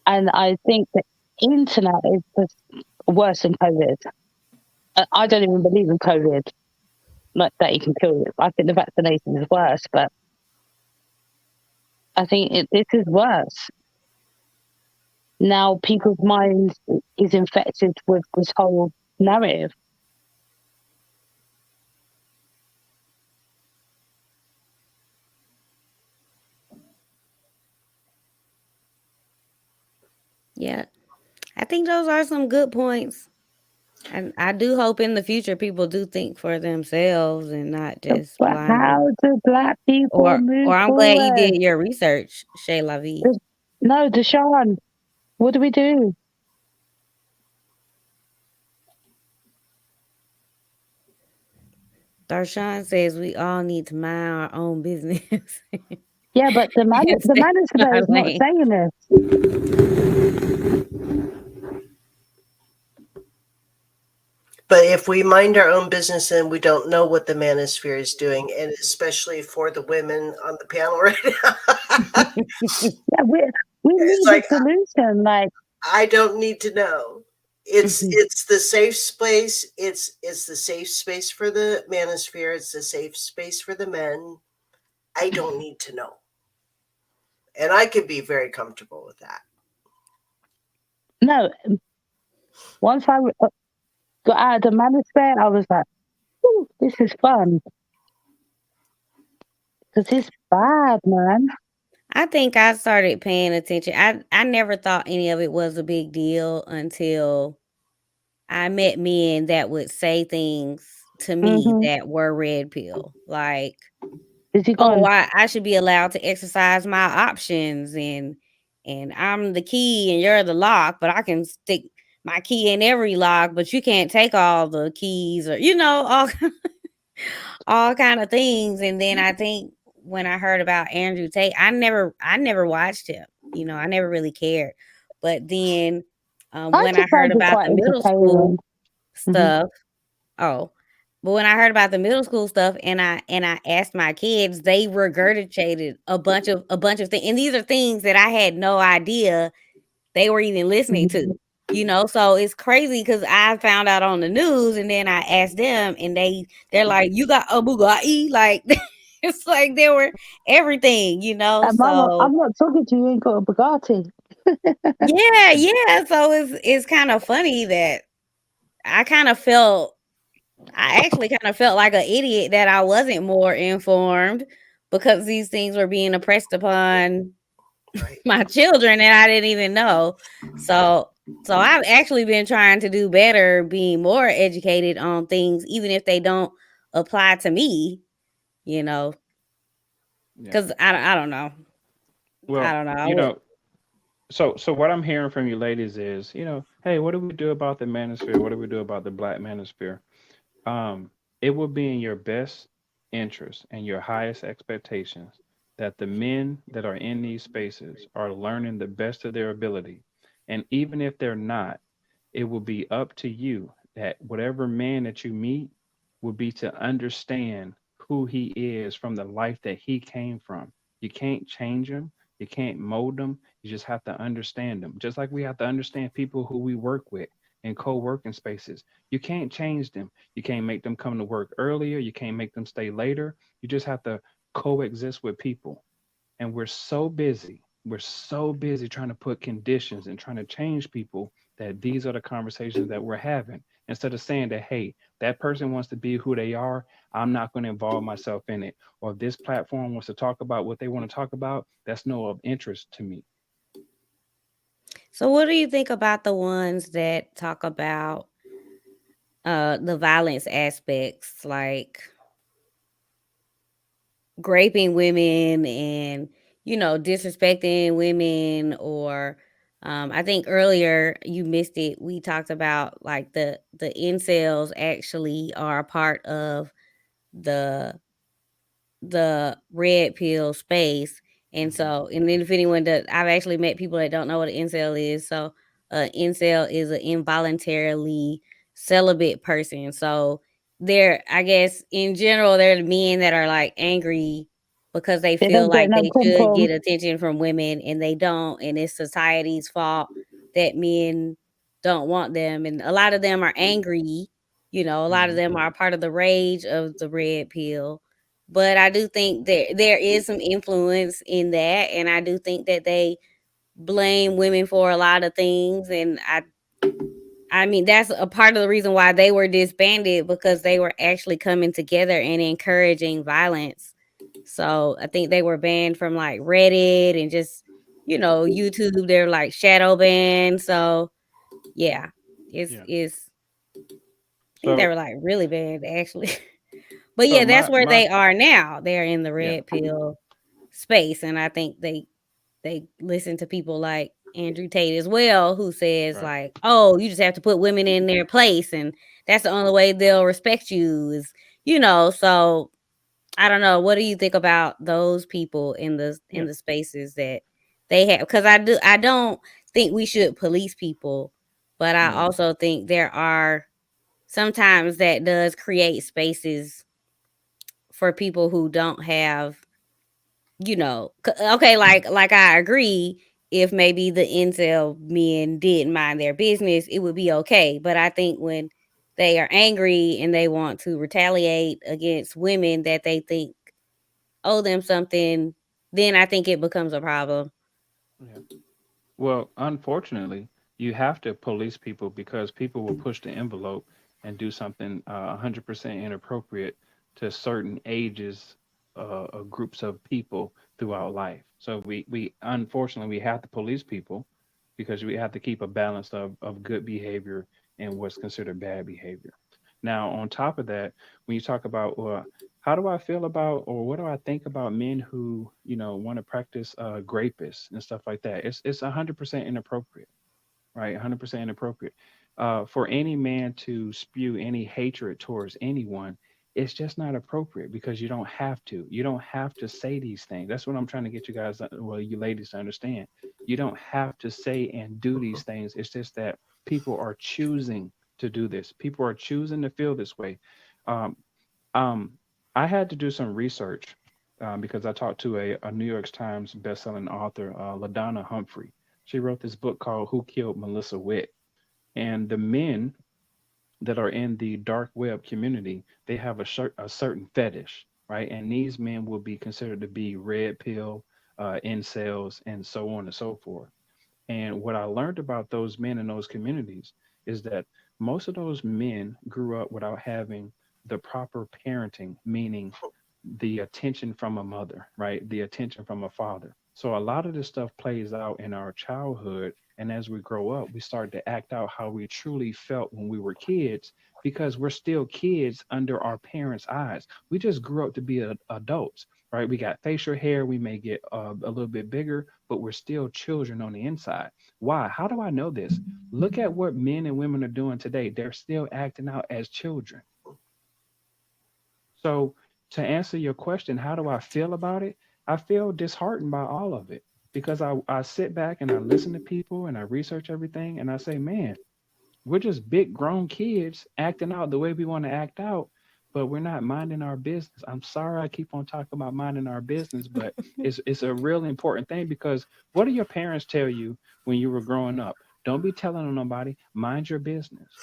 And I think the internet is just worse than COVID. I don't even believe in COVID, like that you can kill it. I think the vaccination is worse, but I think this is worse. Now people's minds is infected with this whole narrative. Yeah. I think those are some good points. And I do hope in the future people do think for themselves and not just But blindly. how do black people move Or I'm glad you forward? did your research, Shay La Vie. No, Deshaun, what do we do? Darshawn says we all need to mind our own business. Yeah, but the Stay in manosphere our is not lane. saying this. But if we mind our own business and we don't know what the manosphere is doing, and especially for the women on the panel right now, Yeah, we need it's a like solution. Like, I don't need to know. It's the safe space. It's the safe space for the manosphere. It's the safe space for the men. I don't need to know, and I could be very comfortable with that. no. Once I got out of the manosphere, I was like, ooh, This is fun. Because it's bad, man. I think I started paying attention. I never thought any of it was a big deal until I met men that would say things to me that were red pill. Like, Is he oh, gone? I should be allowed to exercise my options and I'm the key and you're the lock, but I can stick my key in every lock, but you can't take all the keys or all kind of things. And then I think when I heard about Andrew Tate, I never watched him. I never really cared. But then I when I just heard find it about quite the middle entertaining. school stuff, but when I heard about the middle school stuff and I asked my kids, they regurgitated a bunch of things. And these are things that I had no idea they were even listening to. So it's crazy because I found out on the news and then I asked them and they're like, you got a Bugatti? Like it's like they were everything, Mama, so I'm not talking to you, you ain't got a Bugatti. yeah. So it's kind of funny that I actually kind of felt like an idiot that I wasn't more informed because these things were being oppressed upon my children and I didn't even know. So I've actually been trying to do better, being more educated on things, even if they don't apply to me, because I don't know. Well, I don't know. So what I'm hearing from you ladies is, hey, what do we do about the manosphere? What do we do about the black manosphere? It will be in your best interest and your highest expectations that the men that are in these spaces are learning the best of their ability. And even if they're not, it will be up to you that whatever man that you meet will be to understand who he is from the life that he came from. You can't change him. You can't mold them. You just have to understand them. Just like we have to understand people who we work with in co-working spaces. You can't change them. You can't make them come to work earlier. You can't make them stay later. You just have to coexist with people. And we're so busy. We're so busy trying to put conditions and trying to change people that these are the conversations that we're having. Instead of saying that, hey, that person wants to be who they are, I'm not going to involve myself in it. Or if this platform wants to talk about what they want to talk about, that's no of interest to me. So what do you think about the ones that talk about the violence aspects, like raping women and disrespecting women, or I think earlier you missed it, we talked about like the incels actually are a part of the red pill space. And so, and then if anyone does, I've actually met people that don't know what an incel is. So, incel is an involuntarily celibate person. So, they're, I guess, in general, they're the men that are like angry because they They feel don't get like no they pom should pom. get attention from women and they don't. And it's society's fault that men don't want them. And a lot of them are angry. A lot of them are part of the rage of the red pill, but I do think there is some influence in that, and I do think that they blame women for a lot of things, and I mean that's a part of the reason why they were disbanded, because they were actually coming together and encouraging violence. So I think they were banned from like Reddit and just YouTube. They're like shadow banned. So yeah, it's I think they So were like really banned actually. But so yeah, that's where my they are now. They're in the yeah. red pill space, and I think they listen to people like Andrew Tate as well, who says Right. like, "Oh, you just have to put women in their place, and that's the only way they'll respect you." So I don't know. What do you think about those people in the Yeah. spaces that they have? Because I don't think we should police people, but I also think there are sometimes that does create spaces for people who don't have, okay, like I agree, if maybe the incel men didn't mind their business, it would be okay. But I think when they are angry and they want to retaliate against women that they think owe them something, then I think it becomes a problem. Yeah. Well, unfortunately, you have to police people because people will push the envelope and do something 100% inappropriate to certain ages or groups of people throughout life. So we unfortunately we have to police people because we have to keep a balance of good behavior and what's considered bad behavior. Now, on top of that, when you talk about how do I feel about or what do I think about men who want to practice grapists and stuff like that? It's 100% inappropriate, right? 100% inappropriate. For any man to spew any hatred towards anyone, it's just not appropriate because you don't have to. You don't have to say these things. That's what I'm trying to get you guys, well, you ladies to understand. You don't have to say and do these things. It's just that people are choosing to do this. People are choosing to feel this way. Um, um, I had to do some research because I talked to a New York Times bestselling author, LaDonna Humphrey. She wrote this book called Who Killed Melissa Witt? And the men that are in the dark web community, they have a certain fetish, right? And these men will be considered to be red pill, incels, and so on and so forth. And what I learned about those men in those communities is that most of those men grew up without having the proper parenting, meaning the attention from a mother, right? The attention from a father. So a lot of this stuff plays out in our childhood. And as we grow up, we start to act out how we truly felt when we were kids because we're still kids under our parents' eyes. We just grew up to be adults, right? We got facial hair. We may get a little bit bigger, but we're still children on the inside. Why? How do I know this? Look at what men and women are doing today. They're still acting out as children. So, to answer your question, how do I feel about it? I feel disheartened by all of it because I sit back and I listen to people and I research everything and I say, man, we're just big grown kids acting out the way we want to act out, but we're not minding our business. I'm sorry I keep on talking about minding our business, but it's a really important thing because what do your parents tell you when you were growing up? Don't be telling on nobody, mind your business.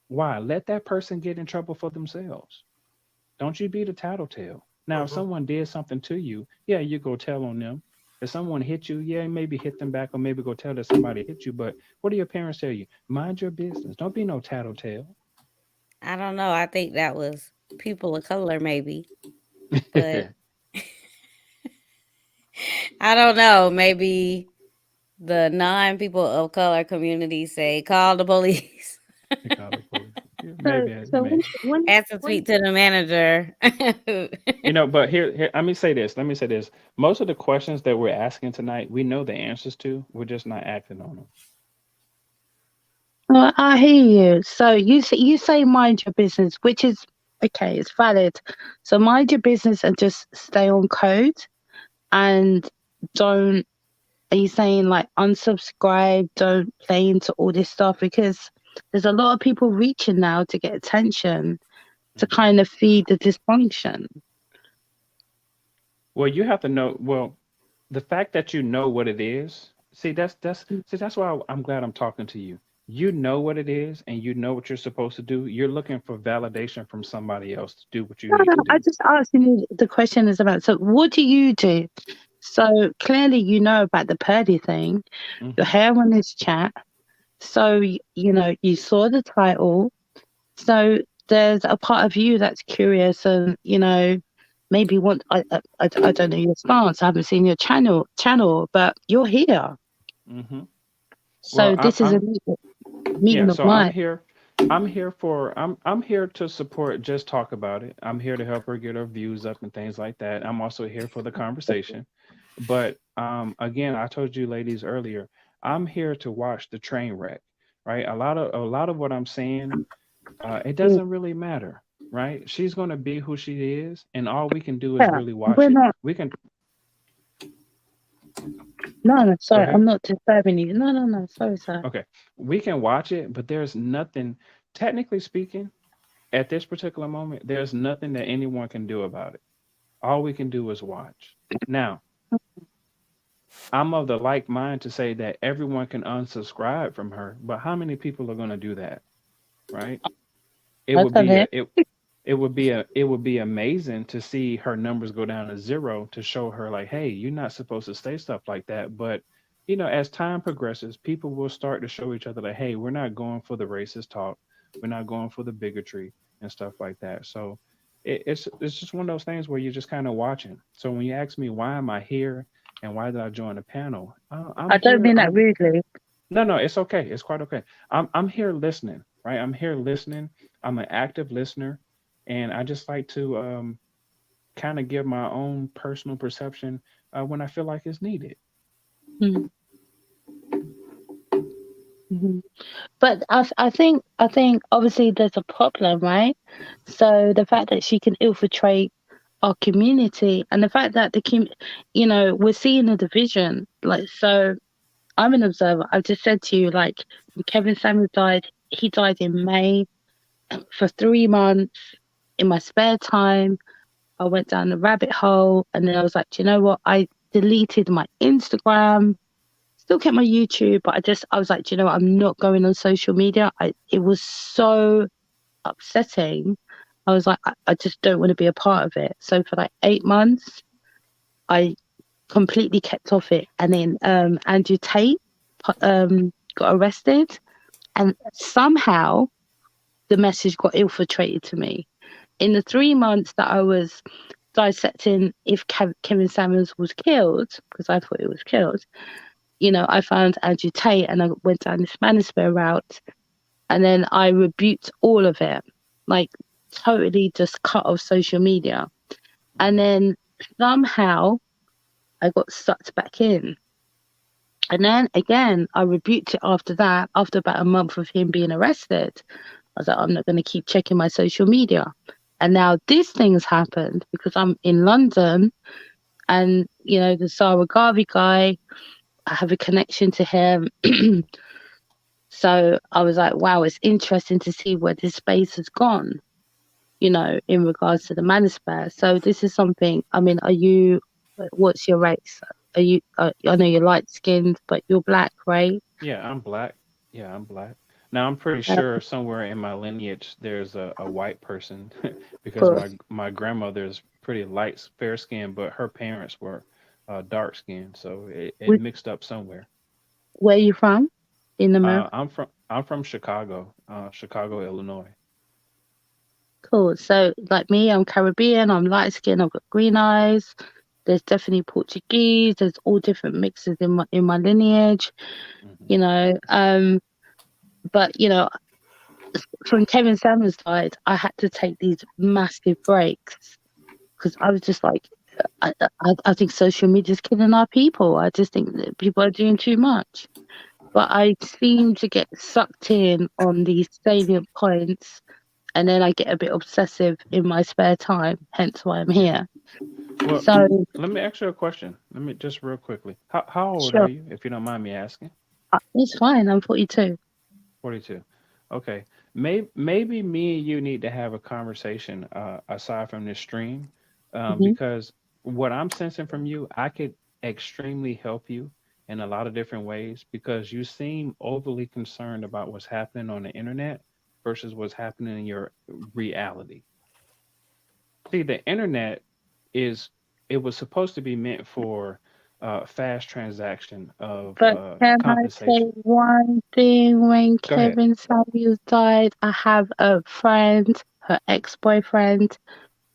Why? Let that person get in trouble for themselves. Don't you be the tattletale. Now, if someone did something to you, yeah, you go tell on them. If someone hit you, yeah, maybe hit them back or maybe go tell that somebody hit you. But what do your parents tell you? Mind your business. Don't be no tattletale. I don't know. I think that was people of color, maybe, but I don't know. Maybe the non-people of color community say call the police. They call the police. Yeah, So, maybe, so maybe. Has to speak to the manager. But here, let me say this. Let me say this. Most of the questions that we're asking tonight, we know the answers to. We're just not acting on them. well, I hear you. So you say mind your business, which is okay. It's valid. So mind your business and just stay on code and don't. Are you saying like unsubscribe? Don't play into all this stuff because there's a lot of people reaching now to get attention to kind of feed the dysfunction. Well, you have to know. Well, the fact that you know what it is. That's why I'm glad I'm talking to you. You know what it is, and you know what you're supposed to do. You're looking for validation from somebody else to do what you No, need no, to I do. just asking you the question is about. So what do you do? So clearly you know about the Purdy thing. Your Hmm. hair on this chat. So you know you saw the title. So there's a part of you that's curious and maybe want. I don't know your stance. I haven't seen your channel, but you're here. Hmm. Well, So this is a yeah. meeting of So I'm minds. here. I'm here to support. Just talk about it. I'm here to help her get her views up and things like that. I'm also here for the conversation. But again, I told you ladies earlier, I'm here to watch the train wreck, right? A lot of what I'm saying, it doesn't really matter, right? She's gonna be who she is, and all we can do is Yeah, really watch we're it. not. We can No, go sorry, ahead. I'm not disturbing you. No. Sorry, sir. Okay, we can watch it, but there's nothing, technically speaking, at this particular moment, there's nothing that anyone can do about it. All we can do is watch. Now, I'm of the like mind to say that everyone can unsubscribe from her, but how many people are going to do that, right? It I've would done be a it. it would be amazing to see her numbers go down to zero to show her like, hey, you're not supposed to say stuff like that. But as time progresses, people will start to show each other like, hey, we're not going for the racist talk. We're not going for the bigotry and stuff like that. So it's just one of those things where you're just kind of watching. So when you ask me why am I here and why did I join the panel, I'm I don't here. mean that rudely. No, it's okay. It's quite okay. I'm here listening, right? I'm here listening. I'm an active listener, and I just like to kind of give my own personal perception when I feel like it's needed. Mm. Hmm. But I think obviously there's a problem, right? So the fact that she can infiltrate our community, and the fact that we're seeing a division. Like, so I'm an observer. I've just said to you, like, when Kevin Samuels died, he died in May. For 3 months, in my spare time, I went down the rabbit hole, and then I was like, do you know what? I deleted my Instagram. Still kept my YouTube, but I was like, do you know what? I'm not going on social media. It was so upsetting. I was like, I just don't want to be a part of it. So for like 8 months, I completely kept off it. And then Andrew Tate got arrested, and somehow the message got infiltrated to me. In the 3 months that I was dissecting if Kevin Samuels was killed, because I thought he was killed, I found Andrew Tate and I went down this manosphere route, and then I rebuked all of it, like totally just cut off social media. And then somehow I got sucked back in. And then again, I rebuked it after that, after about a month of him being arrested. I was like, I'm not going to keep checking my social media. And now this thing has happened because I'm in London, and, the Sarah Garvey guy, I have a connection to him. So I was like, wow, it's interesting to see where this space has gone, in regards to the manosphere. So this is something, I mean, what's your race? Are you, I know you're light skinned, but you're black, right? Yeah, I'm black. Now I'm pretty sure somewhere in my lineage there's a white person because my grandmother is pretty light, fair skinned, but her parents were dark skinned, so it mixed up somewhere. Where are you from in America? I'm from Chicago, Illinois. Cool. So like me, I'm Caribbean, I'm light skinned, I've got green eyes. There's definitely Portuguese, there's all different mixes in my lineage, but when Kevin Samuels died, I had to take these massive breaks because I was just like, I think social media is killing our people. I just think that people are doing too much. But I seem to get sucked in on these salient points, and then I get a bit obsessive in my spare time, hence why I'm here. Well, so let me ask you a question. Let me just real quickly. How old sure. are you, if you don't mind me asking? It's fine. I'm 42. 42. Okay. Maybe me and you need to have a conversation aside from this stream, because what I'm sensing from you, I could extremely help you in a lot of different ways because you seem overly concerned about what's happening on the internet versus what's happening in your reality. See, the internet it was supposed to be meant for fast transaction of But can I say compensation. one thing? When Go ahead. Kevin Samuels died, I have a friend, her ex-boyfriend.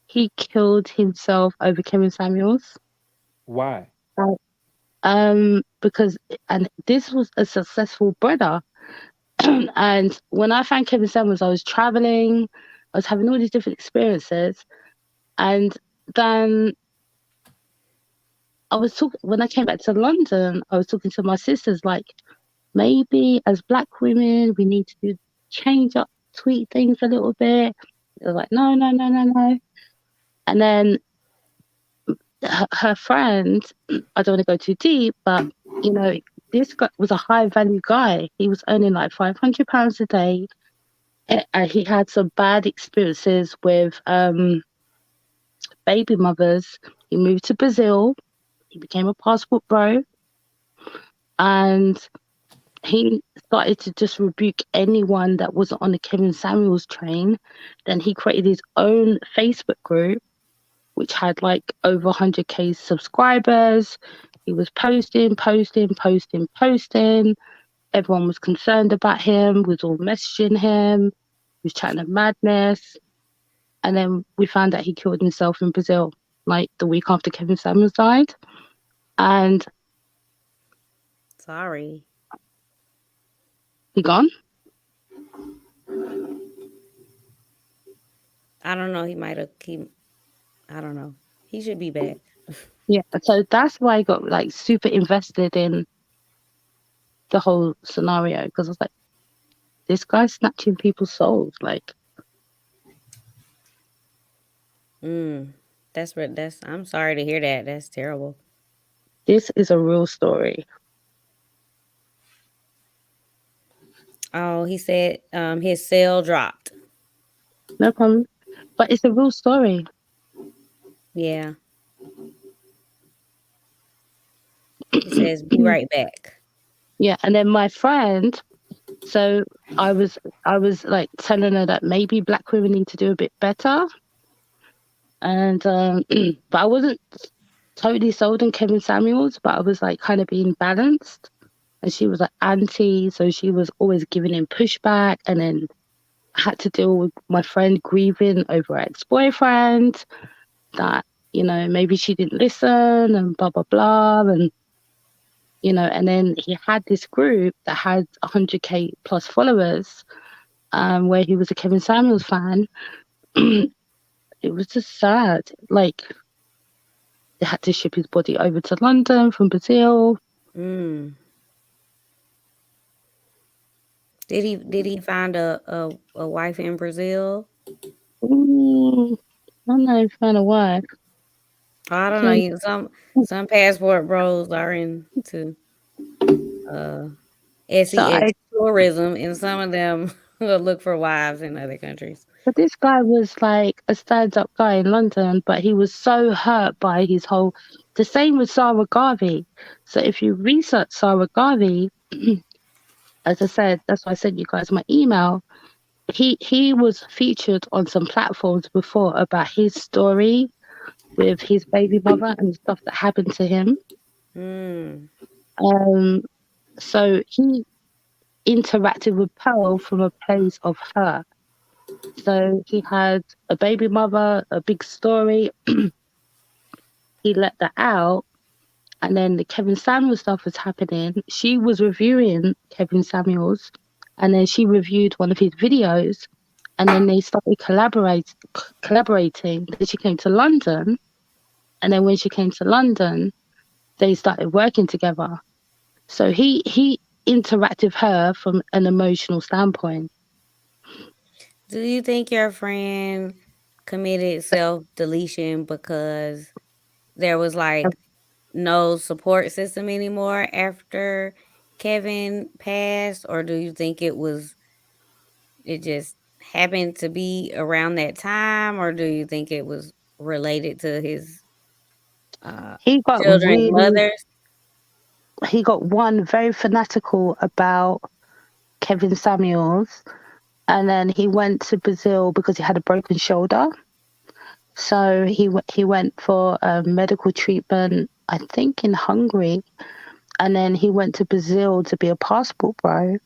He killed himself over Kevin Samuels. Why? Because, and this was a successful brother. And when I found Kevin Samuels, I was traveling, I was having all these different experiences, and then I was talking, when I came back to London, I was talking to my sisters, like, maybe as Black women, we need to change up, tweak things a little bit. They were like, no. And then her friend, I don't want to go too deep, but, this guy was a high value guy. He was earning like £500 a day. He had some bad experiences with baby mothers. He moved to Brazil. He became a passport bro. And he started to just rebuke anyone that wasn't on the Kevin Samuels train. Then he created his own Facebook group, which had like over 100K subscribers. He was posting. Everyone was concerned about him, was all messaging him. was chatting of madness. And then we found out he killed himself in Brazil, like the week after Kevin Samuels died. And Sorry. he gone? I don't know. He might have. I don't know. He should be back. Yeah. So that's why I got like super invested in the whole scenario, because I was like, this guy's snatching people's souls. Like, That's. I'm sorry to hear that. That's terrible. this is a real story. Oh, he said his cell dropped. No problem. But it's a real story. Yeah. He says, "Be right back." Yeah. And then my friend, so I was like telling her that maybe Black women need to do a bit better. And but I wasn't totally sold on Kevin Samuels, but I was like kind of being balanced. And she was like Auntie, so she was always giving him pushback. And then I had to deal with my friend grieving over her ex-boyfriend, that, you know, maybe she didn't listen and blah, blah, blah. And, you know, and then he had this group that had 100K plus followers, where he was a Kevin Samuels fan. It was just sad. Like, they had to ship his body over to London from Brazil. Did he find a wife in Brazil? I don't know if I found a wife. I don't know. Some passport bros are into sex tourism, and some of them will look for wives in other countries. But this guy was like a stand-up guy in London, but he was so hurt by his whole. The same with Sarah Garvey. So if you research Sarah Garvey, as I said, that's why I sent you guys my email. He was featured on some platforms before about his story with his baby mother and stuff that happened to him. So he interacted with Pearl from a place of hurt. So he had a baby mother, a big story. He let that out. And then the Kevin Samuels stuff was happening. She was reviewing Kevin Samuels, and then she reviewed one of his videos, and then they started collaborating. Then she came to London, and then when she came to London, they started working together. So he interacted with her from an emotional standpoint. Do you think your friend committed self-deletion because there was like no support system anymore after Kevin passed, or do you think it just happened to be around that time, or do you think it was related to his He got children's mothers? He got one very fanatical about Kevin Samuels, and then he went to Brazil because he had a broken shoulder. So he went for medical treatment, I think in Hungary, and then he went to Brazil to be a passport bro,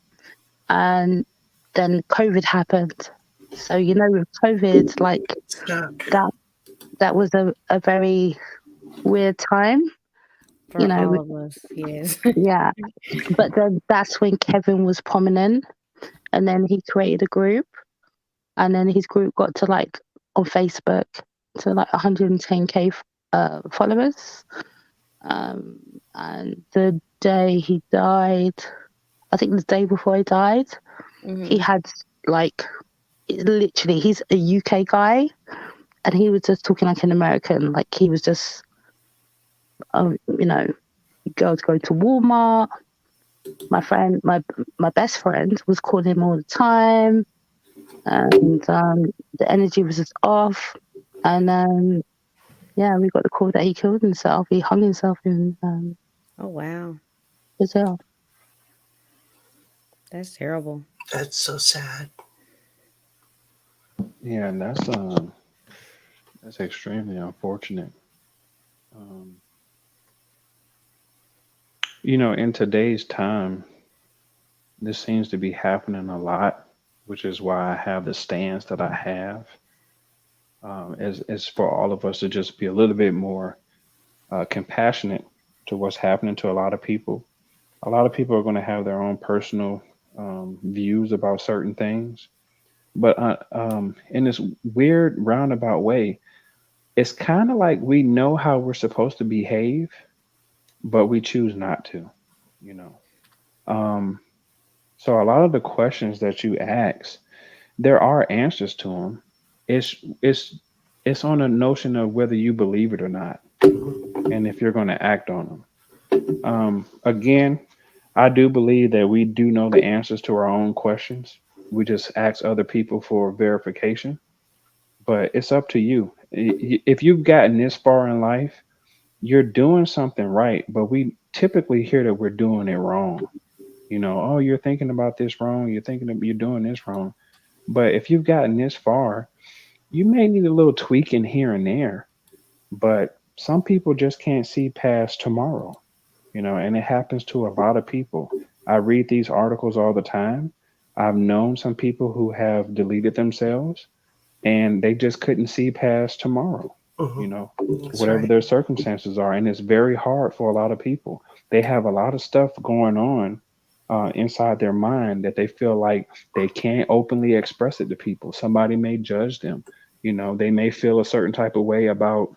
and then COVID happened. So you know, with COVID, like that was a very weird time. For all of us, yes. Yeah. But then that's when Kevin was prominent, and then he created a group, and then his group got to like on Facebook to like 110K followers. And the day he died, I think the day before he died, he had like literally, he's a UK guy, and he was just talking like an American. Like he was just, you know, girls go to Walmart. My friend, my best friend, was calling him all the time, and the energy was just off. And yeah, we got the call that he killed himself. He hung himself in. Oh wow, Brazil. That's terrible. That's so sad. Yeah, and that's extremely unfortunate. You know, in today's time, this seems to be happening a lot. which is why I have the stance that I have. Is for all of us to just be a little bit more compassionate to what's happening to a lot of people. A lot of people are going to have their own personal views about certain things, but in this weird roundabout way, it's kind of like we know how we're supposed to behave, but we choose not to, you know. Um, so a lot of the questions that you ask, there are answers to them. It's it's it's on a notion of whether you believe it or not, and if you're going to act on them. Again, I do believe that we do know the answers to our own questions. We just ask other people for verification, but it's up to you. If you've gotten this far in life, you're doing something right, but we typically hear that we're doing it wrong. You know, oh, you're thinking about this wrong. You're thinking that you're doing this wrong. But if you've gotten this far, you may need a little tweaking here and there, but some people just can't see past tomorrow, you know, and it happens to a lot of people. I read these articles all the time. I've known some people who have deleted themselves and they just couldn't see past tomorrow, you know, That's whatever right. their circumstances are. And it's very hard for a lot of people. They have a lot of stuff going on inside their mind that they feel like they can't openly express it to people. Somebody may judge them. You know, they may feel a certain type of way about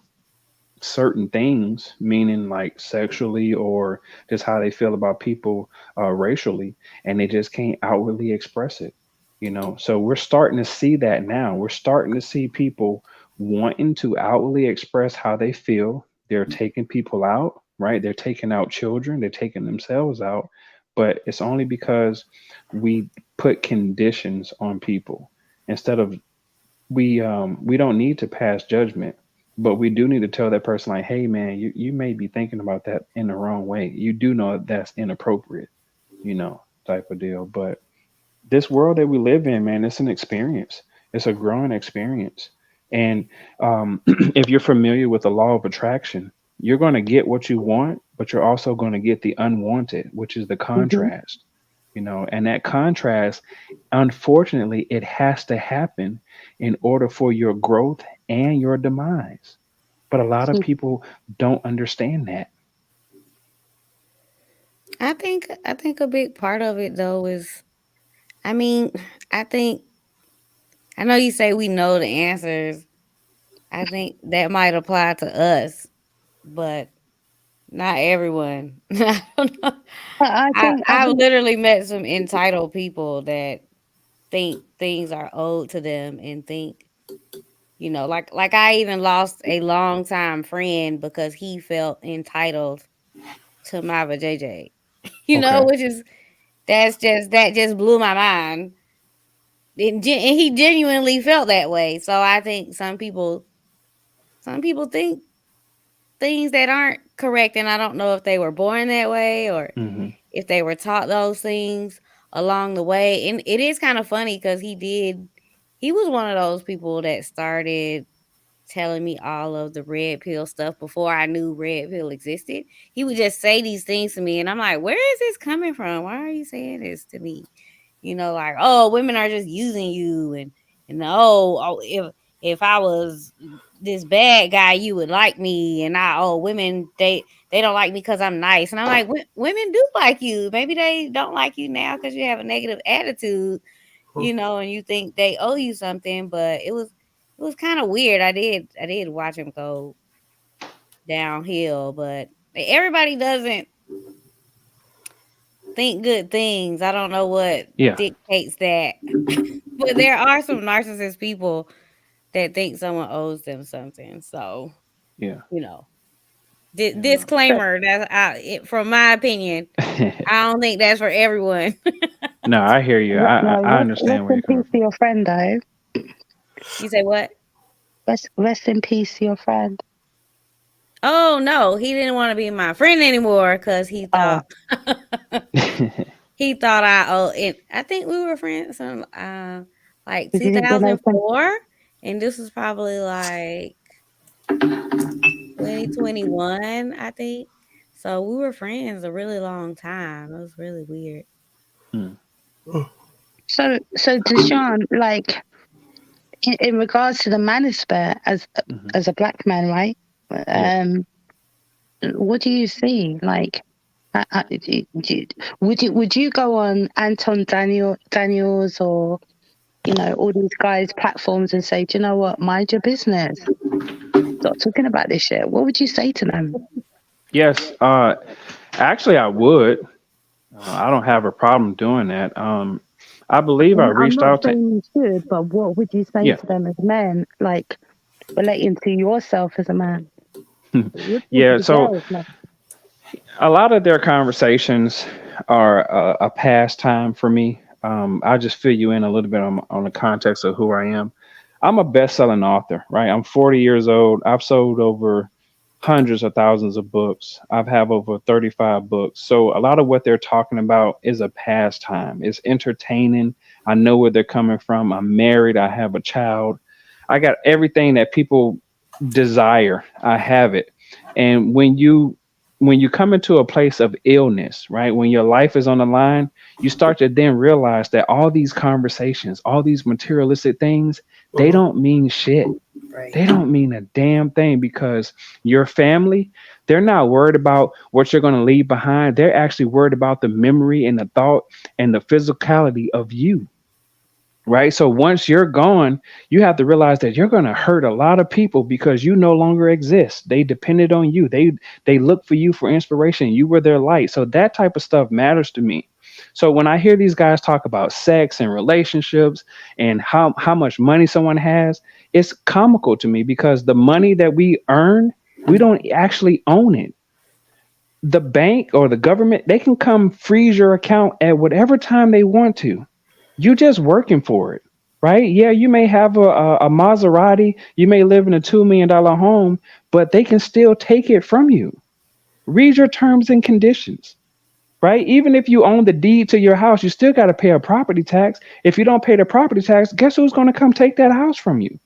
certain things, meaning like sexually or just how they feel about people racially, and they just can't outwardly express it. You know, so we're starting to see that now. We're starting to see people wanting to outwardly express how they feel. They're taking people out, right? They're taking out children, they're taking themselves out, but it's only because we put conditions on people instead of we don't need to pass judgment, but we do need to tell that person like, hey man, you may be thinking about that in the wrong way. You do know that's inappropriate, you know, type of deal. But this world that we live in, man, it's an experience. It's a growing experience. And if you're familiar with the law of attraction, you're going to get what you want, but you're also going to get the unwanted, which is the Hmm. contrast. You know, and that contrast, unfortunately, it has to happen in order for your growth and your demise. But a lot of people don't understand that. I think a big part of it though is, I mean, I think I know you say we know the answers. I think that might apply to us, but not everyone. I don't know. I I've think literally met some entitled people that think things are owed to them and think, like I even lost a longtime friend because he felt entitled to my vajayjay. Okay. Which is that just blew my mind. And he genuinely felt that way. So I think some people think things that aren't correct, and I don't know if they were born that way or Hmm. if they were taught those things along the way. And it is kind of funny because he was one of those people that started telling me all of the red pill stuff before I knew red pill existed. He would just say these things to me, and I'm like, where is this coming from? Why are you saying this to me? Like, oh, women are just using you, and if I was this bad guy, you would like me, and women they don't like me because I'm nice, and I'm like, women do like you. Maybe they don't like you now because you have a negative attitude, and you think they owe you something. But it was kind of weird. I did watch him go downhill, but everybody doesn't think good things. I don't know what Yeah. dictates that. But there are some narcissist people that think someone owes them something. So, Yeah. you know, Yeah. No. disclaimer from my opinion, I don't think that's for everyone. No, I hear you. I no. I Rest understand where in you're coming peace to your friend, though. You say what? Rest in peace to your friend. Oh no, he didn't want to be my friend anymore because he Oh, thought from. he thought I owe it. I think we were friends from like because you've been open. 2004, and this was probably like 2021, I think. So we were friends a really long time. It was really weird. Hmm. So Deshaun, like in regards to the manosphere as a black man, right? What do you see? Like, would you go on Anton Daniels or all these guys' platforms and say, do you know what? Mind your business. Stop talking about this shit. What would you say to them? Yes, actually, I would. I don't have a problem doing that. I believe I I'm reached not out to. saying you should, but what would you say Yeah, to them as men? Like relating to yourself as a man. You're talking yeah. to So girls, like, a lot of their conversations are a pastime for me. I'll just fill you in a little bit on the context of who I am. I'm a best-selling author, right? I'm 40 years old. I've sold over hundreds of thousands of books. I've have over 35 books. So a lot of what they're talking about is a pastime. It's entertaining. I know where they're coming from. I'm married. I have a child. I got everything that people desire. I have it. And when you come into a place of illness, right? When your life is on the line, you start to then realize that all these conversations, all these materialistic things, they don't mean shit. They don't mean a damn thing because your family, they're not worried about what you're going to leave behind. They're actually worried about the memory and the thought and the physicality of you. Right. So once you're gone, you have to realize that you're going to hurt a lot of people because you no longer exist. They depended on you. They look for you for inspiration. You were their light. So that type of stuff matters to me. So when I hear these guys talk about sex and relationships and how much money someone has, it's comical to me because the money that we earn, we don't actually own it. The bank or the government, they can come freeze your account at whatever time they want to. You just working for it, right? Yeah, you may have a Maserati, you may live in a $2 million home, but they can still take it from you. Read your terms and conditions, right? Even if you own the deed to your house, you still got to pay a property tax. If you don't pay the property tax, guess who's going to come take that house from you?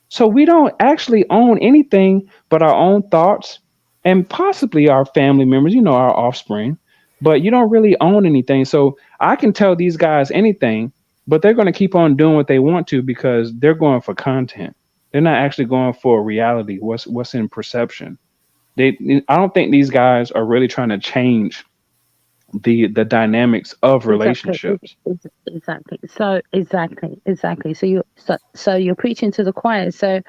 So we don't actually own anything but our own thoughts and possibly our family members, our offspring, but you don't really own anything. So I can tell these guys anything, but they're going to keep on doing what they want to because they're going for content. They're not actually going for reality. What's in perception? I don't think these guys are really trying to change the dynamics of exactly, relationships. exactly. So exactly. So you're preaching to the choir. So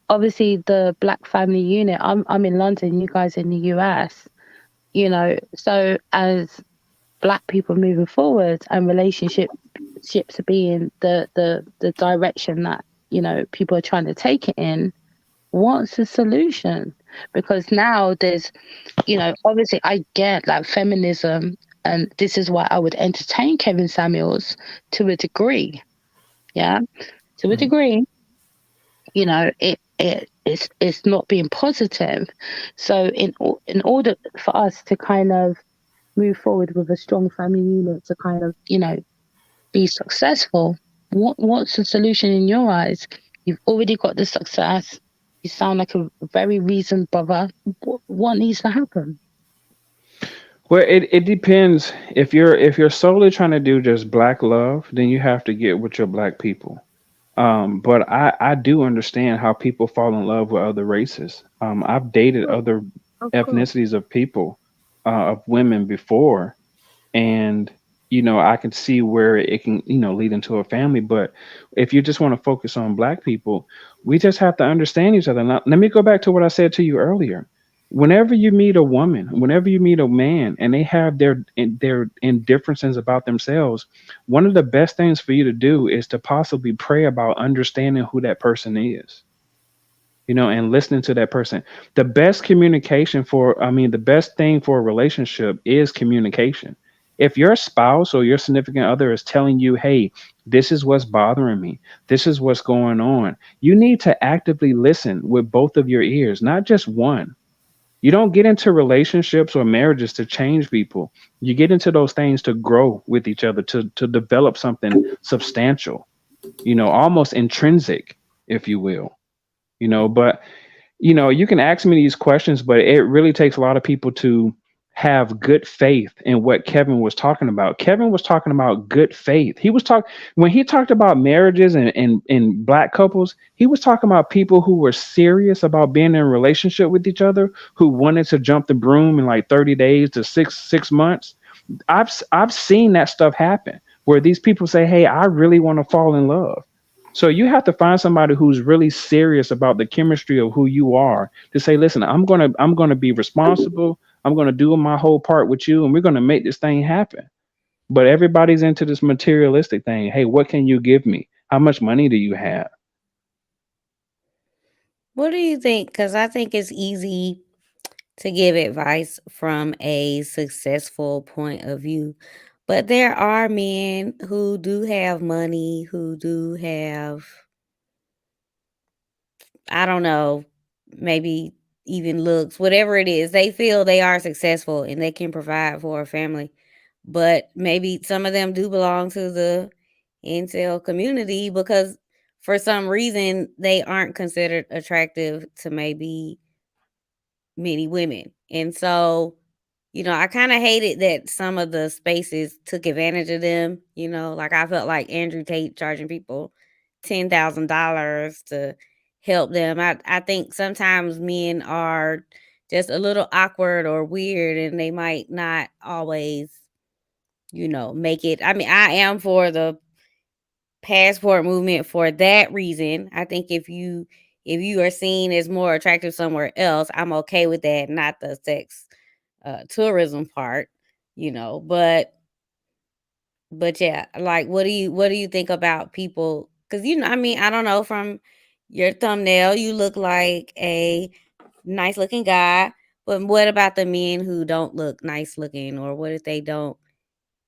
obviously the Black Family Unit. I'm in London. You guys in the US. So as Black people moving forward and relationships are being the direction that people are trying to take it in. What's the solution? Because now there's, obviously I get like feminism, and this is why I would entertain Kevin Samuels to a degree. Yeah, to a degree. It's not being positive. So in order for us to kind of move forward with a strong family unit to kind of be successful, what's the solution in your eyes? You've already got the success. You sound like a very reasoned brother. What needs to happen? Well, it depends. If you're solely trying to do just black love, then you have to get with your black people. But I do understand how people fall in love with other races. I've dated other Of course. ethnicities of people, of women before, and I can see where it can lead into a family. But if you just want to focus on black people, we just have to understand each other. Now, let me go back to what I said to you earlier. Whenever you meet a woman, whenever you meet a man, and they have their indifferences about themselves, one of the best things for you to do is to possibly pray about understanding who that person is, and listening to that person. The best communication the best thing for a relationship is communication. If your spouse or your significant other is telling you, hey, this is what's bothering me, this is what's going on, you need to actively listen with both of your ears, not just one. You don't get into relationships or marriages to change people. You get into those things to grow with each other, to develop something substantial, almost intrinsic, if you will. But you can ask me these questions, but it really takes a lot of people to have good faith in what Kevin was talking about. Kevin was talking about good faith. He was talking when he talked about marriages and black couples, he was talking about people who were serious about being in a relationship with each other, who wanted to jump the broom in like 30 days to six months. I've seen that stuff happen where these people say, "Hey, I really want to fall in love." So you have to find somebody who's really serious about the chemistry of who you are to say, "Listen, I'm gonna be responsible. I'm gonna do my whole part with you, and we're gonna make this thing happen." But everybody's into this materialistic thing. Hey, what can you give me? How much money do you have? What do you think? Because I think it's easy to give advice from a successful point of view. But there are men who do have money, who do have, I don't know, maybe even looks, whatever it is. They feel they are successful and they can provide for a family. But maybe some of them do belong to the incel community because for some reason they aren't considered attractive to maybe many women. And so, I kind of hated that some of the spaces took advantage of them. Like I felt like Andrew Tate charging people $10,000 to help them. I think sometimes men are just a little awkward or weird and they might not always, make it. I mean, I am for the passport movement for that reason. I think if you are seen as more attractive somewhere else, I'm okay with that, not the sex tourism part, but yeah, like what do you think about people? Because I mean, I don't know, from your thumbnail, you look like a nice looking guy, but what about the men who don't look nice looking, or what if they don't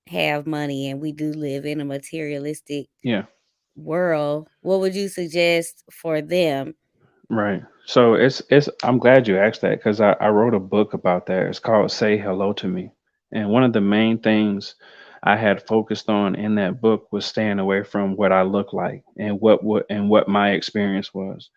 have money and we do live in a materialistic Yeah. world? What would you suggest for them? Right. So it's I'm glad you asked that because I wrote a book about that. It's called Say Hello to Me. And one of the main things I had focused on in that book was staying away from what I look like and what my experience was.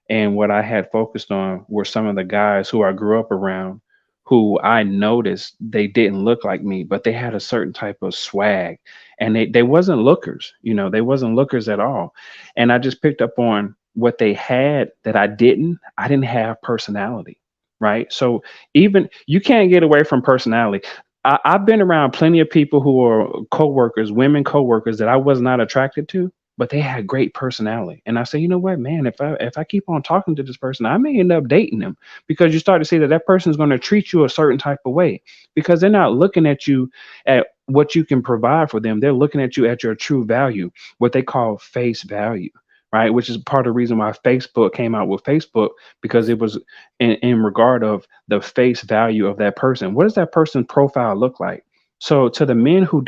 And what I had focused on were some of the guys who I grew up around who I noticed they didn't look like me, but they had a certain type of swag. And they wasn't lookers, they wasn't lookers at all. And I just picked up on what they had that I didn't have personality. Right. So even you can't get away from personality. I've been around plenty of people who are coworkers, women coworkers that I was not attracted to, but they had great personality. And I say, you know what, man, if I keep on talking to this person, I may end up dating them because you start to see that that person is going to treat you a certain type of way because they're not looking at you at what you can provide for them. They're looking at you at your true value, what they call face value. Right, which is part of the reason why Facebook came out with Facebook because it was in regard of the face value of that person. What does that person's profile look like? So to the men who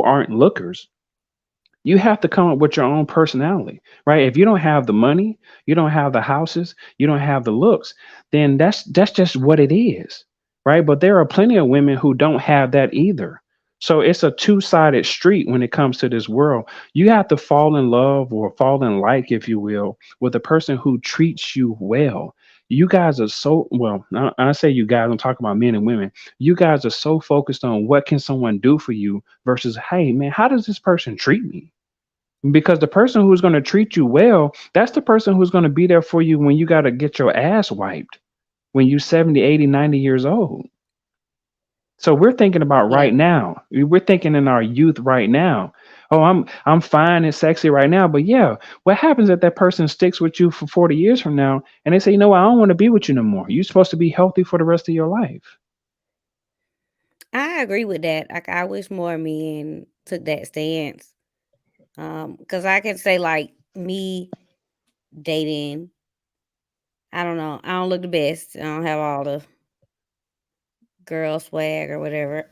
aren't lookers, you have to come up with your own personality, right? If you don't have the money, you don't have the houses, you don't have the looks, then that's just what it is, right? But there are plenty of women who don't have that either. So it's a two-sided street when it comes to this world. You have to fall in love or fall in like, if you will, with a person who treats you well. You guys are so well. I say you guys. I'm talking about men and women. You guys are so focused on what can someone do for you versus, hey man, how does this person treat me? Because the person who's going to treat you well, that's the person who's going to be there for you when you got to get your ass wiped when you're 70, 80, 90 years old. So we're thinking about Yeah. right now. We're thinking in our youth right now. Oh, I'm fine and sexy right now, but yeah, what happens if that person sticks with you for 40 years from now and they say, you know what, I don't want to be with you no more. You're supposed to be healthy for the rest of your life. I agree with that. Like, I wish more men took that stance. Because I can say, like, me dating, I don't know, I don't look the best. I don't have all the girl swag or whatever.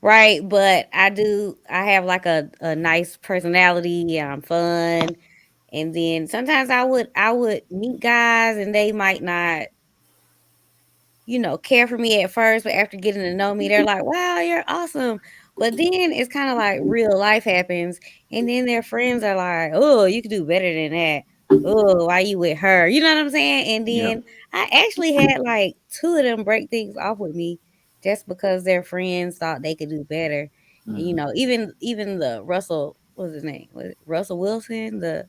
Right. But I have like a nice personality. I'm fun. And then sometimes I would meet guys and they might not, care for me at first, but after getting to know me, they're like, wow, you're awesome. But then it's kind of like real life happens. And then their friends are like, oh, you could do better than that. oh, why you with her? You know what I'm saying? And Yeah. then I actually had like two of them break things off with me just because their friends thought they could do better. And, you Mhm. know, even the Russell, what's his name? Was it Russell Wilson, the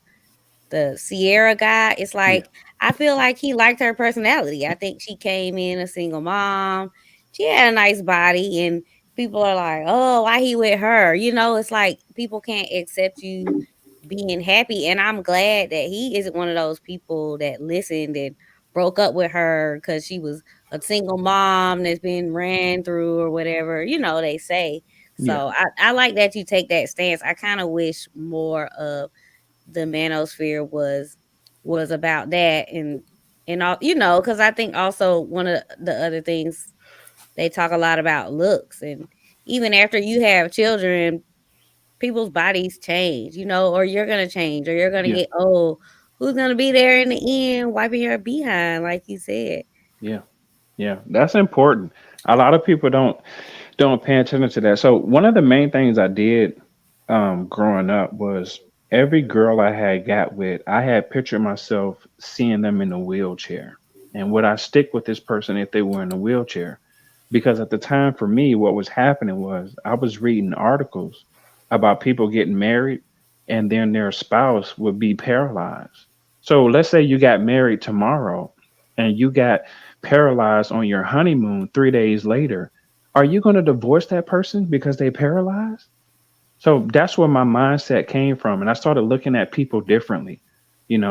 Sierra guy, it's Yeah. like I feel like he liked her personality. I think she came in a single mom. She had a nice body, and people are like, "Oh, why he with her?" You know, it's like people can't accept you being happy, and I'm glad that he isn't one of those people that listened and broke up with her because she was a single mom that's been ran through or whatever. You know, they say. Yeah. So I like that you take that stance. I kind of wish more of the manosphere was about that and all, you know, because I think also one of the other things they talk a lot about looks, and even after you have children, people's bodies change, you know, or you're gonna change or you're gonna Yeah. get old. Who's gonna be there in the end wiping your behind, like you said? Yeah. Yeah. That's important. A lot of people don't pay attention to that. So one of the main things I did growing up was every girl I had got with, I had pictured myself seeing them in a wheelchair. And would I stick with this person if they were in a wheelchair? Because at the time for me, what was happening was I was reading articles about people getting married and then their spouse would be paralyzed. So let's say you got married tomorrow and you got paralyzed on your honeymoon 3 days later. Are you going to divorce that person because they paralyzed? So that's where my mindset came from. And I started looking at people differently,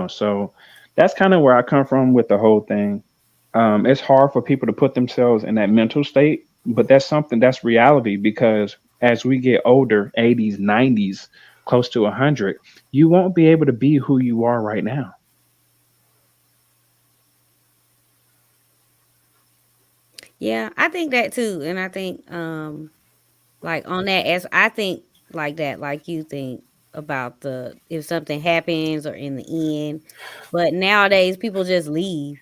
So that's kind of where I come from with the whole thing. It's hard for people to put themselves in that mental state, but that's something that's reality because as we get older, 80s, 90s, close to 100, you won't be able to be who you are right now. Yeah, I think that too, and I think like on that, as I think like that, like you think about the if something happens or in the end. But nowadays people just leave,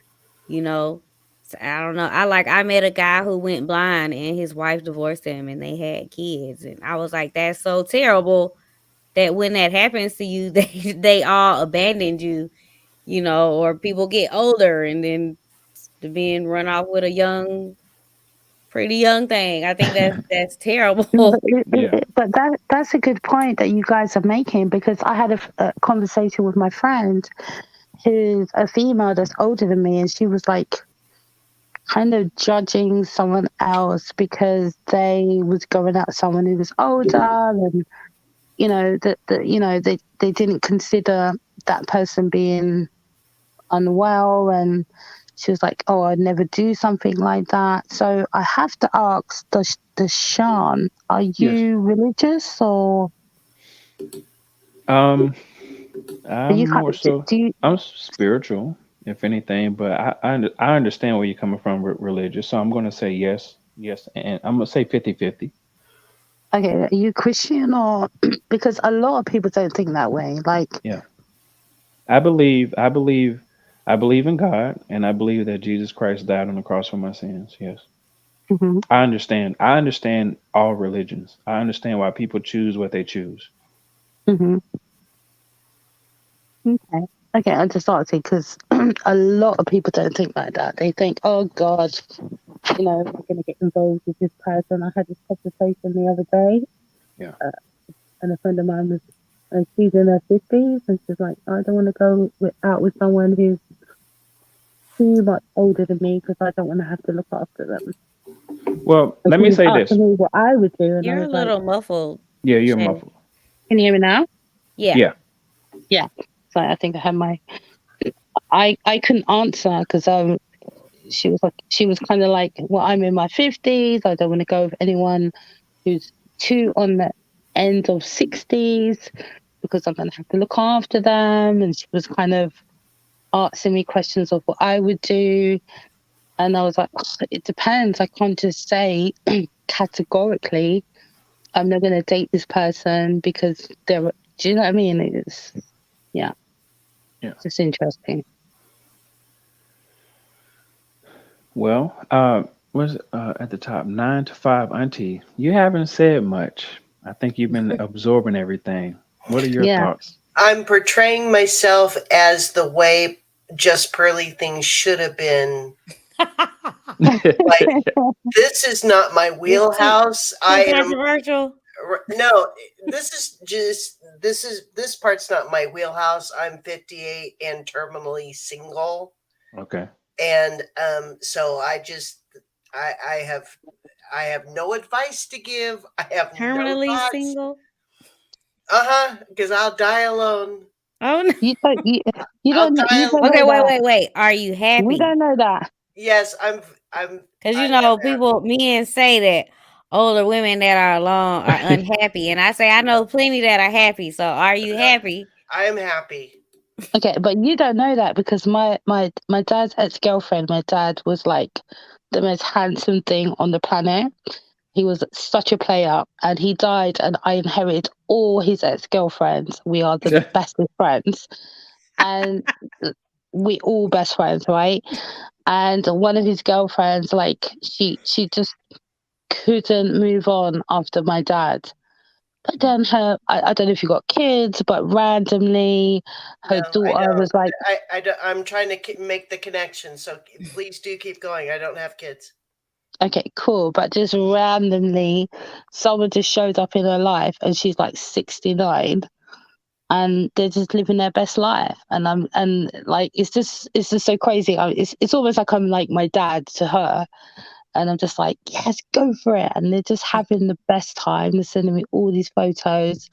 you know. So I don't know. I met a guy who went blind and his wife divorced him and they had kids. And I was like, that's so terrible that when that happens to you, they all abandoned you, you know, or people get older and then being run off with a pretty young thing. I think that's But, terrible. Yeah. but that's a good point that you guys are making because I had a conversation with my friend who's a female that's older than me, and she was like kind of judging someone else because they was going out with someone who was older, and they didn't consider that person being unwell, and she was like, "Oh, I'd never do something like that." So I have to ask, does Sean, are Yes. you religious or Um, are I'm you more so, do you? I'm spiritual, if anything, but I understand where you're coming from with religious. So I'm going to say yes, yes, and I'm going to say 50-50. Okay, are you Christian or because a lot of people don't think that way. Like, Yeah. I believe, I believe, I believe in God, and I believe that Jesus Christ died on the cross for my sins. Yes. hmm I understand. I understand all religions. I understand why people choose what they choose. hmm okay, okay, I just thought because a lot of people don't think like that. They think, oh God, I'm going to get involved with this person. I had this conversation the other day, Yeah. and a friend of mine was, she's in her 50s, and she's like, I don't want to go out with someone who's too much older than me because I don't want to have to look after them. Well, And let she me was say this. asking me what I would do, and I You're a was like, little muffled, Yeah, you're Shay. muffled. can you hear me now? Yeah. Yeah. Yeah. So I think I had my, I couldn't answer because she was kind of like, well, I'm in my 50s. I don't want to go with anyone who's too on the end of 60s because I'm going to have to look after them. And she was kind of asking me questions of what I would do. And I was like, it depends. I can't just say categorically, I'm not going to date this person because do you know what I mean? Yeah, Yeah. it's just interesting. Well, was at the top 9 to 5, Auntie. You haven't said much. I think you've been absorbing everything. What are your Yeah. thoughts? I'm portraying myself as the way Just Pearly things should have been. Like, this is not my wheelhouse. I am controversial. No, this part's not my wheelhouse. I'm 58 and terminally single. Okay. And so I have no advice to give. I have Terminally no thoughts. single. Because I'll die alone. Oh no. You don't Okay, know wait. Are you happy? We don't know that. Yes, I'm because you know men say that older women that are alone are unhappy, and I say I know plenty that are happy. So are you happy? I am happy. Okay, but you don't know that because my dad's ex-girlfriend, my dad was like the most handsome thing on the planet. He was such a player, and he died, and I inherited all his ex-girlfriends. We are the best of friends, and we all best friends, right? And one of his girlfriends, like she just couldn't move on after my dad. But then I don't know if you got kids, but randomly her daughter was like, I'm trying to make the connection. So please do keep going. I don't have kids. Okay, cool. But just randomly, someone just showed up in her life, and she's like 69, and they're just living their best life. And like it's just so crazy. It's almost like I'm like my dad to her, and I'm just like, yes, go for it. And they're just having the best time. They're sending me all these photos,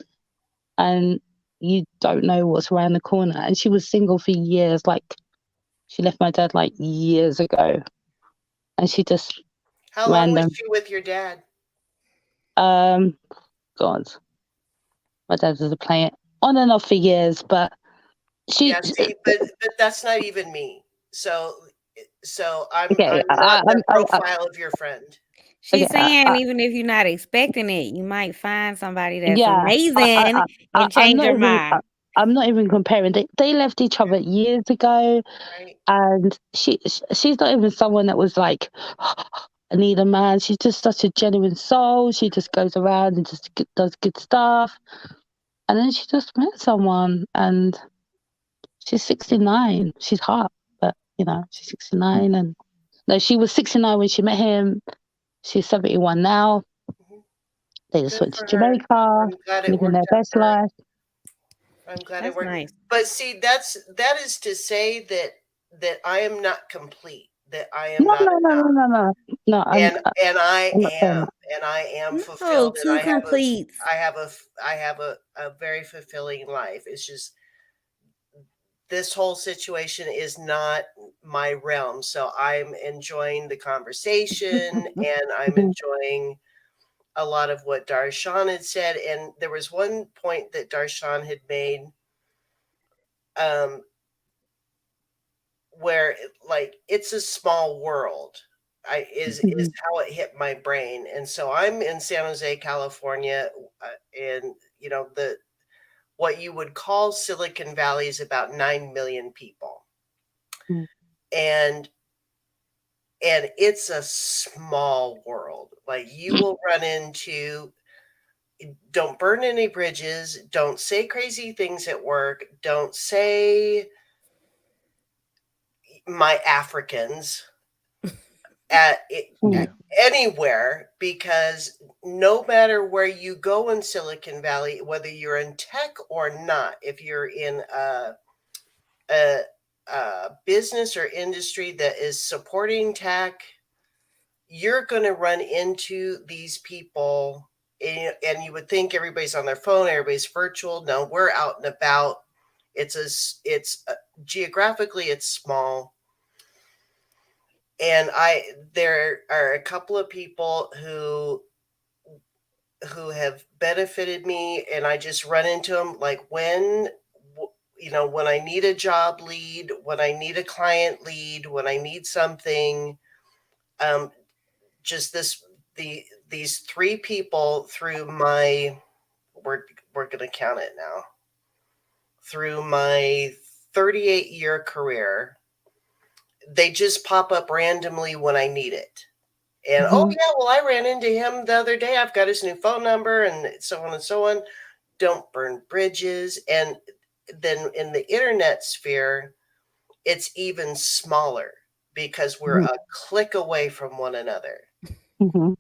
and you don't know what's around the corner. And she was single for years. Like she left my dad like years ago, and she just. How long was she with your dad? God, my dad was a player on and off for years, but but that's not even me. So I'm okay, not the profile of your friend. She's saying even if you're not expecting it, you might find somebody that's amazing and change your mind. I'm not even comparing. They left each other years ago, and she's not even someone that was like, I need a man. She's just such a genuine soul. She just goes around and just does good stuff. And then she just met someone, and she's 69. She's hot, but she's 69. And no, she was 69 when she met him. She's 71 now. They just went to Jamaica, living their best life. I'm glad it worked. Nice. But see, that is to say that I am not complete. That I am not. No. And I am fulfilled. Too complete. I have a very fulfilling life. It's just this whole situation is not my realm. So I'm enjoying the conversation and I'm enjoying a lot of what Darshan had said. And there was one point that Darshan had made where like it's a small world is how it hit my brain. And so I'm in San Jose, California, and what you would call Silicon Valley is about 9 million people. And it's a small world. Like you will run into, don't burn any bridges, don't say crazy things at work, don't say my Africans anywhere, because no matter where you go in Silicon Valley, whether you're in tech or not, if you're in a business or industry that is supporting tech, you're going to run into these people, and you would think everybody's on their phone, everybody's virtual. No, we're out and about. Geographically, it's small. And there are a couple of people who have benefited me, and I just run into them like when I need a job lead, when I need a client lead, when I need something, just these three people through my, we're going to count it now, through my 38-year career, they just pop up randomly when I need it. And oh yeah, well, I ran into him the other day. I've got his new phone number, and so on and so on. Don't burn bridges. And then in the internet sphere, it's even smaller because we're a click away from one another. Mm-hmm.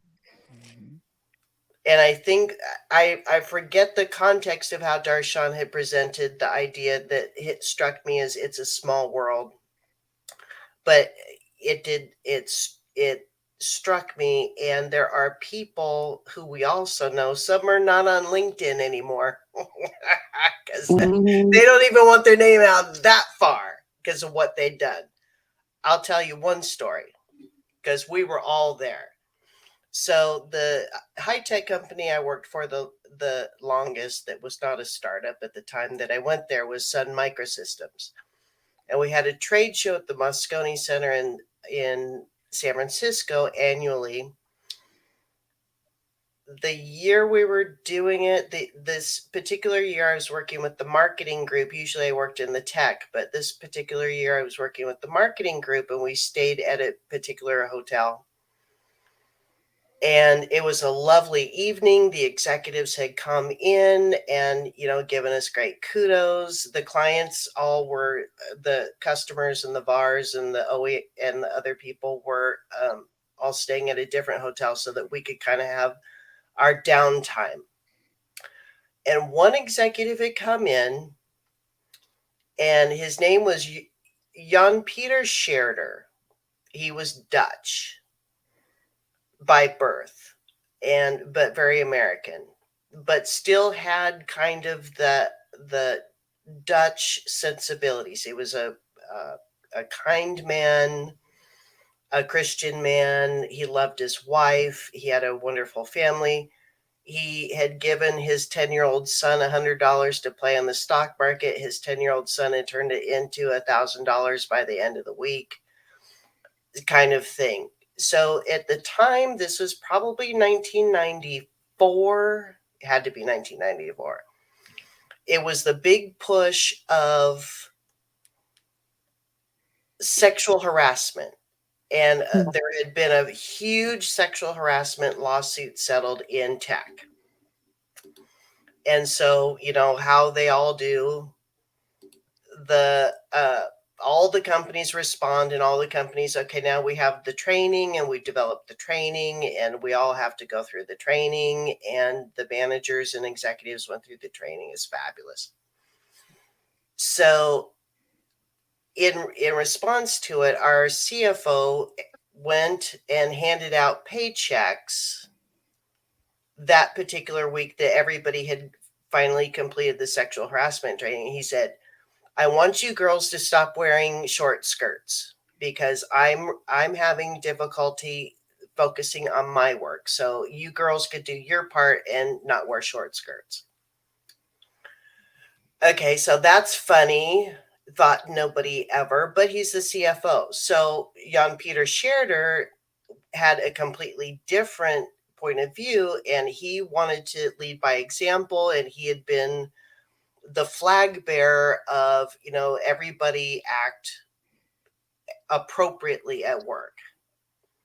And I think I forget the context of how Darshan had presented the idea that it struck me as it's a small world, but it struck me, and there are people who we also know. Some are not on LinkedIn anymore because they don't even want their name out that far because of what they'd done. I'll tell you one story because we were all there. So the high-tech company I worked for the longest, that was not a startup at the time that I went there, was Sun Microsystems. And we had a trade show at the Moscone Center in San Francisco annually. The year we were doing it, this particular year I was working with the marketing group. Usually I worked in the tech, but this particular year I was working with the marketing group, and we stayed at a particular hotel. And it was a lovely evening. The executives had come in and, given us great kudos. The clients all were, the customers and the VARs and the OE and the other people were all staying at a different hotel so that we could kind of have our downtime. And one executive had come in, and his name was Jan Peter Scherder. He was Dutch by birth, but very American, but still had kind of the Dutch sensibilities. He was a kind man, a Christian man. He loved his wife. He had a wonderful family. He had given his 10-year-old son $100 to play on the stock market. His 10-year-old son had turned it into $1,000 by the end of the week, kind of thing. So at the time, this was probably 1994. It had to be 1994. It was the big push of sexual harassment. And there had been a huge sexual harassment lawsuit settled in tech. And so, how they all do, all the companies respond, and all the companies, okay, now we have the training, and we developed the training, and we all have to go through the training, and the managers and executives went through the training. Is fabulous. So in response to it, our CFO went and handed out paychecks that particular week that everybody had finally completed the sexual harassment training. He said, I want you girls to stop wearing short skirts because I'm having difficulty focusing on my work. So you girls could do your part and not wear short skirts. Okay, so that's funny. Thought nobody ever, but he's the CFO. So Jan Peter Scherder had a completely different point of view, and he wanted to lead by example, and he had been the flag bearer of, everybody act appropriately at work.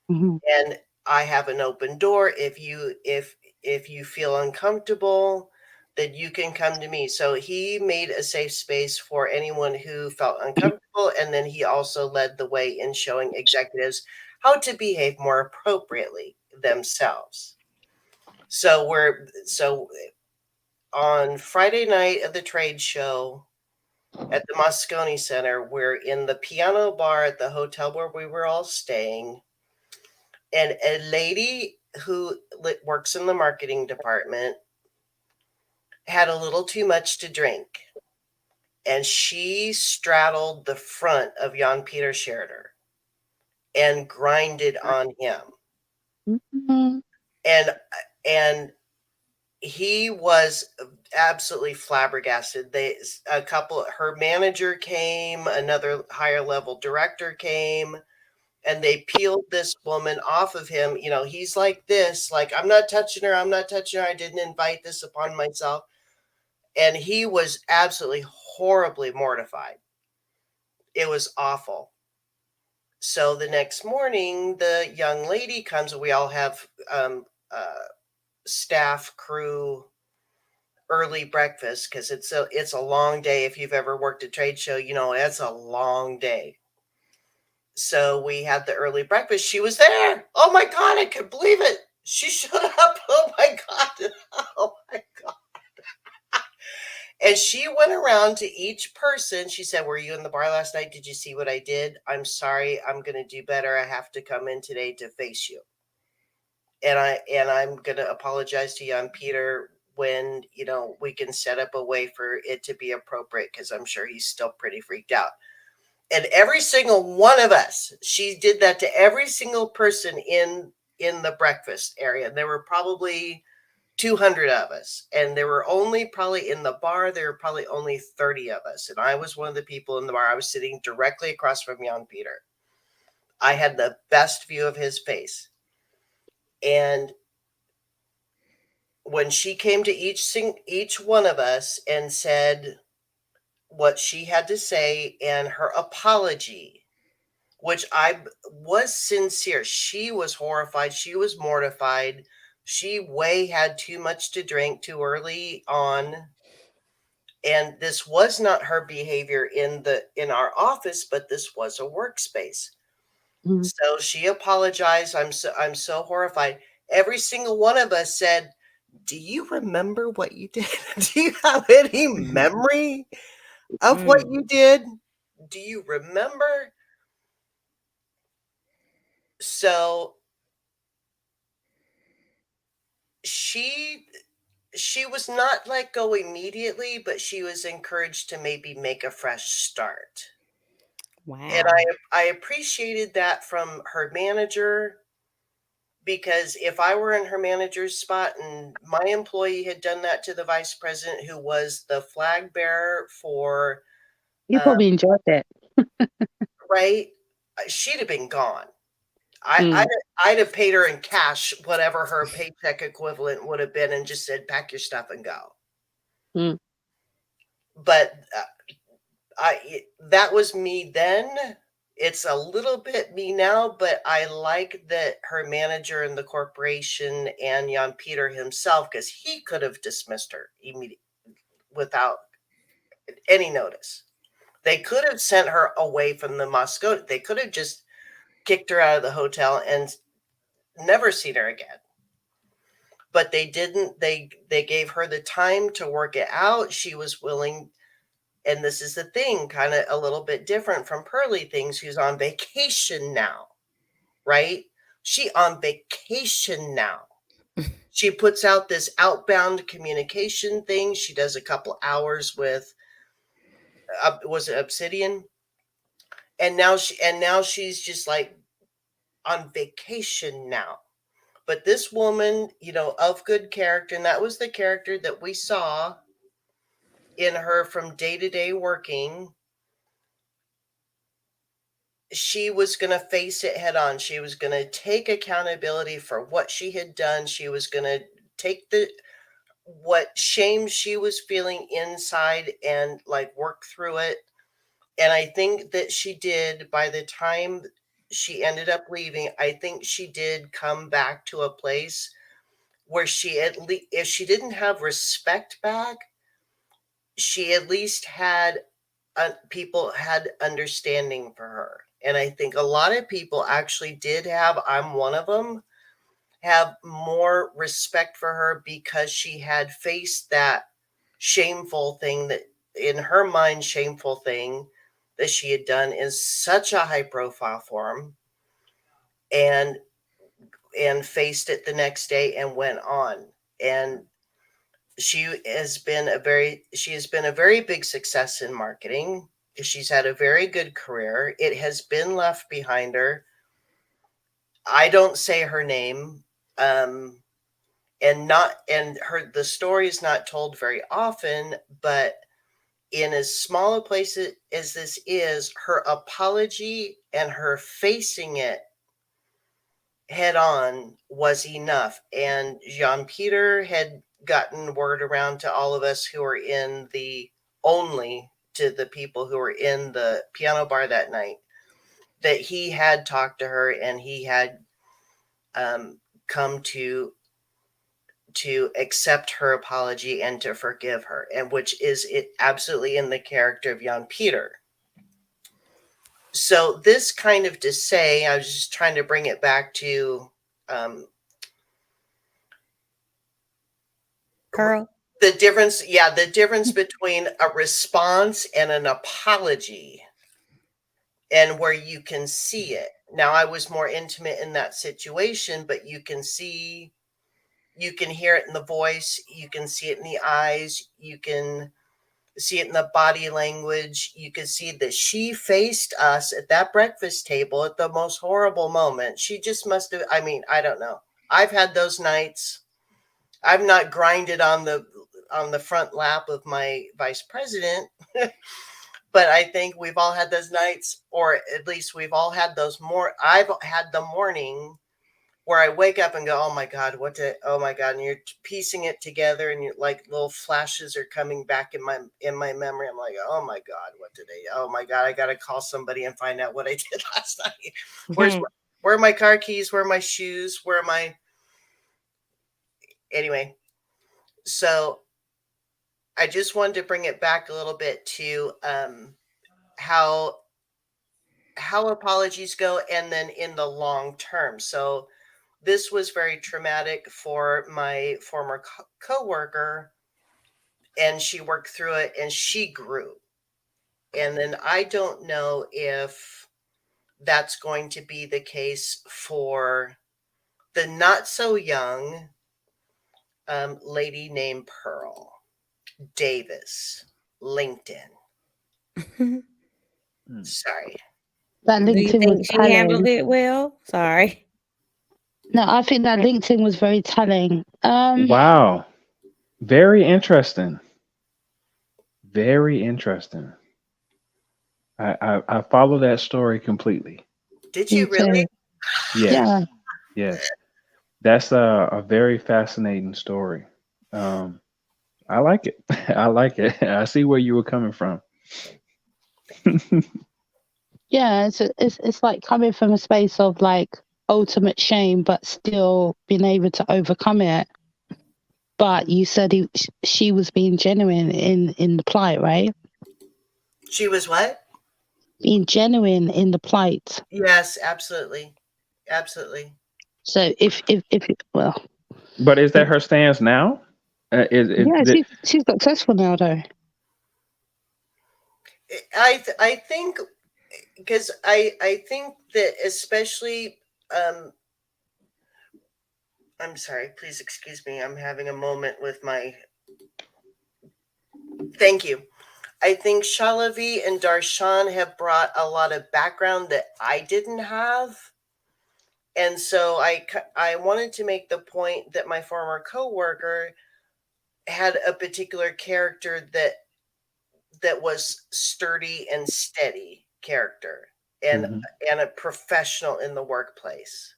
And I have an open door. If you feel uncomfortable, then you can come to me. So he made a safe space for anyone who felt uncomfortable. And then he also led the way in showing executives how to behave more appropriately themselves. So on Friday night of the trade show at the Moscone Center, we're in the piano bar at the hotel where we were all staying. And a lady who works in the marketing department had a little too much to drink. And she straddled the front of Jan Peter Scherder and grinded on him. And he was absolutely flabbergasted. Her manager came, another higher level director came, and they peeled this woman off of him. He's like this, like, I'm not touching her. I didn't invite this upon myself. And he was absolutely horribly mortified. It was awful. So the next morning, the young lady comes, and we all have staff, crew, early breakfast because it's a long day. If you've ever worked a trade show, you know it's a long day. So we had the early breakfast. She was there. Oh my God, I could believe it. She showed up. Oh my God. Oh my God. And she went around to each person. She said, were you in the bar last night? Did you see what I did? I'm sorry. I'm going to do better. I have to come in today to face you. And I'm going to apologize to young Peter when, you know, we can set up a way for it to be appropriate, because I'm sure he's still pretty freaked out. And every single one of us, she did that to every single person in the breakfast area. And there were probably 200 of us, and there were only probably in the bar, there were probably only 30 of us. And I was one of the people in the bar. I was sitting directly across from young Peter. I had the best view of his face. And when she came to each one of us and said what she had to say and her apology, which I was sincere. She was horrified. She was mortified. She had too much to drink too early on. And this was not her behavior in our office, but this was a workspace. Mm-hmm. So she apologized. I'm so horrified. Every single one of us said, do you remember what you did? Do you have any memory of what you did? Do you remember? So she was not let go immediately, but she was encouraged to maybe make a fresh start. Wow. And I appreciated that from her manager, because if I were in her manager's spot and my employee had done that to the vice president, who was the flag bearer for... You probably enjoyed that. Right? She'd have been gone. I'd have paid her in cash, whatever her paycheck equivalent would have been, and just said, pack your stuff and go. But that was me then. It's a little bit me now, but I like that her manager in the corporation and Jan Peter himself, because he could have dismissed her immediately without any notice. They could have sent her away from the Moscow. They could have just kicked her out of the hotel and never seen her again. But they didn't. They gave her the time to work it out. She was willing. And this is the thing, kind of a little bit different from Pearly things, who's on vacation now, right? She on vacation now. She puts out this outbound communication thing. She does a couple hours with, was it Obsidian? And now she's just like on vacation now. But this woman, you know, of good character, and that was the character that we saw in her from day to day working. She was going to face it head on. She was going to take accountability for what she had done. She was going to take what shame she was feeling inside and like work through it. And I think that she did. By the time she ended up leaving, I think she did come back to a place where she, at least, if she didn't have respect back, she at least had people had understanding for her. And I think a lot of people actually did have, I'm one of them, have more respect for her because she had faced that shameful thing, that in her mind, shameful thing that she had done in such a high profile form, and faced it the next day and went on. And she has been a very big success in marketing. She's had a very good career. It has been left behind her. I don't say her name, and the story is not told very often, but in as small a place as this is, her apology and her facing it head on was enough. And Jean Peter had gotten word around to all of us who were to the people who were in the piano bar that night, that he had talked to her and he had come to to accept her apology and to forgive her, and which is it absolutely in the character of Jan Peter. So this kind of to say, I was just trying to bring it back to Pearl. the difference between a response and an apology, and where you can see it. Now, I was more intimate in that situation, but you can hear it in the voice, you can see it in the eyes, you can see it in the body language. You can see that she faced us at that breakfast table at the most horrible moment. She just must have, I mean, I don't know. I've had those nights. I've not grinded on the front lap of my vice president, but I think we've all had those nights, or at least we've all had those I've had the morning where I wake up and go, oh my God, oh my God. And you're piecing it together, and you're like, little flashes are coming back in my memory. I'm like, oh my God, oh my God, I got to call somebody and find out what I did last night. Where are my car keys? Where are my shoes? Where am I? Anyway, so I just wanted to bring it back a little bit to how apologies go, and then in the long term. So this was very traumatic for my former coworker, and she worked through it and she grew. And then I don't know if that's going to be the case for the not so young lady named Pearl Davis, LinkedIn. Sorry. That Do you LinkedIn was think she handled telling. it well? Sorry. No, I think that LinkedIn was very telling. Wow. Very interesting. Very interesting. I follow that story completely. Did you really? Yes. Yeah. Yes. That's a very fascinating story. I like it. I like it. I see where you were coming from. Yeah, it's like coming from a space of like ultimate shame, but still being able to overcome it. But you said she was being genuine in the plight, right? She was what? Being genuine in the plight. Yes, absolutely. Absolutely. So if well, But is that her stance now? She's successful now, though. I think, because I think that especially I'm sorry, please excuse me, I'm having a moment with my thank you. I think Shalavi and Darshan have brought a lot of background that I didn't have. And so I wanted to make the point that my former coworker had a particular character that was sturdy and steady character, and a professional in the workplace.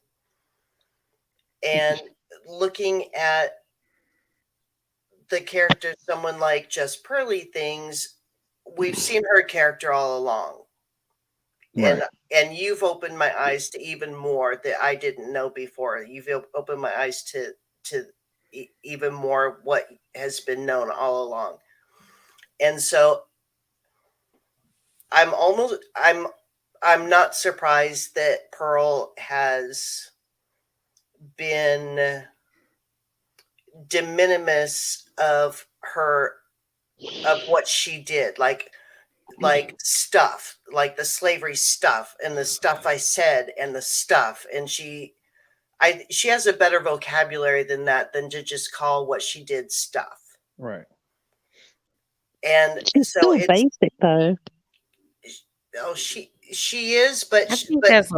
And looking at the character, someone like Just Pearly Things, we've seen her character all along. Right. And you've opened my eyes to even more that I didn't know before. You've opened my eyes to even more what has been known all along. And so I'm not surprised that Pearl has been de minimis of what she did, like stuff, like the slavery stuff and the stuff I said and the stuff. And she has a better vocabulary than that, than to just call what she did stuff. Right. And she's so still it's basic though. Oh, she is, but I think that's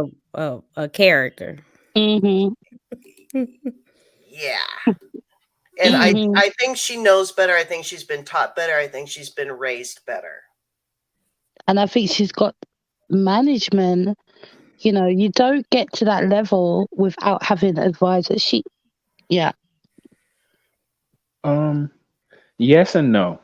a character. Mm-hmm. Yeah. And I think she knows better. I think she's been taught better. I think she's been raised better. And I think she's got management. You know, you don't get to that level without having advisors. Yeah. Yes and no.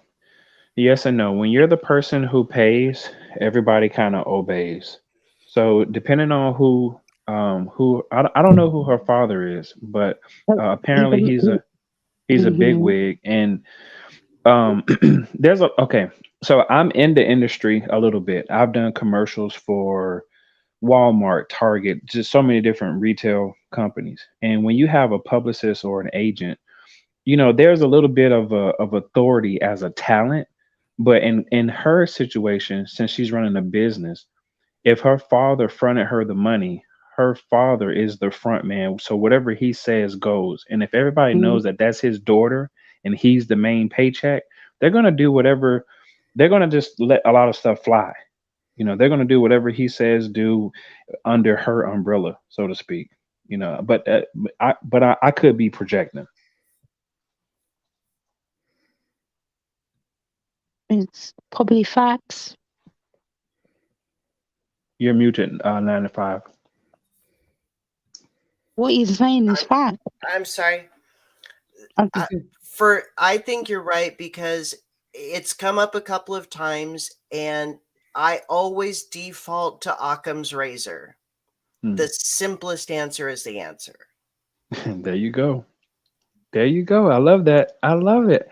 Yes and no. When you're the person who pays, everybody kind of obeys. So depending on who I don't know who her father is, but apparently He's a big Mm-hmm. wig, and there's a okay. So I'm in the industry a little bit. I've done commercials for Walmart, Target, just so many different retail companies. And when you have a publicist or an agent, there's a little bit of authority as a talent. But in her situation, since she's running a business, if her father fronted her the money, her father is the front man. So whatever he says goes. And if everybody knows that that's his daughter and he's the main paycheck, they're going to do whatever. They're going to just let a lot of stuff fly. They're going to do whatever he says do under her umbrella, so to speak. But I could be projecting. It's probably facts. You're muted, 9 to 5. What he's saying is fact. I'm sorry. I think you're right, because it's come up a couple of times, and I always default to Occam's razor. The simplest answer is the answer. There you go. There you go. I love that. I love it.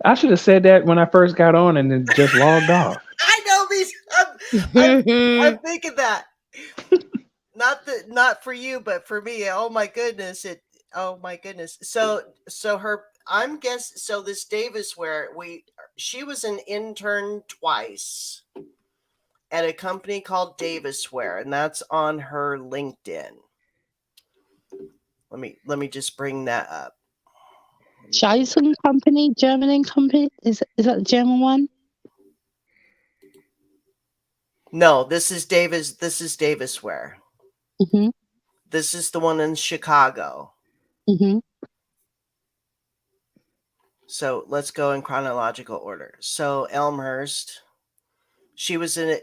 I should have said that when I first got on and then just logged off. I know these. I'm thinking that. Not for you, but for me. Oh my goodness! Oh my goodness! So this Davis where she was an intern twice at a company called Davisware, and that's on her LinkedIn. Let me just bring that up. Scheisen company, German company. Is that the German one? No, this is Davisware. Mm-hmm. This is the one in Chicago. Mm-hmm. So let's go in chronological order. So Elmhurst, she was an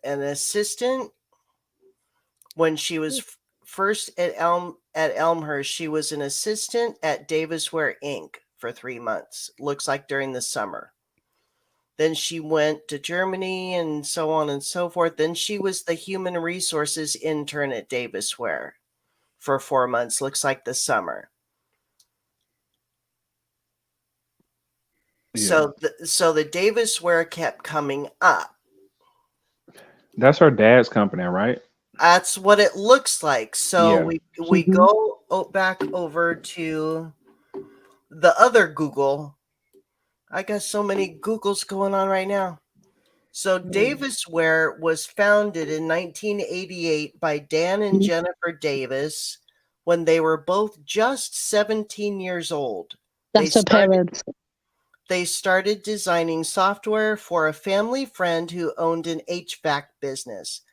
assistant when she was first at Elmhurst. She was an assistant at Davisware Inc. for 3 months. Looks like during the summer. Then she went to Germany and so on and so forth. Then she was the human resources intern at Davisware for 4 months. Looks like the summer. Yeah. So the Davisware kept coming up. That's her dad's company, right? That's what it looks like. So Yeah. we go back over to the other Google. I got so many Googles going on right now. So Davisware was founded in 1988 by Dan and Jennifer Davis when they were both just 17 years old. That's her parents. They started designing software for a family friend who owned an HVAC business.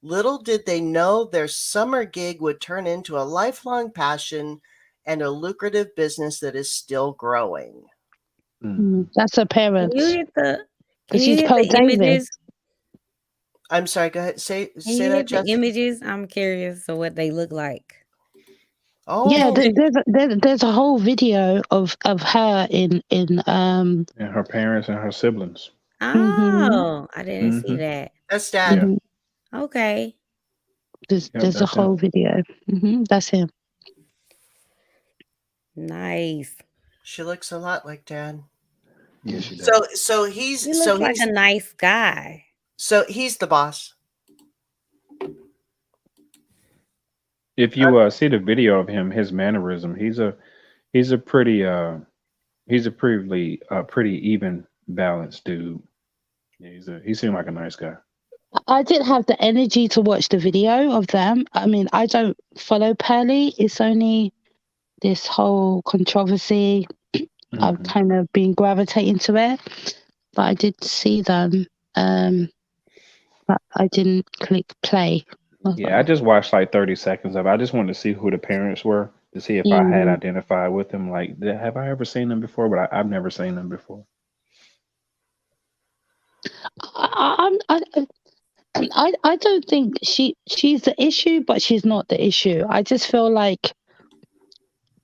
Little did they know their summer gig would turn into a lifelong passion and a lucrative business that is still growing. That's her parents. Can you get the images? I'm sorry, go ahead. Say that, the images? I'm curious of what they look like. Oh yeah, there's a whole video of her in and her parents and her siblings. Oh, I didn't see that. That's Dad. Mm-hmm. Okay. There's a whole video. That's him. Nice. She looks a lot like Dad. Yeah, she does. So he's He looks like a nice guy. So he's the boss. If you see the video of him, his mannerism, he's a pretty even balanced dude. Yeah, he seemed like a nice guy. I didn't have the energy to watch the video of them. I mean, I don't follow Pearly. It's only this whole controversy. I've kind of been gravitating to it, but I did see them. But I didn't click play. Yeah, I just watched like 30 seconds of it. I just wanted to see who the parents were to see if I had identified with them. Like, have I ever seen them before? But I've never seen them before. I don't think she's the issue, but she's not the issue. I just feel like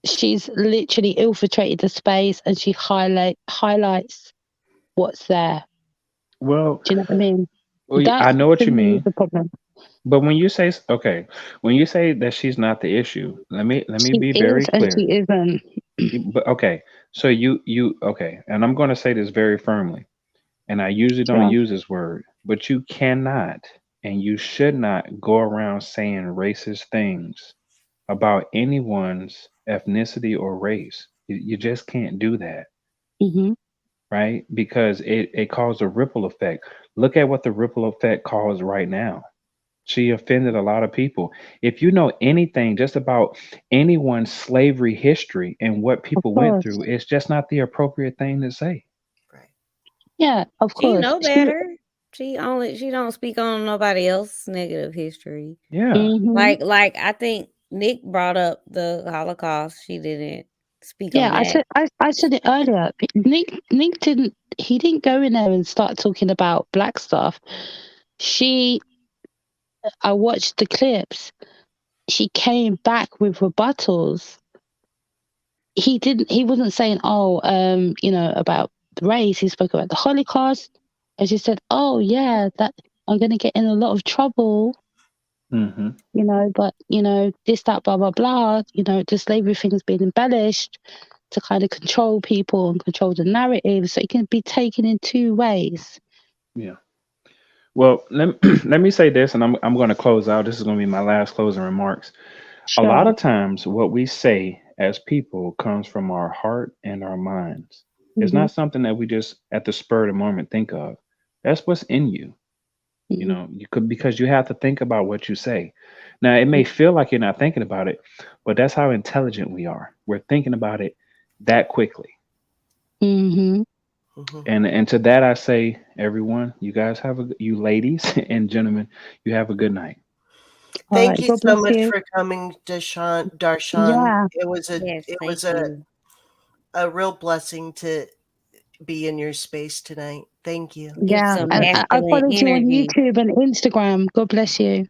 she's literally infiltrated the space and she highlights what's there. Well, do you know what I mean? Well, That I know what to you me is mean, the problem. but when you say okay, when you say that she's not the issue, let me She be very is and clear. she isn't. But okay, so you okay, and I'm going to say this very firmly, and I usually don't Sure. use this word, but you cannot and you should not go around saying racist things about anyone's ethnicity or race. You just can't do that, Hmm. right? Because it caused a ripple effect. Look at what the ripple effect caused right now. She offended a lot of people. If you know anything just about anyone's slavery history and what Of people went course. through, it's just not the appropriate thing to say. Right. Yeah, of She course. know better. She don't speak on nobody else's negative history. Yeah. Hmm. Like I think Nick brought up the Holocaust. She didn't speak Yeah, on that. I said it earlier. Nick didn't go in there and start talking about black stuff. She I watched the clips. She came back with rebuttals. He wasn't saying, oh, about race. He spoke about the Holocaust. And she said, oh yeah, that I'm gonna get in a lot of trouble, Hmm. but this, that, blah, blah, blah, the slavery thing's been embellished to kind of control people and control the narrative. So it can be taken in two ways. Yeah. Well, let me say this, and I'm going to close out. This is going to be my last closing remarks. A lot Sure. of times, what we say as people comes from our heart and our minds. It's Hmm. not something that we just at the spur of the moment think of. That's what's in you. Hmm. You could, because you have to think about what you say. Now, it may feel like you're not thinking about it, but that's how intelligent we are. We're thinking about it that quickly. Hmm. Mhm. And to that I say, everyone, you guys have you ladies and gentlemen, you have a good night. All Thank right. you God so bless much you. for coming, Darshan. Yeah. It was Yes, it thank was you. a real blessing to be in your space tonight. Thank you. Give Yeah. some And I masculine followed you on energy. YouTube and Instagram. God bless you.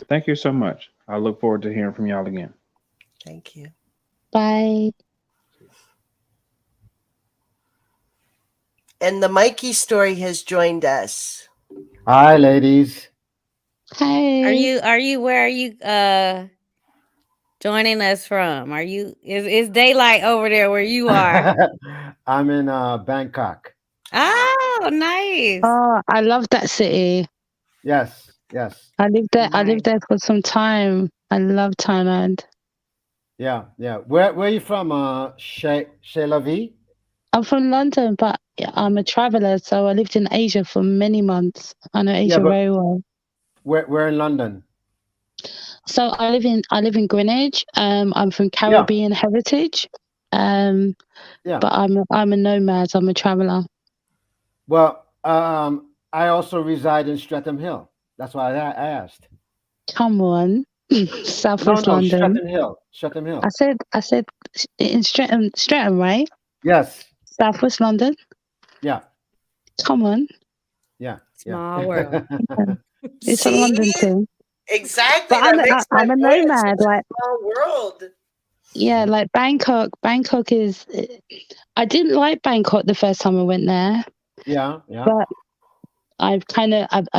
Thank you so much. I look forward to hearing from y'all again. Thank you. Bye. And the Mikey story has joined us. Hi, ladies. Hey. Where are you joining us from? Is daylight over there where you are? I'm in Bangkok. Oh, nice. Oh, I love that city. Yes, yes. I lived there. I Nice. lived there for some time. I love Thailand. Yeah, yeah. Where are you from? Chez la Vie? I'm from London, but I'm a traveler, so I lived in Asia for many months. I know Yeah, Asia but very well. where in London? So I live in Greenwich. I'm from Yeah, Caribbean heritage. Um, yeah. but I'm a nomad. I'm a traveler. Well, I also reside in Streatham Hill. That's why I asked. Come on, No, Southwest no, London. Streatham Hill. Streatham I Hill. said I said in Streatham, right? Yes. Southwest London. Yeah, Come on, yeah, yeah. Small world. it's a See? London thing. Exactly. But I'm That makes my I'm a point. It's nomad. such a Like small world. yeah, like Bangkok. Bangkok is. I didn't like Bangkok the first time I went there, Yeah, yeah. but I've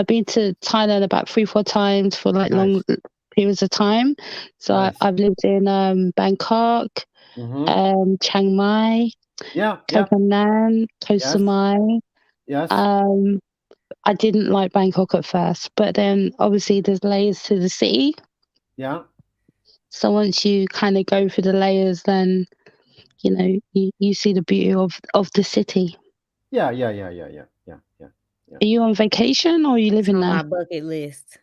been to Thailand about 3-4 times for like long Nice, periods of time. So nice. I've lived in Bangkok, Mm-hmm. Chiang Mai, Yeah, Koh yeah. Phangan, Koh Yes, Samui. yes. Um, I didn't like Bangkok at first, but then obviously there's layers to the city. Yeah, So once you kind of go through the layers, then you see the beauty of the city. yeah, yeah, yeah, yeah, yeah, yeah, yeah, yeah. Are you on vacation or are you It's living on there? my bucket list.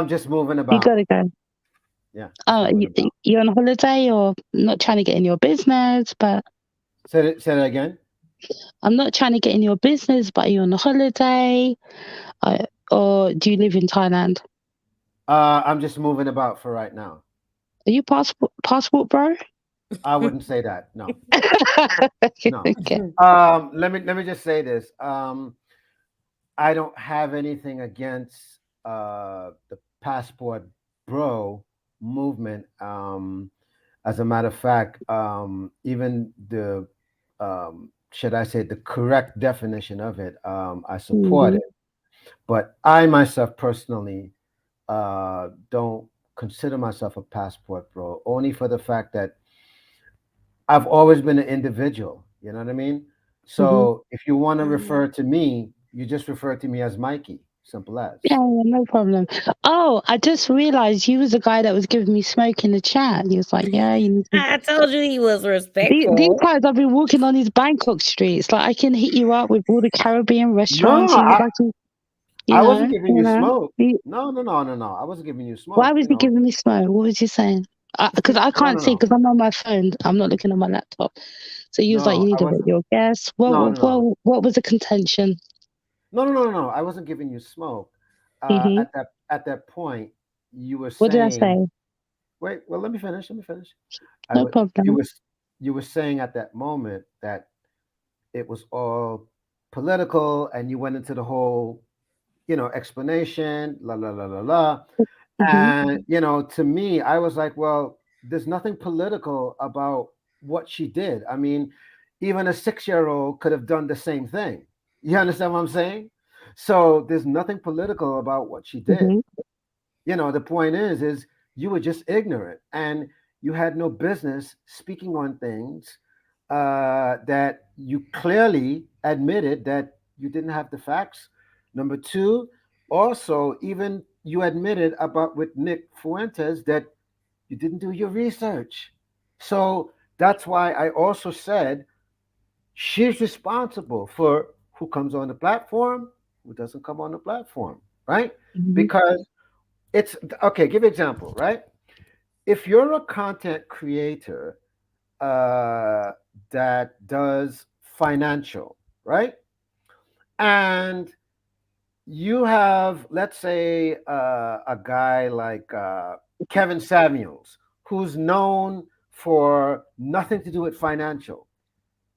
Just moving You about. gotta go. Yeah, just Oh, moving about. you on holiday or not trying to get in your business, but Say that again. I'm not trying to get in your business, but are you on a holiday? Or do you live in Thailand? I'm just moving about for right now. Are you passport bro? I wouldn't say that. No, no. Okay. Let me just say this. I don't have anything against the passport bro movement. As a matter of fact, even the should I say the correct definition of it, I support Mhm. it. But I myself personally don't consider myself a passport bro, only for the fact that I've always been an individual. You know what I mean? So if you want to refer to me, you just refer to me as Mikey. Simple as. Yeah, no problem. Oh, I just realized you was the guy that was giving me smoke in the chat. He was like, "Yeah, you need to." I told you he was These respectful. guys have been walking on these Bangkok streets. Like, I can hit you up with all the Caribbean No, restaurants. You look like I wasn't giving you know. smoke. No. I wasn't giving you Why smoke. was he giving me smoke? What was he saying? Because I can't see No. because I'm on my phone. I'm not looking on my laptop. So you was like, No, you I need to vote wasn't. your guess. No. What was the contention? No. I wasn't giving you smoke. Mm-hmm. At that point, you were What did I saying. say? Wait. Well, let me finish. No problem. You were saying at that moment that it was all political, and you went into the whole, explanation, la la la la la. And to me, I was like, well, there's nothing political about what she did. I mean, even a 6-year-old could have done the same thing. You understand what I'm saying? So there's nothing political about what she did. The point is you were just ignorant, and you had no business speaking on things that you clearly admitted that you didn't have the facts. Number two, also, even you admitted about with Nick Fuentes that you didn't do your research. So that's why I also said she's responsible for who comes on the platform, who doesn't come on the platform, right? Because it's okay. Give an example, right? If you're a content creator that does financial, right? And you have, let's say, a guy like Kevin Samuels, who's known for nothing to do with financial.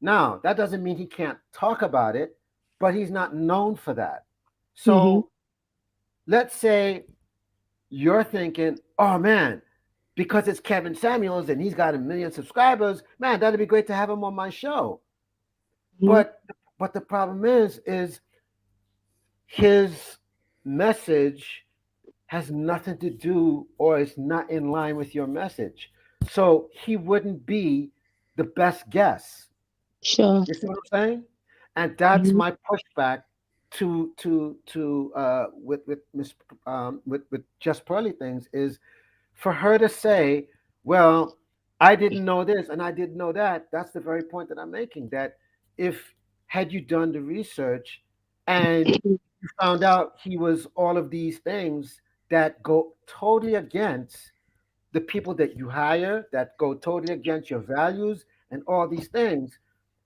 Now, that doesn't mean he can't talk about it, but he's not known for that. So let's say you're thinking, oh man, because it's Kevin Samuels and he's got 1 million subscribers, man, that'd be great to have him on my show. But the problem is his message has nothing to do or is not in line with your message. So he wouldn't be the best guess. Sure. You see what I'm saying? And that's my pushback to with Miss with Just Pearly things is for her to say, well, I didn't know this and I didn't know that. That's the very point that I'm making. That if had you done the research and you found out he was all of these things that go totally against the people that you hire, that go totally against your values and all these things,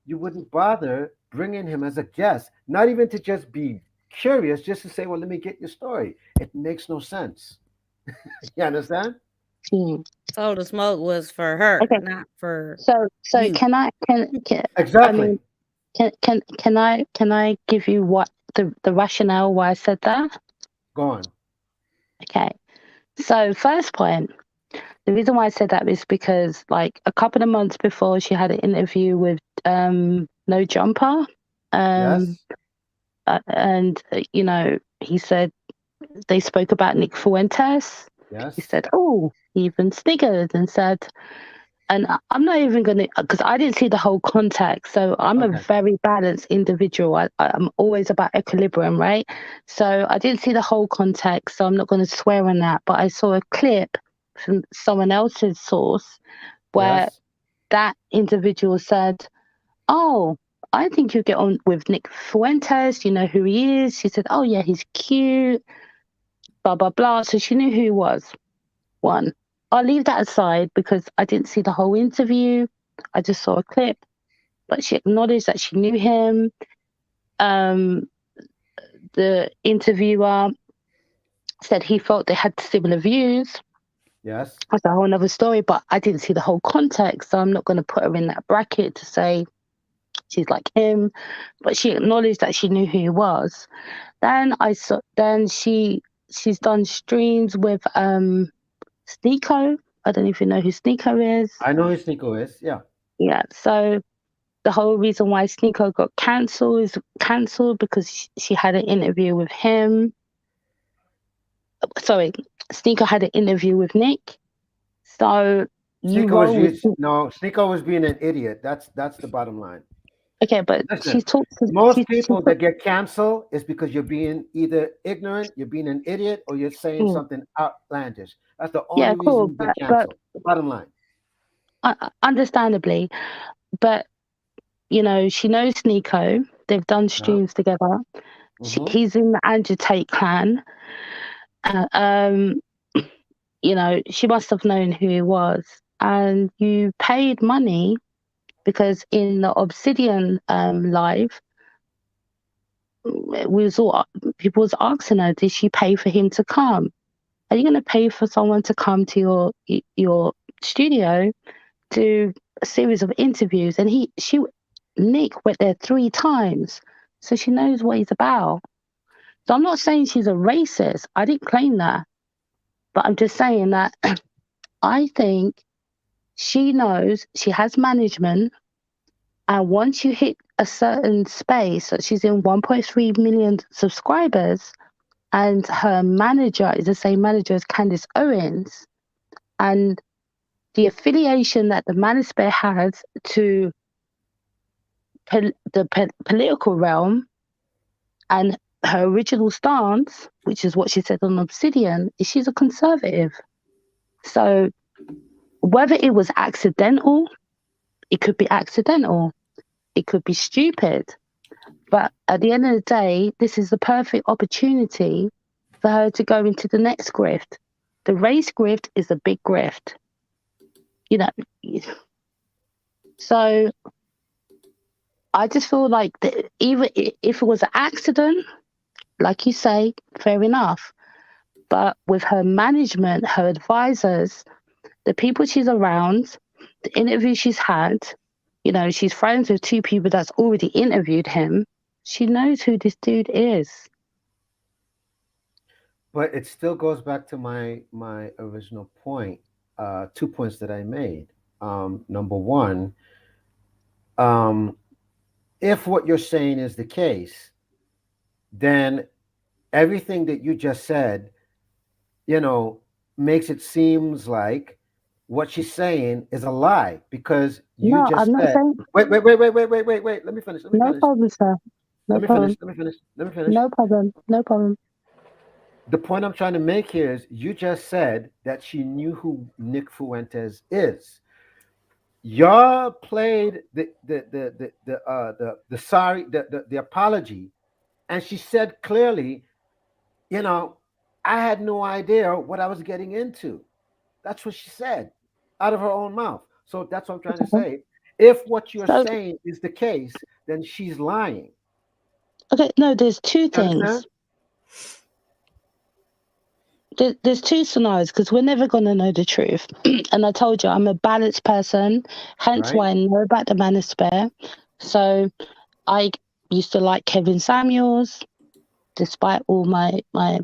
you wouldn't bother bringing him as a guest, not even to just be curious, just to say, well, let me get your story. It makes no sense. You understand? So the smoke was for her, not for So you. can Exactly. I mean, can I give you what the rationale why I said that? Go on. Okay. So first point, the reason why I said that is because like a couple of months before she had an interview with No Jumper. Yes. And he said they spoke about Nick Fuentes. Yes. He said, oh, he even sniggered and said, and I'm not even going to, because I didn't see the whole context. So I'm a very balanced individual. I'm always about equilibrium, right? So I didn't see the whole context. So I'm not going to swear on that. But I saw a clip from someone else's source where that individual said, oh, I think you get on with Nick Fuentes. You know who he is. She said, oh, yeah, he's cute, blah, blah, blah. So she knew who he was. One. I'll leave that aside because I didn't see the whole interview. I just saw a clip, but she acknowledged that she knew him. The interviewer said he felt they had similar views. Yes. That's a whole other story, but I didn't see the whole context, so I'm not going to put her in that bracket to say she's like him. But she acknowledged that she knew who he was. Then she's done streams with Sneeko. I don't know if you know who Sneeko is. I know who Sneeko is. Yeah. Yeah. So the whole reason why Sneeko got cancelled because she had an interview with him. Sorry, Sneeko had an interview with Nick. So you roll with Sneeko was being an idiot. That's the bottom line. Okay, but listen, most people that get canceled is because you're being either ignorant, you're being an idiot, or you're saying something outlandish. That's the only reason you get canceled. Bottom line. Understandably, but you know, she knows Sneeko. They've done streams together. He's in the Andrew Tate clan. You know, she must have known who he was, and you paid money because in the Obsidian live, people was asking her, did she pay for him to come? Are you going to pay for someone to come to your studio, do a series of interviews? And Nick went there 3 times, so she knows what he's about. So I'm not saying she's a racist. I didn't claim that, but I'm just saying that I think she knows she has management, and once you hit a certain space, so she's in 1.3 million subscribers, and her manager is the same manager as Candace Owens, and the affiliation that the Manosphere has to the political realm, and her original stance, which is what she said on Obsidian, is she's a conservative. So whether it was accidental, it could be accidental, it could be stupid, but at the end of the day, this is the perfect opportunity for her to go into the next grift. The race grift is a big grift, you know. So I just feel like even if it was an accident, like you say, fair enough. But with her management, her advisors, the people she's around, the interviews she's had, you know, she's friends with 2 people that's already interviewed him. She knows who this dude is. But it still goes back to my original point, 2 points that I made. Number one, if what you're saying is the case, then everything that you just said, you know, makes it seems like what she's saying is a lie, because you just I'm not said, saying. Wait. Let me finish. No problem, sir. Let me finish. No problem. The point I'm trying to make here is you just said that she knew who Nick Fuentes is. Y'all played the apology, and she said clearly, you know, I had no idea what I was getting into. That's what she said out of her own mouth. So that's what I'm trying to say. If what you're saying is the case, then she's lying. Okay, no, there's 2 things. There's 2 scenarios, because we're never going to know the truth. And I told you, I'm a balanced person, hence why I know about the Manosphere. So I used to like Kevin Samuels, despite all my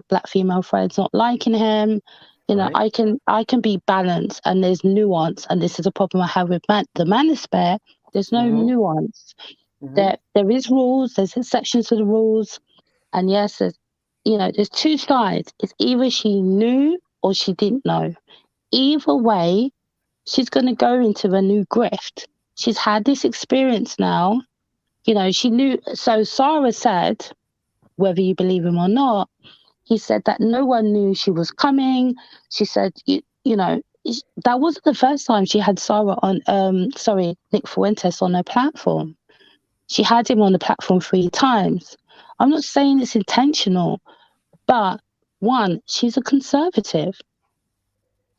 black female friends not liking him. You know, I can be balanced, and there's nuance, and this is a problem I have with the Manosphere. There's no nuance. There is rules, there's exceptions to the rules, and yes, there's 2 sides. It's either she knew or she didn't know. Either way, she's going to go into a new grift. She's had this experience now. You know, she knew. So Sarah said, whether you believe him or not, he said that no one knew she was coming. She said, you know, that wasn't the first time she had Nick Fuentes on her platform. She had him on the platform 3 times. I'm not saying it's intentional, but one, she's a conservative.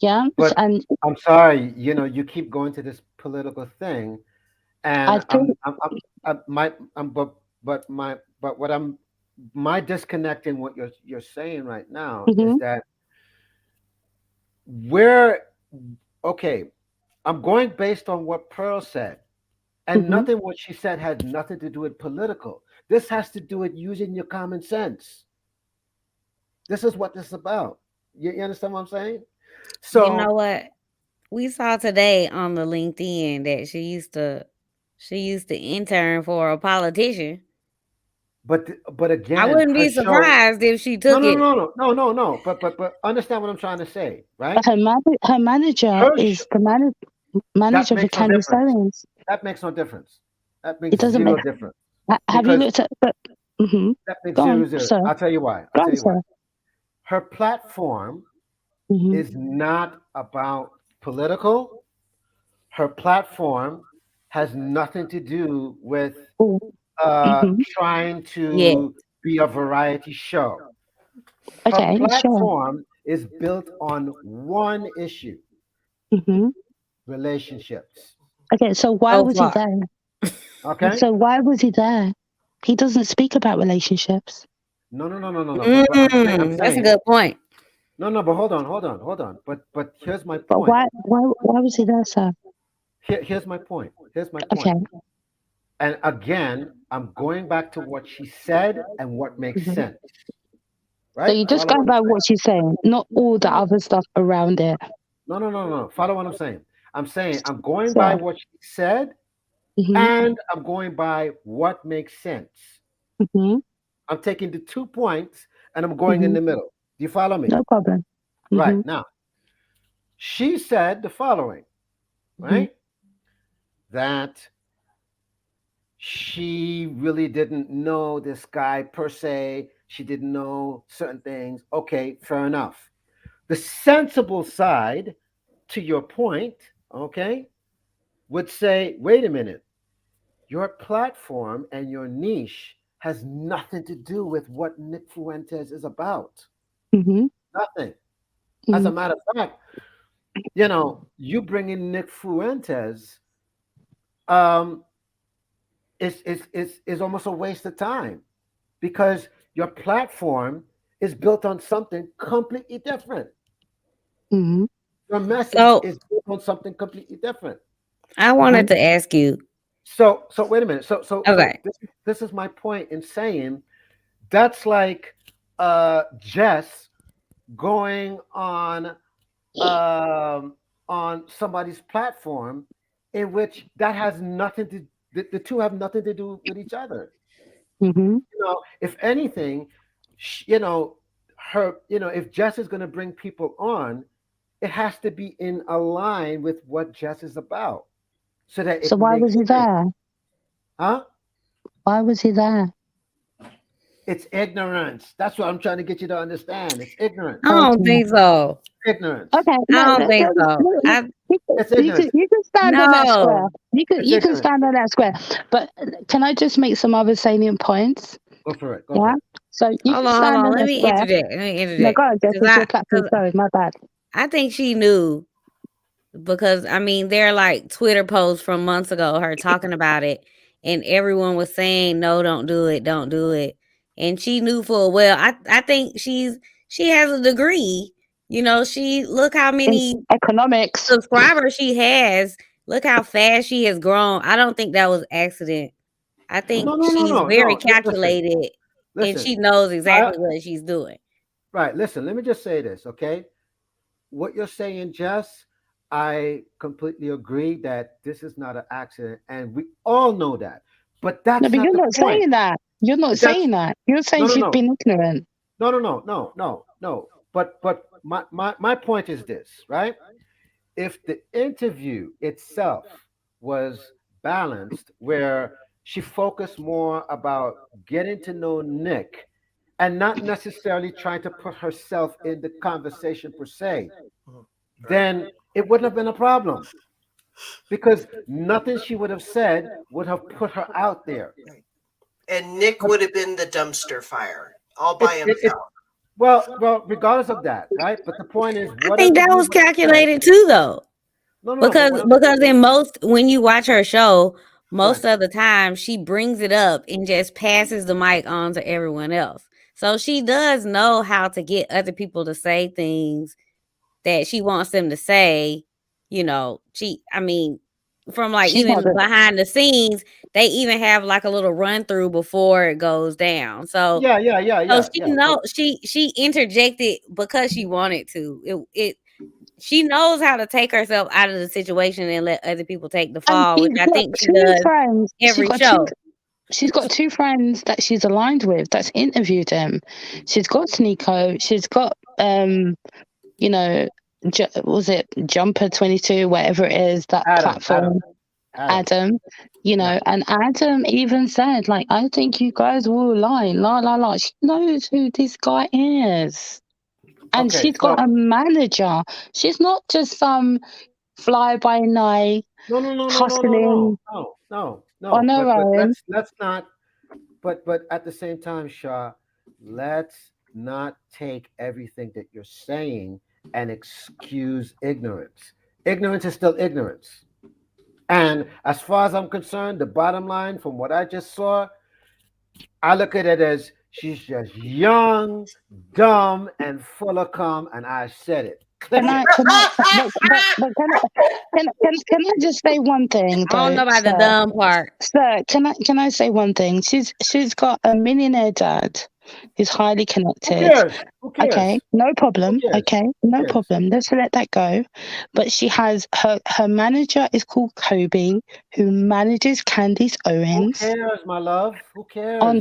Yeah. But and I'm sorry, you know, you keep going to this political thing, and my disconnect in what you're saying right now is that I'm going based on what Pearl said, and nothing what she said had nothing to do with political. This has to do with using your common sense. This is what this is about. You understand what I'm saying? So you know what? We saw today on the LinkedIn that she used to She used to intern for a politician. But again, I wouldn't her be show. surprised if she No, took no, it. no, no, no, no, no. But understand what I'm trying to say, right? But her manager Her is sh- the that manager for makes no Candy difference. Stones. That makes no difference. That It makes doesn't zero make. difference. Have you Because looked at? But that makes go zero on, zero. sir. I'll tell you why. Go I'll tell on, you why. sir. Her platform Mm-hmm. is not about political. Her platform has nothing to do with trying Yeah. to be a variety show. Her Okay, sure. platform is built on one issue: Mm-hmm. relationships. Okay, so why So was he far. there? Okay? So why was he there? He doesn't speak about relationships. No, no, no, no, no, no. But I'm That's a saying good point. no, but hold on. But here's my But point. why was he there, sir? Here's my point. Here's my Okay. point. And again, I'm going back to what she said and what makes Mhm. sense. So Right? you just Follow go what by I'm saying. what she's saying, not all the other stuff around it. No, no, no, no. Follow what I'm saying. I'm saying I'm going So, by what she said mm-hmm, and I'm going by what makes sense. mm-hmm, I'm taking the 2 points and I'm going in mm-hmm. the middle. Do you follow me? No problem. Mm-hmm, Right. Now, she said the following, mm-hmm. right? That she really didn't know this guy per se. She didn't know certain things. Okay, fair enough. The sensible side, to your point, okay, would say, wait a minute, your platform and your niche has nothing to do with what Nick Fuentes is about. Mm-hmm. Nothing. As Mm-hmm. a matter of fact, you bring in Nick Fuentes, um, is almost a waste of time because your platform is built on something completely different. Mm-hmm. Your message So is built on something completely different. I wanted to ask you. So wait a minute. So Okay. this is my point in saying that's like Jess going on somebody's platform in which that has nothing to the two have nothing to do with each other. Mm-hmm. If anything, if Jess is going to bring people on, it has to be in a line with what Jess is about, so that So it why makes was he sense. there? Huh? Why was he there? It's ignorance. That's what I'm trying to get you to understand. It's ignorance. I don't think so. Ignorance. Okay, I don't think so. It's ignorance. You can stand on that square. No. You can ignorance. stand on that square. But can I just make some other salient points? Go for it. Yeah. So you Hold can on, stand on Let that me square. interject. No, go on, Jess. It's your platform. Cause Sorry, my bad. I think she knew because there are like Twitter posts from months ago, her talking about it, and everyone was saying, "No, don't do it," and she knew full well. I think she has a degree. She look how many economics subscribers she has. Look how fast she has grown. I don't think that was accident. I think she's very calculated, and she knows exactly what she's doing. Right. Listen, let me just say this, okay? What you're saying, Jess, I completely agree that this is not an accident, and we all know that. But that's No, but not you're the not point. saying that. You're not saying that. You're saying No, no, she's no. been ignorant. No. But my point is this, right? If the interview itself was balanced, where she focused more about getting to know Nick and not necessarily trying to put herself in the conversation per se, then it wouldn't have been a problem because nothing she would have said would have put her out there. And Nick would have been the dumpster fire all by himself. Well, regardless of that, right? But the point is, I think that was calculated too, though. Because in most, when you watch her show, most of the time she brings it up and just passes the mic on to everyone else. So she does know how to get other people to say things that she wants them to say. From like She's even not the- behind the scenes, they even have like a little run through before it goes down. So yeah. So she interjected because she wanted to. she knows how to take herself out of the situation and let other people take the And fall, which she's I got think she two does friends. every show. She's got two friends that she's aligned with that's interviewed him. She's got Sneeko. She's got you know, was it Jumper 22, whatever it is, that platform. Adam, and Adam even said, like, I think you guys will align. La la la. She knows who this guy is. And Okay, she's got so a manager. She's not just some fly by night hustling on her But own. let's not. But at the same time, Shaw, let's not take everything that you're saying and excuse ignorance. Ignorance is still ignorance. And as far as I'm concerned, the bottom line from what I just saw, I look at it as she's just young, dumb, and full of cum, and I said it. Click Can it. I, can I, but can I just say one thing I don't though, know about the sir? dumb part. Sir, can I say one thing? She's got a millionaire dad who's highly Who connected. cares? Who Okay, cares? no Who problem. cares? Okay, Who no cares? problem. Let's let that go. But she has her manager is called Kobe, who manages Candice Who Owens. cares, my love? Who On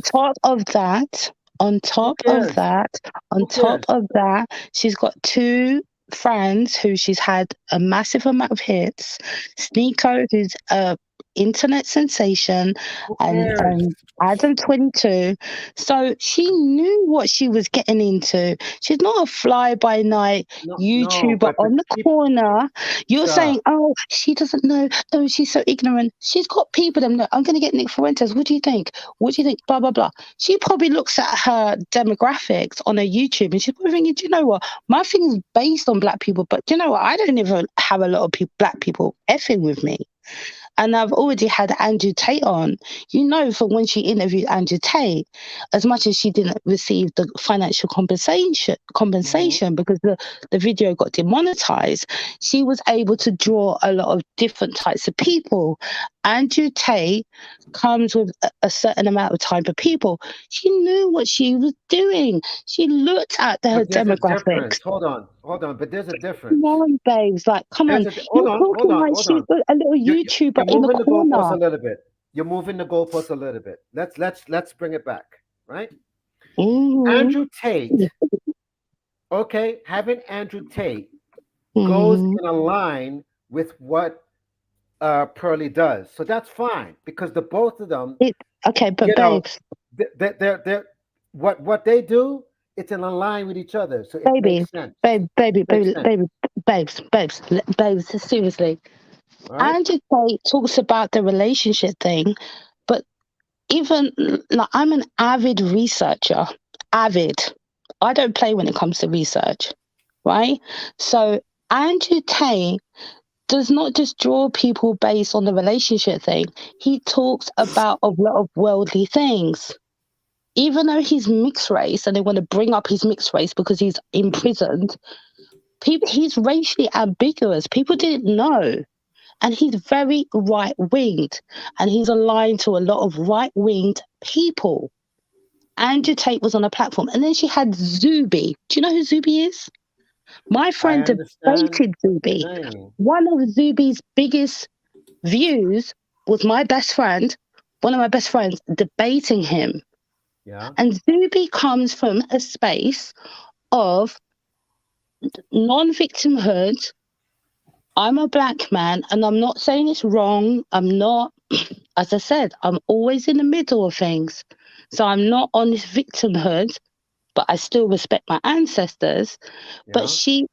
cares? top of that, on Who top of cares? that, on Who top cares? of that, she's got two friends who she's had a massive amount of hits. Sneeko, who's a internet sensation, Who and cares? Adam 22. So she knew what she was getting into. She's not a fly by night No, YouTuber on the keep corner. You're Shaw. saying, oh, she doesn't know. Oh, she's so ignorant. She's got people that know. I'm going to get Nick Fuentes. What do you think? What do you think? Blah, blah, blah. She probably looks at her demographics on her YouTube and she's probably thinking, do you know what? My thing is based on black people, but do you know what? I don't even have a lot of black people effing with me. And I've already had Andrew Tate on. You know, from when she interviewed Andrew Tate, as much as she didn't receive the financial compensation because the video got demonetized, she was able to draw a lot of different types of people. Andrew Tate comes with a certain amount of type of people. She knew what she was doing. She looked at her But there's a demographics. difference. Hold on. But there's a difference. Come on, babes. Like, come on. Hold You're on. Hold talking on. like Hold she's on. a little YouTuber You're in the moving the goalposts corner. a little bit. You're moving the goalposts a little bit. Let's bring it back. Right. Andrew Tate. Okay, having Andrew Tate goes in a line with what Pearly does, so that's fine because the both of them, Okay, but babes, they're what they do, it's in a line with each other, so it makes sense. Babes, seriously. Right? Andrew Tate talks about the relationship thing, but even like I'm an avid researcher. Avid. I don't play when it comes to research, right? So Andrew Tate does not just draw people based on the relationship thing. He talks about a lot of worldly things. Even though he's mixed race and they want to bring up his mixed race because he's imprisoned, he's racially ambiguous. People didn't know. And he's very right winged. And he's aligned to a lot of right winged people. Andrew Tate was on a platform. And then she had Zuby. Do you know who Zuby is? My friend debated Zuby. One of Zuby's biggest views was my best friend, one of my best friends, debating him. Yeah. And Zuby comes from a space of non-victimhood. I'm a black man, and I'm not saying it's wrong. I'm not, as I said, I'm always in the middle of things. So I'm not on this victimhood, but I still respect my ancestors. Yeah. But she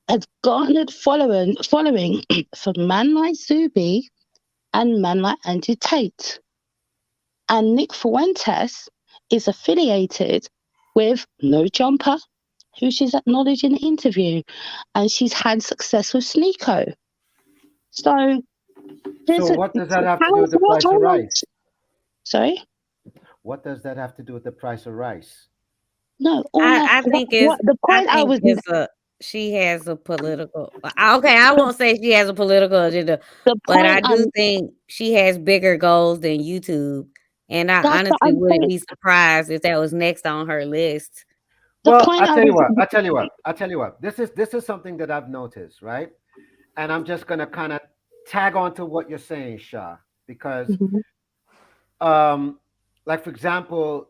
has garnered following from man like Zuby and man like Andrew Tate. And Nick Fuentes is affiliated with No Jumper, who she's acknowledged in the interview, and she's had success with Sneeko. So what does that have to do with the price of rice? Sorry? What does that have to do with the price of rice? No, I think she has a political. Okay, I won't say she has a political agenda, but I do think she has bigger goals than YouTube, and I honestly wouldn't be surprised if that was next on her list. Well, I'll tell you what. This is something that I've noticed, right? And I'm just gonna kind of tag on to what you're saying, Shah, because like for example,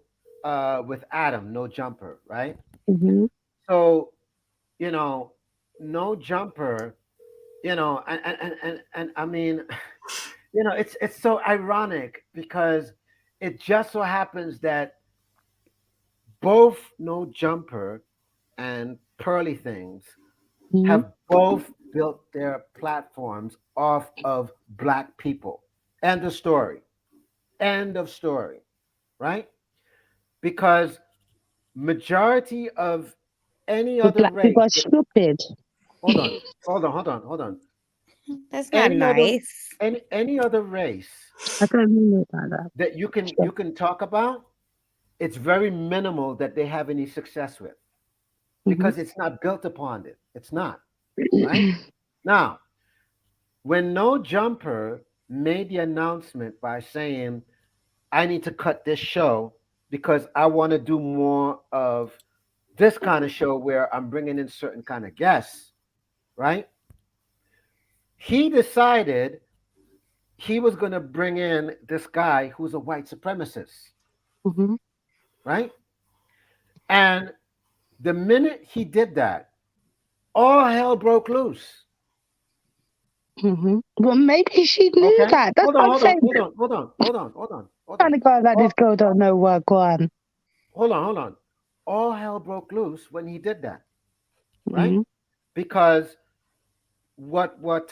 with Adam, no jumper, right? So, no jumper, and I mean, it's so ironic because it just so happens that both no jumper and Pearly things have both built their platforms off of black people. End of story. End of story. Right? Because majority of any The other black people race. are stupid. Hold on. That's not nice. Any other race I don't mean it like that. that you can talk about, it's very minimal that they have any success with because it's not built upon it. It's not. Right? Now, when No Jumper made the announcement by saying, I need to cut this show because I want to do more of this kind of show where I'm bringing in certain kind of guests, right? He decided he was going to bring in this guy who's a white supremacist, right? And the minute he did that, all hell broke loose. Well, maybe she knew that. That's what I'm saying. Hold on. Trying to go like this girl don't know what go on. Hold on. All hell broke loose when he did that, right? Because what was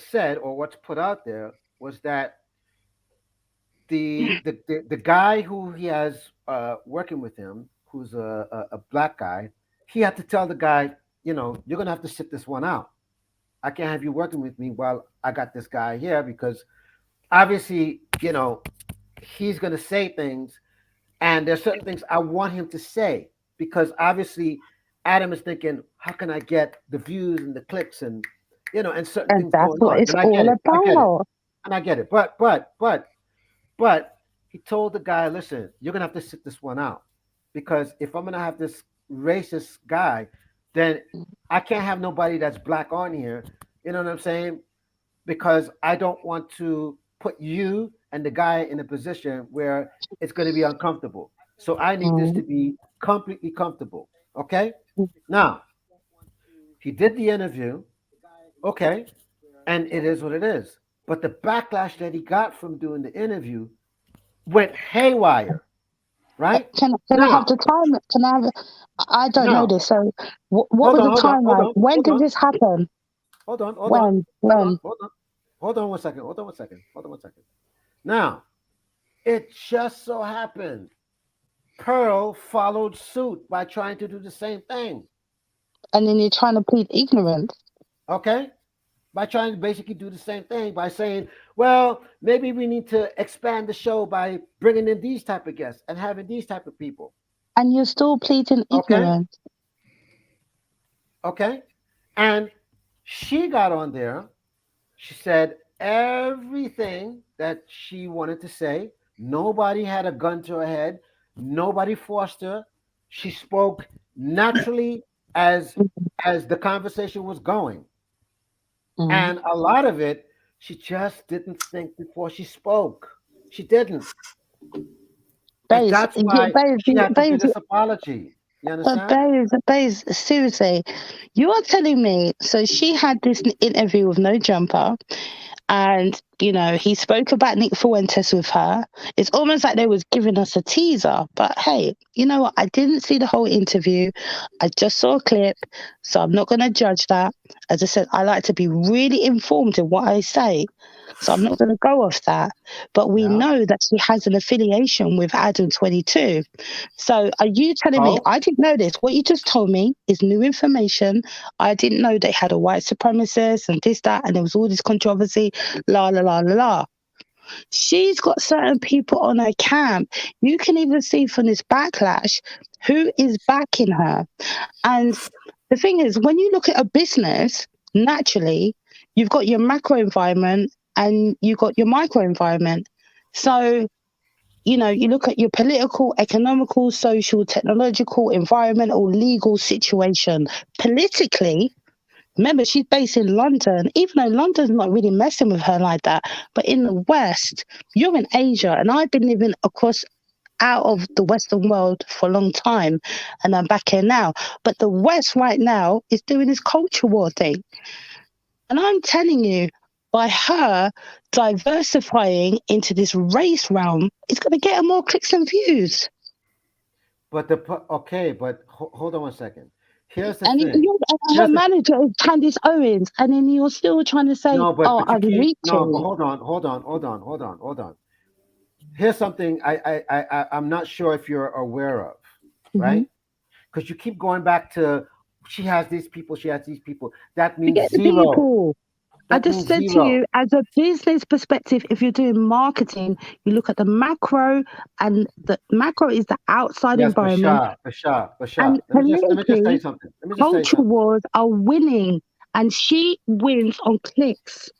said or what's put out there was that the guy who he has working with him, who's a black guy, he had to tell the guy, you're gonna have to sit this one out. I can't have you working with me while I got this guy here because obviously, he's gonna say things, and there's certain things I want him to say because obviously Adam is thinking, how can I get the views and the clicks and and certain things that's going what on. it's And all about. I get it. But he told the guy, listen, you're gonna have to sit this one out because if I'm gonna have this racist guy, then I can't have nobody that's black on here. You know what I'm saying? Because I don't want to put you and the guy in a position where it's going to be uncomfortable. So I need this to be completely comfortable. Okay? Now, he did the interview. Okay. And it is what it is. But the backlash that he got from doing the interview went haywire. Right? Can I have the time? Can I have? I don't know this. So, what was the timeline? When did this happen? Hold on. When? Hold on one second. Now, it just so happened Pearl followed suit by trying to do the same thing. And then you're trying to plead ignorance. Okay? By trying to basically do the same thing by saying, well, maybe we need to expand the show by bringing in these type of guests and having these type of people. And you're still pleading ignorance. Okay? And she got on there. She said everything that she wanted to say. Nobody had a gun to her head. Nobody forced her. She spoke naturally as the conversation was going. And a lot of it, she just didn't think before she spoke. She didn't. And that's why she had to do this apology. You understand? Babes, seriously, you are telling me, so she had this interview with No Jumper, and, he spoke about Nick Fuentes with her. It's almost like they was giving us a teaser. But hey, you know what? I didn't see the whole interview. I just saw a clip, so I'm not going to judge that. As I said, I like to be really informed in what I say. So I'm not going to go off that. But we know that she has an affiliation with Adam 22. So are you telling me, I didn't know this. What you just told me is new information. I didn't know they had a white supremacist and this, that, and there was all this controversy, la, la, la, la, la. She's got certain people on her camp. You can even see from this backlash who is backing her. And the thing is, when you look at a business, naturally, you've got your macro environment and you've got your micro environment. So you know, you look at your political, economical, social, technological, environmental, legal situation. Politically, remember, she's based in London, even though London's not really messing with her like that. But in the West, you're in Asia, and I've been living out of the Western world for a long time, and I'm back here now. But the West right now is doing this culture war thing. And I'm telling you, by her diversifying into this race realm, it's going to get her more clicks and views. But hold on one second. Here's the And thing. Her manager is Candice Owens, and then you're still trying to say, No, but I'm reaching. No, but hold on. Here's something I'm not sure if you're aware of, right? Because you keep going back to she has these people. That means Forget the zero. people. I just said to you, as a business perspective, if you're doing marketing, you look at the macro, and the macro is the outside environment. For sure. And Let me just tell you something. Culture wars are winning, and she wins on clicks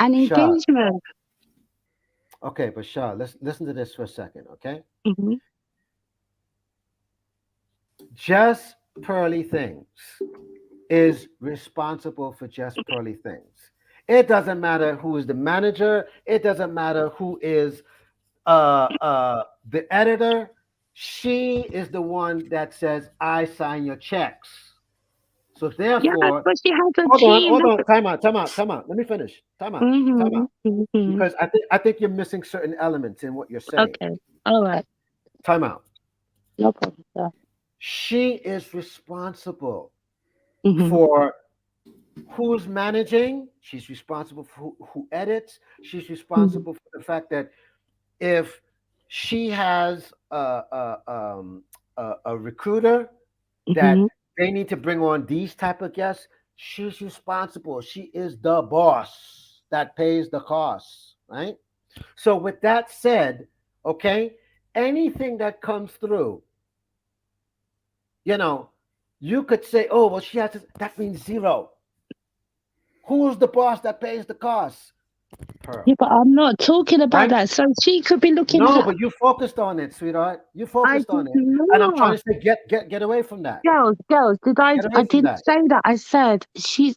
and engagement. Okay, but Shah, let's listen to this for a second, okay? Just Pearly Things is responsible for Just Pearly Things. It doesn't matter who is the manager. It doesn't matter who is the editor. She is the one that says, I sign your checks. So therefore, but she has a team. Hold on. Time out. Let me finish. Time out. Because I think you're missing certain elements in what you're saying. Okay. All right. Time out. No problem, sir. She is responsible for who's managing. She's responsible for who edits. She's responsible for the fact that if she has a recruiter that they need to bring on these type of guests, she's responsible. She is the boss that pays the costs, right? So with that said, okay, anything that comes through, you know, you could say, oh, well, she has to, that means zero. Who's the boss that pays the costs? Her. Yeah, but I'm not talking about that. So she could be looking No, at... but you focused on it, sweetheart. You focused on it. And I'm trying to say, get away from that. Girls, I didn't say that. I said she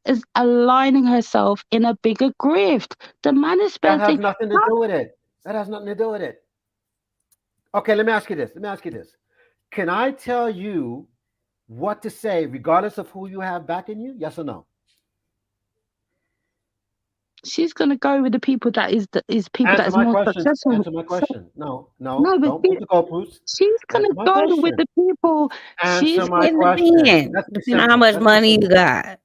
is aligning herself in a bigger grift. The manosphere That has thing... nothing to do with it. That has nothing to do with it. Okay, let me ask you this. Can I tell you what to say regardless of who you have backing you? Yes or no? She's gonna go with the people that is people that is more successful. Answer my question. No, but don't put the goalposts. She's gonna go with the people. Answer my question. You know how much money you got.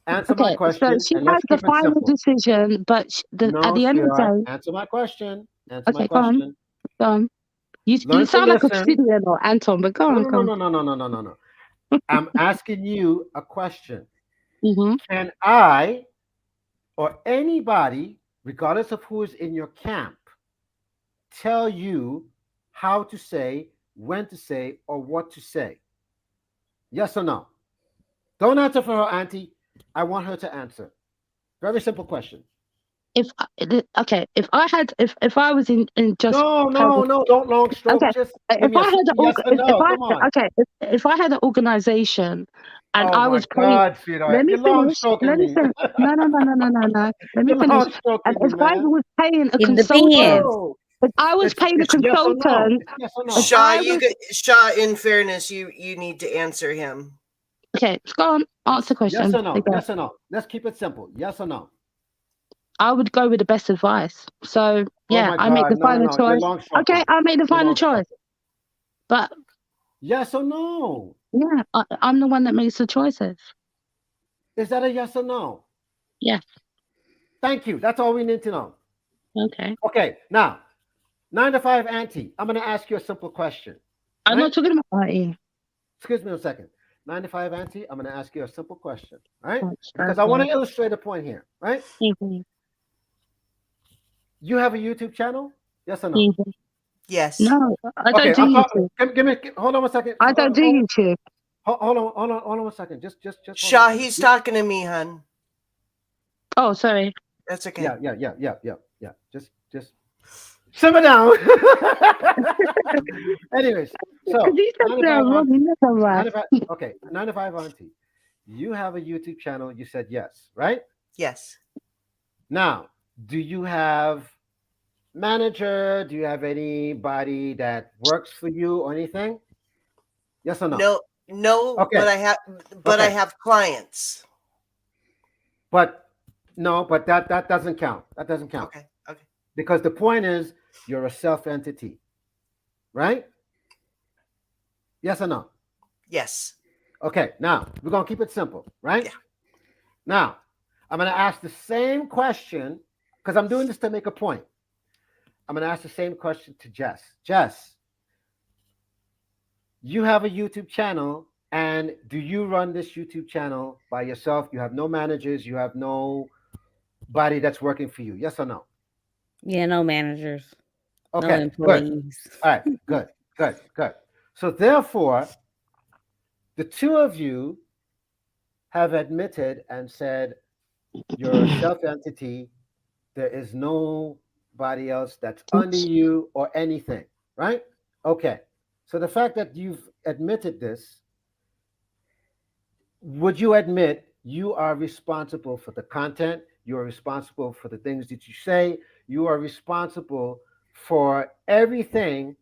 Answer my question. So she has the final decision, but at the end of the day, answer my question. Go on. You sound like Obsidian or Anton, but go on. No. I'm asking you a question. Can I or anybody, regardless of who is in your camp, tell you how to say, when to say, or what to say? Yes or no? Don't answer for her, Auntie. I want her to answer. Very simple question. If I was in just no, don't long stroke. Okay. Just if I had an organization and I was God, let me finish. No. Let me finish. And if I was paying a consultant, if I was paying a consultant, yes or no. Shaw, in fairness, you need to answer him. Okay, go on. Answer the question. Yes or no? Yes or no? Let's keep it simple. Yes or no? I would go with the best advice. So I make the final choice. Okay, I make the final choice. But yes or no? Yeah, I'm the one that makes the choices. Is that a yes or no? Yes. Thank you. That's all we need to know. Okay. Okay. Now, 9 to 5, Auntie. I'm going to ask you a simple question. I'm not talking about Auntie. Excuse me a second. 9 to 5, Auntie. I'm going to ask you a simple question. Right? Because I want to illustrate a point here. Right? You have a YouTube channel? Yes or no? Yes. No, I don't do YouTube. Hold on one second. I don't do YouTube. Hold on one second. Just Shaw, he's talking to me, hun. Oh, sorry. That's okay. Yeah. Just Simmer down. Anyways, so okay, 9 to 5 Auntie. You have a YouTube channel. You said yes, right? Yes. Now, do you have manager? Do you have anybody that works for you or anything? Yes or no? No, Okay. but I have clients. But no, but that doesn't count. That doesn't count. Okay. Because the point is you're a self entity, right? Yes or no? Yes. Okay, now we're gonna keep it simple, right? Yeah. Now, I'm gonna ask the same question because I'm doing this to make a point. I'm gonna ask the same question to Jess. Jess, you have a YouTube channel, and do you run this YouTube channel by yourself? You have no managers, you have nobody that's working for you. Yes or no? Yeah, no managers. Okay, no employees. Good. All right, good. So therefore, the two of you have admitted and said you're a self-entity. There is nobody else that's under you or anything, right? Okay. So the fact that you've admitted this, would you admit you are responsible for the content? You are responsible for the things that you say. You are responsible for everything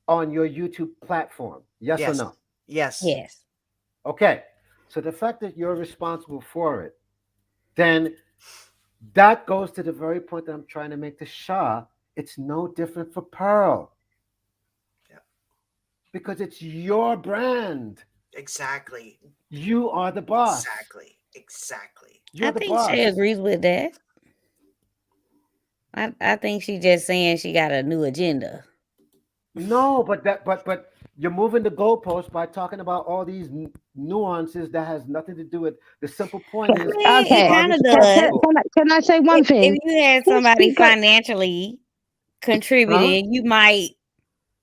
on your YouTube platform. Yes or no? Yes. Yes. Okay. So the fact that you're responsible for it, then that goes to the very point that I'm trying to make to Shah. It's no different for Pearl. Yeah. Because it's your brand. Exactly. You are the boss. Exactly. I think she agrees with that. I think she's just saying she got a new agenda. No, but you're moving the goalpost by talking about all these nuances that has nothing to do with the simple point. Is it kind of does. Can I say one thing? If you had somebody financially contributing, you might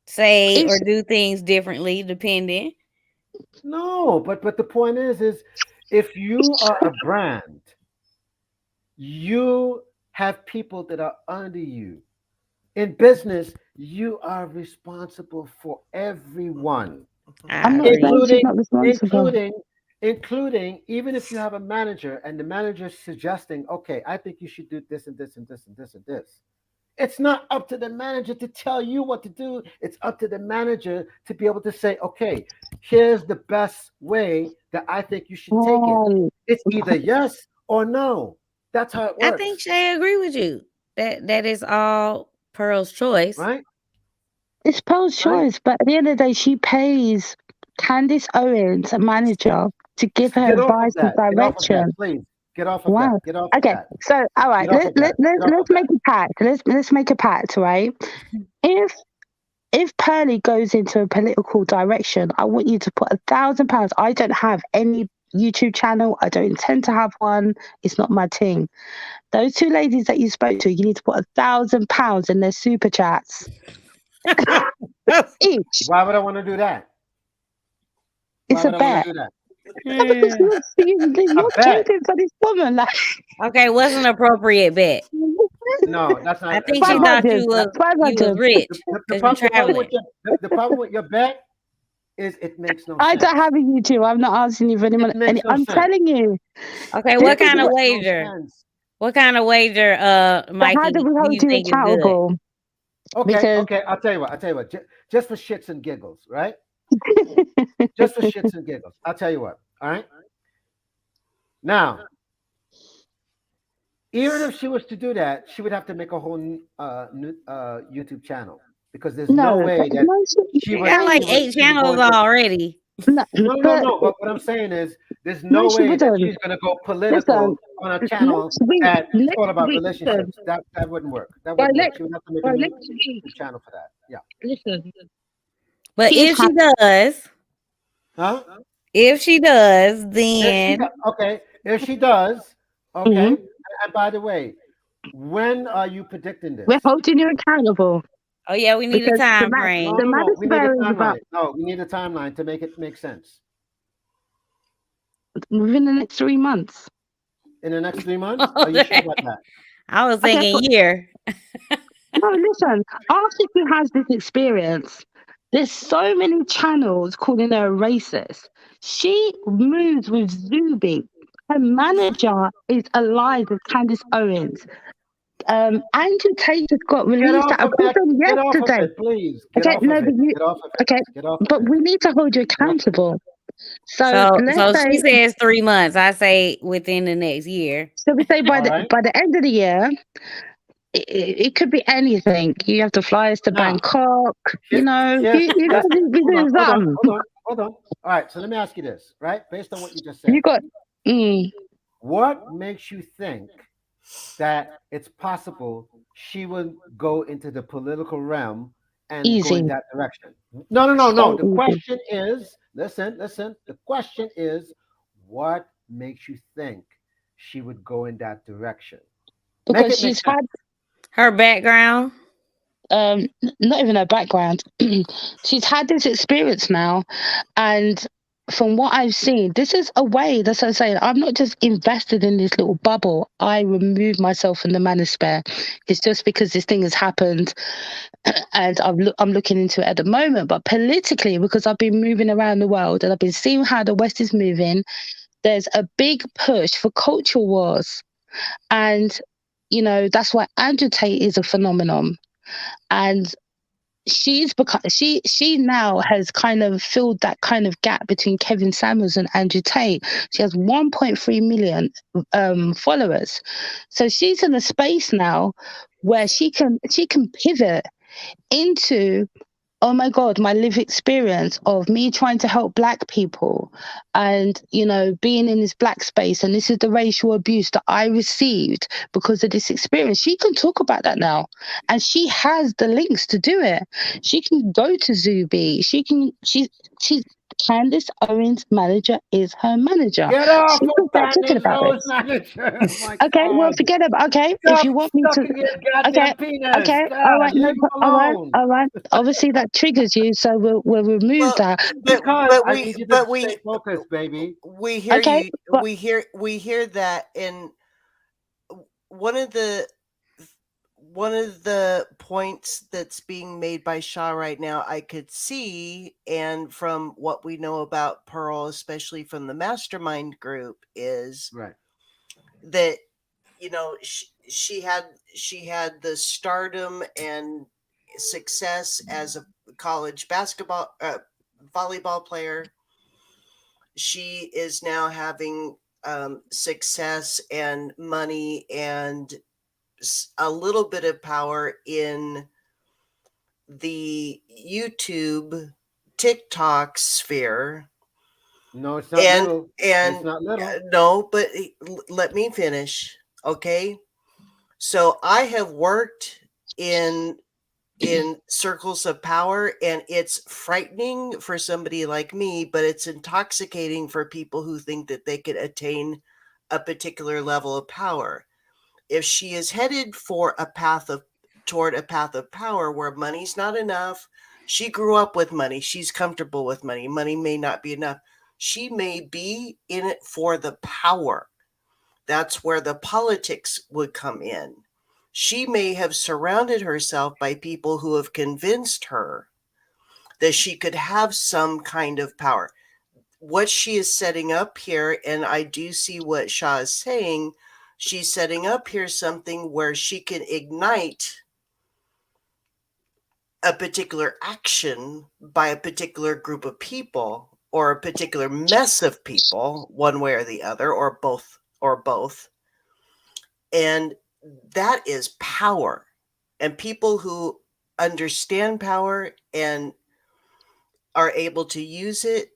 say or do things differently, depending. No, but the point is if you are a brand, you have people that are under you. In business, you are responsible for everyone, including even if you have a manager and the manager is suggesting, okay, I think you should do this and this and this and this and this. It's not up to the manager to tell you what to do. It's up to the manager to be able to say, okay, here's the best way that I think you should take it. It's either yes or no. That's how it works. I think Shay agree with you. That is all Pearl's choice. Right? It's Pearl's choice, but at the end of the day, she pays Candice Owens, a manager, to give her advice and direction. Please get off of that. Get off of that. So all right, let's make a pact. Let's make a pact, right? If Pearly goes into a political direction, I want you to put £1,000. I don't have any YouTube channel. I don't intend to have one. It's not my thing. Those two ladies that you spoke to, you need to put £1,000 in their super chats. Each. Why would I want to do that? It's a bet. You're trading for this woman. Like. Okay, what's an appropriate bet? No, that's not. I think she thought you was rich. The problem with your bet is it makes no sense. I don't have a YouTube. I'm not asking you for any money. I'm telling you. Okay, what kind of wager? What kind of wager, Mikey? How do we hold you accountable? Okay. I'll tell you what. Just for shits and giggles, right? Just for shits and giggles. I'll tell you what. All right. Now, even if she was to do that, she would have to make a whole new YouTube channel because there's no way that she would. Got like 8 channels already. No. But what I'm saying is, there's no way that she's going to go political on a channel that's all about relationships. That wouldn't work. That wouldn't work. She would have to make a new channel for that. Yeah. Listen. But if she does, huh? If she does, then If she does, okay. Mm-hmm. And by the way, when are you predicting this? We're holding you accountable. Oh yeah, we need a time frame. We need a timeline. No, we need a timeline to make it make sense. Within the next 3 months. In the next 3 months? Are you sure about that? I was thinking year. No, listen. After she has this experience, there's so many channels calling her a racist. She moves with Zuby. Her manager is allied with Candace Owens. Andrew Tate just got Get released off out of of that. prison Get off of yesterday. it, please. Get Okay, off no, of but it. you Get off of it. okay, Get off of but it. we need to hold you Get off of it. accountable. So So let's so say, she says 3 months. I say within the next year. so we say All right. by the end of the year, it could be anything. You have to fly us to Now, Bangkok. You know, you here's, got to be hold on, doing hold on, something. hold on, hold on. All right, so let me ask you this, right? Based on what you just You said, got mm, what makes you think that it's possible she would go into the political realm and go in easy, that direction? No, no, no, no. so The easy. question is, listen. The question is, what makes you think she would go in that direction? Make Because it make she's sense. had Her background. not even her background. She's had this experience now, and from what I've seen, this is a way. That's what I'm saying. I'm not just invested in this little bubble. I remove myself from the manosphere. It's just because this thing has happened, and I'm looking into it at the moment. But politically, because I've been moving around the world and I've been seeing how the West is moving, there's a big push for culture wars, and that's why Andrew Tate is a phenomenon. And she's become she now has kind of filled that kind of gap between Kevin Samuels and Andrew Tate. She has 1.3 million followers, so she's in a space now where she can pivot into, oh my God, my lived experience of me trying to help Black people and, being in this Black space. And this is the racial abuse that I received because of this experience. She can talk about that now. And she has the links to do it. She can go to Zuby. She's Candace Owens' manager is her manager. Get off She of can start talking Candace about Owens' this. manager. Oh my Okay, well, God. forget about. Okay, if Stop you want me to. sucking your Okay, goddamn penis. okay, all God, right, no, leave him all right, alone. all right. Obviously, that triggers you, so we'll remove Well, that. Because but I we need you to but we stay focused, baby. we hear Okay, you. but We hear that, and one of the one of the points that's being made by Shaw right now, I could see, and from what we know about Pearl, especially from the mastermind group, is Right. that she had the stardom and success as a college basketball volleyball player. She is now having success and money and a little bit of power in the YouTube, TikTok sphere. No, it's not And little. and It's not little. no, but let me finish, okay? So I have worked in circles of power, and it's frightening for somebody like me, but it's intoxicating for people who think that they could attain a particular level of power. If she is headed for toward a path of power where money's not enough, she grew up with money, she's comfortable with money, money may not be enough. She may be in it for the power. That's where the politics would come in. She may have surrounded herself by people who have convinced her that she could have some kind of power. What she is setting up here, and I do see what Shaw is saying, she's setting up here something where she can ignite a particular action by a particular group of people or a particular mess of people, one way or the other, or both. And that is power. And people who understand power and are able to use it,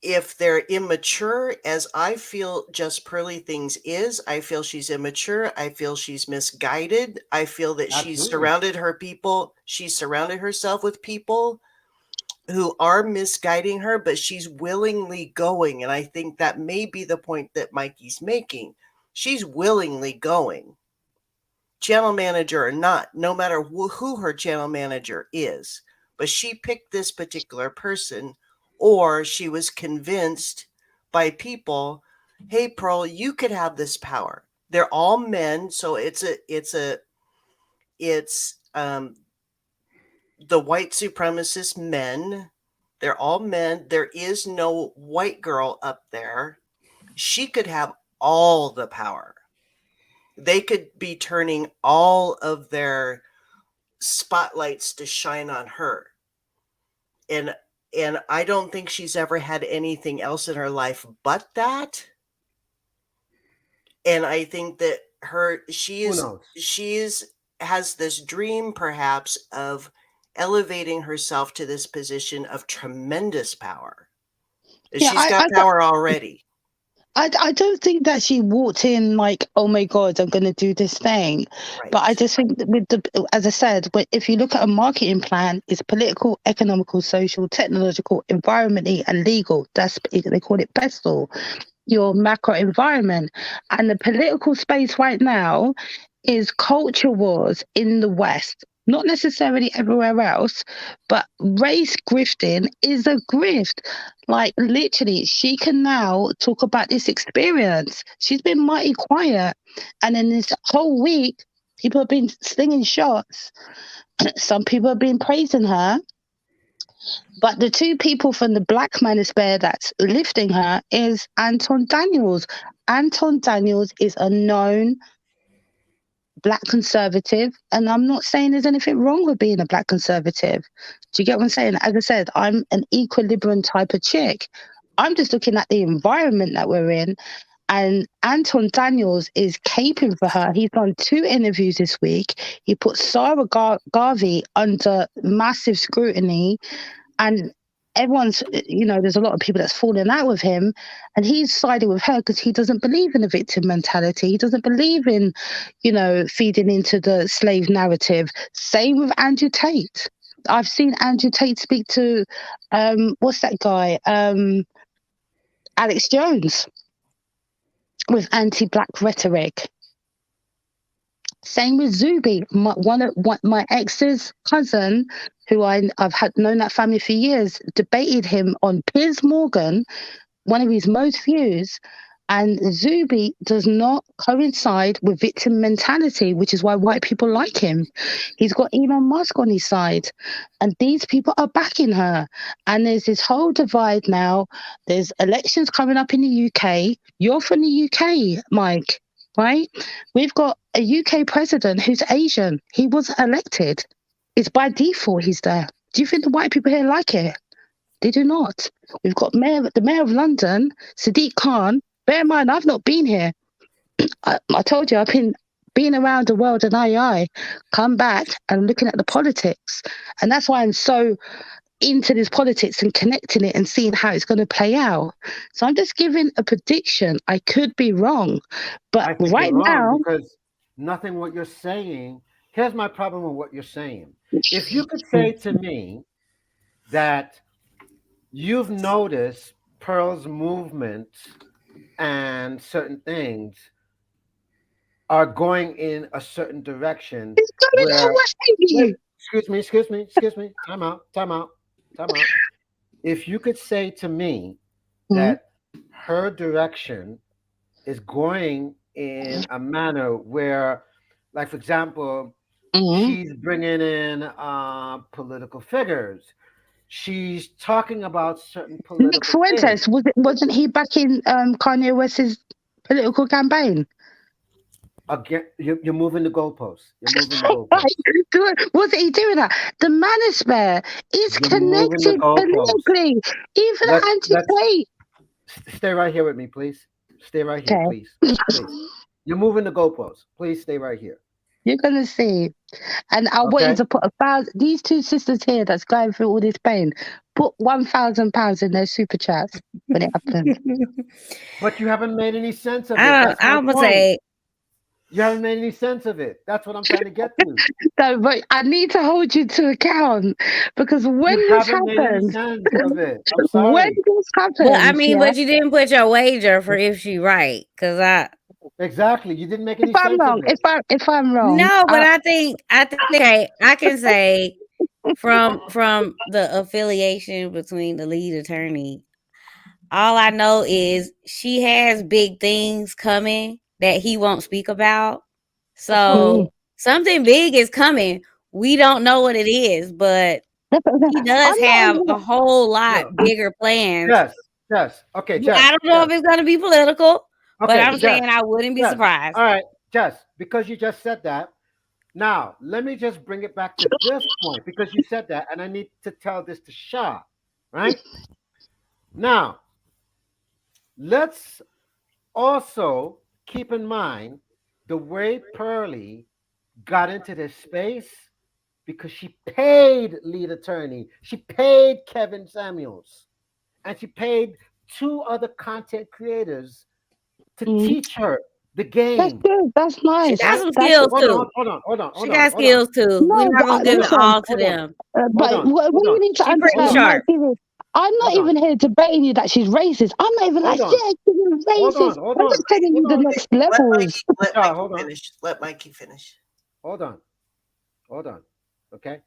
if they're immature, as I feel Just Pearly Things is, I feel she's immature. I feel she's misguided. I feel that Absolutely. she's surrounded herself with people who are misguiding her, but she's willingly going. And I think that may be the point that Mikey's making. She's willingly going, channel manager or not, no matter who her channel manager is. But she picked this particular person, or she was convinced by people, hey, Pearl, you could have this power. They're all men, so it's a it's the white supremacist men. They're all men. There is no white girl up there. She could have all the power. They could be turning all of their spotlights to shine on her. And I don't think she's ever had anything else in her life but that. And I think that she's has this dream perhaps of elevating herself to this position of tremendous power. Yeah, she's got power already. I don't think that she walked in like, oh my God, I'm going to do this thing. Right. But I just think that with as I said, if you look at a marketing plan, it's political, economical, social, technological, environmentally, and legal. They call it PESTLE, your macro environment. And the political space right now is culture wars in the West. Not necessarily everywhere else, but race grifting is a grift. Like literally, she can now talk about this experience. She's been mighty quiet. And in this whole week, people have been slinging shots. Some people have been praising her. But the two people from the Black Manosphere that's lifting her is Anton Daniels. Anton Daniels is a known Black conservative, and I'm not saying there's anything wrong with being a Black conservative. Do you get what I'm saying? As I said, I'm an equilibrium type of chick. I'm just looking at the environment that we're in, and Anton Daniels is caping for her. He's done 2 interviews this week. He put Sarah Garvey under massive scrutiny, and everyone's, there's a lot of people that's fallen out with him, and he's siding with her because he doesn't believe in the victim mentality. He doesn't believe in, feeding into the slave narrative. Same with Andrew Tate. I've seen Andrew Tate speak to, what's that guy? Alex Jones with anti-Black rhetoric. Same with Zuby, my ex's cousin, who I've known that family for years, debated him on Piers Morgan, one of his most views, and Zuby does not coincide with victim mentality, which is why white people like him. He's got Elon Musk on his side, and these people are backing her. And there's this whole divide now. There's elections coming up in the UK. You're from the UK, Mike, right? We've got a UK president who's Asian. He was elected. It's by default he's there. Do you think the white people here like it? They do not. We've got the mayor of London, Sadiq Khan. Bear in mind, I've not been here. I told you, I've been around the world and I come back and looking at the politics. And that's why I'm so into this politics and connecting it and seeing how it's going to play out. So I'm just giving a prediction. I could be wrong. But I think right you're wrong now, because nothing what you're saying. Here's my problem with what you're saying. If you could say to me that you've noticed Pearl's movement and certain things are going in a certain direction. It's going away. Excuse me. Time out. If you could say to me that her direction is going in a manner where, like, for example, she's bringing in political figures. She's talking about certain political Nick Fuentes, things. wasn't he back in Kanye West's political campaign? Again, you're moving the goalposts. Wasn't he doing that? The Manosphere is connected politically. Even Auntie Tate. Stay right here with me, please. Stay right here, please. You're moving the goalposts. Please stay right here. You're gonna see. And I want you to put these 2 sisters here that's going through all this pain, put £1,000 in their super chats when it happens. But you haven't made any sense of it. I'm gonna say you haven't made any sense of it. That's what I'm trying to get to. No, but I need to hold you to account because when this happens, when this happens, well, I mean, but you didn't put your wager for if she right, because exactly, you didn't make any sense of it. If I'm wrong, no, but I think okay, I can say from the affiliation between the lead attorney, all I know is she has big things coming that he won't speak about. So something big is coming. We don't know what it is, but he does have a whole lot bigger plans. Jess. Okay, I Jess. don't know if it's going to be political, but Okay, I'm Jess. saying I wouldn't be surprised. All right, Jess, because you just said that. Now, let me just bring it back to this point because you said that, and I need to tell this to Shah, right? Now, let's also keep in mind the way Pearly got into this space because she paid lead attorney, she paid Kevin Samuels, and she paid 2 other content creators to teach her the game. That's good. That's nice. She got some That's skills good. too. Hold She got skills too. We're not gonna give it all to them. But what you need to She pretty understand, sharp. I'm not even here debating you that she's racist. I'm not even like, yeah, she's racist. I'm just telling you the next levels. Let Mikey finish. Let Mikey finish. Hold on. Okay.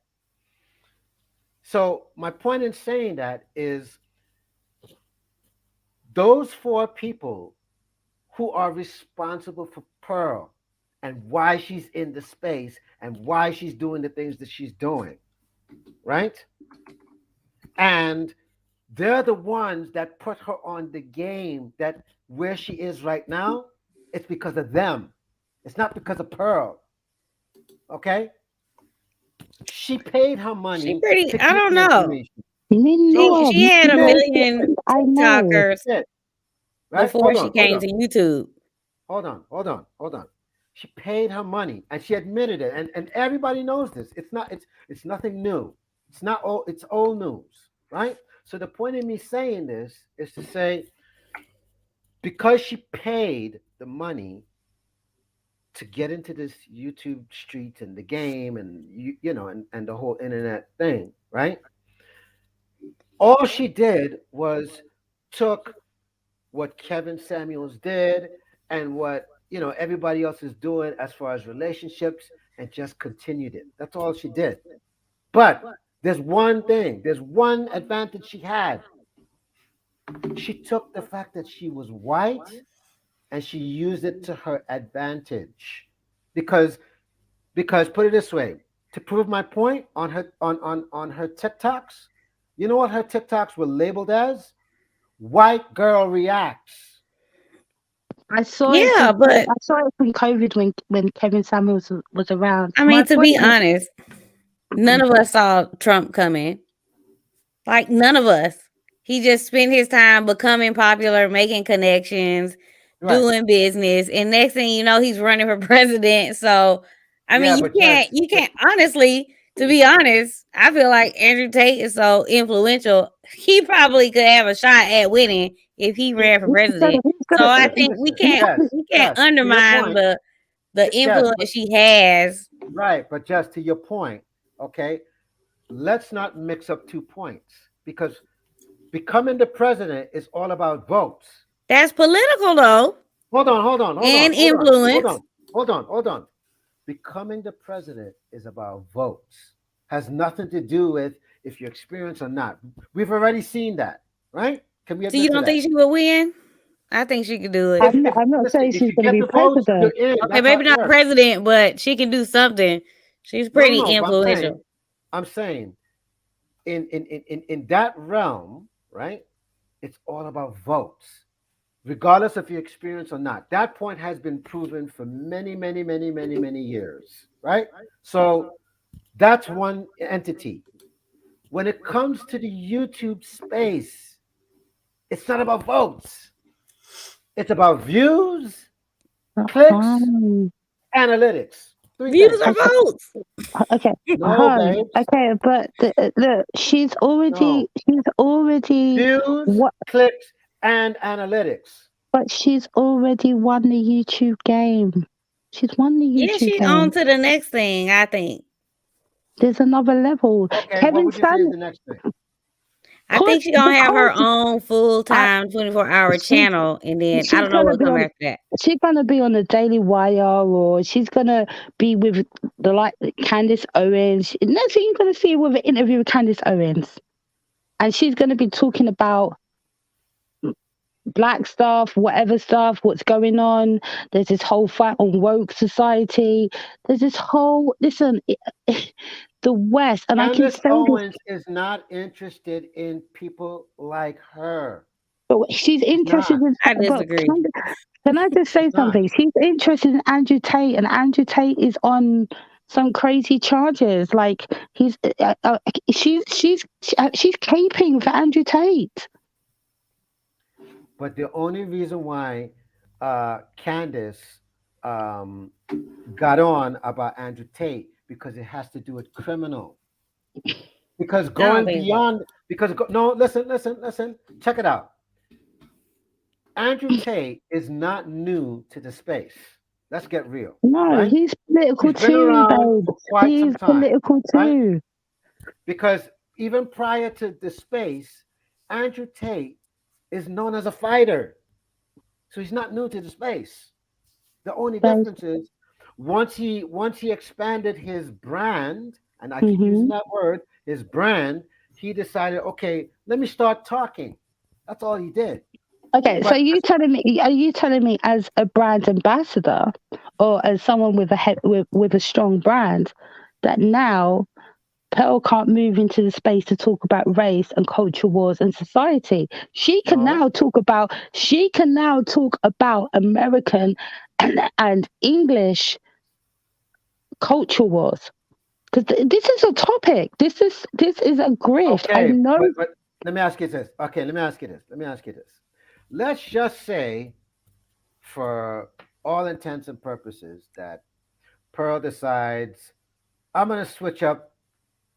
So my point in saying that is those 4 people who are responsible for Pearl and why she's in the space and why she's doing the things that she's doing, right? And they're the ones that put her on the game that where she is right now, it's because of them. It's not because of Pearl. Okay? She paid her money. She pretty, I don't know. No, She had a million TikTokers Right? before she came to YouTube. Hold on. She paid her money and she admitted it. And everybody knows this. It's nothing new. It's old news, right? So the point of me saying this is to say, because she paid the money to get into this YouTube street and the game and and the whole internet thing, right? All she did was took what Kevin Samuels did and what everybody else is doing as far as relationships and just continued it. That's all she did. But there's one advantage she had. She took the fact that she was white and she used it to her advantage. Because put it this way, to prove my point on her TikToks, you know what her TikToks were labeled as? White girl reacts. I saw it. I saw it from COVID when Kevin Samuels was around. I mean, to be honest, none of us saw Trump coming. Like none of us. He just spent his time becoming popular, making connections, doing business, and next thing you know, he's running for president. So, I mean, you can't honestly. To be honest, I feel like Andrew Tate is so influential. He probably could have a shot at winning if he ran for president. So I think we can't undermine the influence she has. Right, but just to your point, okay, let's not mix up 2 points because becoming the president is all about votes. That's political, though. Hold on. And influence. Hold on. Becoming the president is about votes. Has nothing to do with if you're experienced or not. We've already seen that, right? Can we? So you don't think she will win? I think she could do it. I'm not saying she's going to be president. Okay, maybe not president, but she can do something. She's pretty influential. I'm saying in that realm, right? It's all about votes, regardless of your experience or not. That point has been proven for many years, right? So that's one entity. When it comes to the YouTube space, it's not about votes. It's about views, clicks, analytics. Views are votes. Okay. No, okay, but look, she's already views, clicks, and analytics. But she's already won the YouTube game. She's won the YouTube game. Yeah, she's on to the next thing, I think. There's another level. Okay, Kevin, what would you say is the next thing? I think she's gonna have her own full-time 24-hour channel, and then I don't know what's coming after that. She's gonna be on the Daily Wire, or she's gonna be with Candace Owens. Next thing you're gonna see with an interview with Candace Owens, and she's gonna be talking about black stuff, whatever stuff, what's going on. There's this whole fight on woke society. There's this whole listen, the West, and I can Candace say this, Owens is not interested in people like her. but she's She's interested not. in. I But disagree. can I just say She's not. something? She's interested in Andrew Tate, and Andrew Tate is on some crazy charges. Like he's, she's caping for Andrew Tate. But the only reason why Candace got on about Andrew Tate because it has to do with criminal. Because going beyond, no, listen, check it out. Andrew Tate is not new to the space. Let's get real. No, right? he's political He's been too, around babe. for quite He's some time, political right? too. Because even prior to the space, Andrew Tate is known as a fighter. So he's not new to the space. The only difference is once he expanded his brand, and I keep using that word, his brand, he decided, okay, let me start talking. That's all he did. Okay, so are you telling me as a brand ambassador or as someone with with a strong brand that now Pearl can't move into the space to talk about race and culture wars and society? She can now talk about American and English culture wars. Because this is a topic. This is a grift. Okay, I know. but let me ask you this. Okay, let me ask you this. Let's just say, for all intents and purposes, that Pearl decides, I'm going to switch up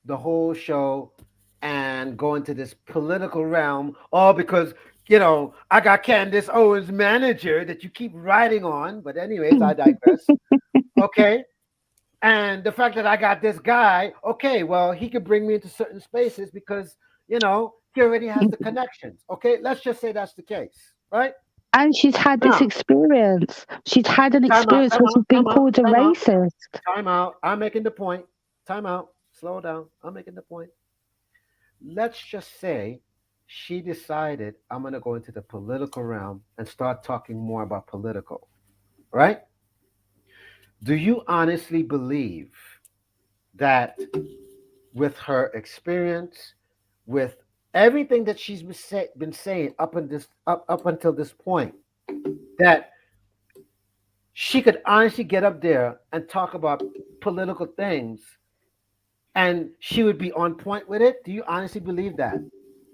the whole show and go into this political realm, all because, I got Candace Owens' manager that you keep writing on. But anyways, I digress. Okay. And the fact that I got this guy, okay, well, he could bring me into certain spaces because, he already has the connections. Okay, let's just say that's the case, right? And she's had this experience. She's had an experience where she's been called a racist. Time out. I'm making the point. Time out. Slow down. I'm making the point. Let's just say she decided, I'm going to go into the political realm and start talking more about political, right? Do you honestly believe that with her experience, with everything that she's been saying up until this point, that she could honestly get up there and talk about political things and she would be on point with it? Do you honestly believe that?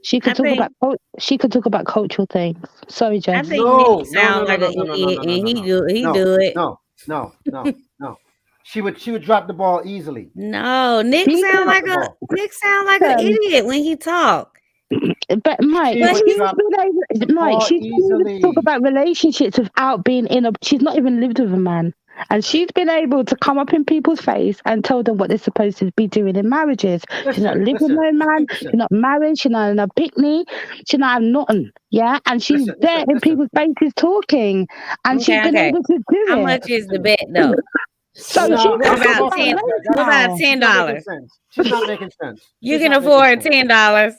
She could talk about cultural things. Sorry, Jess. I think Nick sounds like an idiot, and he do it. No. She would drop the ball easily. No, Nick sound like an idiot when he talk. But Mike, she's been able to talk about relationships without being she's not even lived with a man. And she's been able to come up in people's face and tell them what they're supposed to be doing in marriages. She's not living with no man. She's not married. She's not in a picnic. She's not nothing. Yeah, and she's there in people's faces talking, and she's been able to do it. How much is the bet though? So what about $10? She's not making sense. You can afford $10.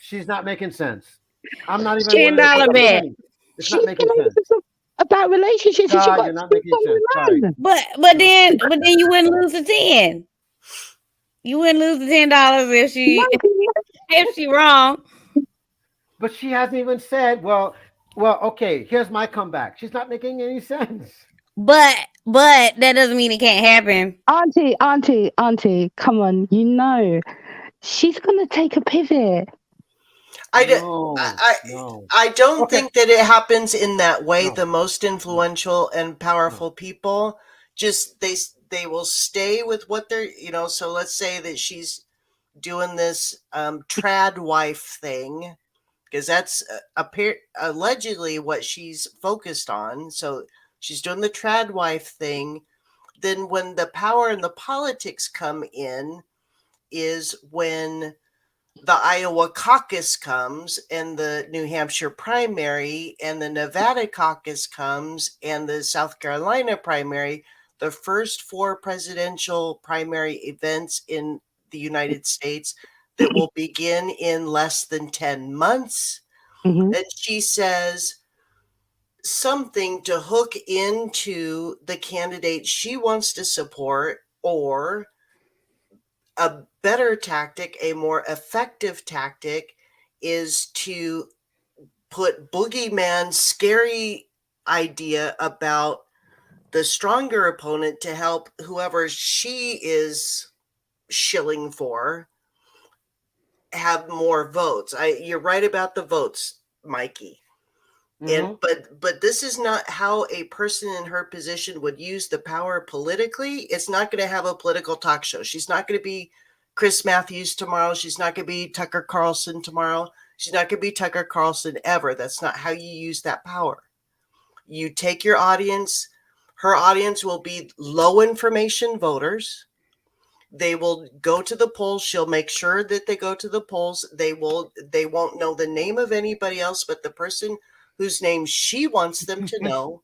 She's not making sense. I'm not even $10 bet. It's not making sense. About relationships, you're not making sense. Sorry. But then you wouldn't lose the 10. You wouldn't lose the $10 if she wrong. But she hasn't even said, well, okay, here's my comeback. She's not making any sense. But that doesn't mean it can't happen. Auntie, come on, she's gonna take a pivot. I don't think that it happens in that way. No. The most influential and powerful people just they will stay with what they're so let's say that she's doing this trad wife thing, because that's allegedly what she's focused on. So she's doing the trad wife thing. Then when the power and the politics come in is when the Iowa caucus comes and the New Hampshire primary and the Nevada caucus comes and the South Carolina primary, the first 4 presidential primary events in the United States that will begin in less than 10 months. Mm-hmm. And she says, something to hook into the candidate she wants to support, or a better tactic, a more effective tactic, is to put boogeyman scary idea about the stronger opponent to help whoever she is shilling for have more votes. You're right about the votes, Mikey. And but this is not how a person in her position would use the power politically. It's not going to have a political talk show. She's not going to be Chris Matthews tomorrow. She's not going to be Tucker Carlson tomorrow. She's not going to be Tucker Carlson ever. That's not how you use that power. You take your audience. Her audience will be low information voters. They will go to the polls. She'll make sure that they go to the polls. They won't know the name of anybody else but the person whose name she wants them to know.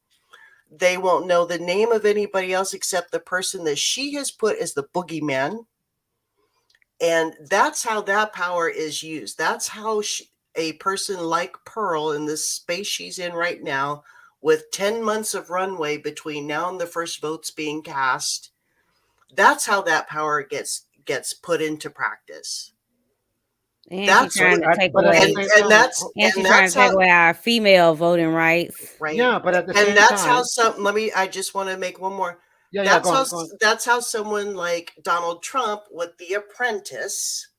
They won't know the name of anybody else except the person that she has put as the boogeyman. And that's how that power is used. That's how a person like Pearl, in this space she's in right now, with 10 months of runway between now and the first votes being cast, that's how that power gets put into practice. And she's trying to take away, trying to take away our female voting rights. Right. Yeah, but at the same that's time, how some. I just want to make one more. Yeah, that's how someone like Donald Trump with The Apprentice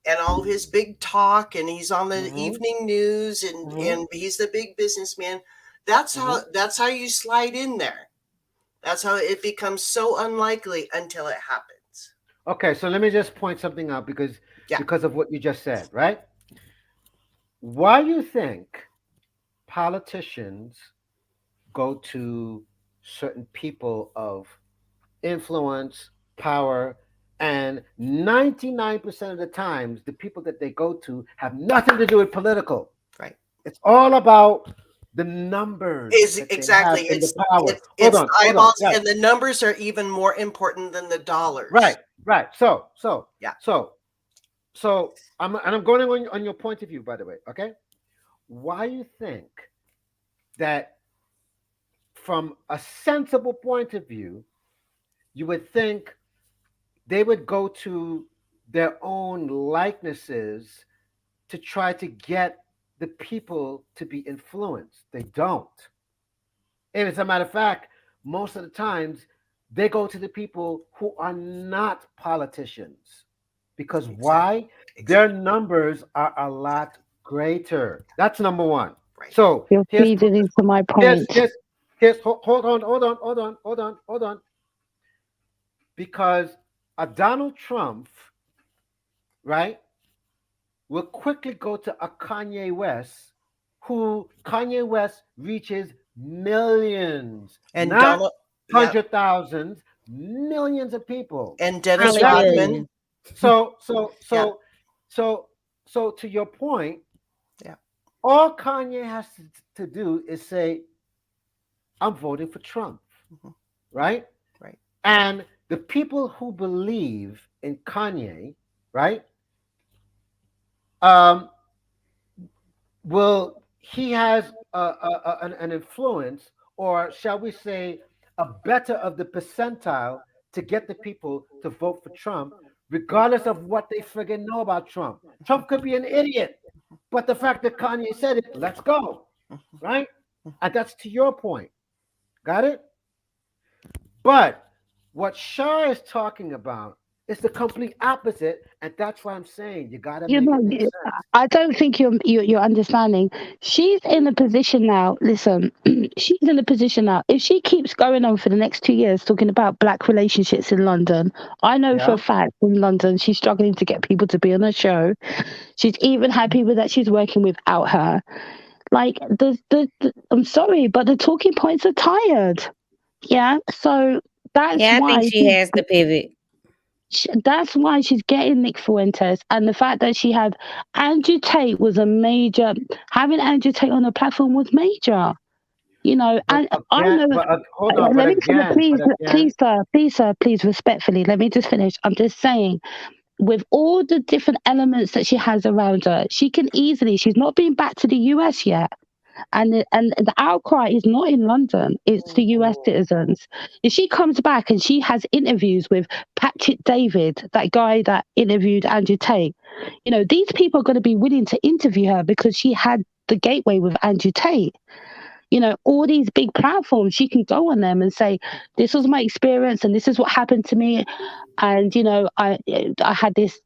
and all of his big talk, and he's on the evening news, and he's the big businessman. That's how you slide in there. That's how it becomes so unlikely until it happens. Okay, so let me just point something out because of what you just said, right? Why you think politicians go to certain people of influence, power, and 99% of the times, the people that they go to have nothing to do with political. Right. It's all about the numbers. Exactly. It's the power. It's eyeballs, right. And the numbers are even more important than the dollars. Right. So I'm going on your point of view, by the way. Okay. Why you think that from a sensible point of view, you would think they would go to their own likenesses to try to get the people to be influenced? They don't. And as a matter of fact, most of the times they go to the people who are not politicians. Because why? Their numbers are a lot greater. That's number one. Right. So you're feeding into my point. Hold on. Because a Donald Trump, right, will quickly go to a Kanye West, who Kanye West reaches millions, and not 100,000, millions of people. And Dennis Rodman. So to your point, all Kanye has to do is say, I'm voting for Trump, right? Right. And the people who believe in Kanye, right, he has an influence, or shall we say, a better of the percentile to get the people to vote for Trump, regardless of what they friggin' know about Trump. Trump could be an idiot, but the fact that Kanye said it, let's go, right? And that's to your point. Got it? But what Shah is talking about is the complete opposite, and that's why I'm saying you gotta make it make sense. I don't think you're understanding. She's in a position now. Listen, she's in a position now. If she keeps going on for the next 2 years talking about black relationships in London, I know for a fact in London she's struggling to get people to be on her show. She's even had people that she's working with out her. Like I'm sorry, but the talking points are tired. Yeah, so that's why I think she has to pivot. That's why she's getting Nick Fuentes, and the fact that she had Andrew Tate was a major. Having Andrew Tate on the platform was major, you know. And I know. Hold on, let me please, sir, respectfully. Let me just finish. I'm just saying, with all the different elements that she has around her, she can easily. She's not been back to the US yet. and the outcry is not in London; it's the U.S. citizens. If she comes back and she has interviews with Patrick David, that guy that interviewed Andrew Tate, these people are going to be willing to interview her because she had the gateway with Andrew Tate. All these big platforms, she can go on them and say, this was my experience and this is what happened to me. And, I had this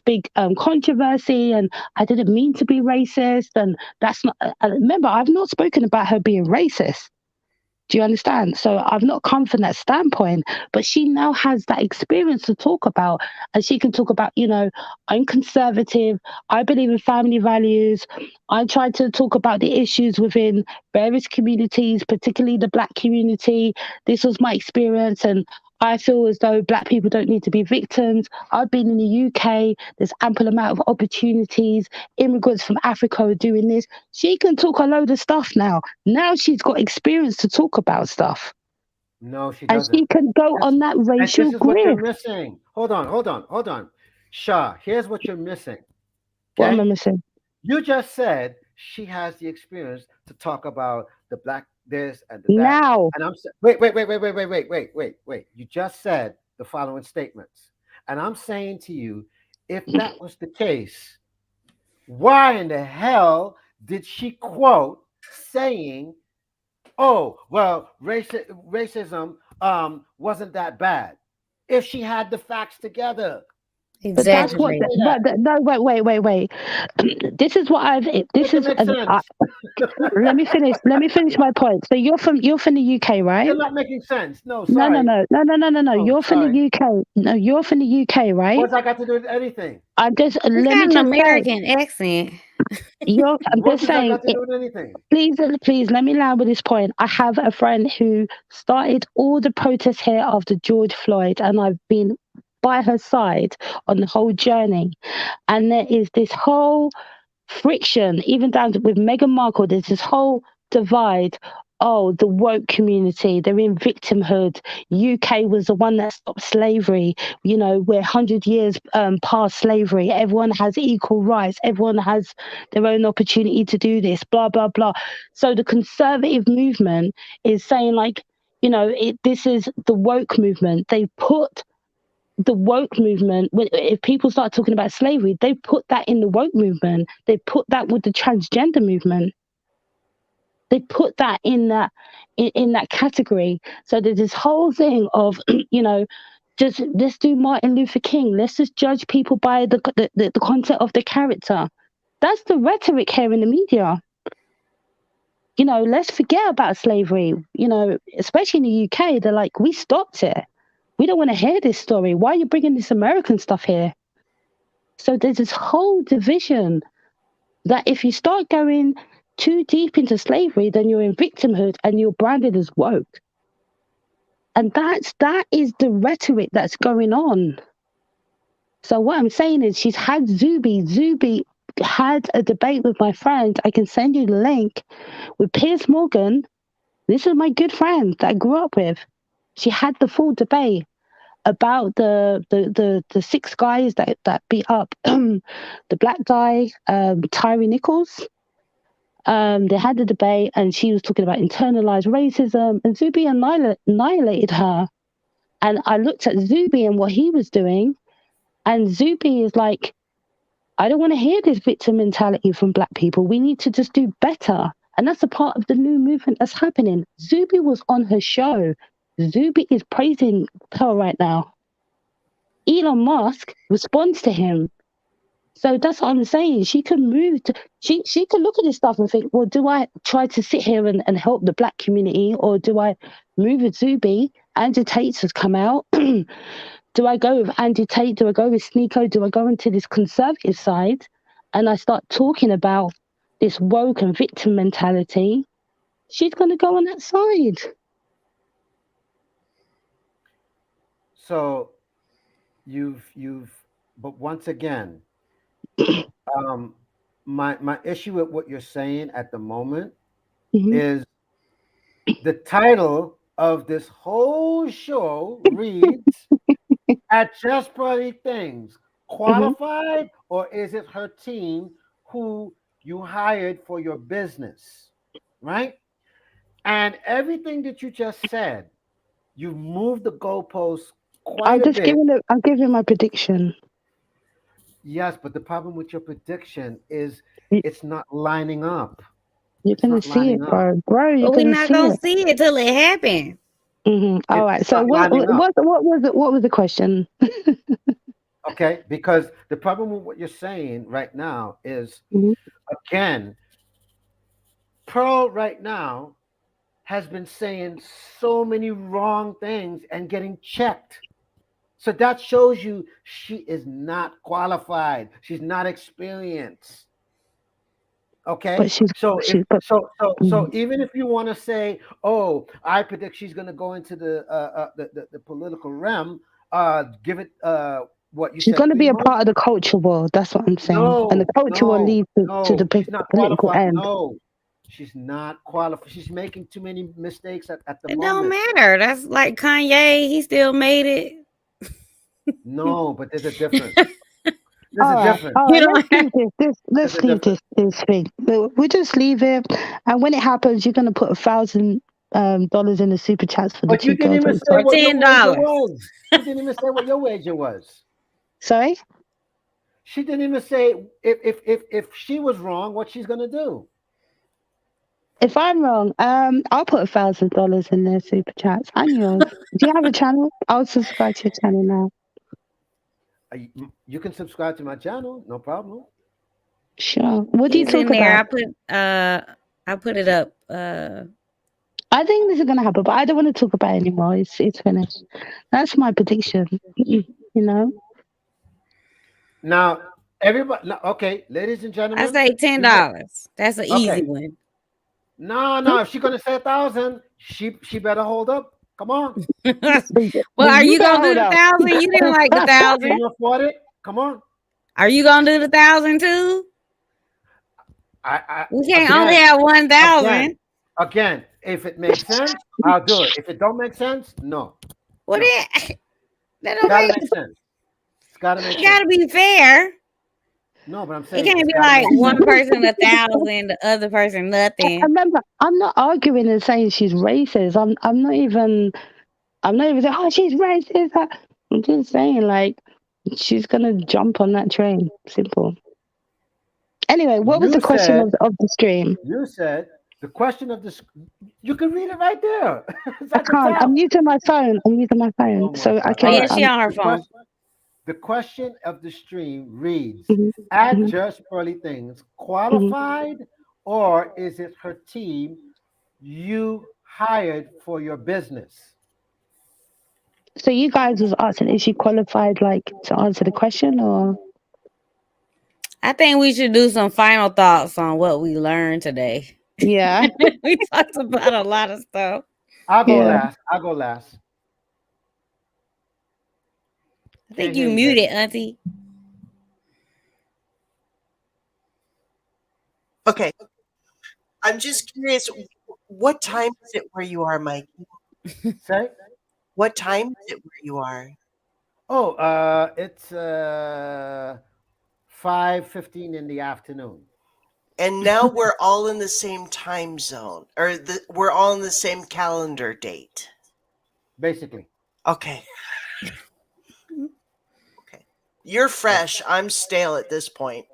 big controversy and I didn't mean to be racist. And that's not, remember, I've not spoken about her being racist. Do you understand? So I've not come from that standpoint, but she now has that experience to talk about. And she can talk about, I'm conservative. I believe in family values. I try to talk about the issues within various communities, particularly the Black community. This was my experience. And I feel as though Black people don't need to be victims. I've been in the UK. There's ample amount of opportunities. Immigrants from Africa are doing this. She can talk a load of stuff now. Now she's got experience to talk about stuff. No, she And doesn't. she can go on that racial this is what you're grid. missing. Hold on. Shah, here's what you're missing. What am I missing? You just said she has the experience to talk about the Black this and the that. Now. And I'm wait. You just said the following statements. And I'm saying to you, if that was the case, why in the hell did she quote saying, oh, well, racism wasn't that bad, if she had the facts together? But that's what. No, wait. This is what I've. This is. Let me finish. Let me finish my point. So you're from the UK, right? You're not making sense. No, sorry. No. Oh, you're from the UK. No, you're from the UK, right? What's that got to do with anything? I'm just. He's Let got me an just American accent. I'm What just does that saying. got to do with anything? Please, let me land with this point. I have a friend who started all the protests here after George Floyd, and I've been by her side on the whole journey. And there is this whole friction, even down to, with Meghan Markle, there's this whole divide. Oh, the woke community, they're in victimhood. UK was the one that stopped slavery. We're 100 years past slavery. Everyone has equal rights. Everyone has their own opportunity to do this, blah, blah, blah. So the conservative movement is saying, like, this is the woke movement. They put the woke movement, if people start talking about slavery, they put that in the woke movement. They put that with the transgender movement. They put that in that category. So there's this whole thing of, just let's do Martin Luther King. Let's just judge people by the content of the character. That's the rhetoric here in the media. Let's forget about slavery. Especially in the UK, they're like, we stopped it. We don't want to hear this story. Why are you bringing this American stuff here? So there's this whole division that if you start going too deep into slavery, then you're in victimhood and you're branded as woke. And that is the rhetoric that's going on. So what I'm saying is she's had Zuby. Zuby had a debate with my friend. I can send you the link with Piers Morgan. This is my good friend that I grew up with. She had the full debate about the 6 guys that beat up the black guy, Tyree Nichols. They had the debate and she was talking about internalized racism, and Zuby annihilated her. And I looked at Zuby and what he was doing, and Zuby is like, I don't want to hear this victim mentality from black people. We need to just do better. And that's a part of the new movement that's happening. Zuby was on her show. Zuby is praising her right now. Elon Musk responds to him. So that's what I'm saying. She can move to, she can look at this stuff and think, well, do I try to sit here and help the black community, or do I move with Zuby? Andrew Tate has come out. Do I go with Andrew Tate? Do I go with Sneeko? Do I go into this conservative side and I start talking about this woke and victim mentality? She's going to go on that side. So but once again, my issue with what you're saying at the moment is the title of this whole show reads at Just Pearly Things, qualified, or is it her team who you hired for your business, right? And everything that you just said, you've moved the goalposts quite a bit. I'm giving my prediction. Yes, but the problem with your prediction is You- it's not lining up. You're It's gonna not see it, lining up. bro. Bro, you're But we're gonna not see gonna it. see it till it happens. All right. It's So not lining up. what was the question? Okay, because the problem with what you're saying right now is, Mhm. again, Pearl right now has been saying so many wrong things and getting checked. So that shows you she is not qualified. She's not experienced. Okay, But so if but so even if you want to say, oh, I predict she's going to go into the political realm, give it what you she's said, gonna 3 be a months. part of the culture world. That's what I'm saying. And the No, culture will no, lead to the no. She's not political qualified. end. No, she's not qualified. She's making too many mistakes at the It don't moment. matter. That's like Kanye. He still made it. No, but there's a difference. There's All a right, difference. You know, let's leave this. There's Let's a leave difference. this thing. We'll just leave it, and when it happens, you're gonna put $1,000 dollars in the super chats for the But you 2 didn't girls that even you say for talked. what your wager $10. was. She didn't even say what your wager was. Sorry, She didn't even say if she was wrong, what she's gonna do. if I'm wrong, I'll put $1,000 in their super chats and yours. Do you have a channel? I'll subscribe to your channel now. You can subscribe to my channel, no problem. Sure. What do you He's talk in there. about? I put it up. I think this is gonna happen, but I don't want to talk about it anymore. It's finished. That's my prediction. You know. Now, everybody, okay, ladies and I gentlemen. say $10. That's an easy Okay. one. No, if she's gonna say 1,000, she better hold up. Come on. Well, are you better gonna do hold the up. 1,000? You didn't like the Can 1,000. you afford it? Come on. Are you gonna do the 1,000 too? We can't Again, only have 1,000. Again, if it makes sense, I'll do it. If it don't make sense, no. What No. that It's gotta don't make sense. It's gotta make It sense. gotta be fair. No, but I'm It saying can't it's be gotta like make one sense. person 1,000, the other person I nothing. remember, I'm not arguing and saying she's racist. I'm not even saying, oh, she's racist. I'm just saying, like, she's gonna jump on that train. Simple. Anyway, what was the question of the stream? You said the question of this. You can read it right there. It's I at the can't. top. I'm using my phone. Oh my So I God. can. Yeah, she on her phone. The question of the stream reads: Mhm, At mhm, Just Pearly Things, mhm. qualified, or is it her team you hired for your business? So you guys was asking, is she qualified, like, to answer the question, or? I think we should do some final thoughts on what we learned today. Yeah. We talked about a lot of stuff. I'll go Yeah. last. I'll go last. I think Can't you hear muted, baby. Auntie. Okay. I'm just curious, what time is it where you are, Mike? Say? What time is it where you are? Oh, it's 5:15 in the afternoon. And now we're all in the same time zone, or we're all in the same calendar date. Basically. Okay. Okay. You're fresh. I'm stale at this point.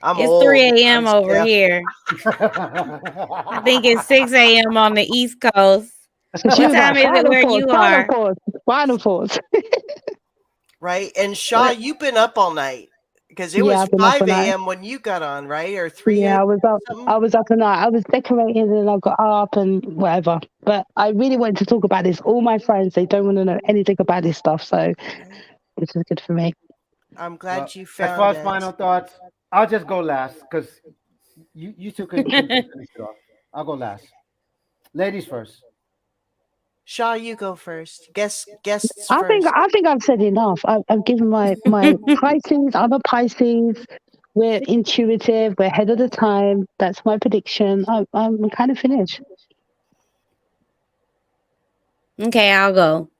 I'm It's old. 3 I'm a.m. over stale. here. I think it's 6 a.m. on the East Coast. So she What was time like, is it where you are? final force. Right? And Shaw, you've been up all night because it Yeah, was I've been up 5 all night. a.m. when you got on, right? Or 3 Yeah, a.m. I was up. something? I was up all night. I was decorating and I got up and whatever. But I really wanted to talk about this. All my friends, they don't want to know anything about this stuff. So this is good for me. I'm glad you As found far as it. final thoughts, I'll just go last because you two can finish it off. I'll go last. Ladies first. Shaw, you go first. Guests I first. think I've said enough. I've given my Pisces. I'm a Pisces. We're intuitive. We're ahead of the time. That's my prediction. I'm kind of finished. Okay, I'll go.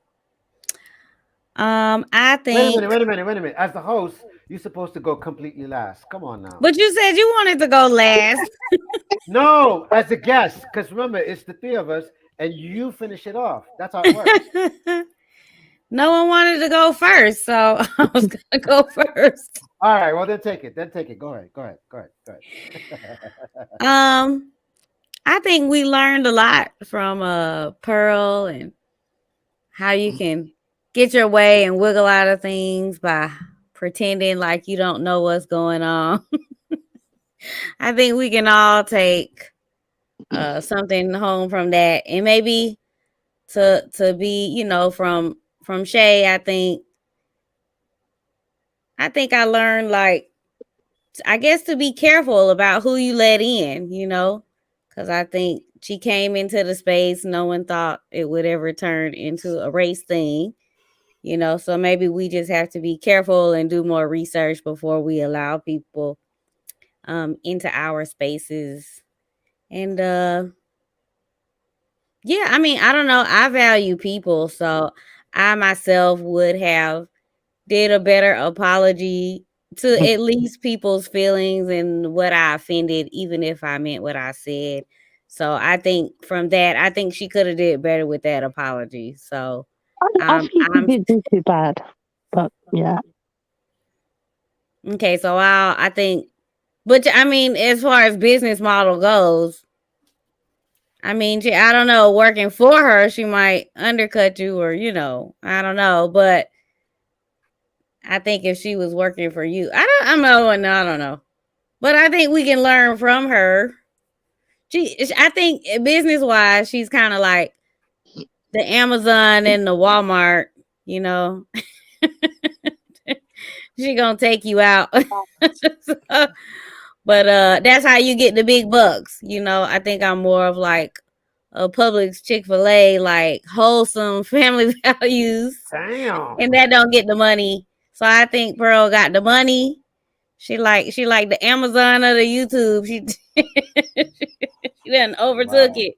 I think. Wait a minute. As the host, You're supposed to go completely last. Come on now. But you said you wanted to go last. No, as a guest, because remember, it's the three of us, and you finish it off. That's how it works. No one wanted to go first, so I was gonna go first. All right, well then take it. Then take it. Go ahead. Go ahead. Go ahead. Go ahead. I think we learned a lot from Pearl and how you can get your way and wiggle out of things by pretending like you don't know what's going on. I think we can all take something home from that, and maybe to be, you know, from Shay. I think I learned, like, I guess, to be careful about who you let in, you know, because I think she came into the space, no one thought it would ever turn into a race thing, you know, so maybe we just have to be careful and do more research before we allow people into our spaces. And yeah, I mean, I don't know, I value people, so I myself would have did a better apology to at least people's feelings and what I offended, even if I meant what I said. So I think from that, I think she could have did better with that apology. So I think you didn't do too bad, but yeah. Okay, so I think, but I mean, as far as business model goes, I mean, I don't know, working for her, she might undercut you, or, you know, I don't know, but I think if she was working for you, I don't know. But I think we can learn from her. I think business wise, she's kind of like the Amazon and the Walmart, you know. She gonna take you out. So, but that's how you get the big bucks, you know. I think I'm more of like a Publix, Chick-fil-A, like wholesome family values. Damn. And that don't get the money. So I think Pearl got the money. She like the Amazon of the YouTube. She done overtook it.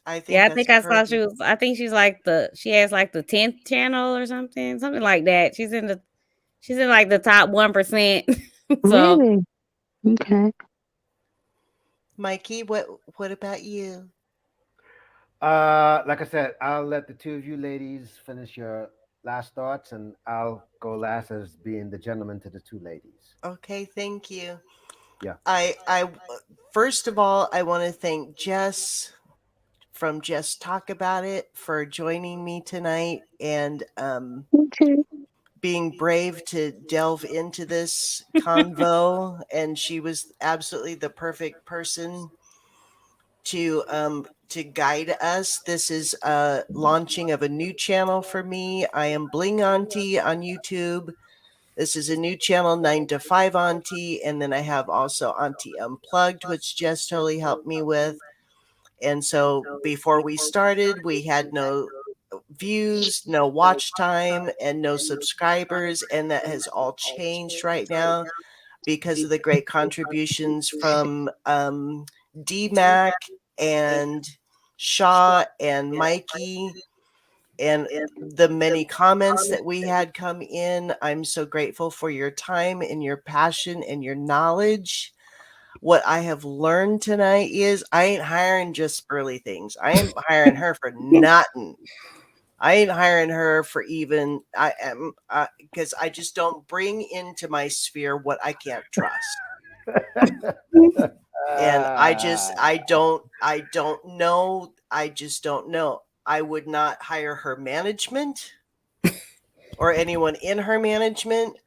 I think Yeah, I that's think I saw perfect. she's like she has like the 10th channel or something like that. She's in like the top 1%. So Really? Okay. Mikey, what about you? Like I said, I'll let the two of you ladies finish your last thoughts, and I'll go last as being the gentleman to the two ladies. Okay, thank you. Yeah. I first of all, I want to thank Jess from Just Talk About It for joining me tonight and being brave to delve into this convo. And she was absolutely the perfect person to guide us. This is a launching of a new channel for me. I am Bling Auntie on YouTube. This is a new channel, 9 to 5 Auntie, and then I have also Auntie Unplugged, which Jess totally helped me with. And so before we started, we had no views, no watch time, and no subscribers, and that has all changed right now because of the great contributions from DMAC and Shaw and Mikey and the many comments that we had come in. I'm so grateful for your time and your passion and your knowledge. What I have learned tonight is I ain't hiring just Pearly things. I ain't hiring her for nothing. I ain't hiring her for even I am because I just don't bring into my sphere what I can't trust. And I don't know. I just don't know. I would not hire her management or anyone in her management.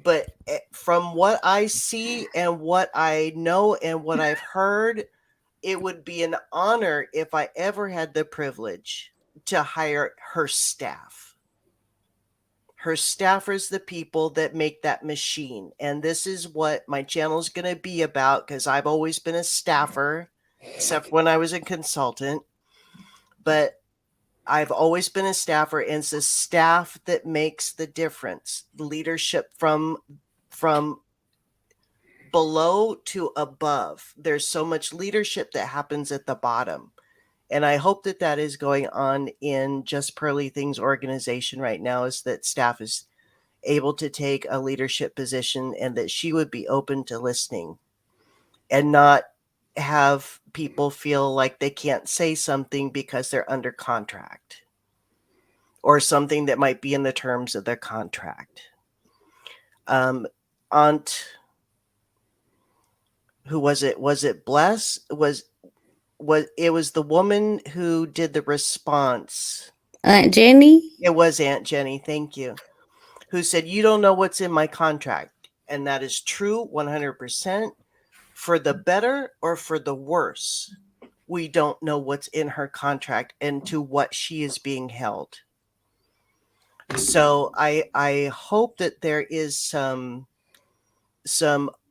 But from what I see and what I know and what I've heard, it would be an honor if I ever had the privilege to hire her staff. Her staffers, the people that make that machine. And this is what my channel is going to be about because I've always been a staffer, except when I was a consultant. But I've always been a staffer, and it's the staff that makes the difference. Leadership from below to above. There's so much leadership that happens at the bottom. And I hope that that is going on in Just Pearly Things organization right now, is that staff is able to take a leadership position and that she would be open to listening and not have people feel like they can't say something because they're under contract or something that might be in the terms of their contract. Aunt, who was it? Was it Bless? Was it was the woman who did the response? Aunt Jenny? It was Aunt Jenny, thank you. Who said, "You don't know what's in my contract." And that is true 100%. For the better or for the worse, we don't know what's in her contract and to what she is being held. So I hope that there is some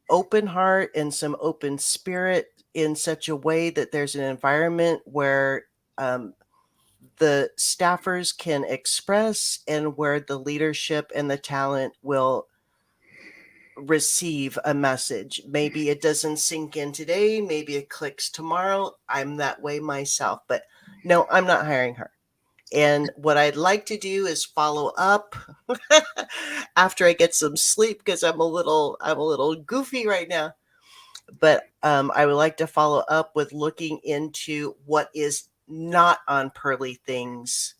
open heart and some open spirit in such a way that there's an environment where the staffers can express and where the leadership and the talent will receive a message. Maybe it doesn't sink in today, maybe it clicks tomorrow. I'm that way myself, but no, I'm not hiring her. And what I'd like to do is follow up after I get some sleep, because I'm a little goofy right now. But I would like to follow up with looking into what is not on Pearly Things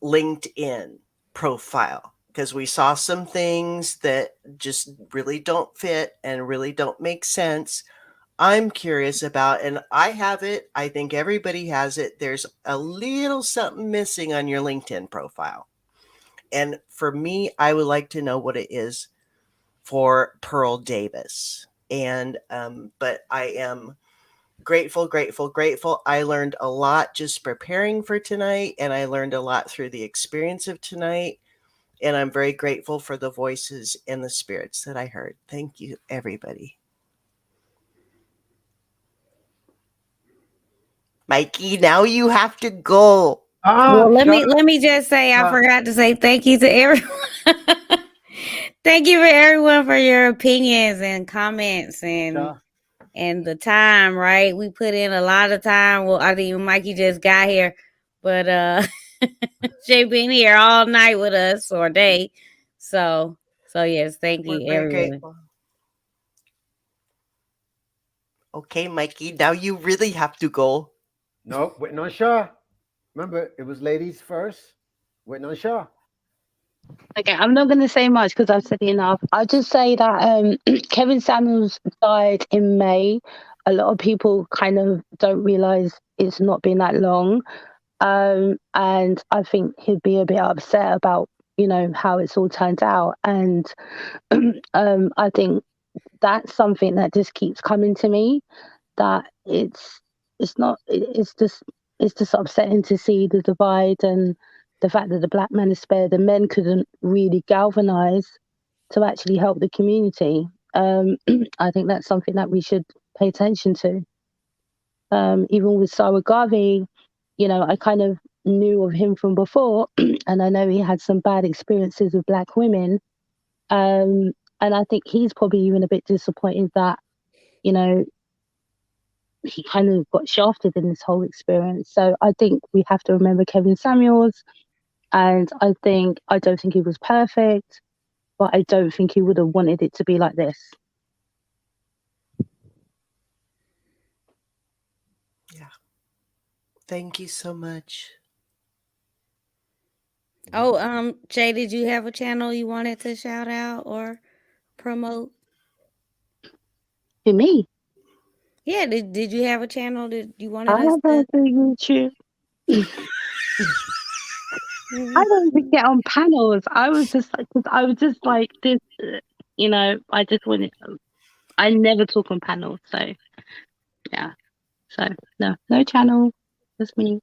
LinkedIn profile, because we saw some things that just really don't fit and really don't make sense. I'm curious about, and I have it, I think everybody has it, there's a little something missing on your LinkedIn profile. And for me, I would like to know what it is for Pearl Davis. And but I am grateful. I learned a lot just preparing for tonight, and I learned a lot through the experience of tonight. And I'm very grateful for the voices and the spirits that I heard. Thank you, everybody. Mikey, now you have to go. Well, let me just say, I forgot to say thank you to everyone. Thank you for everyone for your opinions and comments and the time, right? We put in a lot of time. Well, I think Mikey just got here, but Jay been here all night with us or day. So yes, thank you, We're very everyone. grateful. Okay, Mikey, now you really have to go. No, waiting on Shaw. Remember, it was ladies first. Waiting on Shaw. Okay, I'm not going to say much because I've said enough. I'll just say that Kevin Samuels died in May. A lot of people kind of don't realize it's not been that long. And I think he'd be a bit upset about, how it's all turned out. And I think that's something that just keeps coming to me, that it's just upsetting to see the divide and the fact that the black man is spared. The men couldn't really galvanize to actually help the community. I think that's something that we should pay attention to. Even with Sarah Garvey, I kind of knew of him from before, and I know he had some bad experiences with black women. And I think he's probably even a bit disappointed that, he kind of got shafted in this whole experience. So I think we have to remember Kevin Samuels. And I don't think he was perfect, but I don't think he would have wanted it to be like this. Yeah. Thank you so much. Oh, Jay, did you have a channel you wanted to shout out or promote? To me? Yeah, did you have a channel that you wanted I us to? don't think YouTube. I don't even get on panels. I was just like this, I just wanted. I never talk on panels, so yeah. So no channel, just me.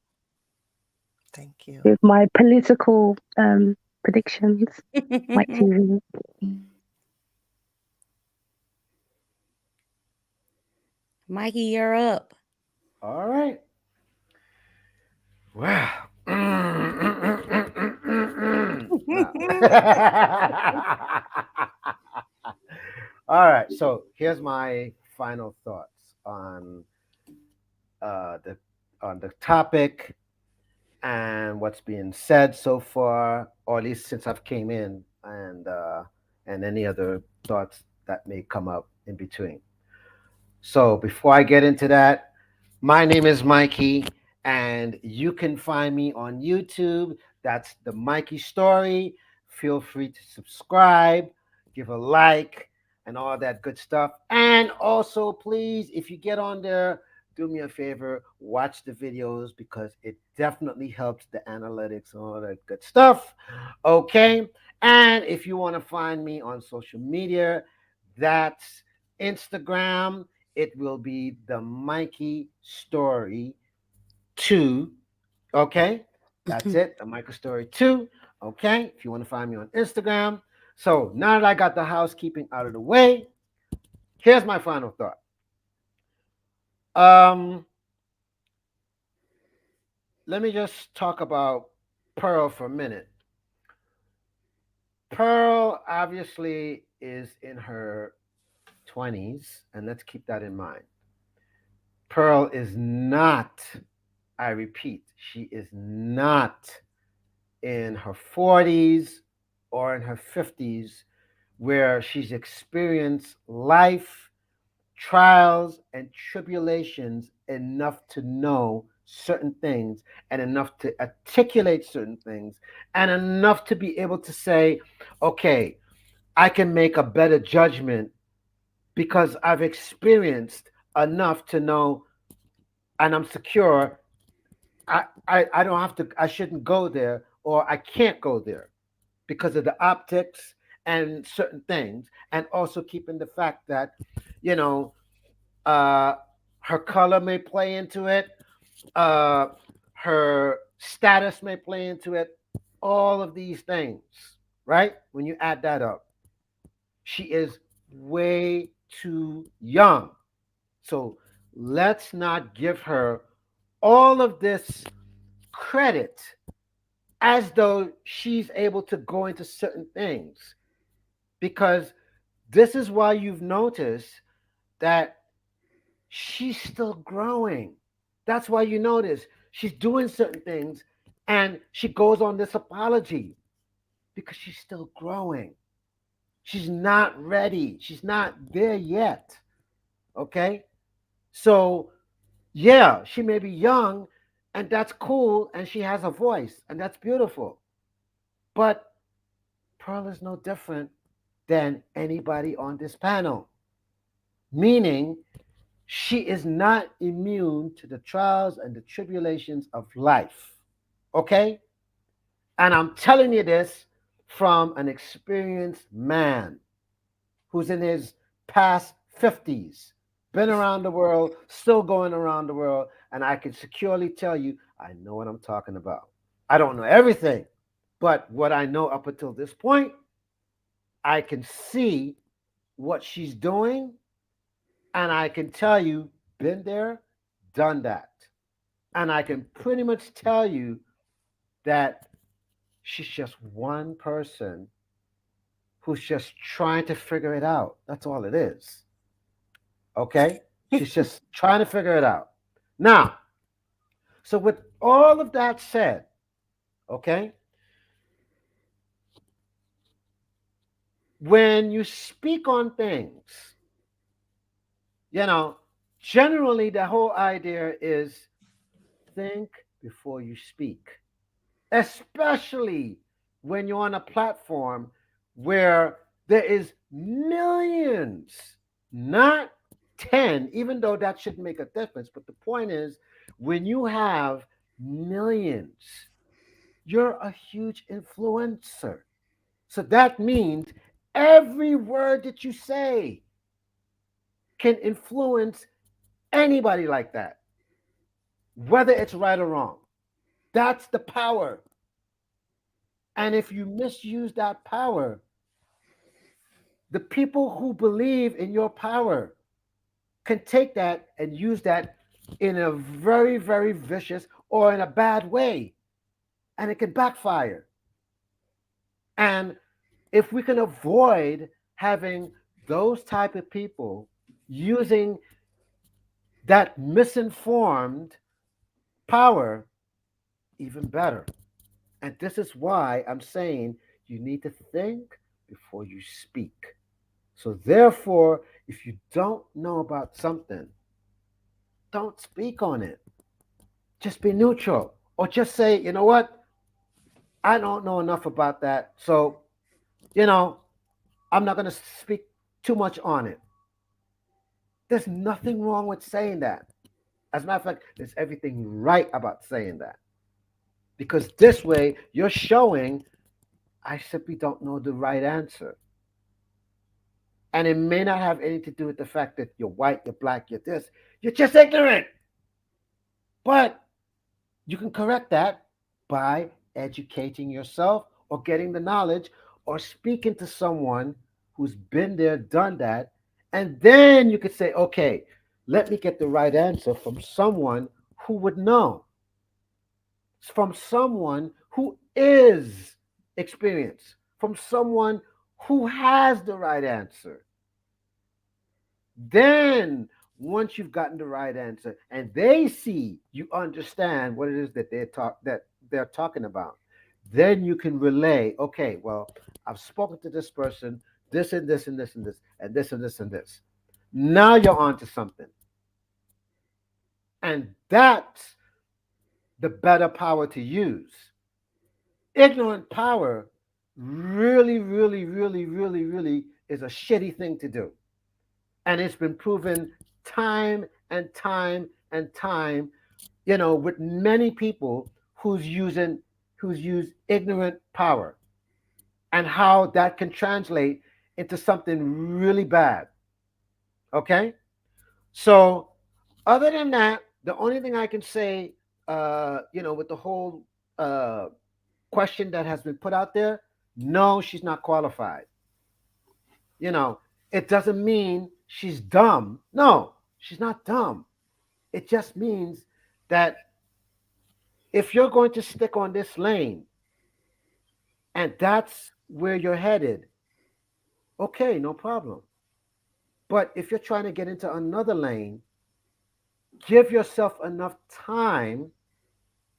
Thank you. With my political predictions, my TV. Mikey, you're up. All right. Wow. All right. So here's my final thoughts on the on the topic and what's being said so far, or at least since I've came in, and any other thoughts that may come up in between. So before I get into that, my name is Mikey, and you can find me on YouTube. That's the Mikey Story. Feel free to subscribe, give a like, and all that good stuff. And also, please, if you get on there, do me a favor, watch the videos because it definitely helps the analytics and all that good stuff. Okay. And if you want to find me on social media, that's Instagram. It will be the Mikey Story 2. Okay. That's it. The Mikey Story 2. Okay. If you want to find me on Instagram. So now that I got the housekeeping out of the way, here's my final thought. Let me just talk about Pearl for a minute. Pearl obviously is in her 20s, and let's keep that in mind. Pearl is not, I repeat, she is not in her 40s or in her 50s where she's experienced life, trials, and tribulations enough to know certain things and enough to articulate certain things and enough to be able to say, okay, I can make a better judgment because I've experienced enough to know and I'm secure. I don't have to, I shouldn't go there or I can't go there because of the optics and certain things. And also keeping the fact that, you know, her color may play into it, uh, her status may play into it, all of these things, right? When you add that up, she is way too young. So let's not give her all of this credit as though she's able to go into certain things because this is why you've noticed that she's still growing. That's why you notice she's doing certain things and she goes on this apology because she's still growing. She's not ready. She's not there yet. Okay? So, yeah, she may be young and that's cool and she has a voice and that's beautiful. But Pearl is no different than anybody on this panel, meaning she is not immune to the trials and the tribulations of life. Okay? And I'm telling you this from an experienced man who's in his past 50s, been around the world, still going around the world, and I can securely tell you I know what I'm talking about. I don't know everything, but what I know up until this point, I can see what she's doing, and I can tell you, been there, done that. And I can pretty much tell you that she's just one person who's just trying to figure it out. That's all it is. Okay? She's just trying to figure it out. Now, so with all of that said, okay, when you speak on things, you know, generally the whole idea is think before you speak, especially when you're on a platform where there is millions, not 10, even though that shouldn't make a difference. But the point is, when you have millions, you're a huge influencer. So that means every word that you say can influence anybody like that, whether it's right or wrong. That's the power. And if you misuse that power, the people who believe in your power can take that and use that in a very, very vicious or in a bad way. And it can backfire. And if we can avoid having those type of people using that misinformed power, even better. And this is why I'm saying you need to think before you speak. So, therefore, if you don't know about something, don't speak on it. Just be neutral. Or just say, you know what? I don't know enough about that. So, I'm not going to speak too much on it. There's nothing wrong with saying that. As a matter of fact, there's everything right about saying that. Because this way, you're showing I simply don't know the right answer. And it may not have anything to do with the fact that you're white, you're black, you're this. You're just ignorant. But you can correct that by educating yourself or getting the knowledge or speaking to someone who's been there, done that. And then you could say, okay, let me get the right answer from someone who would know, from someone who is experienced, from someone who has the right answer. Then, once you've gotten the right answer and they see you understand what it is that they're talking about, then you can relay, okay, well, I've spoken to this person, this and this and this and this and this and this and this. Now you're on to something. And that's the better power to use. Ignorant power really, really, really, really, really is a shitty thing to do. And it's been proven time and time and time, with many people who's used ignorant power and how that can translate into something really bad. Okay? So, other than that, the only thing I can say, with the whole question that has been put out there, no, she's not qualified. It doesn't mean she's dumb. No, she's not dumb. It just means that if you're going to stick on this lane and that's where you're headed, okay, no problem. But if you're trying to get into another lane, give yourself enough time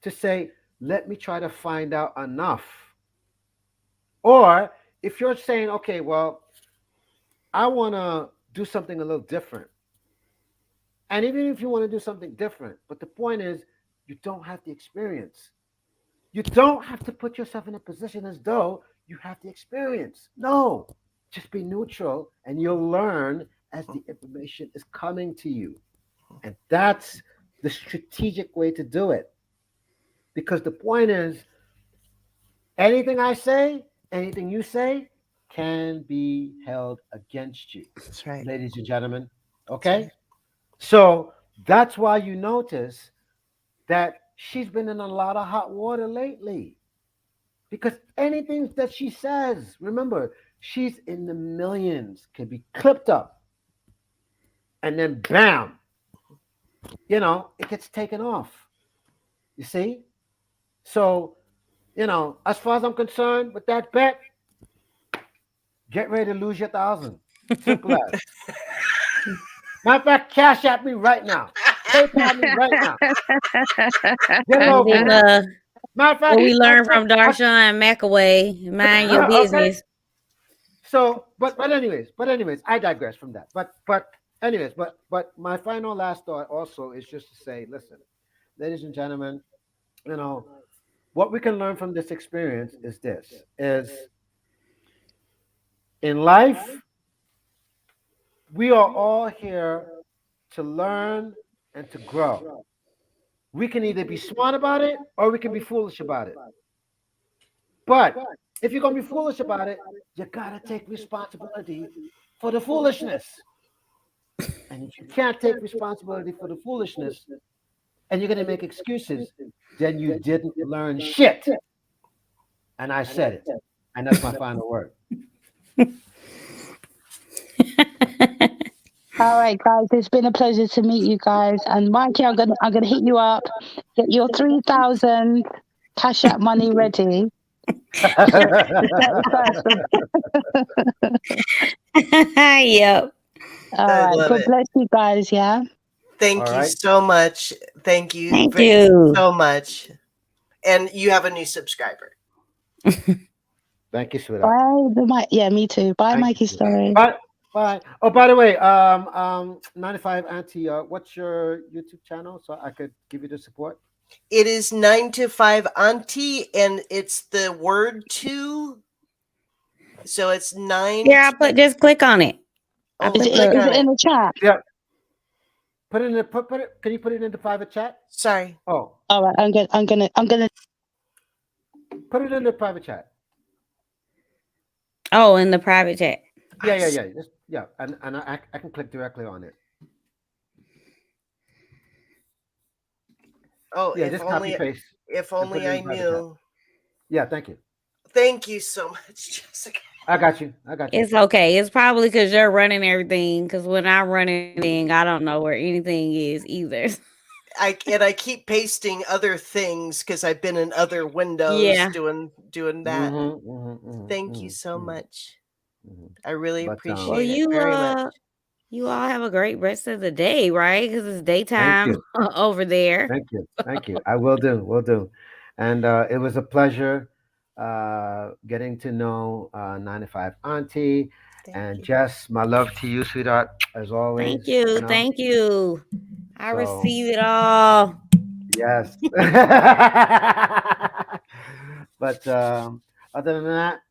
to say, let me try to find out enough. Or if you're saying, okay, well, I want to do something a little different. And even if you want to do something different, but the point is, you don't have the experience. You don't have to put yourself in a position as though you have the experience. No, just be neutral and you'll learn as the information is coming to you. And that's the strategic way to do it. Because the point is, anything I say, anything you say, can be held against you. That's right. Ladies and gentlemen. Okay? Right. So that's why you notice that she's been in a lot of hot water lately. Because anything that she says, remember, she's in the millions, can be clipped up. And then bam, it gets taken off. You see? So, as far as I'm concerned with that bet, get ready to lose your 1,000. Simple as. Matter of fact, cash at me right now. PayPal me right now. Get it over. Matter of fact, what we learned from Darshawn McAway, mind your business. Okay. So, but anyways, I digress from that. But my final last thought also is just to say, listen, ladies and gentlemen, what we can learn from this experience is in life, we are all here to learn and to grow. We can either be smart about it or we can be foolish about it. But if you're going to be foolish about it, you got to take responsibility for the foolishness. And if you can't take responsibility for the foolishness and you're going to make excuses, then you didn't learn shit. And I said it. And that's my final word. All right, guys, it's been a pleasure to meet you guys. And Mikey, I'm gonna hit you up. Get your 3,000 Cash App money ready. Yep. All right. God bless you guys. Yeah. Thank you so much. Thank you. Thank you so much. And you have a new subscriber. Thank you, sweetheart. Yeah, me too. Bye, Thank Mikey you, sweetheart. Story. Bye. Bye. Oh, by the way, 95 Auntie, what's your YouTube channel so I could give you the support? It is 9 to 5 Auntie, and it's the word two. So it's 9. Yeah, just click on it. Is it in the chat? Yeah. Put it in the put it. Can you put it in the private chat? Sorry. Oh. All right. I'm gonna. Put it in the private chat. Oh, in the private chat. Yeah. Just, yeah, and I can click directly on it. Oh, yeah, if just only, copy paste. if and put only it in I the private chat. knew. Yeah, thank you. Thank you so much, Jessica. I got you. It's okay. It's probably because you're running everything. Because when I run anything, I don't know where anything is either. I keep pasting other things because I've been in other windows Yeah. doing that. Thank you Mhm, so much. I really appreciate Well, it very much. you all have a great rest of the day, right? Because it's daytime over there. Thank you. I will do. And it was a pleasure getting to know 95 Auntie. And Jess, my love to you, sweetheart, as always. Thank you. know. Thank you. I So- receive it all. Yes. But other than that,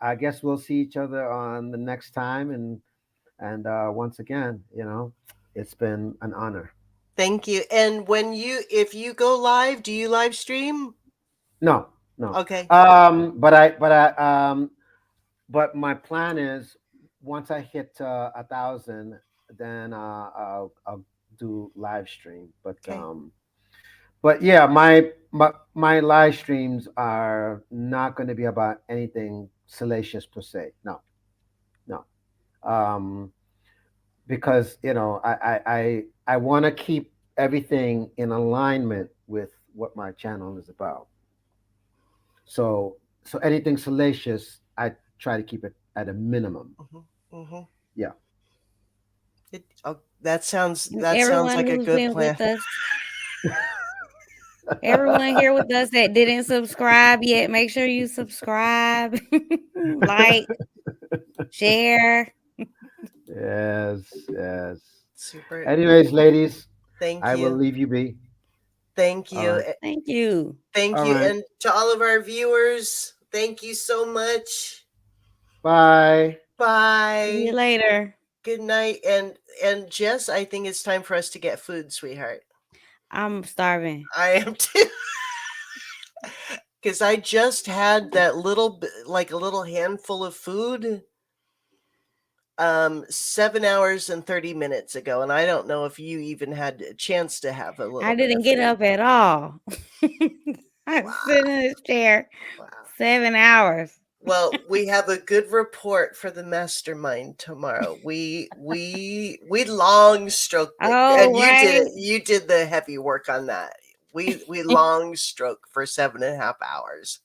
I guess we'll see each other on the next time. And once again, it's been an honor. Thank you. And if you go live, do you live stream? No. Okay. But my plan is once I hit 1,000, then I'll do live stream. But yeah, my live streams are not going to be about anything salacious per se. No. Because I want to keep everything in alignment with what my channel is about. So anything salacious, I try to keep it at a minimum. Mm-hmm. Yeah. That sounds Everyone like a who's good been plan. with us. Everyone here with us that didn't subscribe yet, make sure you subscribe, like, share. Yes. Super. Anyways, ladies, Thank I will you. leave you be. Thank you. All right. Thank you. Thank All you. right. And to all of our viewers, thank you so much. Bye. Bye. See you later. Good night. And Jess, I think it's time for us to get food, sweetheart. I'm starving. I am too. Because I just had that little, like a little handful of food 7 hours and 30 minutes ago. And I don't know if you even had a chance to have a little I bit didn't of get food. up at all. I'm sitting in this chair 7 hours. Well, we have a good report for the mastermind tomorrow. We long stroked it. Oh, And right. you did the heavy work on that. We long stroke for 7.5 hours.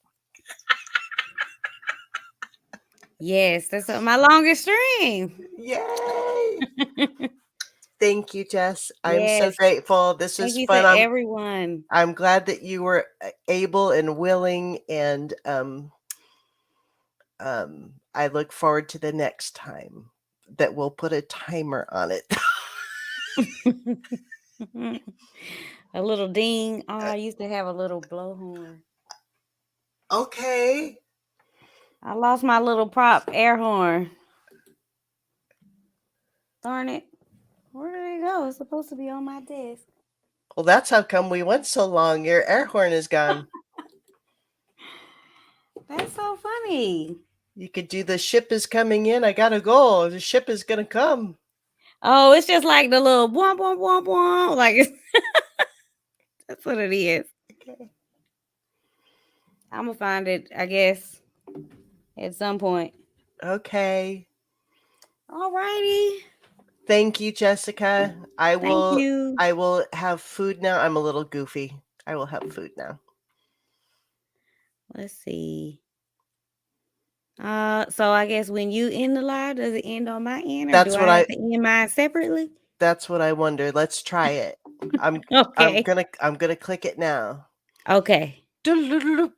Yes, that's my longest stream. Yay! Thank you, Jess. I'm so Yes. grateful. This Thank is you fun. to everyone. I'm glad that you were able and willing, and I look forward to the next time that we'll put a timer on it. A little ding. Oh, I used to have a little blowhorn. Okay. I lost my little prop air horn. Darn it. Where did it go? It's supposed to be on my desk. Well, that's how come we went so long. Your air horn is gone. That's so funny. You could do the ship is coming in. I gotta go. The ship is gonna come. Oh, it's just like the little womp womp womp womp. Like that's what it is. Okay. I'm gonna find it, I guess, at some point. Okay. All righty. Thank you, Jessica. I will. Thank you. I will have food now. I'm a little goofy. I will have food now. Let's see. So I guess when you end the live, does it end on my end, or That's do what I have to end mine separately? That's what I wonder. Let's try it. I'm Okay. gonna click it now. Okay. Doodle-doodle-doop.